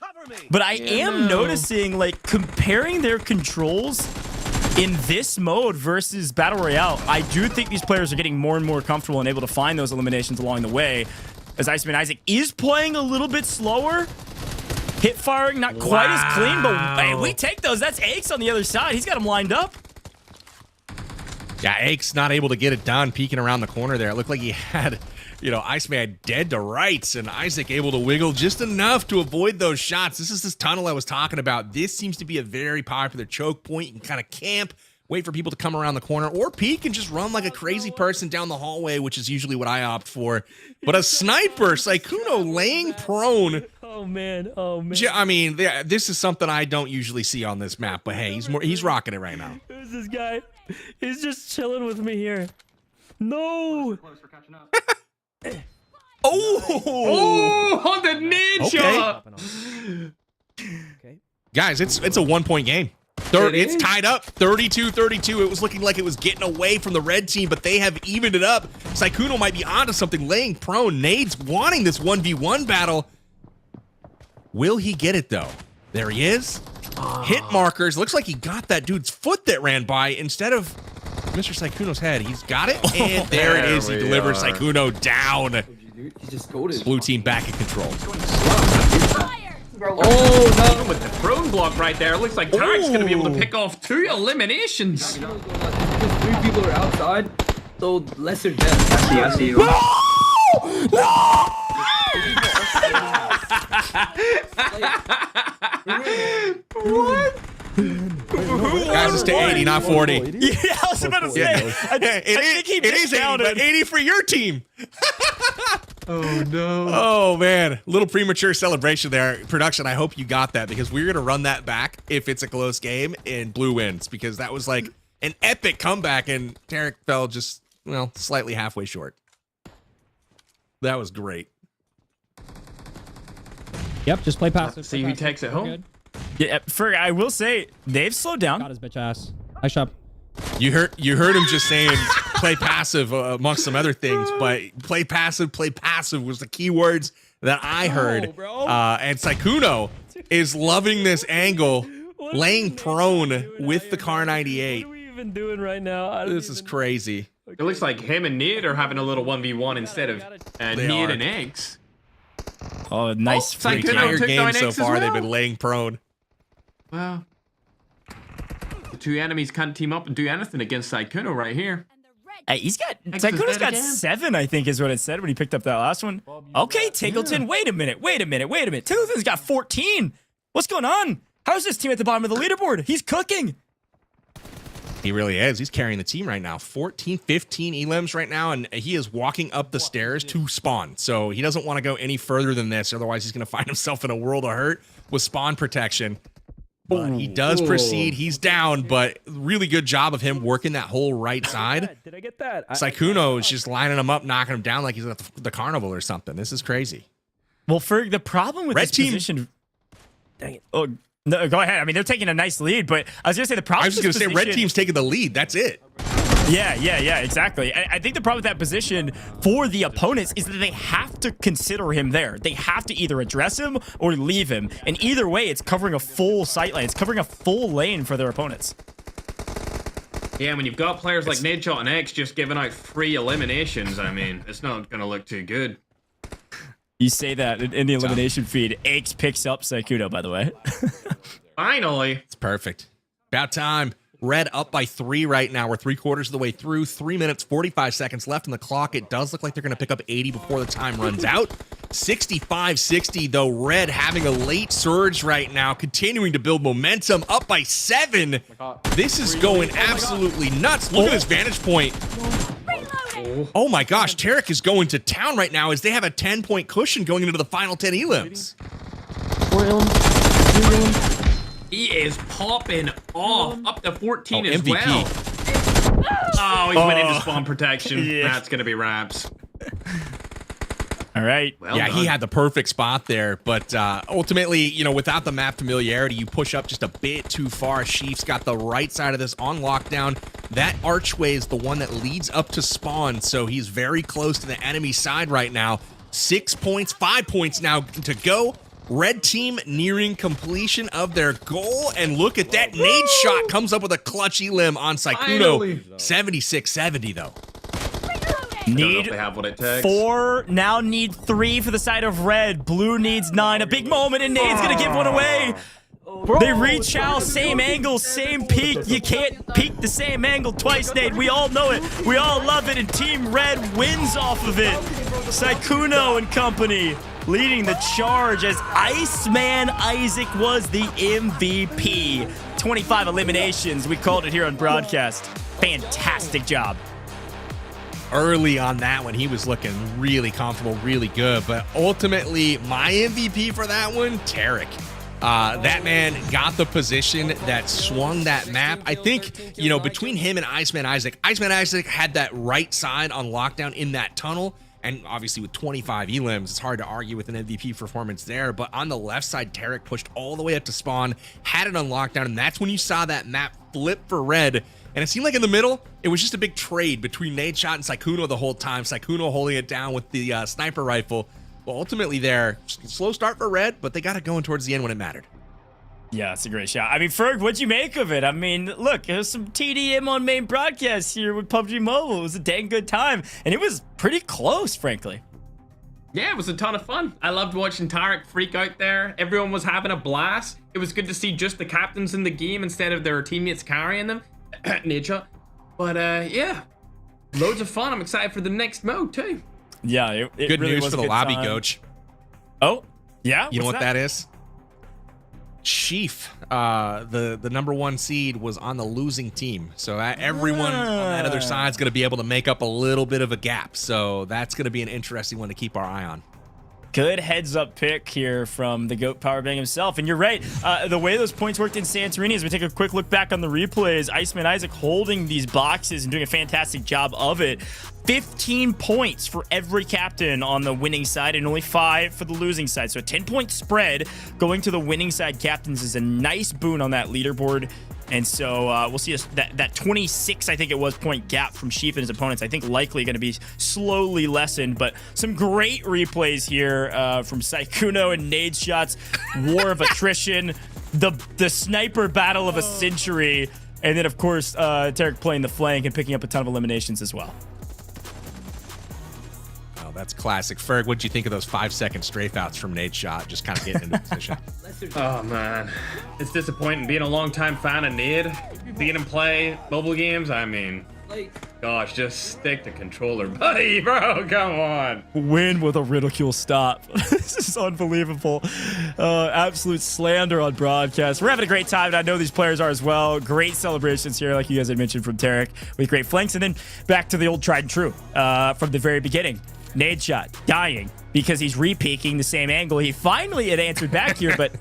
[SPEAKER 17] But I am noticing, like, comparing their controls in this mode versus Battle Royale, I do think these players are getting more and more comfortable and able to find those eliminations along the way. As IceManIsaac is playing a little bit slower. Hip firing, not quite as clean, but hey, we take those. That's Aches on the other side. He's got him lined up.
[SPEAKER 9] Yeah, Aches not able to get it done, peeking around the corner there. It looked like he had, Iceman dead to rights, and Isaac able to wiggle just enough to avoid those shots. This is this tunnel I was talking about. This seems to be a very popular choke point. You can kind of camp, wait for people to come around the corner, or peek and just run like a crazy person down the hallway, which is usually what I opt for. But a sniper, Sykkuno laying prone.
[SPEAKER 17] Oh, man. Oh, man.
[SPEAKER 9] I mean, this is something I don't usually see on this map, but hey, he's rocking it right now.
[SPEAKER 17] Who's this guy? He's just chilling with me here. No.
[SPEAKER 6] Oh, on the Nadeshot.
[SPEAKER 9] Okay. Guys, it's a 1-point game. It's tied up 32-32. It was looking like it was getting away from the red team, but they have evened it up. Sykkuno might be onto something, laying prone. Nades wanting this 1v1 battle. Will he get it, though? There he is. Hit markers. Looks like he got that dude's foot that ran by instead of Mr. Sykkuno's head. He's got it, and there it is. He delivers Sykkuno down.
[SPEAKER 12] He just goaded.
[SPEAKER 9] Blue team back in control.
[SPEAKER 6] Oh, no. With the prone block right there, it looks like Tarik's going to be able to pick off 2 eliminations.
[SPEAKER 12] Because 3 people are outside, so lesser death. I see you.
[SPEAKER 6] What?
[SPEAKER 9] Guys, it's to 80, not 40.
[SPEAKER 17] Yeah, I was about to say. I think he
[SPEAKER 9] it is 80, but 80 for your team.
[SPEAKER 6] Oh, no.
[SPEAKER 9] Oh, man. Little premature celebration there. Production, I hope you got that, because we're going to run that back if it's a close game and blue wins, because that was like an epic comeback, and Tarik fell just, slightly halfway short. That was great.
[SPEAKER 13] Yep, just play passive.
[SPEAKER 6] See who takes it home.
[SPEAKER 17] Yeah, I will say, they've slowed down.
[SPEAKER 13] Got his bitch ass. Nice shot.
[SPEAKER 9] You heard him just saying play passive amongst some other things, but play passive was the key words that I heard. And Sykkuno is loving this angle, laying prone with the Car 98.
[SPEAKER 17] What are we even doing right now?
[SPEAKER 9] This is crazy.
[SPEAKER 6] It looks like him and Nid are having a little 1v1 instead of Nid and Eggs.
[SPEAKER 17] Oh, nice.
[SPEAKER 9] The entire game so far, they've been laying prone.
[SPEAKER 6] Well, the 2 enemies can't team up and do anything against Sykkuno right here.
[SPEAKER 17] Sykkuno's got 7, I think is what it said when he picked up that last one. Okay, TGLTN, wait a minute. TGLTN's got 14. What's going on? How is this team at the bottom of the leaderboard? He's cooking.
[SPEAKER 9] He really is. He's carrying the team right now. 14, 15 elims right now, and he is walking up the stairs to spawn. So he doesn't want to go any further than this. Otherwise, he's going to find himself in a world of hurt with spawn protection. But he does proceed. He's down, but really good job of him working that whole right side.
[SPEAKER 17] Did I get that?
[SPEAKER 9] Sykkuno is just lining him up, knocking him down like he's at the carnival or something. This is crazy.
[SPEAKER 17] Well, for the problem with this position... Dang it. Oh, no, go ahead. I mean, they're taking a nice lead, but I was going to say the problem.
[SPEAKER 9] I was just going to say red team's taking the lead. That's it.
[SPEAKER 17] Yeah, exactly. I think the problem with that position for the opponents is that they have to consider him there. They have to either address him or leave him. And either way, it's covering a full sight lane. It's covering a full lane for their opponents.
[SPEAKER 6] Yeah, when you've got players like Nadeshot and X just giving out free eliminations, I mean, it's not going to look too good.
[SPEAKER 17] You say that in the elimination feed. X picks up Sykkuno, by the way.
[SPEAKER 6] Finally.
[SPEAKER 9] It's perfect. About time. Red up by 3 right now. We're 3/4 of the way through. 3 minutes, 45 seconds left on the clock. It does look like they're going to pick up 80 before the time runs out. 65-60, though. Red having a late surge right now, continuing to build momentum, up by 7. This is going absolutely nuts. Look at this vantage point. Oh my gosh, Tarik is going to town right now as they have a 10-point cushion going into the final 10 elims.
[SPEAKER 6] He is popping off up to 14 as
[SPEAKER 9] MVP.
[SPEAKER 6] well. Oh, he went into spawn protection.
[SPEAKER 17] Yeah.
[SPEAKER 6] That's going to be wraps.
[SPEAKER 17] All right.
[SPEAKER 6] Well
[SPEAKER 9] yeah,
[SPEAKER 6] done.
[SPEAKER 9] he had the perfect spot there, but ultimately, you know, without the map familiarity, you push up just a bit too far. Sheaf's got the right side of this on lockdown. That archway is the one that leads up to spawn, so he's very close to the enemy side right now. 6 points, 5 points now to go. Red team nearing completion of their goal, and look at that nade shot comes up with a clutch elim on Sykkuno. 76-70 though.
[SPEAKER 6] Don't know
[SPEAKER 17] Need
[SPEAKER 6] if they have what it takes.
[SPEAKER 17] 4, now need 3 for the side of red. Blue needs 9. A big moment, and Nade's gonna give one away. They reach out, same angle, same peak. You can't peek the same angle twice, Nade. We all know it. We all love it, and Team Red wins off of it. Sykkuno and company leading the charge as IceManIsaac was the MVP. 25 eliminations. We called it here on broadcast. Fantastic job.
[SPEAKER 9] Early on that one, he was looking really comfortable, really good, but ultimately, my MVP for that one, Tarik. That man got the position that swung that map. I think, you know, between him and IceManIsaac had that right side on lockdown in that tunnel. And obviously with 25 elims, it's hard to argue with an MVP performance there. But on the left side, Tarik pushed all the way up to spawn, had it on lockdown, and that's when you saw that map flip for red. And it seemed like in the middle, it was just a big trade between Nadeshot and Sykkuno the whole time. Sykkuno holding it down with the sniper rifle. Well, ultimately there, slow start for red, but they got it going towards the end when it mattered.
[SPEAKER 17] Yeah, it's a great shot. I mean, Ferg, what'd you make of it? I mean, look, there's some TDM on main broadcast here with PUBG Mobile. It was a dang good time, and it was pretty close, frankly.
[SPEAKER 6] Yeah, it was a ton of fun. I loved watching Tarik freak out there. Everyone was having a blast. It was good to see just the captains in the game instead of their teammates carrying them. Nature. But yeah, loads of fun. I'm excited for the next mode too.
[SPEAKER 17] Yeah, it
[SPEAKER 9] good
[SPEAKER 17] really
[SPEAKER 9] news
[SPEAKER 17] was
[SPEAKER 9] for
[SPEAKER 17] a
[SPEAKER 9] the
[SPEAKER 17] good
[SPEAKER 9] lobby,
[SPEAKER 17] time.
[SPEAKER 9] Coach.
[SPEAKER 17] Oh, yeah?
[SPEAKER 9] You know
[SPEAKER 17] What's
[SPEAKER 9] what that is? Sheaf, the #1 seed, was on the losing team. So everyone on that other side is going to be able to make up a little bit of a gap. So that's going to be an interesting one to keep our eye on.
[SPEAKER 17] Good heads up pick here from the GOAT Powerbang himself. And you're right, the way those points worked in Santorini, as we take a quick look back on the replays, IceManIsaac holding these boxes and doing a fantastic job of it. 15 points for every captain on the winning side and only 5 for the losing side. So a 10-point spread going to the winning side captains is a nice boon on that leaderboard. And so we'll see that 26, I think it was, point gap from Sheaf and his opponents, I think likely going to be slowly lessened. But some great replays here from Sykkuno and nade shots, war of attrition, the sniper battle of a century, and then, of course, Tarik playing the flank and picking up a ton of eliminations as well.
[SPEAKER 9] That's classic. Ferg, what'd you think of those 5-second strafe outs from Nadeshot, just kind of getting into position?
[SPEAKER 6] Oh man, it's disappointing. Being a longtime fan of Nade, seeing him play mobile games, I mean, gosh, just stick to controller, buddy, bro, come on.
[SPEAKER 17] Win with a ridicule stop. This is unbelievable. Absolute slander on broadcast. We're having a great time, and I know these players are as well. Great celebrations here, like you guys had mentioned, from Tarik, with great flanks. And then back to the old tried and true from the very beginning. Nadeshot dying because he's re-peeking the same angle. He finally had answered back here, but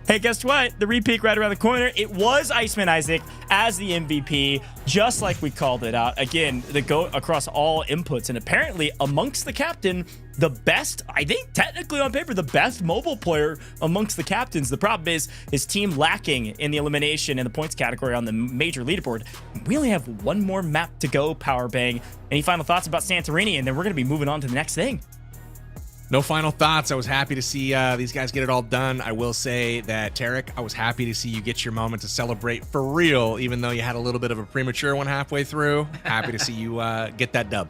[SPEAKER 17] hey, guess what? The re-peek right around the corner. It was IceManIsaac as the MVP, just like we called it out. Again, the GOAT across all inputs, and apparently amongst the captain, the best, I think technically on paper, the best mobile player amongst the captains. The problem is his team lacking in the elimination and the points category on the major leaderboard. We only have one more map to go, Powerbang. Any final thoughts about Santorini? And then we're going to be moving on to the next thing.
[SPEAKER 9] No final thoughts. I was happy to see these guys get it all done. I will say that, Tarik, I was happy to see you get your moment to celebrate for real, even though you had a little bit of a premature one halfway through. Happy to see you get that dub.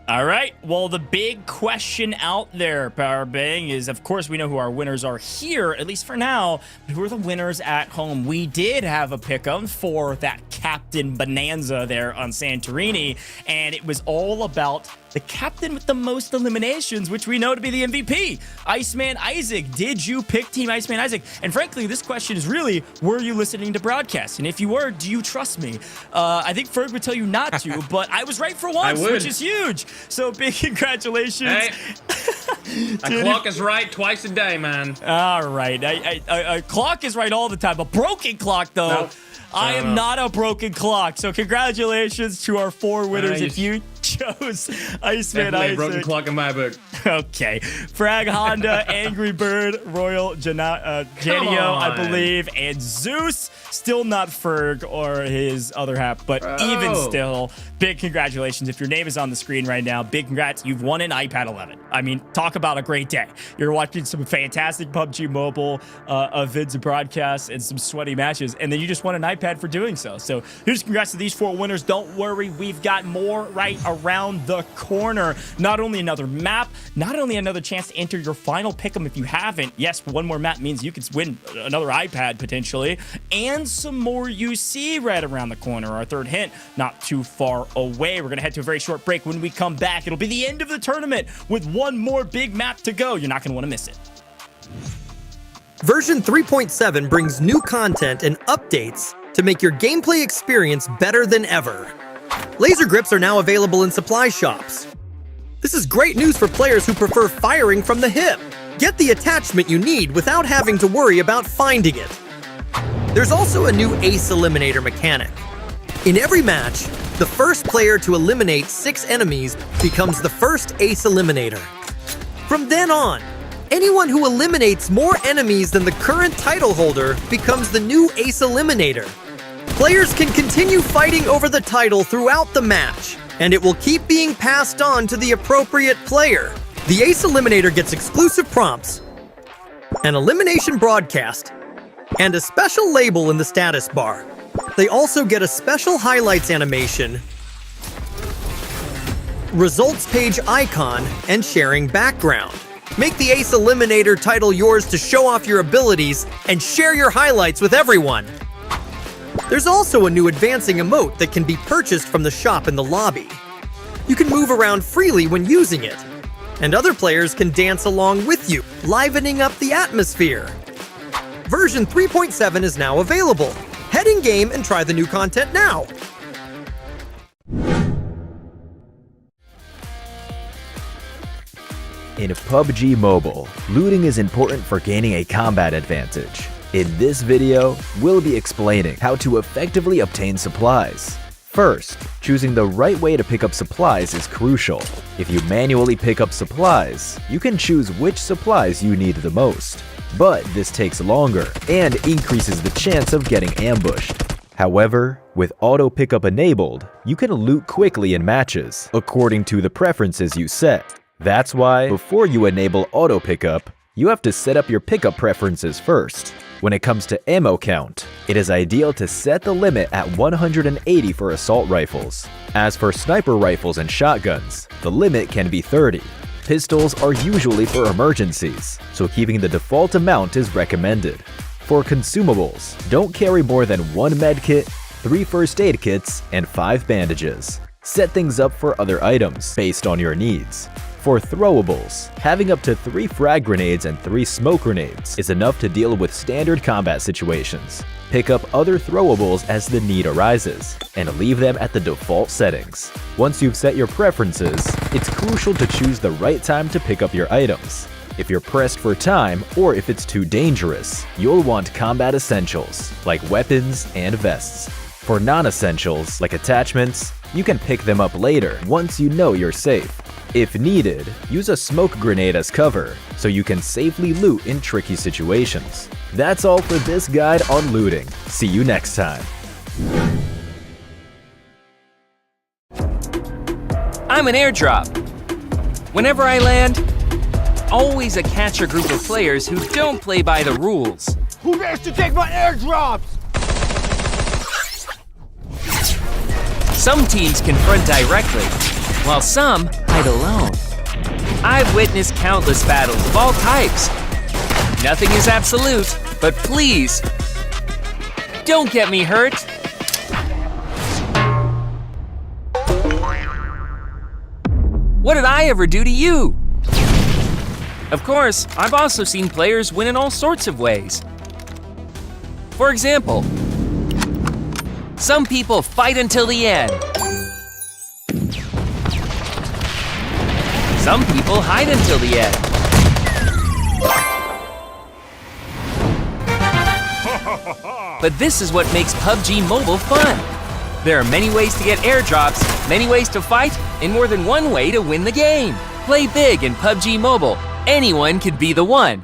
[SPEAKER 8] All right. Well, the big question out there, Powerbang, is of course we know who our winners are here, at least for now. But who are the winners at home? We did have a pick'em for that Captain Bonanza there on Santorini, and it was all about the captain with the most eliminations, which we know to be the MVP, IceManIsaac. Did you pick Team IceManIsaac? And frankly, this question is really, were you listening to broadcast? And if you were, do you trust me? I think Ferg would tell you not to, but I was right for once, which is huge. So big congratulations.
[SPEAKER 6] Hey, a clock is right twice a day, man.
[SPEAKER 8] All right. A clock is right all the time. A broken clock, though.
[SPEAKER 6] Nope.
[SPEAKER 8] I am not a broken clock. So congratulations to our 4 winners if you chose IceManIsaac.
[SPEAKER 6] Broken clock in my book.
[SPEAKER 8] Okay. Frag Honda, Angry Bird, Royal Janio, I believe, and Zeus. Still not Ferg or his other half, but even still, big congratulations. If your name is on the screen right now, big congrats. You've won an iPad 11. I mean, talk about a great day. You're watching some fantastic PUBG Mobile vids and broadcasts and some sweaty matches, and then you just won an iPad for doing so. So here's congrats to these 4 winners. Don't worry, we've got more right around the corner. Not only another map, not only another chance to enter your final pick'em if you haven't. Yes, 1 more map means you could win another iPad potentially, and some more UC right around the corner. Our 3rd hint, not too far away. We're going to head to a very short break. When we come back, it'll be the end of the tournament with 1 more big map to go. You're not going to want to miss it.
[SPEAKER 2] Version 3.7 brings new content and updates to make your gameplay experience better than ever. Laser grips are now available in supply shops. This is great news for players who prefer firing from the hip. Get the attachment you need without having to worry about finding it. There's also a new ace eliminator mechanic. In every match, the first player to eliminate 6 enemies becomes the first ace eliminator. From then on, anyone who eliminates more enemies than the current title holder becomes the new ace eliminator. Players can continue fighting over the title throughout the match, and it will keep being passed on to the appropriate player. The ace eliminator gets exclusive prompts, an elimination broadcast, and a special label in the status bar. They also get a special highlights animation, results page icon, and sharing background. Make the Ace Eliminator title yours to show off your abilities and share your highlights with everyone. There's also a new advancing emote that can be purchased from the shop in the lobby. You can move around freely when using it, and other players can dance along with you, livening up the atmosphere. Version 3.7 is now available. Head in game and try the new content now.
[SPEAKER 7] In PUBG Mobile, looting is important for gaining a combat advantage. In this video, we'll be explaining how to effectively obtain supplies. First, choosing the right way to pick up supplies is crucial. If you manually pick up supplies, you can choose which supplies you need the most. But this takes longer and increases the chance of getting ambushed. However, with auto pickup enabled, you can loot quickly in matches, according to the preferences you set. That's why, before you enable auto pickup, you have to set up your pickup preferences first. When it comes to ammo count, it is ideal to set the limit at 180 for assault rifles. As for sniper rifles and shotguns, the limit can be 30. Pistols are usually for emergencies, so keeping the default amount is recommended. For consumables, don't carry more than 1 medkit, 3 first aid kits, and 5 bandages. Set things up for other items based on your needs. For throwables, having up to 3 frag grenades and 3 smoke grenades is enough to deal with standard combat situations. Pick up other throwables as the need arises, and leave them at the default settings. Once you've set your preferences, it's crucial to choose the right time to pick up your items. If you're pressed for time, or if it's too dangerous, you'll want combat essentials, like weapons and vests. For non-essentials, like attachments, you can pick them up later once you know you're safe. If needed, use a smoke grenade as cover, so you can safely loot in tricky situations. That's all for this guide on looting. See you next time.
[SPEAKER 3] I'm an airdrop. Whenever I land, always a catcher group of players who don't play by the rules.
[SPEAKER 4] Who dares to take my airdrops?
[SPEAKER 3] Some teams confront directly, while some fight alone. I've witnessed countless battles of all types. Nothing is absolute, but please, don't get me hurt. What did I ever do to you? Of course, I've also seen players win in all sorts of ways. For example, some people fight until the end. Some people hide until the end. But this is what makes PUBG Mobile fun. There are many ways to get airdrops, many ways to fight, and more than one way to win the game. Play big in PUBG Mobile. Anyone can be the one.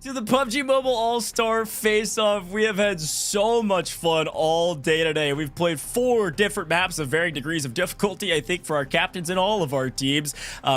[SPEAKER 17] To the PUBG Mobile All-Star Face-Off. We have had so much fun all day today. We've played 4 different maps of varying degrees of difficulty, I think, for our captains and all of our teams.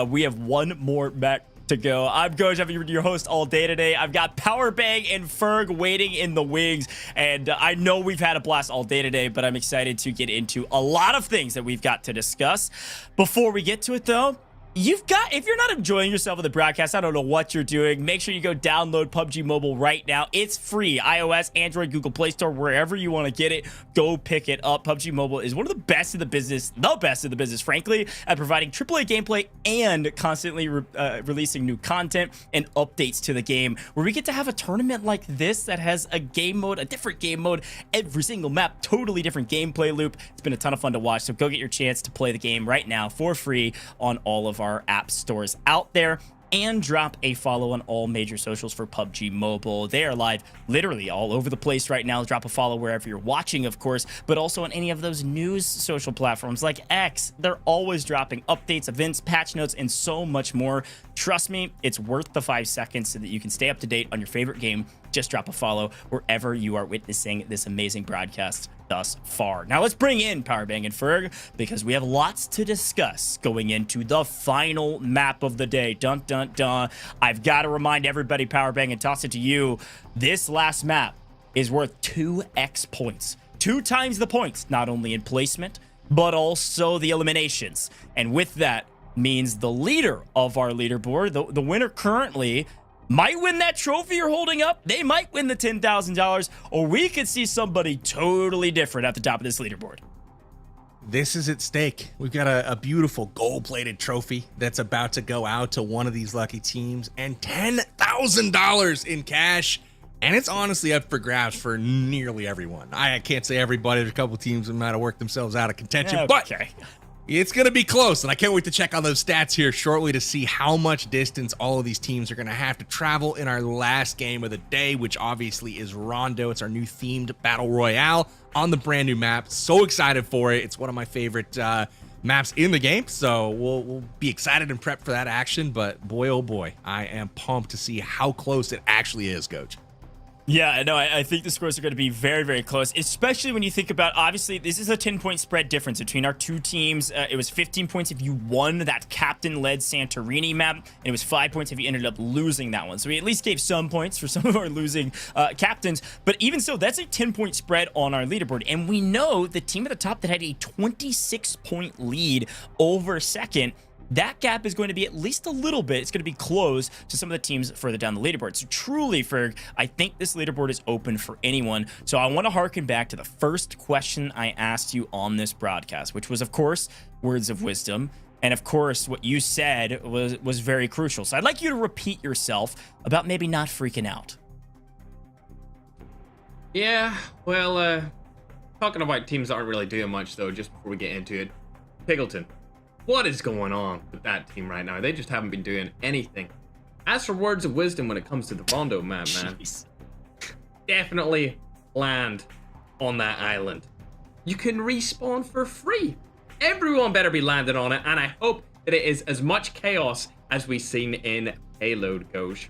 [SPEAKER 17] We have one more map to go. I'm Goj, I'm your host all day today. I've got Powerbang and Ferg waiting in the wings, and I know we've had a blast all day today, but I'm excited to get into a lot of things that we've got to discuss. Before we get to it, though, if you're not enjoying yourself with the broadcast, I don't know what you're doing. Make sure you go download PUBG Mobile right now. It's free. iOS, Android, Google Play Store, wherever you want to get it, go pick it up. PUBG Mobile is one of the best in the business, frankly, at providing AAA gameplay and constantly releasing new content and updates to the game, where we get to have a tournament like this that has a game mode, a different game mode, every single map, totally different gameplay loop. It's been a ton of fun to watch, so go get your chance to play the game right now for free on all of our app stores out there, and drop a follow on all major socials for PUBG Mobile. They are live literally all over the place right now. Drop a follow wherever you're watching, of course, but also on any of those news social platforms like X. They're always dropping updates, events, patch notes, and so much more. Trust me, it's worth the 5 seconds so that you can stay up to date on your favorite game. Just drop a follow wherever you are witnessing this amazing broadcast thus far. Now let's bring in Powerbang and Ferg, because we have lots to discuss going into the final map of the day. Dun dun dun. I've got to remind everybody, Powerbang, and toss it to you. This last map is worth 2x points. 2 times the points, not only in placement, but also the eliminations. And with that means the leader of our leaderboard, the winner currently, might win that trophy you're holding up. They might win the $10,000, or we could see somebody totally different at the top of this leaderboard.
[SPEAKER 9] This is at stake. We've got a beautiful gold-plated trophy that's about to go out to one of these lucky teams, and $10,000 in cash. And it's honestly up for grabs for nearly everyone. I can't say everybody. There's a couple teams that might have worked themselves out of contention, but it's going to be close, and I can't wait to check on those stats here shortly to see how much distance all of these teams are going to have to travel in our last game of the day, which obviously is Rondo. It's our new themed battle royale on the brand new map. So excited for it. It's one of my favorite maps in the game, so we'll be excited and prepped for that action. But boy, oh boy, I am pumped to see how close it actually is, Coach.
[SPEAKER 17] Yeah, no, I think the scores are going to be very, very close, especially when you think about, obviously, this is a 10-point spread difference between our two teams. It was 15 points if you won that captain-led Santorini map, and it was 5 points if you ended up losing that one. So we at least gave some points for some of our losing captains, but even so, that's a 10-point spread on our leaderboard, and we know the team at the top that had a 26-point lead over second, that gap is going to be at least a little bit. It's going to be close to some of the teams further down the leaderboard. So truly, Ferg, I think this leaderboard is open for anyone. So I want to harken back to the first question I asked you on this broadcast, which was, of course, words of wisdom. And of course, what you said was very crucial. So I'd like you to repeat yourself about maybe not freaking out.
[SPEAKER 6] Yeah, well, talking about teams that aren't really doing much, though, just before we get into it. Piggleton. What is going on with that team right now? They just haven't been doing anything. As for words of wisdom when it comes to the Rondo map, man, definitely land on that island. You can respawn for free. Everyone better be landing on it, and I hope that it is as much chaos as we've seen in Payload, Goj.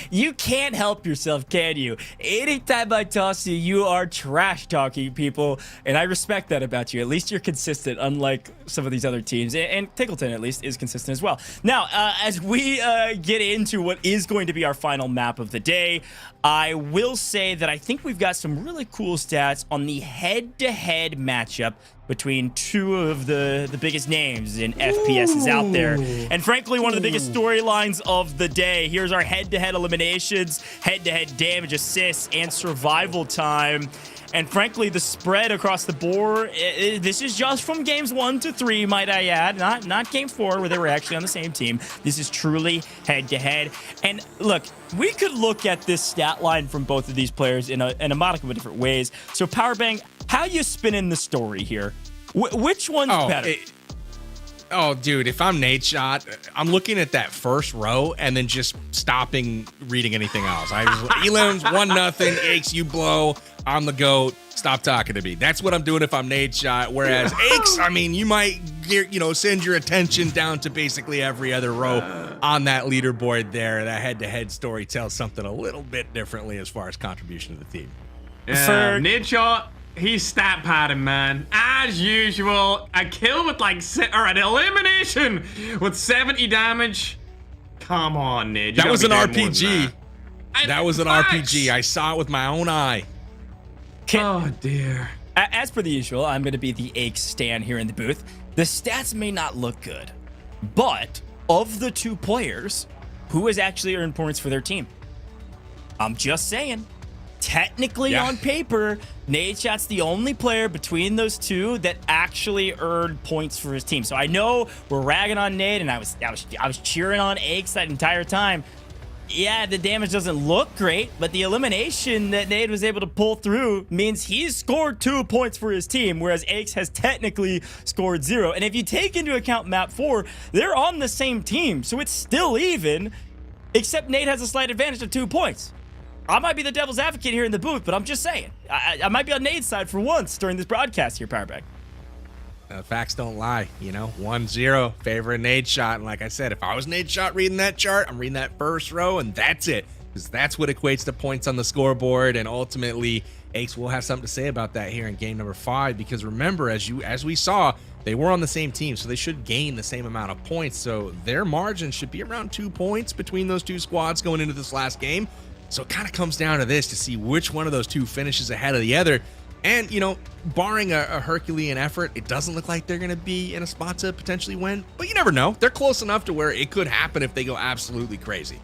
[SPEAKER 17] You can't help yourself, can you? Anytime I toss you, you are trash talking people, and I respect that about you. At least you're consistent, unlike some of these other teams, and Tickleton at least is consistent as well. Now, as we get into what is going to be our final map of the day, I will say that I think we've got some really cool stats on the head-to-head matchup between two of the biggest names in FPSs out there. And frankly, one of the biggest storylines of the day. Here's our head-to-head eliminations, head-to-head damage, assists, and survival time. And frankly, the spread across the board, this is just from games 1 to 3, might I add, not game 4 where they were actually on the same team. This is truly head-to-head. And look, we could look at this stat line from both of these players in a modicum of different ways. So Powerbang, how you spinning the story here? Which one's better?
[SPEAKER 9] Oh, dude, if I'm Nadeshot, I'm looking at that first row and then just stopping reading anything else. I just, Elims, 1-0, Aches, you blow, I'm the GOAT, stop talking to me. That's what I'm doing if I'm Nadeshot. Whereas Aches, I mean, you might get, send your attention down to basically every other row on that leaderboard there. That head-to-head story tells something a little bit differently as far as contribution to the team.
[SPEAKER 6] Yeah, Nadeshot, he's stat padding, man. As usual, a kill with an elimination with 70 damage. Come on, Nid.
[SPEAKER 9] That was an RPG. That was an RPG. I saw it with my own eye.
[SPEAKER 6] Oh, dear.
[SPEAKER 17] As per the usual, I'm going to be the Aches stan here in the booth. The stats may not look good, but of the two players, who has actually earned points for their team? I'm just saying. Technically, on paper, Nadeshot's the only player between those two that actually earned points for his team. So I know we're ragging on Nade, and I was cheering on Aches that entire time. Yeah, the damage doesn't look great, but the elimination that Nade was able to pull through means he's scored 2 points for his team, whereas Aches has technically scored 0. And if you take into account map 4, they're on the same team, so it's still even, except Nade has a slight advantage of 2 points. I might be the devil's advocate here in the booth, but I'm just saying. I might be on Nade's side for once during this broadcast here, Powerbag.
[SPEAKER 9] Facts don't lie, 1-0, favor Nadeshot. And like I said, if I was Nadeshot reading that chart, I'm reading that first row, and that's it. Because that's what equates to points on the scoreboard. And ultimately, Aches will have something to say about that here in game number 5. Because remember, as we saw, they were on the same team, so they should gain the same amount of points. So their margin should be around 2 points between those two squads going into this last game. So it kind of comes down to this to see which one of those two finishes ahead of the other. And, barring a Herculean effort, it doesn't look like they're going to be in a spot to potentially win. But you never know. They're close enough to where it could happen if they go absolutely crazy.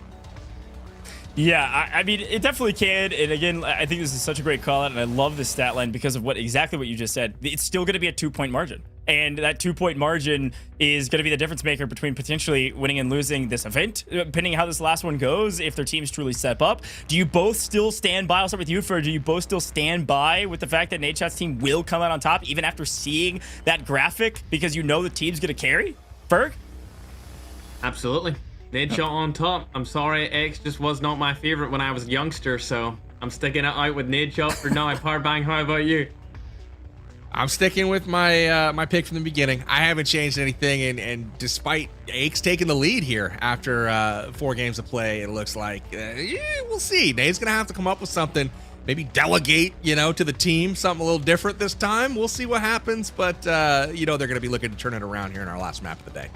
[SPEAKER 17] Yeah, I mean, it definitely can. And again, I think this is such a great call out, and I love this stat line because of exactly what you just said. It's still going to be a 2-point margin. And that 2-point margin is going to be the difference maker between potentially winning and losing this event, depending on how this last one goes, if their teams truly step up. Do you both still stand by? I'll start with you, Fer. Do you both still stand by with the fact that Nadeshot's team will come out on top, even after seeing that graphic, because you know the team's going to carry? Ferg?
[SPEAKER 6] Absolutely. Nadeshot on top. I'm sorry, X just was not my favorite when I was a youngster, so I'm sticking it out with Nadeshot for now. Powerbang, how about you?
[SPEAKER 9] I'm sticking with my my pick from the beginning. I haven't changed anything, and despite Aches taking the lead here after 4 games of play, it looks like we'll see. Nade's gonna have to come up with something, maybe delegate, to the team, something a little different this time. We'll see what happens, but they're gonna be looking to turn it around here in our last map of the day.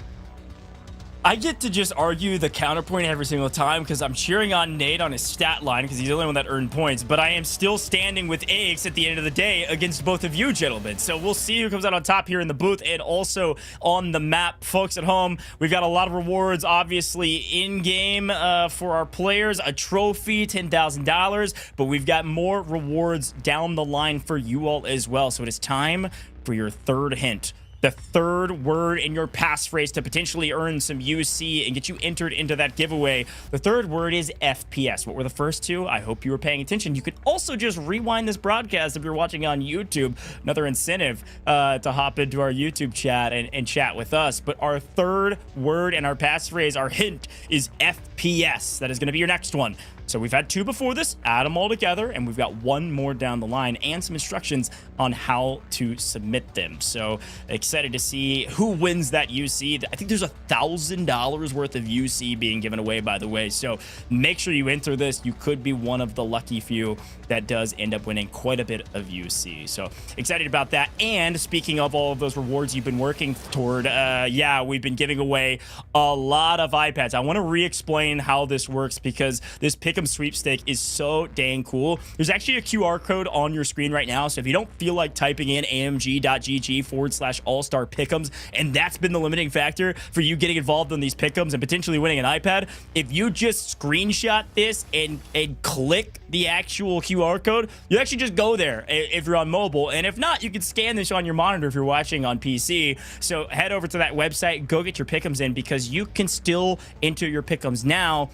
[SPEAKER 17] I get to just argue the counterpoint every single time because I'm cheering on Nade on his stat line because he's the only one that earned points, but I am still standing with Aches at the end of the day against both of you gentlemen. So we'll see who comes out on top here in the booth and also on the map. Folks at home, we've got a lot of rewards obviously in game for our players, a trophy, $10,000, but we've got more rewards down the line for you all as well. So it is time for your third hint. The third word in your passphrase to potentially earn some UC and get you entered into that giveaway. The third word is FPS. What were the first two? I hope you were paying attention. You could also just rewind this broadcast if you're watching on YouTube. Another incentive to hop into our YouTube chat and chat with us. But our third word in our passphrase, our hint, is FPS. FPS. That is going to be your next one. So we've had 2 before this, add them all together, and we've got 1 more down the line and some instructions on how to submit them. So excited to see who wins that UC. I think there's $1,000 worth of UC being given away, by the way. So make sure you enter this. You could be one of the lucky few that does end up winning quite a bit of UC. So excited about that. And speaking of all of those rewards you've been working toward, yeah, we've been giving away a lot of iPads. I want to re-explain how this works because this Pick'em sweepstake is so dang cool. There's actually a QR code on your screen right now. So if you don't feel like typing in amg.gg/all-star pick'ems, and that's been the limiting factor for you getting involved in these pick'ems and potentially winning an iPad, if you just screenshot this and click the actual QR code, you actually just go there if you're on mobile. And if not, you can scan this on your monitor if you're watching on PC. So head over to that website, go get your pick'ems in, because you can still enter your pick'ems now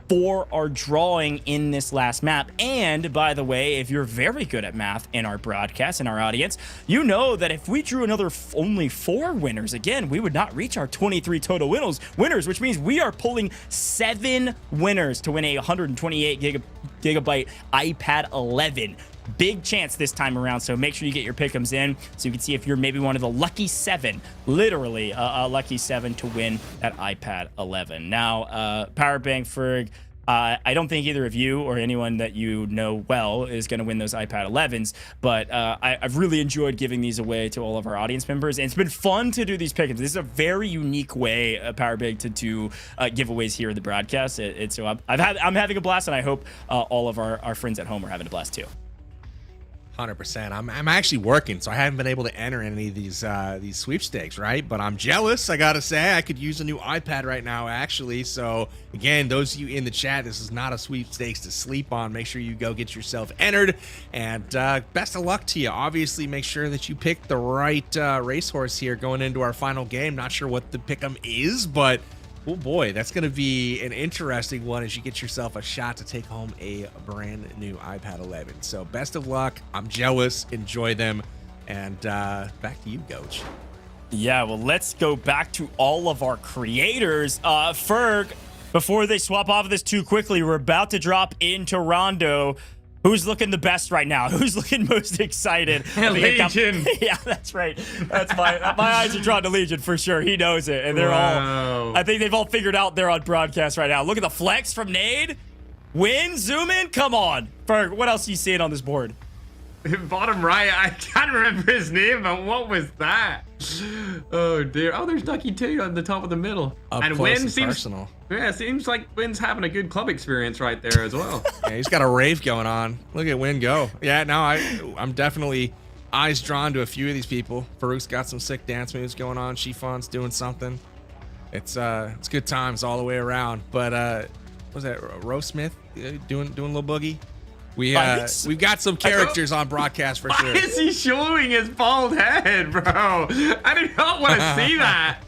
[SPEAKER 17] for our drawing in this last map. And by the way, if you're very good at math in our broadcast, in our audience, you know that if we drew another only 4 winners, again, we would not reach our 23 total winners, which means we are pulling 7 winners to win a 128 gigabyte iPad 11. Big chance this time around, so make sure you get your pick'ems in so you can see if you're maybe one of the lucky 7, literally a lucky 7 to win that iPad 11. Now, Powerbank Ferg, I don't think either of you or anyone that you know well is going to win those iPad 11s, but I've really enjoyed giving these away to all of our audience members, and it's been fun to do these pick'ems. This is a very unique way, Powerbank, to do giveaways here in the broadcast. So I'm having a blast, and I hope all of our friends at home are having a blast too.
[SPEAKER 9] 100%. I'm actually working, so I haven't been able to enter any of these sweepstakes, right? But I'm jealous, I gotta say. I could use a new iPad right now, actually. So again, those of you in the chat, this is not a sweepstakes to sleep on. Make sure you go get yourself entered, and best of luck to you. Obviously, make sure that you pick the right racehorse here going into our final game. Not sure what the pick'em is, but oh boy, that's going to be an interesting one as you get yourself a shot to take home a brand new iPad 11. So best of luck. I'm jealous. Enjoy them. And back to you, Coach.
[SPEAKER 17] Yeah, well, let's go back to all of our creators. Ferg, before they swap off of this too quickly, we're about to drop into Rondo. Who's looking the best right now? Who's looking most excited?
[SPEAKER 6] Legion.
[SPEAKER 17] Yeah, that's right. That's my eyes are drawn to Legion for sure. He knows it, and they're all. I think they've all figured out they're on broadcast right now. Look at the flex from Nade. Win, zoom in. Come on, Ferg. What else are you seeing on this board?
[SPEAKER 6] Bottom right, I can't remember his name, but what was that? Oh dear. Oh, there's Ducky too on the top of the middle.
[SPEAKER 9] And Win seems personal.
[SPEAKER 6] Yeah, seems like Win's having a good club experience right there as well.
[SPEAKER 9] Yeah, he's got a rave going on. Look at Win go. Yeah, no, I'm definitely eyes drawn to a few of these people. Farouk's got some sick dance moves going on. Shifon's doing something. It's good times all the way around. But what was that Rose Smith doing a little boogie? We've got some characters on broadcast for sure.
[SPEAKER 6] Why is he showing his bald head, bro? I do not want to see that.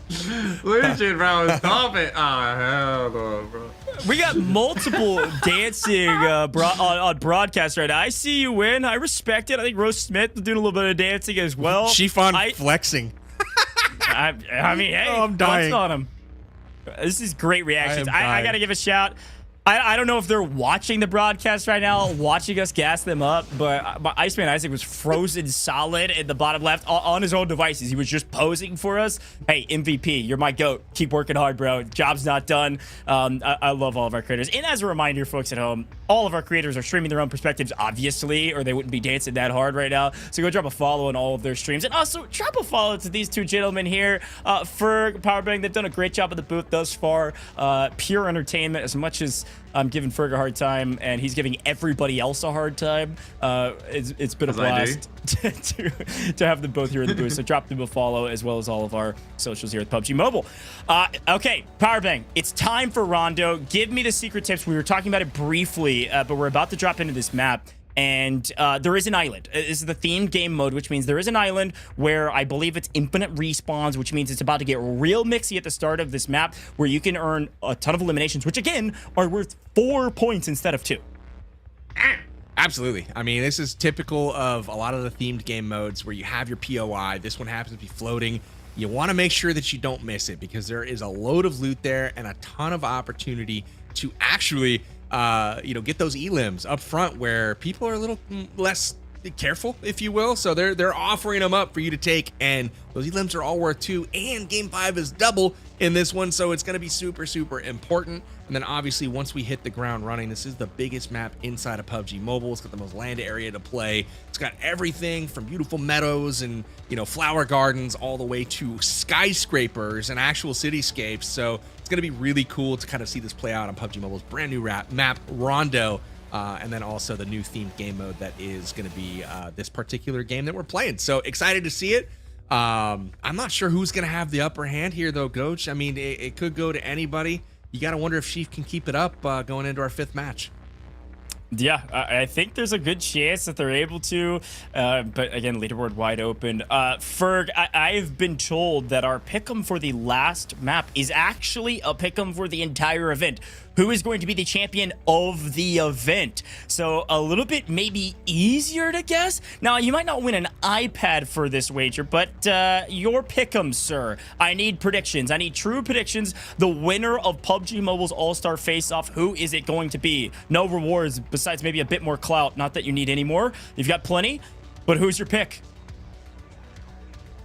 [SPEAKER 6] Legion, bro, stop it. Oh, hell no, bro.
[SPEAKER 17] We got multiple dancing on broadcast right now. I see you win. I respect it. I think Rose Smith doing a little bit of dancing as well.
[SPEAKER 9] Shifon flexing.
[SPEAKER 17] I mean, hey,
[SPEAKER 9] I'm dying
[SPEAKER 17] on him. This is great reactions. I got to give a shout. I don't know if they're watching the broadcast right now, watching us gas them up, but IceManIsaac was frozen solid in the bottom left on his own devices. He was just posing for us. Hey, MVP, you're my GOAT. Keep working hard, bro. Job's not done. I love all of our creators. And as a reminder, folks at home, all of our creators are streaming their own perspectives, obviously, or they wouldn't be dancing that hard right now. So go drop a follow on all of their streams. And also, drop a follow to these two gentlemen here. Ferg, Powerbank, they've done a great job at the booth thus far. Pure entertainment, as much as I'm giving Ferg a hard time, and he's giving everybody else a hard time. It's been a blast to have them both here in the booth. So drop them a follow, as well as all of our socials here at PUBG Mobile. Okay, Powerbank, it's time for Rondo. Give me the secret tips. We were talking about it briefly, but we're about to drop into this map. And there is an island. This is the themed game mode, which means there is an island where I believe it's infinite respawns, which means it's about to get real mixy at the start of this map, where you can earn a ton of eliminations, which again are worth 4 points instead of 2.
[SPEAKER 9] Absolutely. I mean, this is typical of a lot of the themed game modes where you have your POI. This one happens to be floating. You want to make sure that you don't miss it, because there is a load of loot there and a ton of opportunity to actually, get those elims up front where people are a little less careful, if you will. So they're offering them up for you to take, and those elims are all worth 2, and game 5 is double in this one, so it's going to be super, super important. And then obviously once we hit the ground running, this is the biggest map inside of PUBG Mobile. It's got the most land area to play. It's got everything from beautiful meadows and flower gardens all the way to skyscrapers and actual cityscapes. So it's going to be really cool to kind of see this play out on PUBG Mobile's brand new map Rondo. And then also the new themed game mode that is going to be this particular game that we're playing. So excited to see it. I'm not sure who's going to have the upper hand here, though, Coach. I mean, it could go to anybody. You got to wonder if Sheaf can keep it up going into our 5th match.
[SPEAKER 17] Yeah, I think there's a good chance that they're able to, but again, leaderboard wide open. Ferg, I've been told that our pick'em for the last map is actually a pick'em for the entire event. Who is going to be the champion of the event? So a little bit maybe easier to guess. Now, you might not win an iPad for this wager, but your pick'em, sir. I need predictions. I need true predictions. The winner of PUBG Mobile's All-Star Face-Off, who is it going to be? No rewards besides maybe a bit more clout. Not that you need any more. You've got plenty, but who's your pick?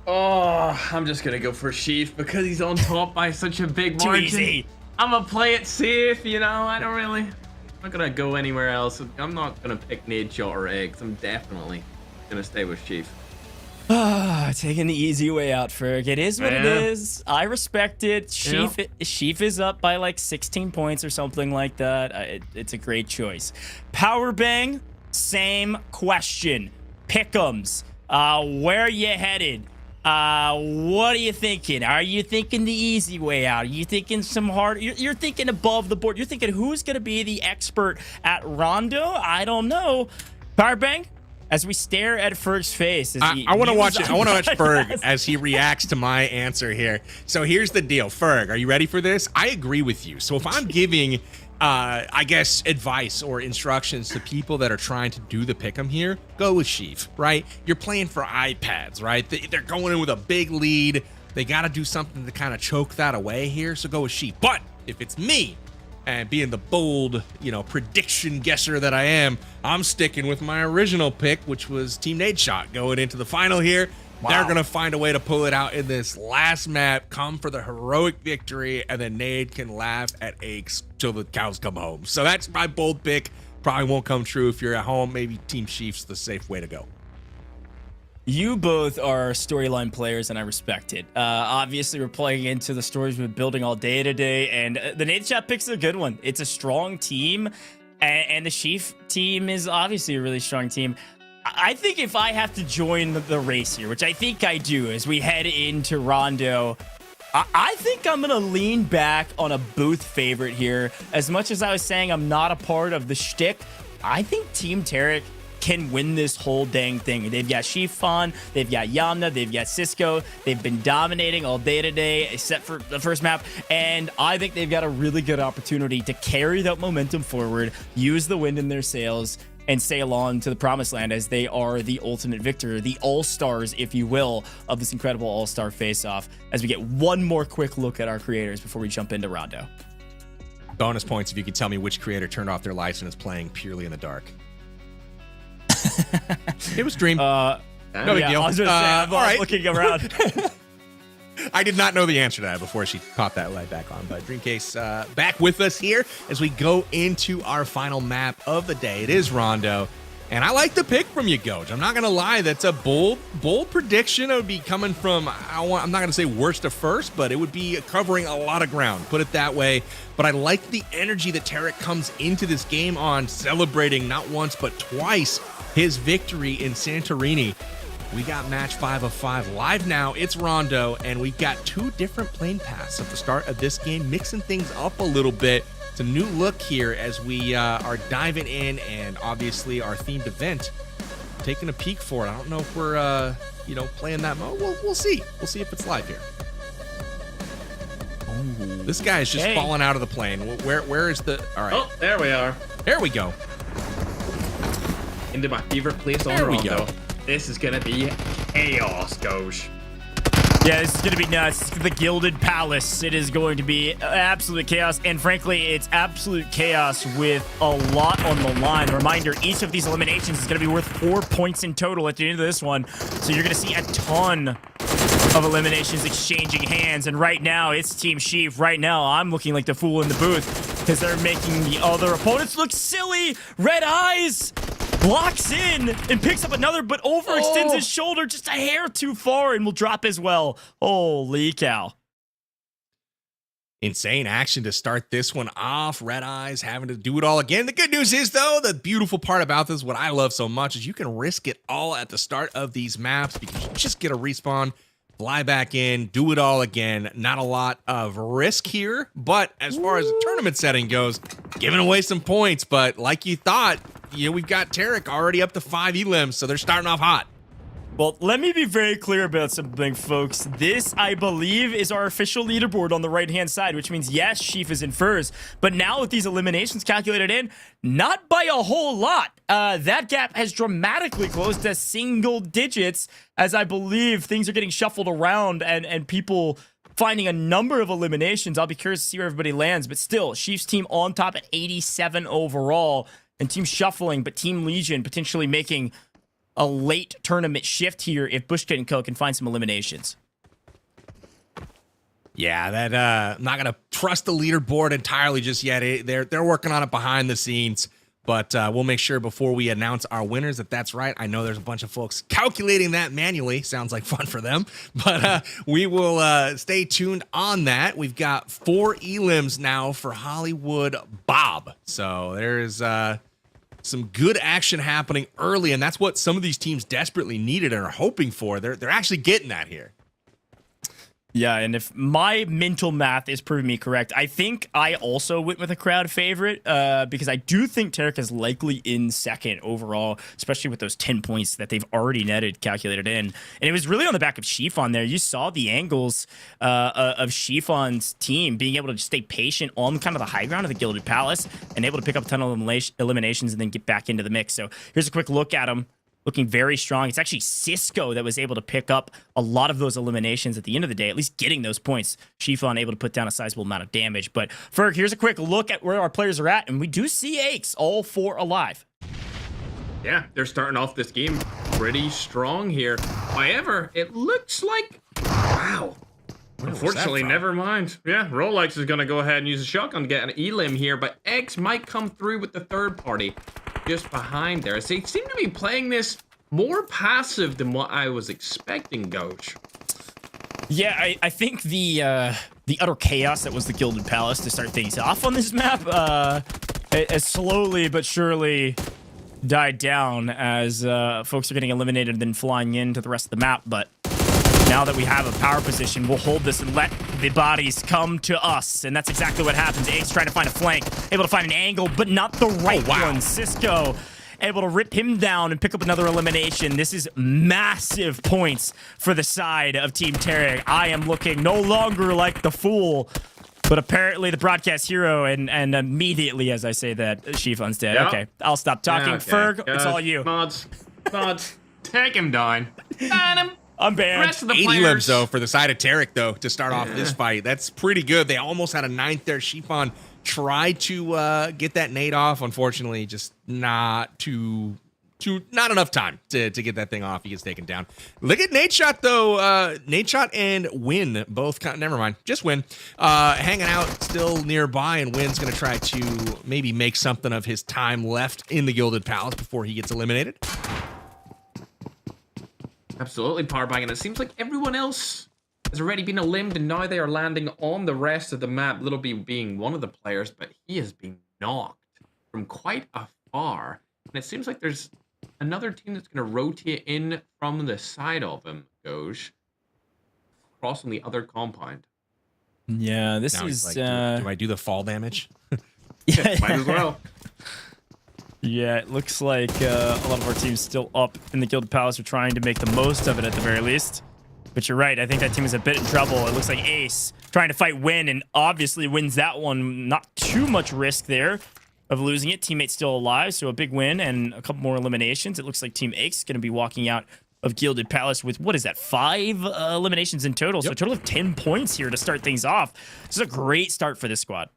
[SPEAKER 6] Oh, I'm just going to go for Sheaf because he's on top by such a big margin.
[SPEAKER 17] Too easy.
[SPEAKER 6] I'm gonna play it safe, I don't really. I'm not gonna go anywhere else. I'm not gonna pick Nadeshot or Eggs. I'm definitely gonna stay with Sheaf.
[SPEAKER 17] Taking the easy way out, Ferg. It is what it is. I respect it. Sheaf is up by like 16 points or something like that. It's a great choice. Power Bang, same question. Pick'ems. Where you headed? What are you thinking? Are you thinking the easy way out? Are you thinking some hard? You're thinking above the board. You're thinking who's going to be the expert at Rondo? I don't know. Powerbang, as we stare at Ferg's face.
[SPEAKER 9] I want to watch it. I want to watch Ferg as he reacts to my answer here. So here's the deal. Ferg, are you ready for this? I agree with you. So if I'm giving I guess advice or instructions to people that are trying to do the pick'em here, go with Sheaf, right? You're playing for iPads, right? They're going in with a big lead. They got to do something to kind of choke that away here, so go with Sheaf. But if it's me, and being the bold, prediction guesser that I am, I'm sticking with my original pick, which was Team Nadeshot going into the final here. Wow. They're going to find a way to pull it out in this last map, come for the heroic victory, and then Nade can laugh at aches till the cows come home. So that's my bold pick. Probably won't come true if you're at home. Maybe Team Sheaf's the safe way to go.
[SPEAKER 17] You both are storyline players, and I respect it. Obviously, we're playing into the stories we've been building all day today, and the Nadeshot pick's a good one. It's a strong team, and the Sheaf team is obviously a really strong team. I think if I have to join the race here, which I think I do as we head into Rondo, I think I'm going to lean back on a booth favorite here. As much as I was saying I'm not a part of the shtick, I think Team Tarik can win this whole dang thing. They've got Shifan, they've got Yamna, they've got Cisco. They've been dominating all day today, except for the first map. And I think they've got a really good opportunity to carry that momentum forward, use the wind in their sails, and sail on to the promised land as they are the ultimate victor, the all-stars, if you will, of this incredible all-star face-off, as we get one more quick look at our creators before we jump into Rondo.
[SPEAKER 9] Bonus points if you could tell me which creator turned off their lights and is playing purely in the dark. It was Dream. No big deal.
[SPEAKER 17] I was just saying, I'm looking around.
[SPEAKER 9] I did not know the answer to that before she caught that light back on. But Dreamcase back with us here as we go into our final map of the day. It is Rondo. And I like the pick from you, Goj. I'm not going to lie. That's a bold prediction. It would be coming from, I'm not going to say worst to first, but it would be covering a lot of ground, put it that way. But I like the energy that Tarik comes into this game on, celebrating not once, but twice his victory in Santorini. We got match 5 of 5 live now. It's Rondo, and we've got 2 different plane paths at the start of this game, mixing things up a little bit. It's a new look here as we are diving in, and obviously our themed event, taking a peek for it. I don't know if we're, playing that mode. We'll see. We'll see if it's live here. Oh, this guy is just falling out of the plane. Where is the? All right.
[SPEAKER 6] Oh, there we are.
[SPEAKER 9] There we go.
[SPEAKER 6] Into my favorite place on Rondo. This is gonna be chaos, Goj.
[SPEAKER 17] Yeah, this is going to be nuts. The Gilded Palace. It is going to be absolute chaos. And frankly, it's absolute chaos with a lot on the line. Reminder, each of these eliminations is going to be worth 4 points in total at the end of this one. So you're going to see a ton of eliminations exchanging hands. And right now, it's Team Sheaf. Right now, I'm looking like the fool in the booth because they're making the other opponents look silly. Red Eyes blocks in and picks up another, but overextends his shoulder just a hair too far and will drop as well. Holy cow.
[SPEAKER 9] Insane action to start this one off. Red Eyes having to do it all again. The good news is, though, the beautiful part about this, what I love so much, is you can risk it all at the start of these maps because you just get a respawn, fly back in, do it all again. Not a lot of risk here, but as far as the tournament setting goes, giving away some points, but like you thought, we've got Tarik already up to 5 elims, so they're starting off hot.
[SPEAKER 17] Well, let me be very clear about something, folks. This, I believe, is our official leaderboard on the right-hand side, which means, yes, Sheaf is in first. But now with these eliminations calculated in, not by a whole lot. That gap has dramatically closed to single digits, as I believe things are getting shuffled around and people finding a number of eliminations. I'll be curious to see where everybody lands. But still, Sheaf's team on top at 87 overall. And team shuffling, but Team LEGIQN potentially making a late tournament shift here if Bushkit & Co. can find some eliminations.
[SPEAKER 9] Yeah, that I'm not going to trust the leaderboard entirely just yet. They're working on it behind the scenes, but we'll make sure before we announce our winners that that's right. I know there's a bunch of folks calculating that manually. Sounds like fun for them, but we will stay tuned on that. We've got 4 elims now for HollywoodBob. So there's some good action happening early, and that's what some of these teams desperately needed and are hoping for. They're actually getting that here.
[SPEAKER 17] Yeah, and if my mental math is proving me correct, I think I also went with a crowd favorite because I do think Tarik is likely in second overall, especially with those 10 points that they've already netted, calculated in. And it was really on the back of Chiffon there. You saw the angles of Chiffon's team being able to stay patient on kind of the high ground of the Gilded Palace and able to pick up a ton of eliminations and then get back into the mix. So here's a quick look at them. Looking very strong. It's actually Cisco that was able to pick up a lot of those eliminations at the end of the day, at least getting those points. Chiffon able to put down a sizable amount of damage. But Ferg, here's a quick look at where our players are at, and we do see Aches, all 4 alive.
[SPEAKER 6] Yeah, they're starting off this game pretty strong here. However, it looks like... Wow. Unfortunately, never mind. Yeah, Rolex is going to go ahead and use a shotgun to get an elim here, but X might come through with the third party just behind there. They seem to be playing this more passive than what I was expecting, Goach.
[SPEAKER 17] Yeah, I think the utter chaos that was the Gilded Palace to start things off on this map has slowly but surely died down as folks are getting eliminated and then flying into the rest of the map. But now that we have a power position, we'll hold this and let the bodies come to us. And that's exactly what happens. Ace trying to find a flank, able to find an angle, but not the right one. Cisco able to rip him down and pick up another elimination. This is massive points for the side of Team Tarik. I am looking no longer like the fool, but apparently the broadcast hero, and immediately as I say that, Chiffon's dead. Yep. Okay, I'll stop talking.
[SPEAKER 6] Okay.
[SPEAKER 17] Ferg, it's all you.
[SPEAKER 6] Mods, take him down. Ban him.
[SPEAKER 17] I'm banned.
[SPEAKER 9] 8 elims, though, for the side of Tarik, though, to start off this fight. That's pretty good. They almost had a 9th there. Chiffon tried to get that nade off. Unfortunately, just not enough time to get that thing off. He gets taken down. Look at Nadeshot, though. Nadeshot and Win both, never mind, just Win, hanging out still nearby, and Win's going to try to maybe make something of his time left in the Gilded Palace before he gets eliminated.
[SPEAKER 6] Absolutely, Powerbag, and it seems like everyone else has already been eliminated, and now they are landing on the rest of the map. Little B being one of the players, but he has been knocked from quite afar. And it seems like there's another team that's going to rotate in from the side of him, Goj, crossing the other compound.
[SPEAKER 17] Yeah, this
[SPEAKER 9] now
[SPEAKER 17] is...
[SPEAKER 9] like, do I do the fall damage?
[SPEAKER 6] Yeah, might as well.
[SPEAKER 17] Yeah, it looks like a lot of our teams still up in the Gilded Palace are trying to make the most of it at the very least. But you're right, I think that team is a bit in trouble. It looks like Ace trying to fight Win, and obviously wins that one. Not too much risk there of losing it. Teammate's still alive, so a big win and a couple more eliminations. It looks like Team Ace is going to be walking out of Gilded Palace with, what is that, 5 eliminations in total. So a total of 10 points here to start things off. This is a great start for this squad.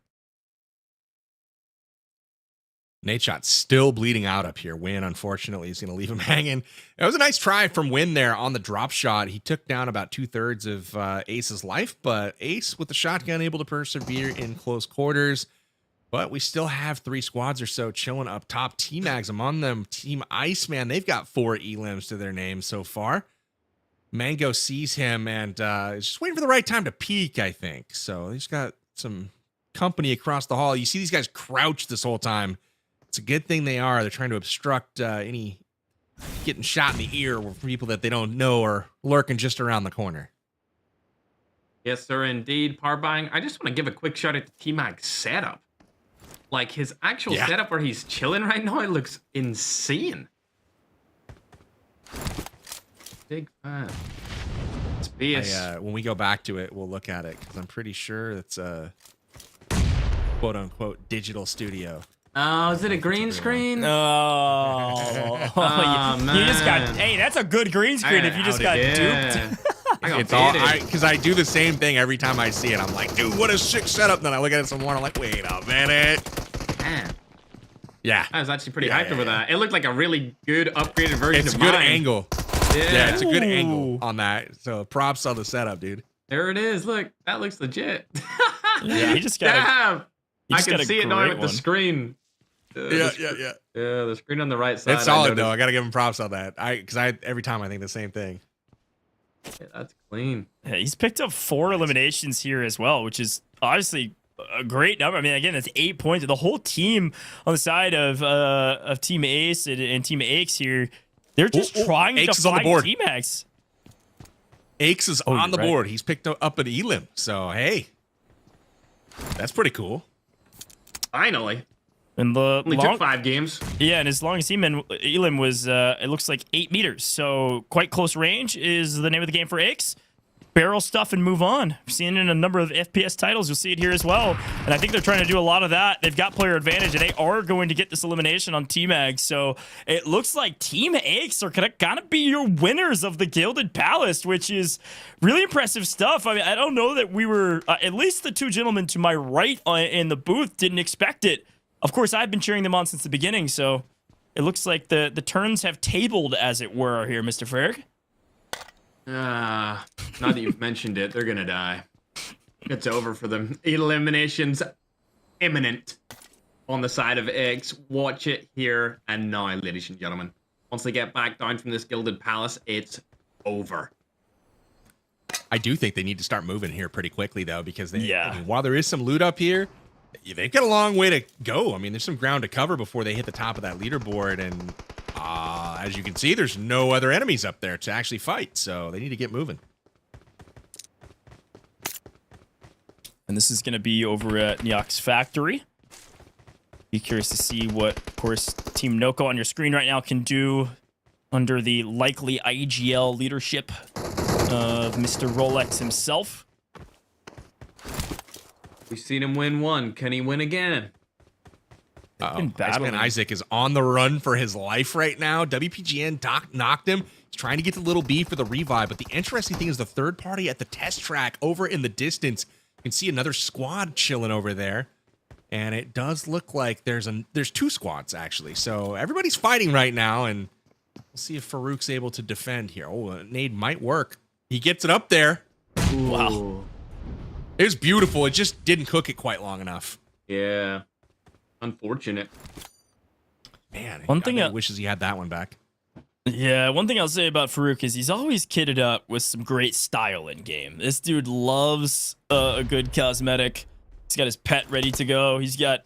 [SPEAKER 9] Nadeshot still bleeding out up here. Win, unfortunately, is going to leave him hanging. It was a nice try from Win there on the drop shot. He took down about 2/3 of Ace's life, but Ace with the shotgun able to persevere in close quarters. But we still have 3 squads or so chilling up top. T-Mags among them. Team Iceman, they've got 4 elims to their name so far. Mango sees him and is just waiting for the right time to peek, I think. So he's got some company across the hall. You see these guys crouched this whole time. It's a good thing they are. They're trying to obstruct any getting shot in the ear for people that they don't know are lurking just around the corner.
[SPEAKER 6] Yes, sir, indeed. Par buying. I just want to give a quick shout out to T-Mag's setup. Like, his actual setup where he's chilling right now, it looks insane. Big fan. Space.
[SPEAKER 9] When we go back to it, we'll look at it, because I'm pretty sure it's a quote-unquote digital studio.
[SPEAKER 6] Oh, is it a green screen?
[SPEAKER 17] Oh,
[SPEAKER 6] man.
[SPEAKER 17] You just got, hey, that's a good green screen if you just got duped.
[SPEAKER 9] It's all because I do the same thing every time I see it. I'm like, dude, what a sick setup. Then I look at it some more and I'm like, wait a minute.
[SPEAKER 6] Man.
[SPEAKER 9] Yeah.
[SPEAKER 6] I was actually pretty hyped over that. It looked like a really good upgraded version
[SPEAKER 9] It's
[SPEAKER 6] of
[SPEAKER 9] a good
[SPEAKER 6] mine.
[SPEAKER 9] angle. Yeah, it's a good angle on that. So props on the setup, dude.
[SPEAKER 6] There it is. Look, that looks legit.
[SPEAKER 17] Yeah, he just got
[SPEAKER 6] Damn. I can see it now with the screen.
[SPEAKER 9] Yeah.
[SPEAKER 6] Yeah, the screen on the right side.
[SPEAKER 9] It's solid though. I gotta give him props on that. Because every time I think the same thing.
[SPEAKER 6] Yeah, that's clean.
[SPEAKER 17] Yeah, he's picked up 4 eliminations here as well, which is obviously a great number. I mean, again, that's 8 points. The whole team on the side of Team Ace and Team Aix here, they're just trying to find T-Mags.
[SPEAKER 9] Aix is on the board. He's picked up an elim. So, hey, that's pretty cool.
[SPEAKER 6] Finally.
[SPEAKER 17] And the
[SPEAKER 6] only took 5 games.
[SPEAKER 17] Yeah, and his longest elim was, it looks like 8 meters. So quite close range is the name of the game for Aix. Barrel stuff and move on. We've seen it in a number of FPS titles. You'll see it here as well. And I think they're trying to do a lot of that. They've got player advantage, and they are going to get this elimination on T-Mag. So it looks like Team Aix are going to be your winners of the Gilded Palace, which is really impressive stuff. I mean, I don't know that we were, at least the 2 gentlemen to my right in the booth didn't expect it. Of course, I've been cheering them on since the beginning, so it looks like the turns have tabled, as it were, here, Mr. Ferg.
[SPEAKER 6] Now that you've mentioned it, they're going to die. It's over for them. Eliminations imminent on the side of Aix. Watch it here and now, ladies and gentlemen. Once they get back down from this Gilded Palace, it's over.
[SPEAKER 9] I do think they need to start moving here pretty quickly, though, because I mean, while there is some loot up here, they've got a long way to go. I mean, there's some ground to cover before they hit the top of that leaderboard. And as you can see, there's no other enemies up there to actually fight. So they need to get moving.
[SPEAKER 17] And this is going to be over at NeoH's factory. Be curious to see what, of course, Team Noko on your screen right now can do under the likely IGL leadership of Mr. Rolex himself.
[SPEAKER 6] We've seen him win 1. Can he win again?
[SPEAKER 9] IceManIsaac is on the run for his life right now. WPGN knocked him. He's trying to get the little B for the revive. But the interesting thing is the third party at the test track over in the distance. You can see another squad chilling over there. And it does look like there's 2 squads, actually. So everybody's fighting right now. And we'll see if Farouk's able to defend here. Oh, a nade might work. He gets it up there.
[SPEAKER 6] Ooh.
[SPEAKER 17] Wow.
[SPEAKER 9] It was beautiful. It just didn't cook it quite long enough.
[SPEAKER 6] Yeah. Unfortunate.
[SPEAKER 9] Man,
[SPEAKER 17] one thing
[SPEAKER 9] I wishes he had that one back.
[SPEAKER 17] Yeah, one thing I'll say about Farouk is he's always kitted up with some great style in game. This dude loves a good cosmetic. He's got his pet ready to go. He's got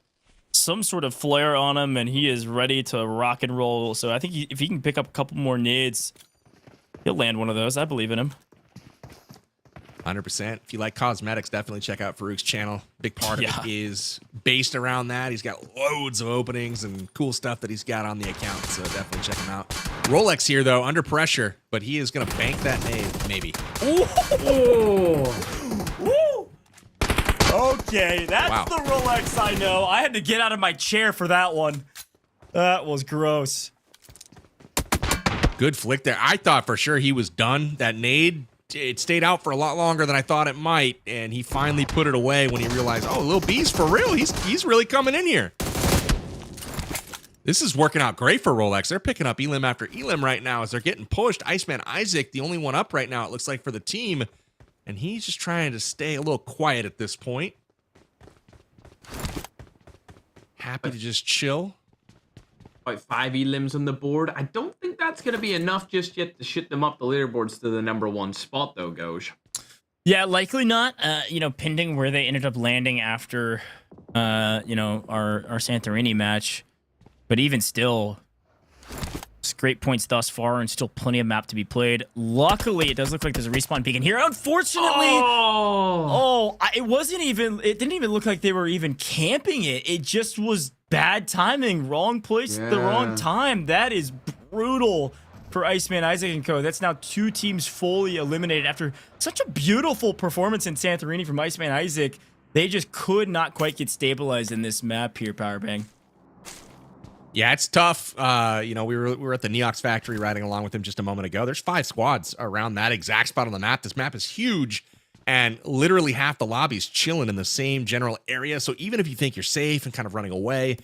[SPEAKER 17] some sort of flair on him, and he is ready to rock and roll. So I think if he can pick up a couple more nades, he'll land one of those. I believe in him.
[SPEAKER 9] 100%. If you like cosmetics, definitely check out Farouk's channel. Big part of it is based around that. He's got loads of openings and cool stuff that he's got on the account, so definitely check him out. Rolex here, though, under pressure, but he is going to bank that nade, maybe.
[SPEAKER 17] Ooh. Ooh. Okay, that's the Rolex I know. I had to get out of my chair for that one. That was gross.
[SPEAKER 9] Good flick there. I thought for sure he was done. That nade, it stayed out for a lot longer than I thought it might, and he finally put it away when he realized, oh, Lil B's for real. He's really coming in here. This is working out great for Rolex. They're picking up elim after elim right now as they're getting pushed. IceManIsaac, the only one up right now, it looks like, for the team, and he's just trying to stay a little quiet at this point. Happy to just chill.
[SPEAKER 6] About 5 elims on the board. I don't think that's going to be enough just yet to shit them up the leaderboards to the #1 spot, though, Goj.
[SPEAKER 17] Yeah, likely not. Pending where they ended up landing after, our Santorini match. But even still, it's great points thus far and still plenty of map to be played. Luckily, it does look like there's a respawn beacon here. Unfortunately, it didn't even look like they were even camping it. It just was bad timing, wrong place at the wrong time. That is brutal for IceManIsaac and co. That's now 2 teams fully eliminated after such a beautiful performance in Santorini from IceManIsaac. They just could not quite get stabilized in this map here, Powerbang.
[SPEAKER 9] Yeah, it's tough. We were at the Neox factory riding along with him just a moment ago. There's 5 squads around that exact spot on the map. This map is huge, and literally half the lobby's chilling in the same general area. So even if you think you're safe and kind of running away,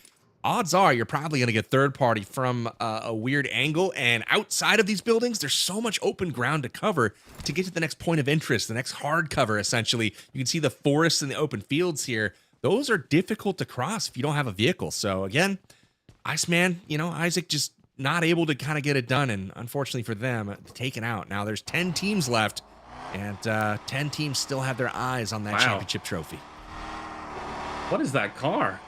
[SPEAKER 9] odds are you're probably going to get third party from a weird angle. And outside of these buildings, there's so much open ground to cover to get to the next point of interest, the next hard cover, essentially. You can see the forests and the open fields here. Those are difficult to cross if you don't have a vehicle. So again, Iceman, Isaac just not able to kind of get it done, and unfortunately for them, taken out. Now there's 10 teams left, and 10 teams still have their eyes on that championship trophy.
[SPEAKER 6] What is that car?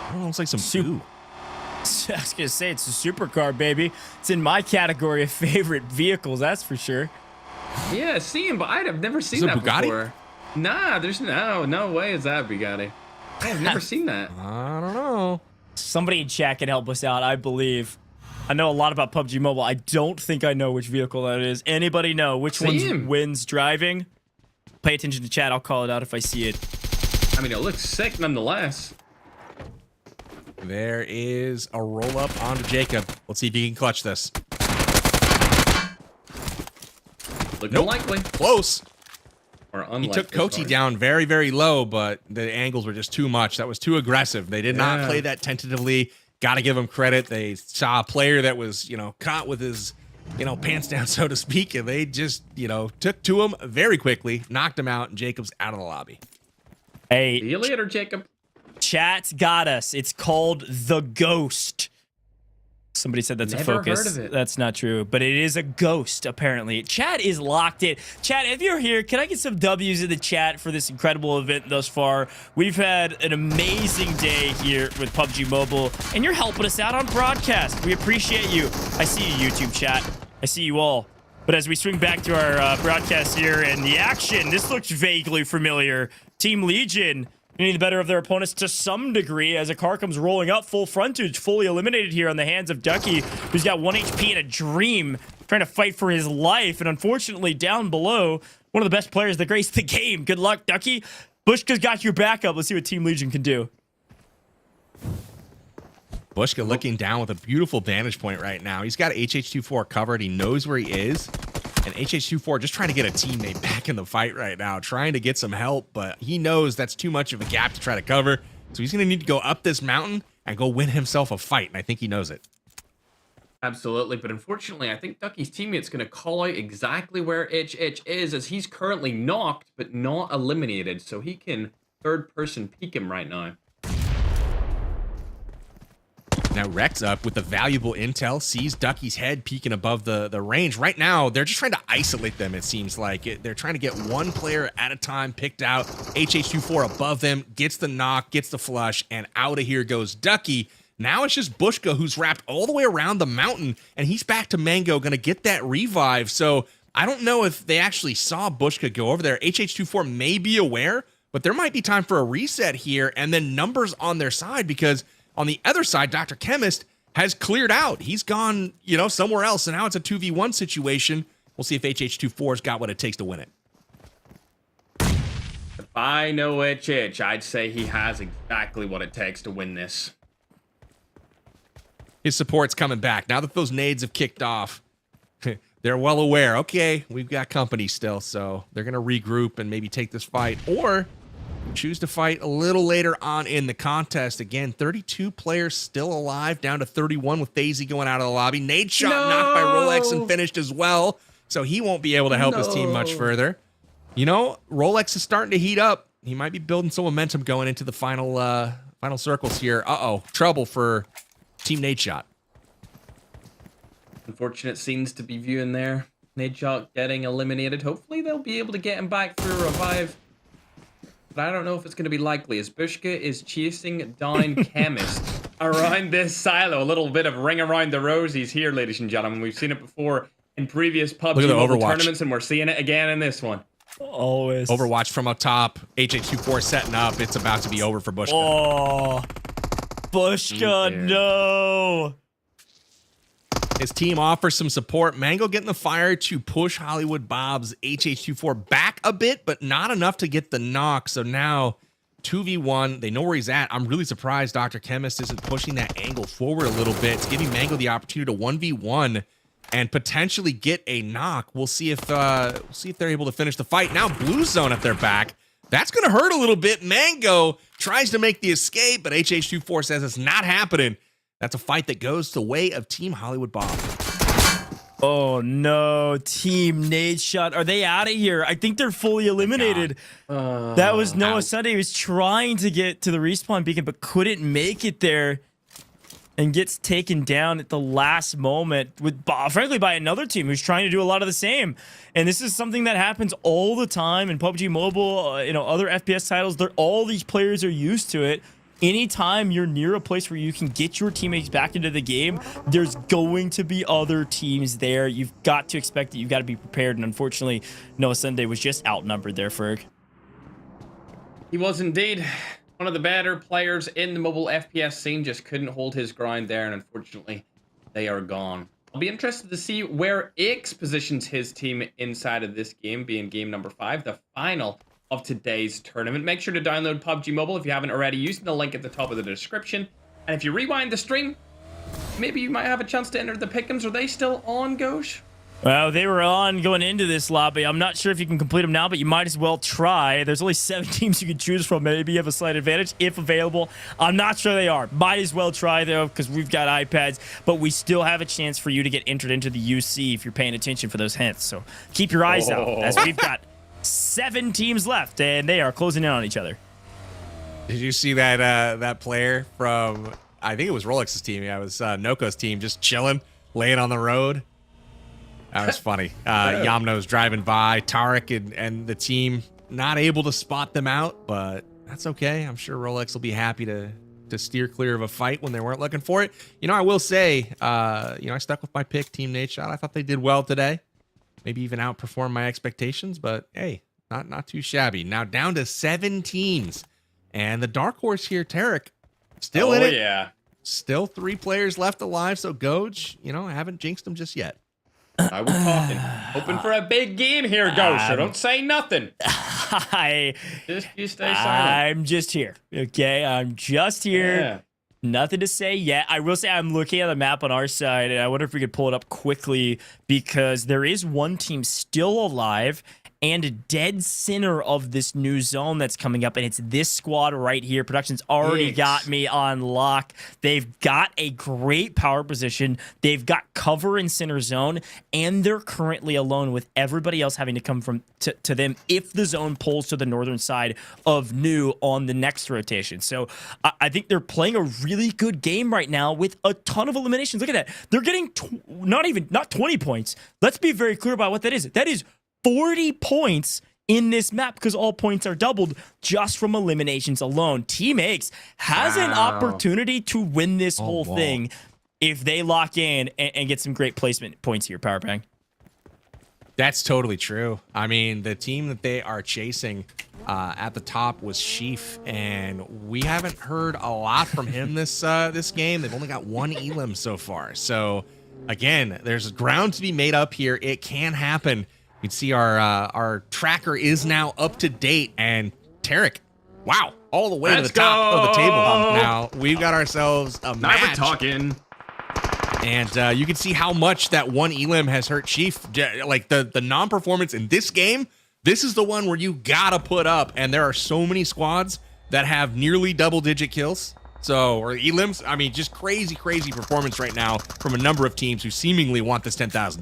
[SPEAKER 9] I don't know, it's like some goo.
[SPEAKER 17] I was gonna say, it's a supercar, baby. It's in my category of favorite vehicles, that's for sure.
[SPEAKER 6] Yeah, seen, but I've never seen that
[SPEAKER 9] Bugatti?
[SPEAKER 6] before. Nah, there's no way is that Bugatti. I've never seen that.
[SPEAKER 9] I don't know.
[SPEAKER 17] Somebody in chat can help us out, I believe. I know a lot about PUBG Mobile. I don't think I know which vehicle that is. Anybody know which one wins driving? Pay attention to chat. I'll call it out if I see it.
[SPEAKER 6] I mean, it looks sick nonetheless.
[SPEAKER 9] There is a roll up onto Jacob. Let's see if he can clutch this.
[SPEAKER 6] Looking unlikely.
[SPEAKER 9] Close.
[SPEAKER 6] Or
[SPEAKER 9] he took Koti down very, very low, but the angles were just too much. That was too aggressive. They did not play that tentatively. Got to give them credit. They saw a player that was, caught with his, pants down, so to speak, and they just, took to him very quickly, knocked him out, and Jacob's out of the lobby.
[SPEAKER 17] Hey,
[SPEAKER 6] see you later, Jacob.
[SPEAKER 17] Chat's got us. It's called The Ghost. Somebody said that's
[SPEAKER 6] Never
[SPEAKER 17] a focus.
[SPEAKER 6] heard of it.
[SPEAKER 17] That's not true, but it is a ghost, apparently. Chat is locked in. Chat, if you're here, can I get some W's in the chat for this incredible event thus far? We've had an amazing day here with PUBG Mobile, and you're helping us out on broadcast. We appreciate you. I see you, YouTube chat. I see you all. But as we swing back to our broadcast here and the action, this looks vaguely familiar. Team LEGIQN getting the better of their opponents to some degree as a car comes rolling up, full frontage, fully eliminated here on the hands of Ducky, who's got 1 HP and a dream, trying to fight for his life, and unfortunately down below, one of the best players that graced the game. Good luck, Ducky. Bushka's got your backup. Let's see what Team LEGIQN can do.
[SPEAKER 9] Bushka looking down with a beautiful vantage point right now. He's got HH24 covered. He knows where he is. And HH24 just trying to get a teammate back in the fight right now, trying to get some help, but he knows that's too much of a gap to try to cover. So he's going to need to go up this mountain and go win himself a fight, and I think he knows it.
[SPEAKER 6] Absolutely, but unfortunately, I think Ducky's teammate's going to call out exactly where HH is, as he's currently knocked, but not eliminated, so he can third-person peek him right now.
[SPEAKER 9] Now Rex up with the valuable intel, sees Ducky's head peeking above the range. Right now, they're just trying to isolate them, it seems like. They're trying to get one player at a time picked out. HH24 above them, gets the knock, gets the flush, and out of here goes Ducky. Now it's just Bushka who's wrapped all the way around the mountain, and he's back to Mango, going to get that revive. So I don't know if they actually saw Bushka go over there. HH24 may be aware, but there might be time for a reset here, and then numbers on their side, because on the other side, Dr. Chemist has cleared out. He's gone, somewhere else, and now it's a 2v1 situation. We'll see if HH24's got what it takes to win it.
[SPEAKER 6] If I know HH, I'd say he has exactly what it takes to win this.
[SPEAKER 9] his support's coming back. Now that those nades have kicked off, they're well aware, okay, we've got company still, so they're going to regroup and maybe take this fight, or choose to fight a little later on in the contest. Again, 32 players still alive, down to 31 with FaZe going out of the lobby. Nadeshot knocked by Rolex and finished as well, so he won't be able to help his team much further. You know, Rolex is starting to heat up. He might be building some momentum going into the final circles here. Uh-oh, trouble for Team Nadeshot.
[SPEAKER 13] Unfortunate scenes to be viewing there. Nadeshot getting eliminated. Hopefully they'll be able to get him back through a revive. But I don't know if it's going to be likely, as Bushka is chasing down Chemist around this silo. A little bit of ring around the rosies here, ladies and gentlemen. We've seen it before in previous PUBG Mobile tournaments, and we're seeing it again in this one.
[SPEAKER 17] Always.
[SPEAKER 9] Overwatch from up top. HH24 setting up. It's about to be over for Bushka.
[SPEAKER 17] Oh, Bushka, no.
[SPEAKER 9] His team offers some support. Mango getting the fire to push HollywoodBob's HH24 back a bit, but not enough to get the knock. So now 2v1. They know where he's at. I'm really surprised Dr. Chemist isn't pushing that angle forward a little bit. It's giving Mango the opportunity to 1v1 and potentially get a knock. We'll see if they're able to finish the fight. Now Blue Zone at their back. That's going to hurt a little bit. Mango tries to make the escape, but HH24 says it's not happening. That's a fight that goes the way of Team HollywoodBob.
[SPEAKER 17] Oh no, Team Nadeshot. Are they out of here? I think they're fully eliminated. That was Noah Sunday. He was trying to get to the respawn beacon, but couldn't make it there. And gets taken down at the last moment with, frankly, by another team who's trying to do a lot of the same. And this is something that happens all the time in PUBG Mobile, you know, other FPS titles. All these players are used to it. Anytime you're near a place where you can get your teammates back into the game, there's going to be other teams there. You've got to expect it. You've got to be prepared. And unfortunately, Noah Sunday was just outnumbered there, Ferg.
[SPEAKER 13] He was indeed. One of the better players in the mobile FPS scene just couldn't hold his ground there, and unfortunately, they are gone. I'll be interested to see where X positions his team inside of this game, being game number 5, the final of today's tournament. Make sure to download PUBG Mobile if you haven't already, using the link at the top of the description. And if you rewind the stream, maybe you might have a chance to enter the pick'ems. Are they still on, Gosh?
[SPEAKER 17] Well, they were on going into this lobby. I'm not sure if you can complete them now, but you might as well try. There's only 7 teams you can choose from. Maybe you have a slight advantage if available. I'm not sure they are. Might as well try, though, because we've got iPads, but we still have a chance for you to get entered into the UC if you're paying attention for those hints. So keep your eyes out, as we've got 7 teams left, and they are closing in on each other.
[SPEAKER 9] Did you see that that player from, I think it was Rolex's team. Yeah, it was Noko's team, just chilling, laying on the road? That was funny. Yamno's driving by. Tarik and the team not able to spot them out, but that's okay. I'm sure Rolex will be happy to steer clear of a fight when they weren't looking for it. You know, I will say, you know, I stuck with my pick, Team Nadeshot. I thought they did well today. Maybe even outperformed my expectations, but hey, not too shabby. Now down to 7 teams. And the dark horse here, Tarik, still in it.
[SPEAKER 13] Yeah.
[SPEAKER 9] Still 3 players left alive, so Goj, you know, I haven't jinxed him just yet.
[SPEAKER 13] I was talking. Hoping for a big game here, Ghost, so don't say nothing.
[SPEAKER 17] You
[SPEAKER 13] stay silent.
[SPEAKER 17] I'm just here, okay? I'm just here.
[SPEAKER 13] Yeah.
[SPEAKER 17] Nothing to say yet. I will say I'm looking at the map on our side, and I wonder if we could pull it up quickly, because there is one team still alive and dead center of this new zone that's coming up, and it's this squad right here. Production's already got me on lock. They've got a great power position. They've got cover in center zone, and they're currently alone with everybody else having to come from to them if the zone pulls to the northern side of new on the next rotation. So I think they're playing a really good game right now with a ton of eliminations. Look at that. They're getting not 20 points. Let's be very clear about what that is. That is 40 points in this map, because all points are doubled just from eliminations alone. Team X has an opportunity to win this whole thing if they lock in and get some great placement points here, Powerbang.
[SPEAKER 9] That's totally true. I mean, the team that they are chasing at the top was Sheaf, and we haven't heard a lot from him this game. They've only got 1 elim so far. So again, there's ground to be made up here. It can happen. You can see our tracker is now up to date, and Tarik, wow, all the way to the top of the table. Now we've got ourselves a match.
[SPEAKER 13] Now we're talking.
[SPEAKER 9] And you can see how much that one elim has hurt Chief. Like the non-performance in this game, this is the one where you gotta put up. And there are so many squads that have nearly double-digit kills. So, or elims. I mean, just crazy, crazy performance right now from a number of teams who seemingly want this $10,000.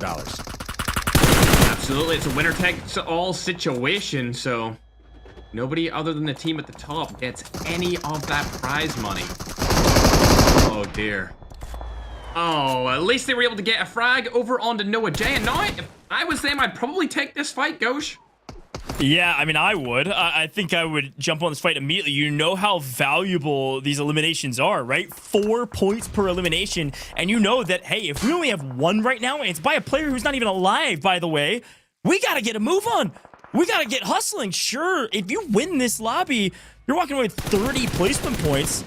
[SPEAKER 13] Absolutely, it's a winner-takes-all situation, so nobody other than the team at the top gets any of that prize money. Oh dear. Oh, at least they were able to get a frag over onto NoahJ, and now if I was them, I'd probably take this fight, Ghosh.
[SPEAKER 17] Yeah, I mean, I would. I think I would jump on this fight immediately. You know how valuable these eliminations are, right? 4 points per elimination. And you know that, hey, if we only have one right now, and it's by a player who's not even alive, by the way, we got to get a move on. We got to get hustling. Sure, if you win this lobby, you're walking away with 30 placement points.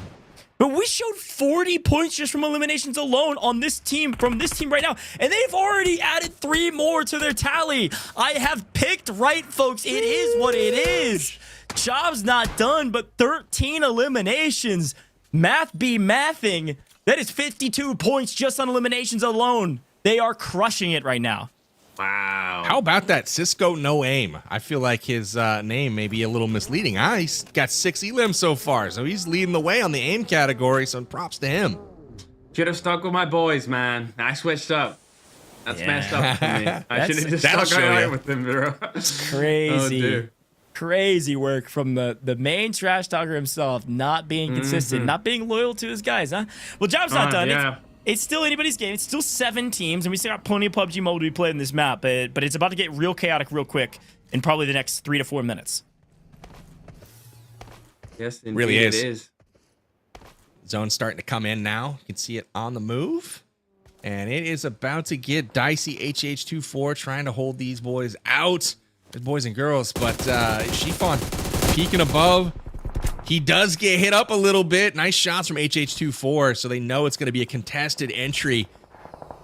[SPEAKER 17] But we showed 40 points just from eliminations alone on this team, from this team right now. And they've already added 3 more to their tally. I have picked right, folks. It is what it is. Job's not done, but 13 eliminations. Math be mathing. That is 52 points just on eliminations alone. They are crushing it right now.
[SPEAKER 13] Wow.
[SPEAKER 9] How about that Cisco no aim? I feel like his name may be a little misleading. He's got 6 elims so far, so he's leading the way on the aim category, so props to him.
[SPEAKER 13] Should have stuck with my boys, man. I switched up. That's messed up for me. I should have just stuck right with them, bro.
[SPEAKER 17] It's crazy.
[SPEAKER 13] Oh,
[SPEAKER 17] crazy work from the main trash talker himself, not being consistent, not being loyal to his guys, huh? Well, job's not done.
[SPEAKER 13] Yeah.
[SPEAKER 17] It's still anybody's game. It's still 7 teams, and we still got plenty of PUBG Mobile to be played in this map, but it's about to get real chaotic real quick in probably the next 3 to 4 minutes.
[SPEAKER 13] Yes, indeed
[SPEAKER 9] Really is.
[SPEAKER 13] It is.
[SPEAKER 9] Zone's starting to come in now. You can see it on the move. And it is about to get dicey. HH24 trying to hold these boys out. The boys and girls, but Shifon peeking above. He does get hit up a little bit. Nice shots from HH24, so they know it's going to be a contested entry.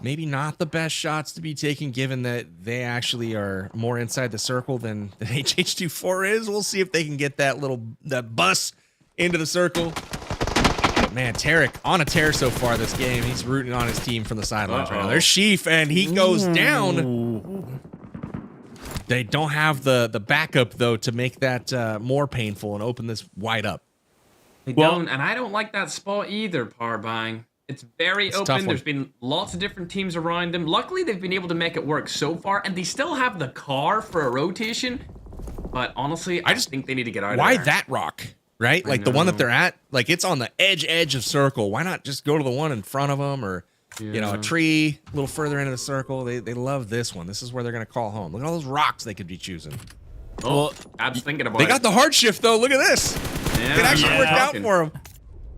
[SPEAKER 9] Maybe not the best shots to be taken, given that they actually are more inside the circle than HH24 is. We'll see if they can get that bus into the circle. But man, Tarik on a tear so far this game. He's rooting on his team from the sidelines right now. There's Sheaf, and he goes down. They don't have the backup, though, to make that more painful and open this wide up.
[SPEAKER 13] They don't, and I don't like that spot either, Parbang. It's very open. There's been lots of different teams around them. Luckily, they've been able to make it work so far, and they still have the car for a rotation. But honestly, I just think they need to get out of there.
[SPEAKER 9] Why that rock, right? Like the one that they're at, like it's on the edge of circle. Why not just go to the one in front of them, or you know, a tree a little further into the circle? They love this one. This is where they're going to call home. Look at all those rocks they could be choosing.
[SPEAKER 13] Well, I was thinking about
[SPEAKER 9] They got the hard shift, though. Look at this.
[SPEAKER 13] Yeah,
[SPEAKER 9] it actually worked out for them.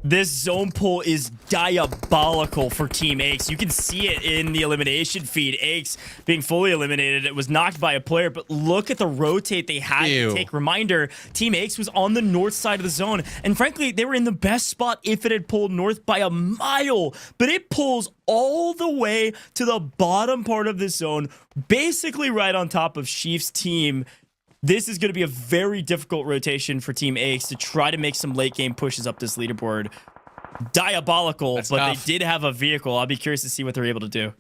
[SPEAKER 17] This zone pull is diabolical for Team Aches. You can see it in the elimination feed. Aches being fully eliminated. It was knocked by a player, but look at the rotate they had to take. Reminder, Team Aches was on the north side of the zone, and frankly, they were in the best spot if it had pulled north by a mile, but it pulls all the way to the bottom part of the zone, basically right on top of Sheaf's team. This is going to be a very difficult rotation for Team Aches to try to make some late game pushes up this leaderboard. Diabolical, but tough. They did have a vehicle. I'll be curious to see what they're able to do.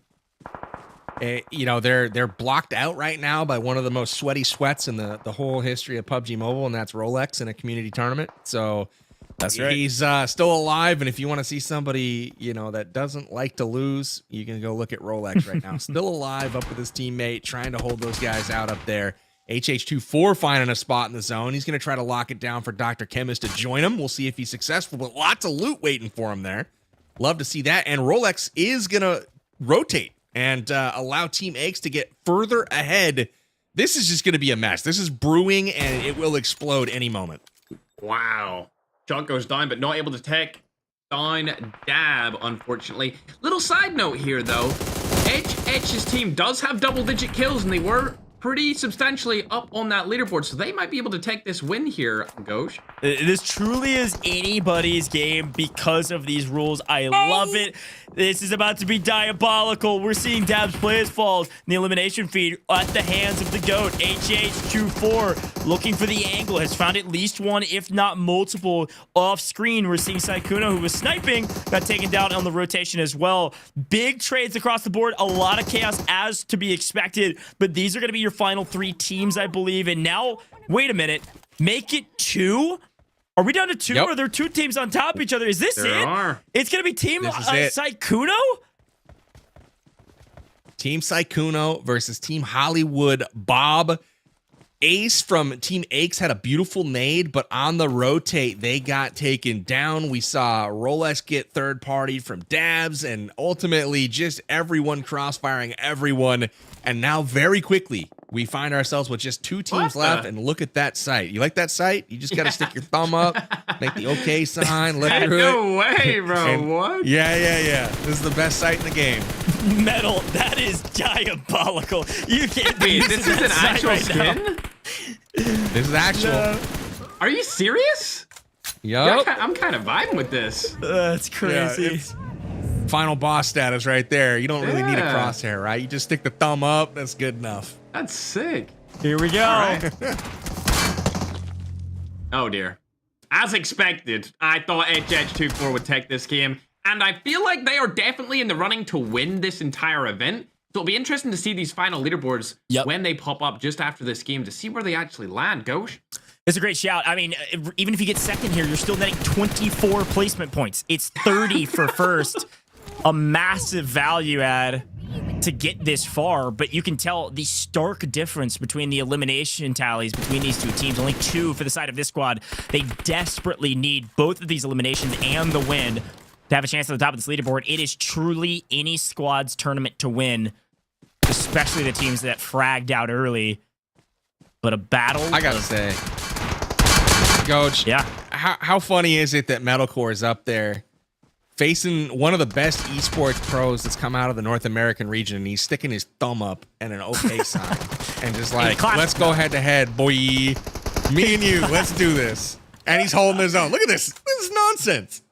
[SPEAKER 9] You know, they're blocked out right now by one of the most sweaty sweats in the whole history of PUBG Mobile, and that's Rolex in a community tournament. So
[SPEAKER 17] that's right.
[SPEAKER 9] He's still alive, and if you want to see somebody, you know, that doesn't like to lose, you can go look at Rolex right now. Still alive, up with his teammate, trying to hold those guys out up there. HH24 finding a spot in the zone. He's going to try to lock it down for Dr. Chemist to join him. We'll see if he's successful, but lots of loot waiting for him there. Love to see that. And Rolex is going to rotate and allow Team Aches to get further ahead. This is just going to be a mess. This is brewing, and it will explode any moment.
[SPEAKER 13] Wow. Shot goes down, but not able to take down Dab, unfortunately. Little side note here, though. HH's team does have double-digit kills, and they were
[SPEAKER 6] pretty substantially up on that leaderboard, so they might be able to take this win here, Ghosh.
[SPEAKER 17] This truly is anybody's game because of these rules. I love it. This is about to be diabolical. We're seeing Dabs play his falls in the elimination feed at the hands of the GOAT. HH24 looking for the angle. Has found at least one, if not multiple, off screen. We're seeing Sykkuno, who was sniping, got taken down on the rotation as well. Big trades across the board. A lot of chaos as to be expected. But these are going to be your final 3 teams, I believe. And now, wait a minute. Make it 2? Are we down to 2? Yep. Are there 2 teams on top of each other? Is this it? It's going to be Team Sykkuno?
[SPEAKER 9] Team Sykkuno versus Team HollywoodBob. Ace from Team Aches had a beautiful nade, but on the rotate, they got taken down. We saw Rolex get third-partied from Dabs, and ultimately just everyone crossfiring everyone. And now very quickly, we find ourselves with just 2 teams left, and look at that sight. You like that sight? You just got to stick your thumb up, make the okay sign, look through it.
[SPEAKER 6] No way, bro.
[SPEAKER 9] And
[SPEAKER 6] what?
[SPEAKER 9] Yeah. This is the best sight in the game.
[SPEAKER 17] Metal, that is diabolical. You can't
[SPEAKER 6] Wait, this is an actual skin?
[SPEAKER 9] This is actual.
[SPEAKER 6] No. Are you serious?
[SPEAKER 9] Yup.
[SPEAKER 6] Yeah, I'm kind of vibing with this.
[SPEAKER 17] That's crazy.
[SPEAKER 9] Yeah, final boss status right there. You don't really need a crosshair, right? You just stick the thumb up. That's good enough.
[SPEAKER 6] That's sick.
[SPEAKER 17] Here we go.
[SPEAKER 6] Right. Oh, dear. As expected, I thought HH24 would take this game, and I feel like they are definitely in the running to win this entire event. So it'll be interesting to see these final leaderboards when they pop up just after this game to see where they actually land, Ghosh.
[SPEAKER 17] It's a great shout. I mean, even if you get second here, you're still netting 24 placement points. It's 30 for first. A massive value add to get this far, but you can tell the stark difference between the elimination tallies between these 2 teams. Only 2 for the side of this squad. They desperately need both of these eliminations and the win to have a chance at the top of this leaderboard. It is truly any squad's tournament to win, especially the teams that fragged out early. But a battle,
[SPEAKER 9] I gotta say, Coach, how funny is it that Metalcore is up there facing one of the best esports pros that's come out of the North American region, and he's sticking his thumb up and an okay sign and just like, let's go head to head, boy. Me and you, let's do this. And he's holding his own. Look at this. This is nonsense.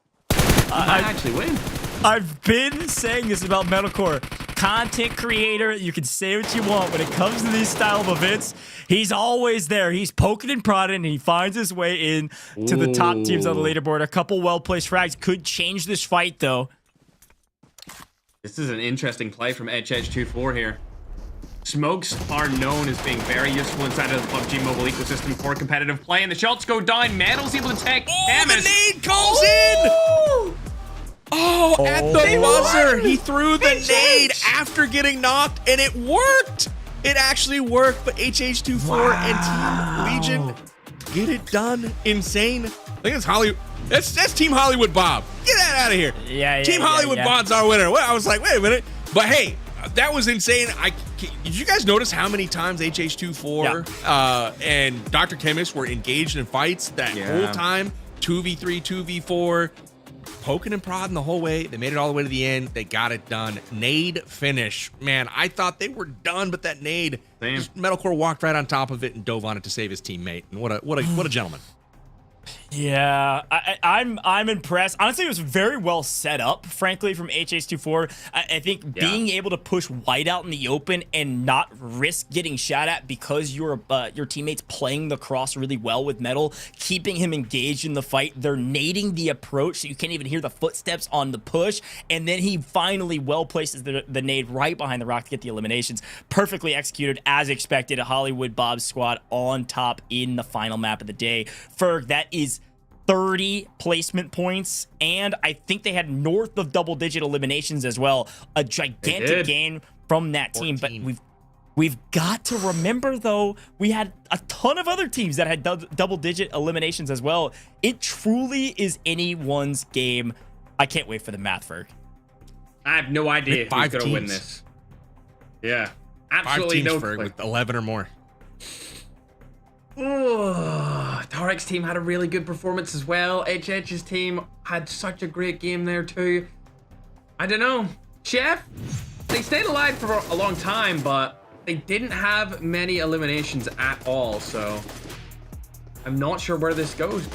[SPEAKER 6] I actually win.
[SPEAKER 17] I've been saying this about Metalcore. Content creator, you can say what you want. When it comes to these style of events, he's always there. He's poking and prodding, and he finds his way in to the top teams on the leaderboard. A couple well-placed frags could change this fight, though.
[SPEAKER 6] This is an interesting play from HH24 here. Smokes are known as being very useful inside of the PUBG Mobile ecosystem for competitive play, and the shots go down. Metal's able to take
[SPEAKER 9] the nade calls in! At the buzzer, he threw the nade after getting knocked, and it worked. It actually worked, but HH24 and Team Legion get it done. Insane. I think it's that's Team HollywoodBob. Get that out of here. Team HollywoodBob's our winner. I was like, wait a minute. But hey, that was insane. Did you guys notice how many times HH24 and Dr. Chemist were engaged in fights that whole time? 2v3, 2v4. Poking and prodding the whole way. They made it all the way to the end. They got it done. Nade finish. Man, I thought they were done, but that nade, just Metalcore walked right on top of it and dove on it to save his teammate. And what a gentleman.
[SPEAKER 17] Yeah, I'm impressed. Honestly, it was very well set up, frankly, from HH24. I think being able to push white out in the open and not risk getting shot at because your teammate's playing the cross really well with Metal, keeping him engaged in the fight. They're nading the approach so you can't even hear the footsteps on the push, and then he finally well places the nade right behind the rock to get the eliminations. Perfectly executed as expected. A HollywoodBob squad on top in the final map of the day. Ferg, that is 30 placement points, and I think they had north of double-digit eliminations as well. A gigantic gain from that team, but we've got to remember, though, we had a ton of other teams that had double-digit eliminations as well. It truly is anyone's game. I can't wait for the math, Ferg.
[SPEAKER 6] I have no idea who's going to win this. Yeah, absolutely
[SPEAKER 9] 5 teams, Ferg, with 11 or more.
[SPEAKER 6] Tarik's team had a really good performance as well. HH's team had such a great game there too. I don't know. Chef, they stayed alive for a long time, but
[SPEAKER 13] they didn't have many eliminations at all, so I'm not sure where this goes,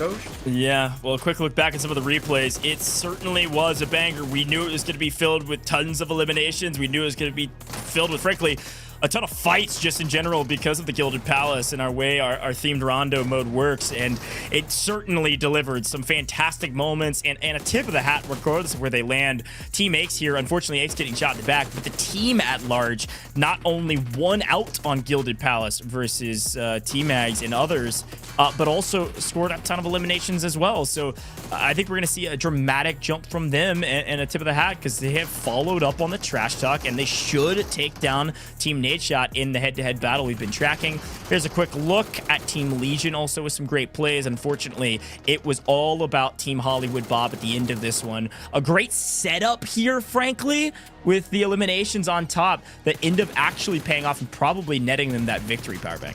[SPEAKER 17] Yeah, well, a quick look back at some of the replays. It certainly was a banger. We knew it was going to be filled with tons of eliminations. We knew it was going to be filled with, frankly, a ton of fights just in general because of the Gilded Palace and our way our themed Rondo mode works. And it certainly delivered some fantastic moments and a tip of the hat regardless of where they land. Team Aches here, unfortunately, Aches getting shot in the back, but the team at large not only won out on Gilded Palace versus T-Mags and others, but also scored a ton of eliminations as well. So I think we're going to see a dramatic jump from them and a tip of the hat because they have followed up on the trash talk and they should take down Team Nadeshot in the head-to-head battle we've been tracking. Here's a quick look at Team LEGIQN, also with some great plays. Unfortunately, it was all about Team HollywoodBob at the end of this one. A great setup here, frankly, with the eliminations on top that end up actually paying off and probably netting them that victory, Powerbank.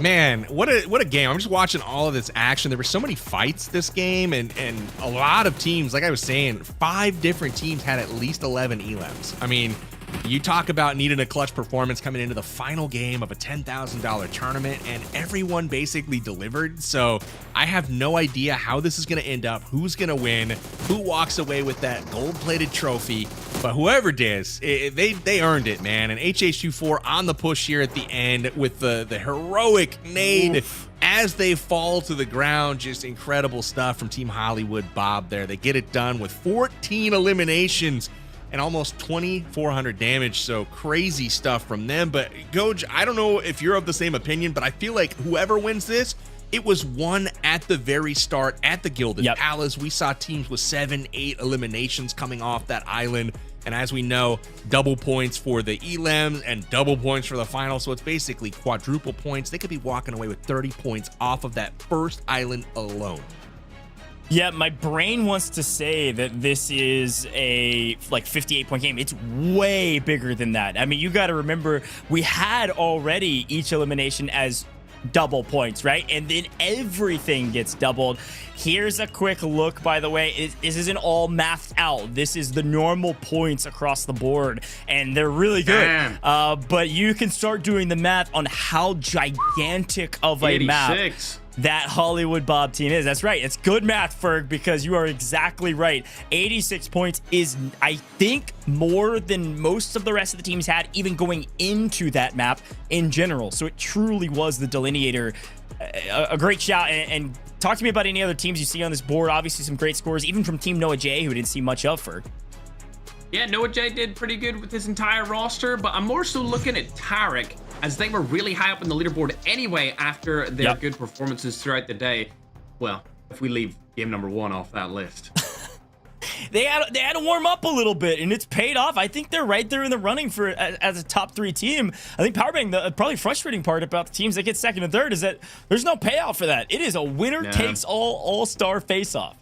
[SPEAKER 9] Man, what a game. I'm just watching all of this action. There were so many fights this game and a lot of teams. Like I was saying, 5 different teams had at least 11 elims. I mean, you talk about needing a clutch performance coming into the final game of a $10,000 tournament, and everyone basically delivered. So I have no idea how this is going to end up, who's going to win, who walks away with that gold-plated trophy. But whoever does, they earned it, man. And HH24 on the push here at the end with the heroic nade. Oof. As they fall to the ground. Just incredible stuff from Team HollywoodBob there. They get it done with 14 eliminations and almost 2,400 damage. So crazy stuff from them. But Goj, I don't know if you're of the same opinion, but I feel like whoever wins this, it was won at the very start at the Gilded Palace. We saw teams with 7, 8 eliminations coming off that island. And as we know, double points for the elims and double points for the final. So it's basically quadruple points. They could be walking away with 30 points off of that first island alone.
[SPEAKER 17] Yeah, my brain wants to say that this is a 58-point game. It's way bigger than that. I mean, you got to remember, we had already each elimination as double points, right? And then everything gets doubled. Here's a quick look, by the way. This isn't all mathed out. This is the normal points across the board, and they're really good. But you can start doing the math on how gigantic of a map that HollywoodBob team is. That's right. It's good math, Ferg, because you are exactly right. 86 points is, I think, more than most of the rest of the teams had, even going into that map in general. So it truly was the delineator. A great shout. And talk to me about any other teams you see on this board. Obviously, some great scores, even from Team NoahJ, who didn't see much of, Ferg.
[SPEAKER 13] Yeah, NoahJ did pretty good with his entire roster, but I'm more so looking at Tarik, as they were really high up in the leaderboard anyway after their good performances throughout the day. Well, if we leave game number 1 off that list.
[SPEAKER 17] They had to warm up a little bit, and it's paid off. I think they're right there in the running for as a top 3 team. I think Powerbank, the probably frustrating part about the teams that get second and third is that there's no payout for that. It is a winner-takes-all all-star face-off.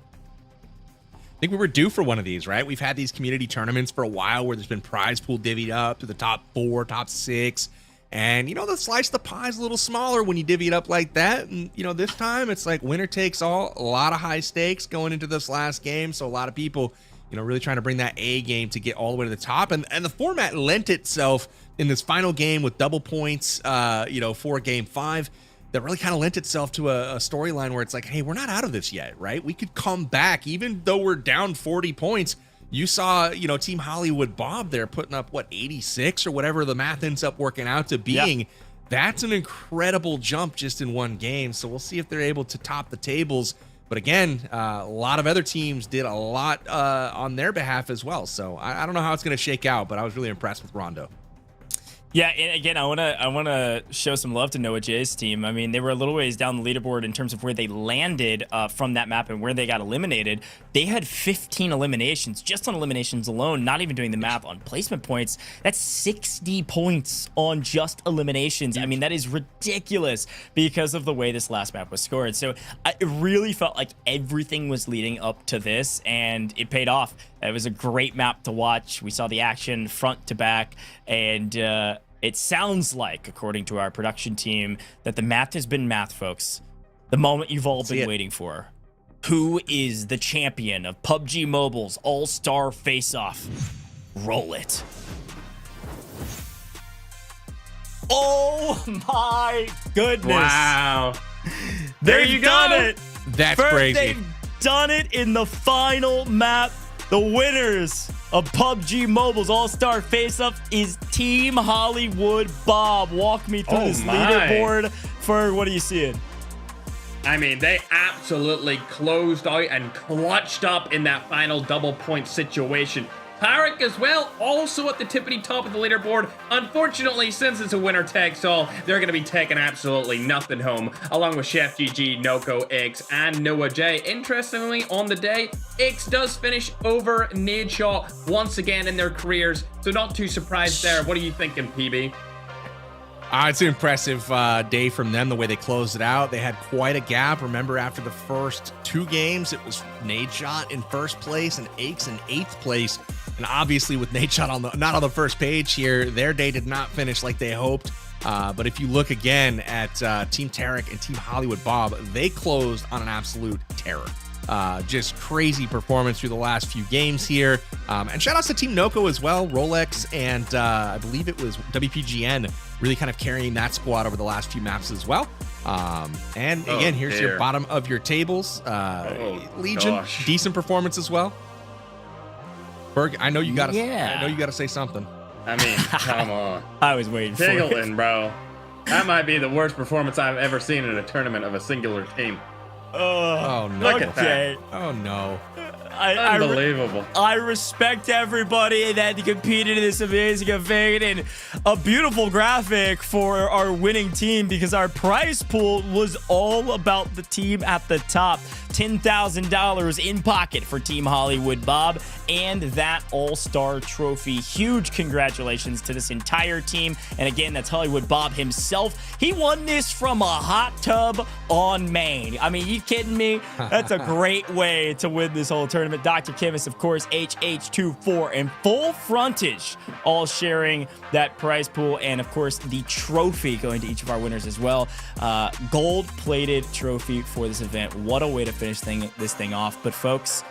[SPEAKER 9] I think we were due for one of these, right? We've had these community tournaments for a while where there's been prize pool divvied up to the top 4, top 6. And, you know, the slice of the pie is a little smaller when you divvy it up like that. And, you know, this time it's like winner takes all. A lot of high stakes going into this last game. So a lot of people, you know, really trying to bring that A game to get all the way to the top. And the format lent itself in this final game with double points, you know, for game 5. That really kind of lent itself to a storyline where it's like, hey, we're not out of this yet, right? We could come back even though we're down 40 points. You saw, you know, Team HollywoodBob there putting up, what, 86 or whatever the math ends up working out to being. Yep. That's an incredible jump just in one game. So we'll see if they're able to top the tables. But again, a lot of other teams did a lot on their behalf as well. So I don't know how it's going to shake out, but I was really impressed with Rondo.
[SPEAKER 17] Yeah, and again, I wanna show some love to NoahJ's team. I mean, they were a little ways down the leaderboard in terms of where they landed from that map and where they got eliminated. They had 15 eliminations, just on eliminations alone, not even doing the math on placement points. That's 60 points on just eliminations. I mean, that is ridiculous because of the way this last map was scored. So it really felt like everything was leading up to this, and it paid off. It was a great map to watch. We saw the action front to back, and it sounds like, according to our production team, that the math has been math, folks. The moment you've all been waiting for. Who is the champion of PUBG Mobile's All-Star Face-Off? Roll it.
[SPEAKER 8] Oh my goodness.
[SPEAKER 6] Wow.
[SPEAKER 8] They've done it.
[SPEAKER 9] That's
[SPEAKER 8] First,
[SPEAKER 9] crazy.
[SPEAKER 8] They've done it in the final map. The winners of PUBG Mobile's All-Star Face-Off is Team HollywoodBob. Walk me through this leaderboard. For what are you seeing?
[SPEAKER 13] I mean, they absolutely closed out and clutched up in that final double point situation. Tarik as well, also at the tippity top of the leaderboard. Unfortunately, since it's a winner takes all, they're going to be taking absolutely nothing home, along with Chef GG, Noko, X, and NoahJ. Interestingly, on the day, X does finish over Nadeshot once again in their careers, so not too surprised there. What are you thinking, PB?
[SPEAKER 9] It's an impressive day from them, the way they closed it out. They had quite a gap. Remember, after the first 2 games, it was Nadeshot in first place and Aches in 8th place. And obviously, with Nadeshot not on the first page here, their day did not finish like they hoped. But if you look again at Team Tarik and Team HollywoodBob, they closed on an absolute terror. Just crazy performance through the last few games here. And shout outs to Team Noko as well, Rolex, and I believe it was WPGN really kind of carrying that squad over the last few maps as well. And again, here's your bottom of your tables. Legion, decent performance as well. Berg, I know you gotta say something.
[SPEAKER 13] I mean, come on.
[SPEAKER 8] I was waiting for
[SPEAKER 13] it. Bro. That might be the worst performance I've ever seen in a tournament of a singular team.
[SPEAKER 9] Oh no.
[SPEAKER 13] Look at that.
[SPEAKER 9] Oh no.
[SPEAKER 13] Unbelievable.
[SPEAKER 8] I respect everybody that competed in this amazing event, and a beautiful graphic for our winning team, because our prize pool was all about the team at the top. $10,000 in pocket for Team HollywoodBob and that All-Star trophy. Huge congratulations to this entire team. And again, that's HollywoodBob himself. He won this from a hot tub on Maine. I mean, you kidding me? That's a great way to win this whole tournament. Dr. Chemist, of course, HH24, and Full Frontage, all sharing that prize pool, and of course the trophy going to each of our winners as well. Gold-plated trophy for this event. What a way to finish this thing off. But folks,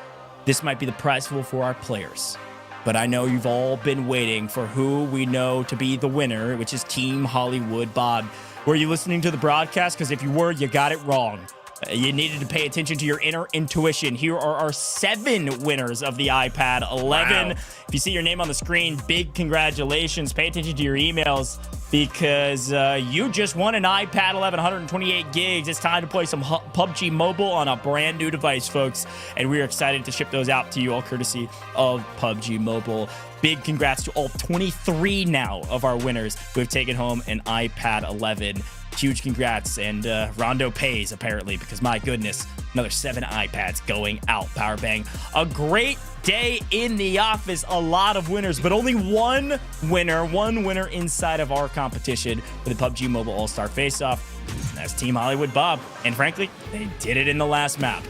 [SPEAKER 8] this might be the prize pool for our players, but I know you've all been waiting for who we know to be the winner, which is Team HollywoodBob. Were you listening to the broadcast? Because if you were, you got it wrong. You needed to pay attention to your inner intuition. Here are our 7 winners of the iPad 11. Wow. If you see your name on the screen, big congratulations. Pay attention to your emails, because you just won an iPad 11, 128 gigs. It's time to play some PUBG Mobile on a brand new device, folks. And we're excited to ship those out to you, all courtesy of PUBG Mobile. Big congrats to all 23 now of our winners who have taken home an iPad 11. Huge congrats, and Rondo pays, apparently, because my goodness, another 7 iPads going out. Power bang. A great day in the office. A lot of winners, but only one winner inside of our competition for the PUBG Mobile All-Star Face-Off. That's Team HollywoodBob, and frankly, they did it in the last map.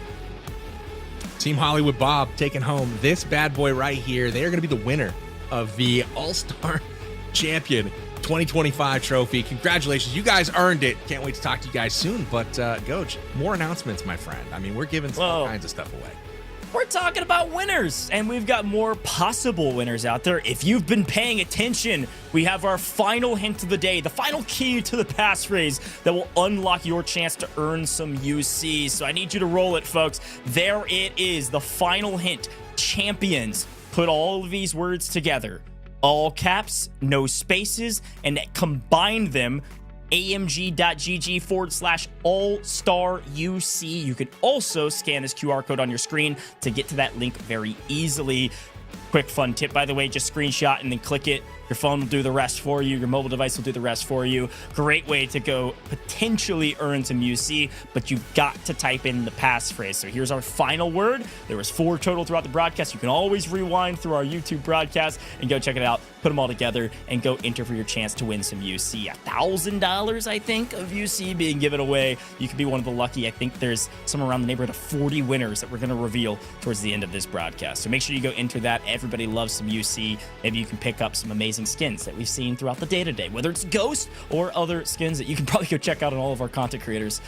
[SPEAKER 9] Team HollywoodBob taking home this bad boy right here. They are going to be the winner of the All-Star Champion 2025 trophy. Congratulations. You guys earned it. Can't wait to talk to you guys soon. But, Goj, more announcements, my friend. I mean, we're giving all kinds of stuff away.
[SPEAKER 8] We're talking about winners, and we've got more possible winners out there. If you've been paying attention, we have our final hint of the day, the final key to the passphrase that will unlock your chance to earn some UC. So I need you to roll it, folks. There it is, the final hint. Champions. Put all of these words together. All caps, no spaces, and combine them. amg.gg/all-star-UC. You can also scan this QR code on your screen to get to that link very easily. Quick fun tip, by the way, just screenshot and then click it. Your phone will do the rest for you. Your mobile device will do the rest for you. Great way to go potentially earn some UC, but you've got to type in the passphrase. So here's our final word. There was 4 total throughout the broadcast. You can always rewind through our YouTube broadcast and go check it out. Put them all together and go enter for your chance to win some UC. $1,000, I think, of UC being given away. You could be one of the lucky. I think there's somewhere around the neighborhood of 40 winners that we're going to reveal towards the end of this broadcast. So make sure you go enter that. Everybody loves some UC. Maybe you can pick up some amazing amazing skins that we've seen throughout the day-to-day, whether it's Ghost or other skins that you can probably go check out on all of our content creators,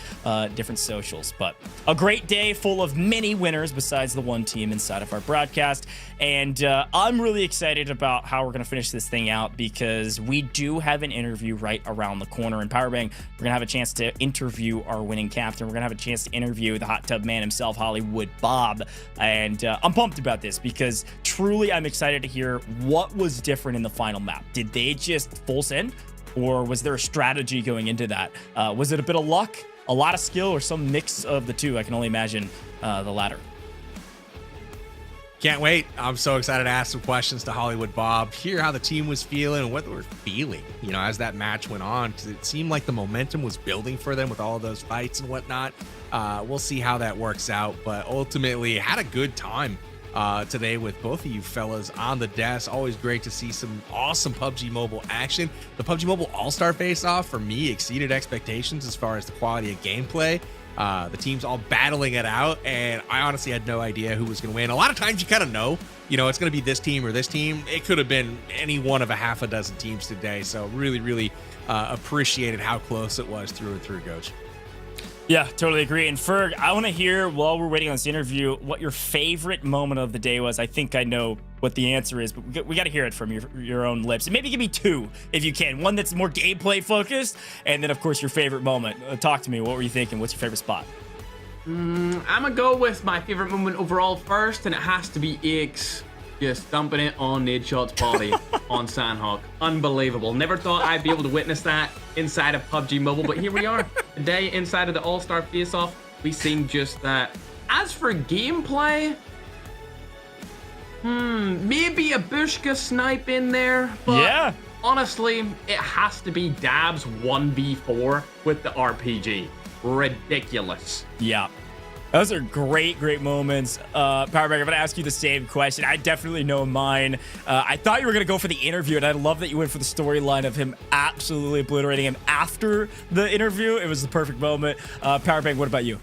[SPEAKER 8] different socials. But a great day full of many winners besides the one team inside of our broadcast. And I'm really excited about how we're going to finish this thing out, because we do have an interview right around the corner. In Powerbang, we're going to have a chance to interview our winning captain. We're going to have a chance to interview the hot tub man himself, HollywoodBob. And I'm pumped about this because truly I'm excited to hear what was different in the final map. Did they just full send, or was there a strategy going into that? Was it a bit of luck, a lot of skill, or some mix of the two? I can only imagine the latter.
[SPEAKER 9] Can't wait. I'm so excited to ask some questions to HollywoodBob, hear how the team was feeling and what they were feeling, you know, as that match went on, because it seemed like the momentum was building for them with all of those fights and whatnot. We'll see how that works out, but ultimately had a good time today with both of you fellas on the desk. Always great to see some awesome PUBG Mobile action. The PUBG Mobile All-Star face-off for me exceeded expectations as far as the quality of gameplay. The teams all battling it out, and I honestly had no idea who was going to win. A lot of times you kind of know, you know, it's going to be this team or this team. It could have been any one of a half a dozen teams today. So really appreciated how close it was through and through, Coach.
[SPEAKER 8] Yeah, totally agree. And Ferg, I want to hear, while we're waiting on this interview, what your favorite moment of the day was. I think I know what the answer is, but we got to hear it from your own lips. And maybe give me two, if you can. One that's more gameplay focused, and then, of course, your favorite moment. Talk to me. What were you thinking? What's your favorite spot?
[SPEAKER 13] I'm going to go with my favorite moment overall first, and it has to be X just dumping it on Nadeshot's body on Sandhawk. Unbelievable. Never thought I'd be able to witness that inside of PUBG Mobile, but here we are. Today, inside of the All-Star face-off, we've seen just that. As for gameplay, maybe a Bushka snipe in there, but yeah, honestly, it has to be Dab's 1v4 with the RPG. Ridiculous.
[SPEAKER 8] Yeah. Those are great moments. Powerback, I'm going to ask you the same question. I definitely know mine. I thought you were going to go for the interview, and I love that you went for the storyline of him absolutely obliterating him after the interview. It was the perfect moment. Powerback, what about you?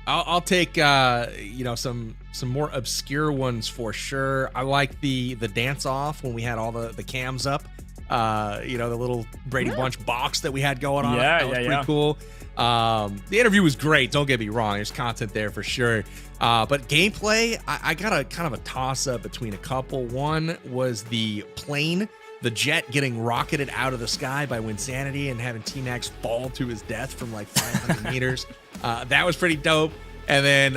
[SPEAKER 9] I'll take you know, some more obscure ones for sure. I like the dance off when we had all the cams up. You know, the little Brady Bunch box that we had going on. That was pretty cool. The interview was great, don't get me wrong, there's content there for sure, but gameplay, I got a kind of a toss-up between a couple. One was the plane, the jet getting rocketed out of the sky by Winsanity and having T-Max fall to his death from like 500 meters. That was pretty dope. And then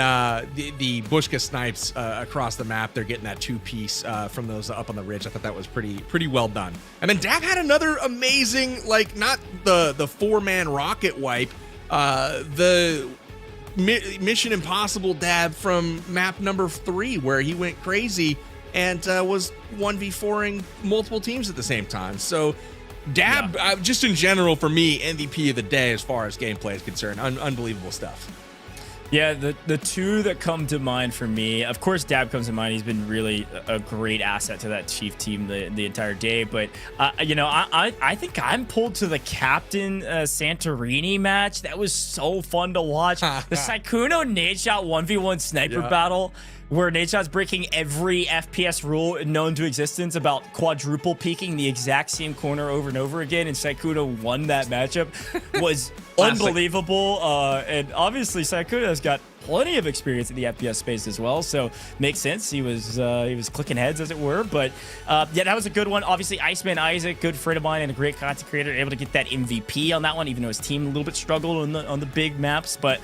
[SPEAKER 9] the Bushka snipes across the map, they're getting that two-piece from those up on the ridge. I thought that was pretty well done. And then Dab had another amazing, like, not the four-man rocket wipe, the Mission Impossible Dab from map number 3, where he went crazy and was 1v4ing multiple teams at the same time. So Dab, just in general, for me, MVP of the day as far as gameplay is concerned. Unbelievable stuff.
[SPEAKER 8] Yeah, the two that come to mind for me, of course, Dab comes to mind. He's been really a great asset to that Chief team the entire day. But, you know, I think I'm pulled to the Captain Santorini match. That was so fun to watch. The Sykkuno Nadeshot 1v1 sniper battle, where Nadeshot's breaking every FPS rule known to existence about quadruple peeking the exact same corner over and over again, and Sykkuno won that matchup, was unbelievable. And obviously Sykkuno has got plenty of experience in the FPS space as well, so makes sense. He was clicking heads, as it were. But yeah, that was a good one. Obviously, IceManIsaac, good friend of mine and a great content creator, able to get that MVP on that one, even though his team a little bit struggled on the big maps. But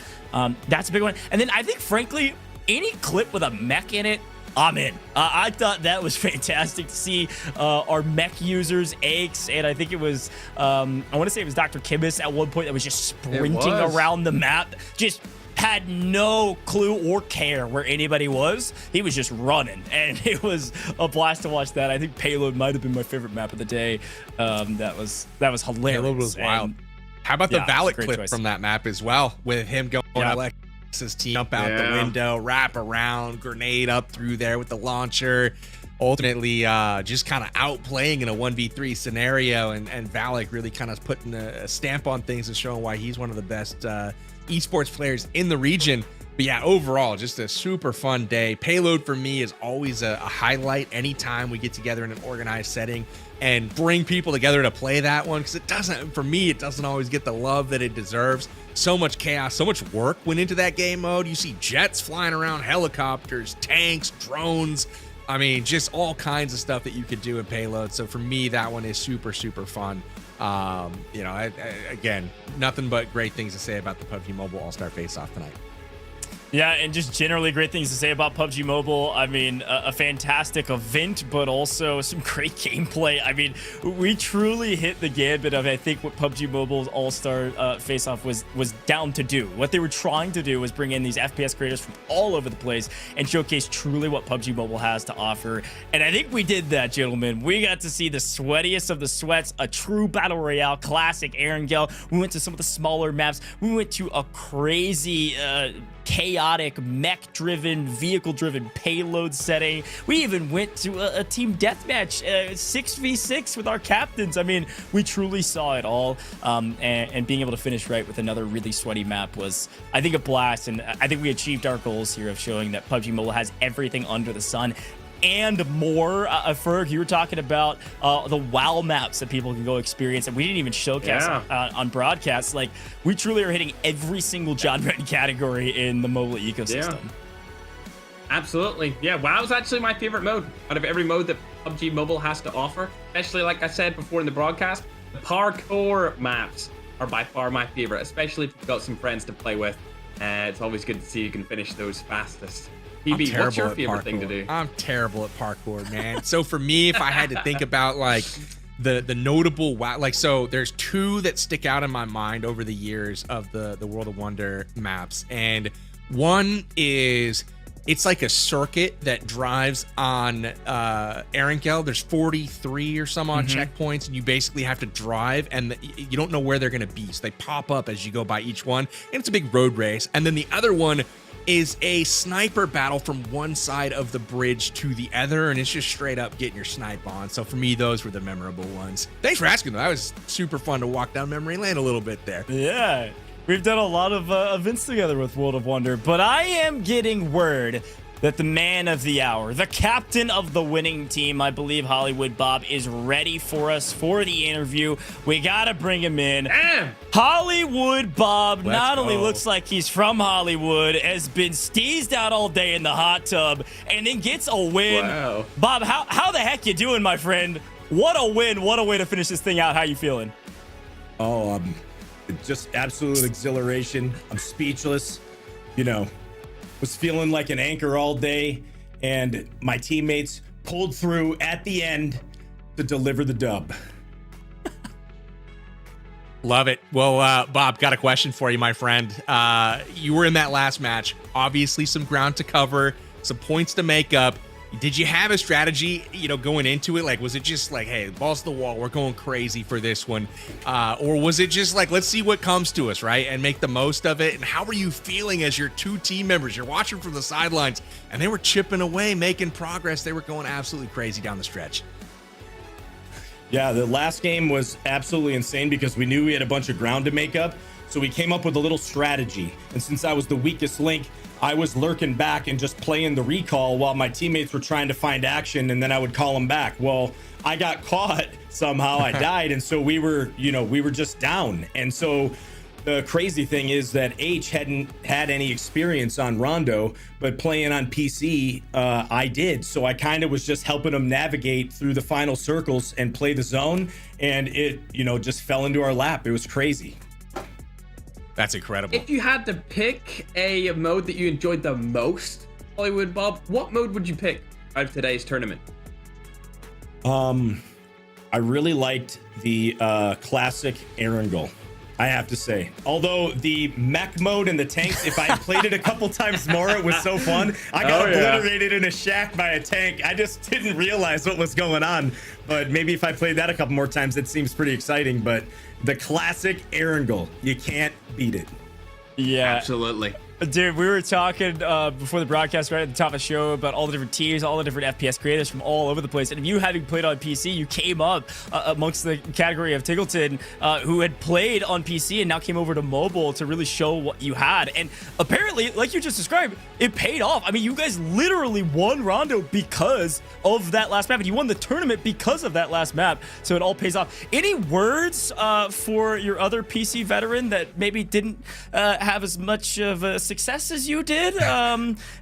[SPEAKER 8] that's a big one. And then I think, frankly, any clip with a mech in it, I'm in. I thought that was fantastic to see our mech users, Aches, and I think it was, I want to say it was Dr. Kibbis at one point that was just sprinting around the map, just had no clue or care where anybody was. He was just running, and it was a blast to watch that. I think Payload might have been my favorite map of the day. That was hilarious.
[SPEAKER 9] Payload was wild. How about the Valak clip from that map as well, with him going his team jump out the window, wrap around, grenade up through there with the launcher, ultimately just kind of outplaying in a 1v3 scenario, and Valak really kind of putting a stamp on things and showing why he's one of the best esports players in the region. But yeah, overall, just a super fun day. Payload for me is always a highlight anytime we get together in an organized setting and bring people together to play that one, because it doesn't, for me, it doesn't always get the love that it deserves. So much chaos, so much work went into that game mode. You see jets flying around, helicopters, tanks, drones. I mean, just all kinds of stuff that you could do in Payload. So for me, that one is super, super fun. You know, again, nothing but great things to say about the PUBG Mobile All-Star Face-Off tonight.
[SPEAKER 17] Yeah, and just generally great things to say about PUBG Mobile. I mean, a fantastic event, but also some great gameplay. I mean, we truly hit the gambit of, I think, what PUBG Mobile's All-Star Face-Off was down to do. What they were trying to do was bring in these FPS creators from all over the place and showcase truly what PUBG Mobile has to offer. And I think we did that, gentlemen. We got to see the sweatiest of the sweats, a true Battle Royale classic Erangel. We went to some of the smaller maps. We went to a crazy... chaotic mech-driven, vehicle-driven payload setting. We even went to a team deathmatch, 6v6 with our captains. I mean, we truly saw it all, and being able to finish right with another really sweaty map was, I think, a blast. And I think we achieved our goals here of showing that PUBG Mobile has everything under the sun and more. Ferg, you were talking about the WoW maps that people can go experience, and we didn't even showcase on broadcast. Like, we truly are hitting every single genre and category in the mobile ecosystem.
[SPEAKER 6] Yeah. Absolutely. Yeah, WoW's actually my favorite mode out of every mode that PUBG Mobile has to offer. Especially, like I said before in the broadcast, the parkour maps are by far my favorite, especially if you've got some friends to play with. It's always good to see you can finish those fastest. PB, what's your favorite thing to do?
[SPEAKER 9] I'm terrible at parkour, man. So for me, if I had to think about like the notable WoW, like, so there's two that stick out in my mind over the years of the World of Wonder maps. And one is, it's like a circuit that drives on Erangel. There's 43 or some odd checkpoints, and you basically have to drive, and you don't know where they're going to be. So they pop up as you go by each one, and it's a big road race. And then the other one is a sniper battle from one side of the bridge to the other, and it's just straight up getting your snipe on. So for me, those were the memorable ones. Thanks for asking, though. That was super fun to walk down memory lane a little bit there.
[SPEAKER 17] Yeah, we've done a lot of events together with World of Wonder, but I am getting word that the man of the hour, the captain of the winning team, I believe HollywoodBob, is ready for us for the interview. We gotta bring him in. HollywoodBob not only looks like he's from Hollywood, has been steezed out all day in the hot tub, and then gets a win.
[SPEAKER 6] Wow.
[SPEAKER 17] Bob, how the heck you doing, my friend? What a win. What a way to finish this thing out. How you feeling?
[SPEAKER 19] Oh, just absolute exhilaration. I'm speechless. You know, was feeling like an anchor all day, and my teammates pulled through at the end to deliver the dub.
[SPEAKER 9] Love it. Well, Bob, got a question for you, my friend. You were in that last match. Obviously, some ground to cover, some points to make up. Did you have a strategy, you know, going into it? Like, was it just like, hey, balls to the wall, we're going crazy for this one? Or was it just like, let's see what comes to us, right? And make the most of it? And how were you feeling as your two team members? You're watching from the sidelines, and they were chipping away, making progress. They were going absolutely crazy down the stretch.
[SPEAKER 19] Yeah, the last game was absolutely insane because we knew we had a bunch of ground to make up. So we came up with a little strategy. And since I was the weakest link, I was lurking back and just playing the recall while my teammates were trying to find action, and then I would call them back. Well, I got caught somehow. I died, and so we were just down. And so the crazy thing is that H hadn't had any experience on Rondo, but playing on PC, I did. So I kind of was just helping them navigate through the final circles and play the zone, and it, just fell into our lap. It was crazy.
[SPEAKER 9] That's incredible.
[SPEAKER 6] If you had to pick a mode that you enjoyed the most, HollywoodBob, what mode would you pick out of today's tournament?
[SPEAKER 19] I really liked the classic Erangel, I have to say. Although the mech mode and the tanks, if I played it a couple times more, it was so fun. I got obliterated in a shack by a tank. I just didn't realize what was going on. But maybe if I played that a couple more times, it seems pretty exciting. But the classic Erangel, you can't beat it.
[SPEAKER 17] Yeah,
[SPEAKER 6] absolutely.
[SPEAKER 17] Dude, we were talking before the broadcast right at the top of the show about all the different teams, all the different FPS creators from all over the place. And if you having played on PC, you came up amongst the category of Tiggleton who had played on PC and now came over to mobile to really show what you had. And apparently, like you just described, it paid off. I mean, you guys literally won Rondo because of that last map, and you won the tournament because of that last map. So it all pays off. Any words for your other PC veteran that maybe didn't have as much of a success as you did,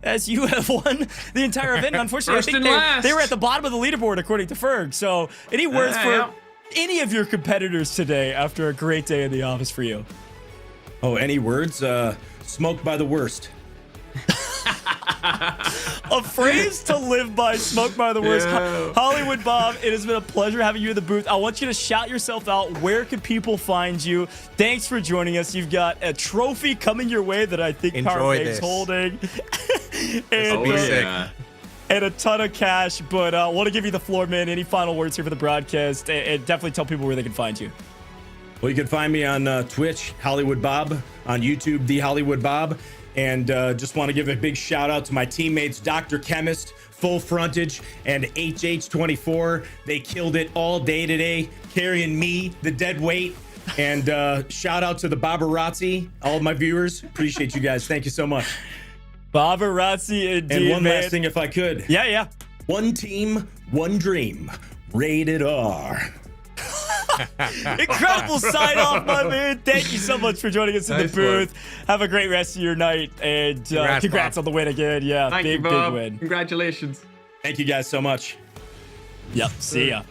[SPEAKER 17] as you have won the entire event? Unfortunately, I think they were at the bottom of the leaderboard according to Ferg. So any words for any of your competitors today after a great day in the office for you?
[SPEAKER 19] Oh, any words? Smoked by the worst.
[SPEAKER 17] A phrase to live by, smoked by the worst. Yeah. HollywoodBob, it has been a pleasure having you in the booth. I want you to shout yourself out. Where can people find you? Thanks for joining us. You've got a trophy coming your way that I think Powerbank's holding. And a ton of cash, but I want to give you the floor, man. Any final words here for the broadcast? And definitely tell people where they can find you.
[SPEAKER 19] Well, you can find me on Twitch, HollywoodBob, on YouTube, The HollywoodBob. And just want to give a big shout out to my teammates, Dr. Chemist, Full Frontage, and HH24. They killed it all day today, carrying me, the dead weight. And shout out to the Babarazzi, all of my viewers. Appreciate you guys. Thank you so much.
[SPEAKER 17] Babarazzi, indeed.
[SPEAKER 19] And one last thing, if I could.
[SPEAKER 17] Yeah.
[SPEAKER 19] One team, one dream. Rated R.
[SPEAKER 17] Incredible sign off, my man. Thank you so much for joining us in the booth. Have a great rest of your night, and congrats on the win again. Yeah,
[SPEAKER 6] Thank you, Bob. Big win. Congratulations.
[SPEAKER 19] Thank you guys so much.
[SPEAKER 17] Yep, see ya.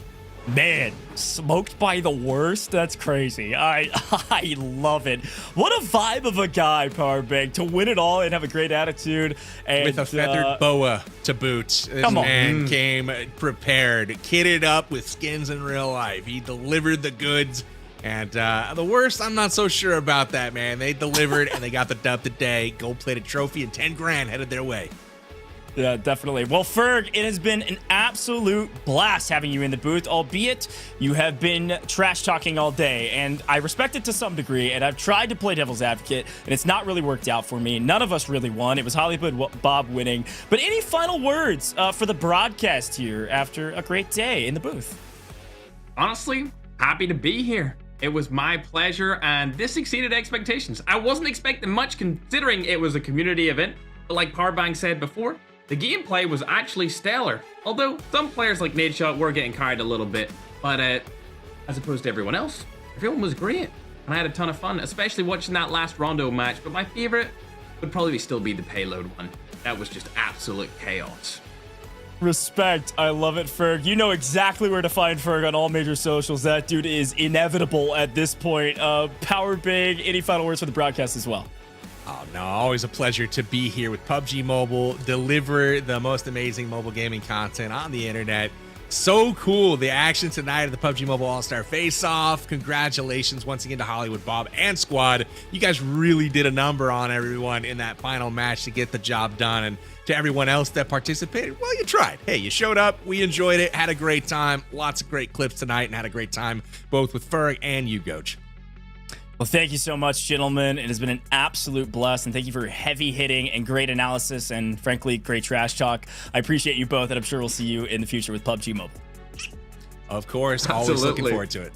[SPEAKER 17] Man, smoked by the worst? That's crazy. I love it. What a vibe of a guy, Powerbank, to win it all and have a great attitude. And,
[SPEAKER 9] with a feathered boa to boot. This man came prepared, kitted up with skins in real life. He delivered the goods. And the worst, I'm not so sure about that, man. They delivered and they got the dub today. Gold-plated trophy and 10 grand headed their way.
[SPEAKER 17] Yeah, definitely. Well, Ferg, it has been an absolute blast having you in the booth, albeit you have been trash talking all day, and I respect it to some degree, and I've tried to play devil's advocate, and it's not really worked out for me. None of us really won. It was HollywoodBob winning. But any final words for the broadcast here after a great day in the booth?
[SPEAKER 6] Honestly, happy to be here. It was my pleasure, and this exceeded expectations. I wasn't expecting much considering it was a community event, but like Powerbank said before, the gameplay was actually stellar, although some players like Nadeshot were getting carried a little bit, but as opposed to everyone else, everyone was great, and I had a ton of fun, especially watching that last Rondo match, but my favorite would probably still be the Payload one. That was just absolute chaos.
[SPEAKER 17] Respect. I love it, Ferg. You know exactly where to find Ferg on all major socials. That dude is inevitable at this point. Powerbank, any final words for the broadcast as well?
[SPEAKER 9] Oh, no, always a pleasure to be here with PUBG Mobile, deliver the most amazing mobile gaming content on the internet. So cool, the action tonight of the PUBG Mobile All-Star Face-Off. Congratulations once again to HollywoodBob and squad. You guys really did a number on everyone in that final match to get the job done. And to everyone else that participated, well, you tried. Hey, you showed up, we enjoyed it, had a great time. Lots of great clips tonight and had a great time both with Ferg and you, Goach.
[SPEAKER 17] Well, thank you so much, gentlemen. It has been an absolute blast, and thank you for your heavy hitting and great analysis and, frankly, great trash talk. I appreciate you both, and I'm sure we'll see you in the future with PUBG Mobile.
[SPEAKER 9] Of course, always looking forward to it.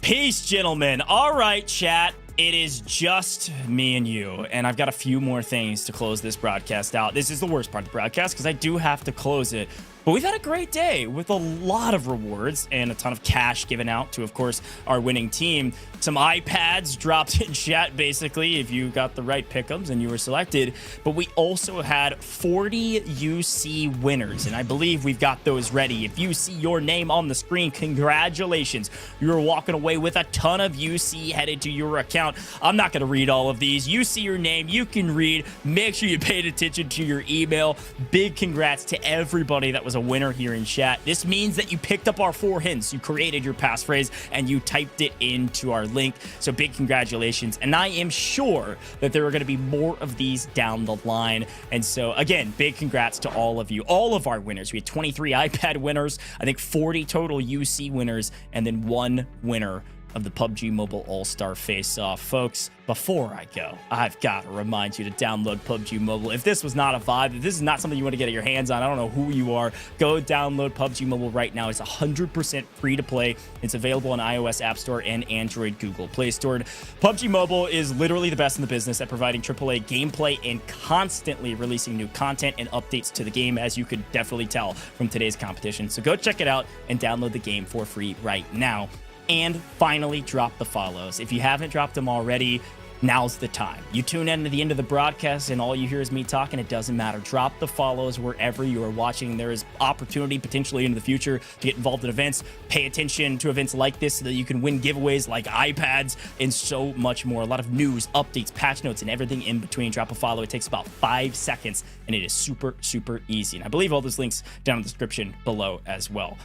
[SPEAKER 17] Peace, gentlemen. All right, chat. It is just me and you, and I've got a few more things to close this broadcast out. This is the worst part of the broadcast because I do have to close it. But we've had a great day with a lot of rewards and a ton of cash given out to, of course, our winning team. Some iPads dropped in chat, basically, if you got the right pick'ems and you were selected. But we also had 40 UC winners, and I believe we've got those ready. If you see your name on the screen, congratulations. You're walking away with a ton of UC headed to your account. I'm not going to read all of these. You see your name, you can read. Make sure you paid attention to your email. Big congrats to everybody that was a winner here in chat. This means that you picked up our 4 hints, you created your passphrase, and you typed it into our link. So big congratulations. And I am sure that there are going to be more of these down the line. And so again, big congrats to all of you, all of our winners. We had 23 iPad winners, I think 40 total UC winners, and then 1 winner
[SPEAKER 8] of the PUBG Mobile All-Star Face-Off. Folks, before I go, I've got to remind you to download PUBG Mobile. If this was not a vibe, if this is not something you want to get your hands on, I don't know who you are, go download PUBG Mobile right now. It's 100% free to play. It's available on iOS App Store and Android Google Play Store. PUBG Mobile is literally the best in the business at providing AAA gameplay and constantly releasing new content and updates to the game, as you could definitely tell from today's competition. So go check it out and download the game for free right now. And finally, drop the follows. If you haven't dropped them already, now's the time. You tune in to the end of the broadcast and all you hear is me talking. It doesn't matter. Drop the follows wherever you are watching. There is opportunity potentially in the future to get involved in events. Pay attention to events like this so that you can win giveaways like iPads and so much more. A lot of news, updates, patch notes, and everything in between. Drop a follow. It takes about 5 seconds and it is super, super easy. And I believe all those links down in the description below as well.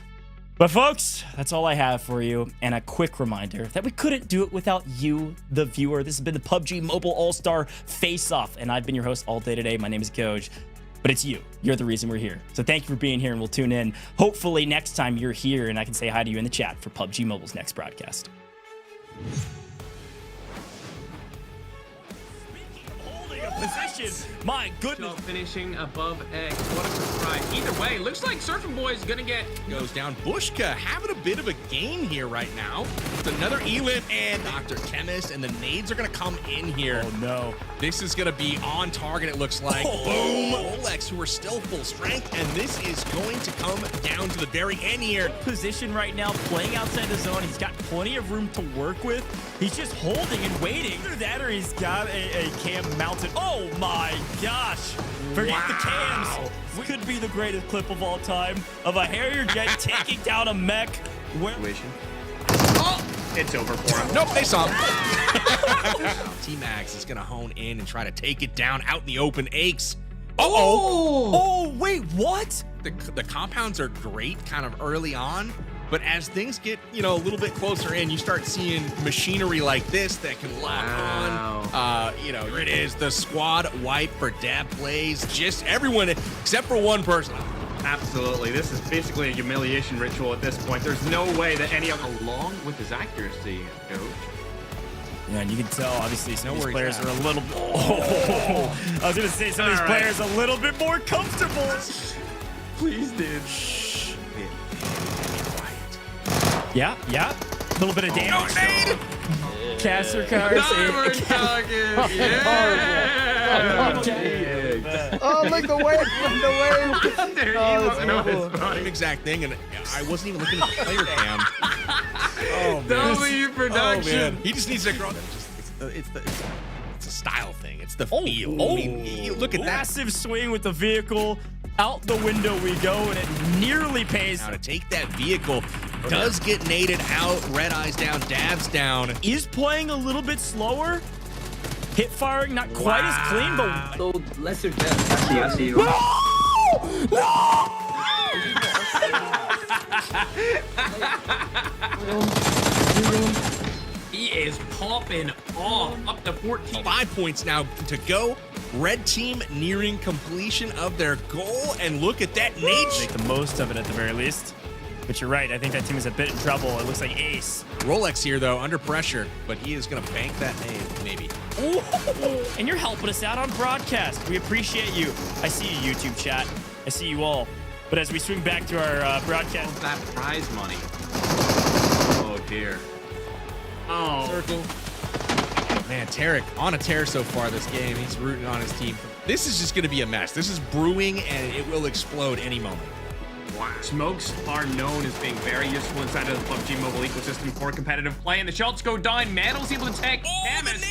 [SPEAKER 8] But folks, that's all I have for you. And a quick reminder that we couldn't do it without you, the viewer. This has been the PUBG Mobile All-Star Face-Off. And I've been your host all day today. My name is Goj. But it's you. You're the reason we're here. So thank you for being here, and we'll tune in. Hopefully next time you're here and I can say hi to you in the chat for PUBG Mobile's next broadcast. Position. My goodness.
[SPEAKER 6] Finishing above X. What a surprise. Either way, looks like Surfing Boy is gonna get
[SPEAKER 9] goes down. Bushka having a bit of a game here right now. It's another Elim and Dr. Chemist, and the nades are gonna come in here.
[SPEAKER 8] Oh no.
[SPEAKER 9] This is gonna be on target, it looks like. Boom. Rolex, who are still full strength, and this is going to come down to the very end here.
[SPEAKER 8] Position right now, playing outside the zone. He's got plenty of room to work with. He's just holding and waiting. Either that or he's got a cam mounted. Oh my gosh. Forget the cams. Could be the greatest clip of all time of a Harrier jet taking down a mech.
[SPEAKER 6] Oh, it's over for him.
[SPEAKER 9] Nope, they saw him. T-Max is gonna hone in and try to take it down out in the open. Aches.
[SPEAKER 8] Oh, wait, what?
[SPEAKER 9] The compounds are great kind of early on, but as things get, you know, a little bit closer in, you start seeing machinery like this that can lock on. You know, here it is, the squad wipe for Dab Plays. Just everyone except for one person.
[SPEAKER 6] Absolutely. This is basically a humiliation ritual at this point. There's no way that any of along with his accuracy, Coach.
[SPEAKER 8] Yeah, and you can tell, obviously, some of these players are a little... Oh, I was going to say, some of these players are a little bit more comfortable.
[SPEAKER 6] Please, dude.
[SPEAKER 9] Shh.
[SPEAKER 8] Yeah. A little bit of damage. Caster cars.
[SPEAKER 6] Now we're talking. Yeah.
[SPEAKER 18] Oh, look away from the way.
[SPEAKER 9] Same exact thing, and I wasn't even looking at the player cam. Oh, man.
[SPEAKER 6] W production.
[SPEAKER 9] Oh, man. He just needs to grow. It's a style thing. It's the feel. I mean, you look at that.
[SPEAKER 8] Massive swing with the vehicle. Out the window we go, and it nearly pays.
[SPEAKER 9] Now to take that vehicle, does get naded out. Red Eyes down, Dabs down.
[SPEAKER 8] Is playing a little bit slower. Hit firing not quite as clean, but
[SPEAKER 12] so lesser death. I see you.
[SPEAKER 6] He is popping off. Up to 14.
[SPEAKER 9] 5 points now to go. Red team nearing completion of their goal, and look at that nade.
[SPEAKER 8] Make the most of it at the very least. But you're right, I think that team is a bit in trouble. It looks like Ace.
[SPEAKER 9] Rolex here, though, under pressure, but he is going to bank that nade, maybe.
[SPEAKER 8] Ooh. And you're helping us out on broadcast. We appreciate you. I see you, YouTube chat. I see you all. But as we swing back to our broadcast.
[SPEAKER 6] That prize money. Oh, dear. Oh.
[SPEAKER 9] Circle. Man, Tarik on a tear so far this game. He's rooting on his team. This is just going to be a mess. This is brewing, and it will explode any moment.
[SPEAKER 6] Wow. Smokes are known as being very useful inside of the PUBG Mobile ecosystem for competitive play, and the shots go down. Mandal's able to take Hammond.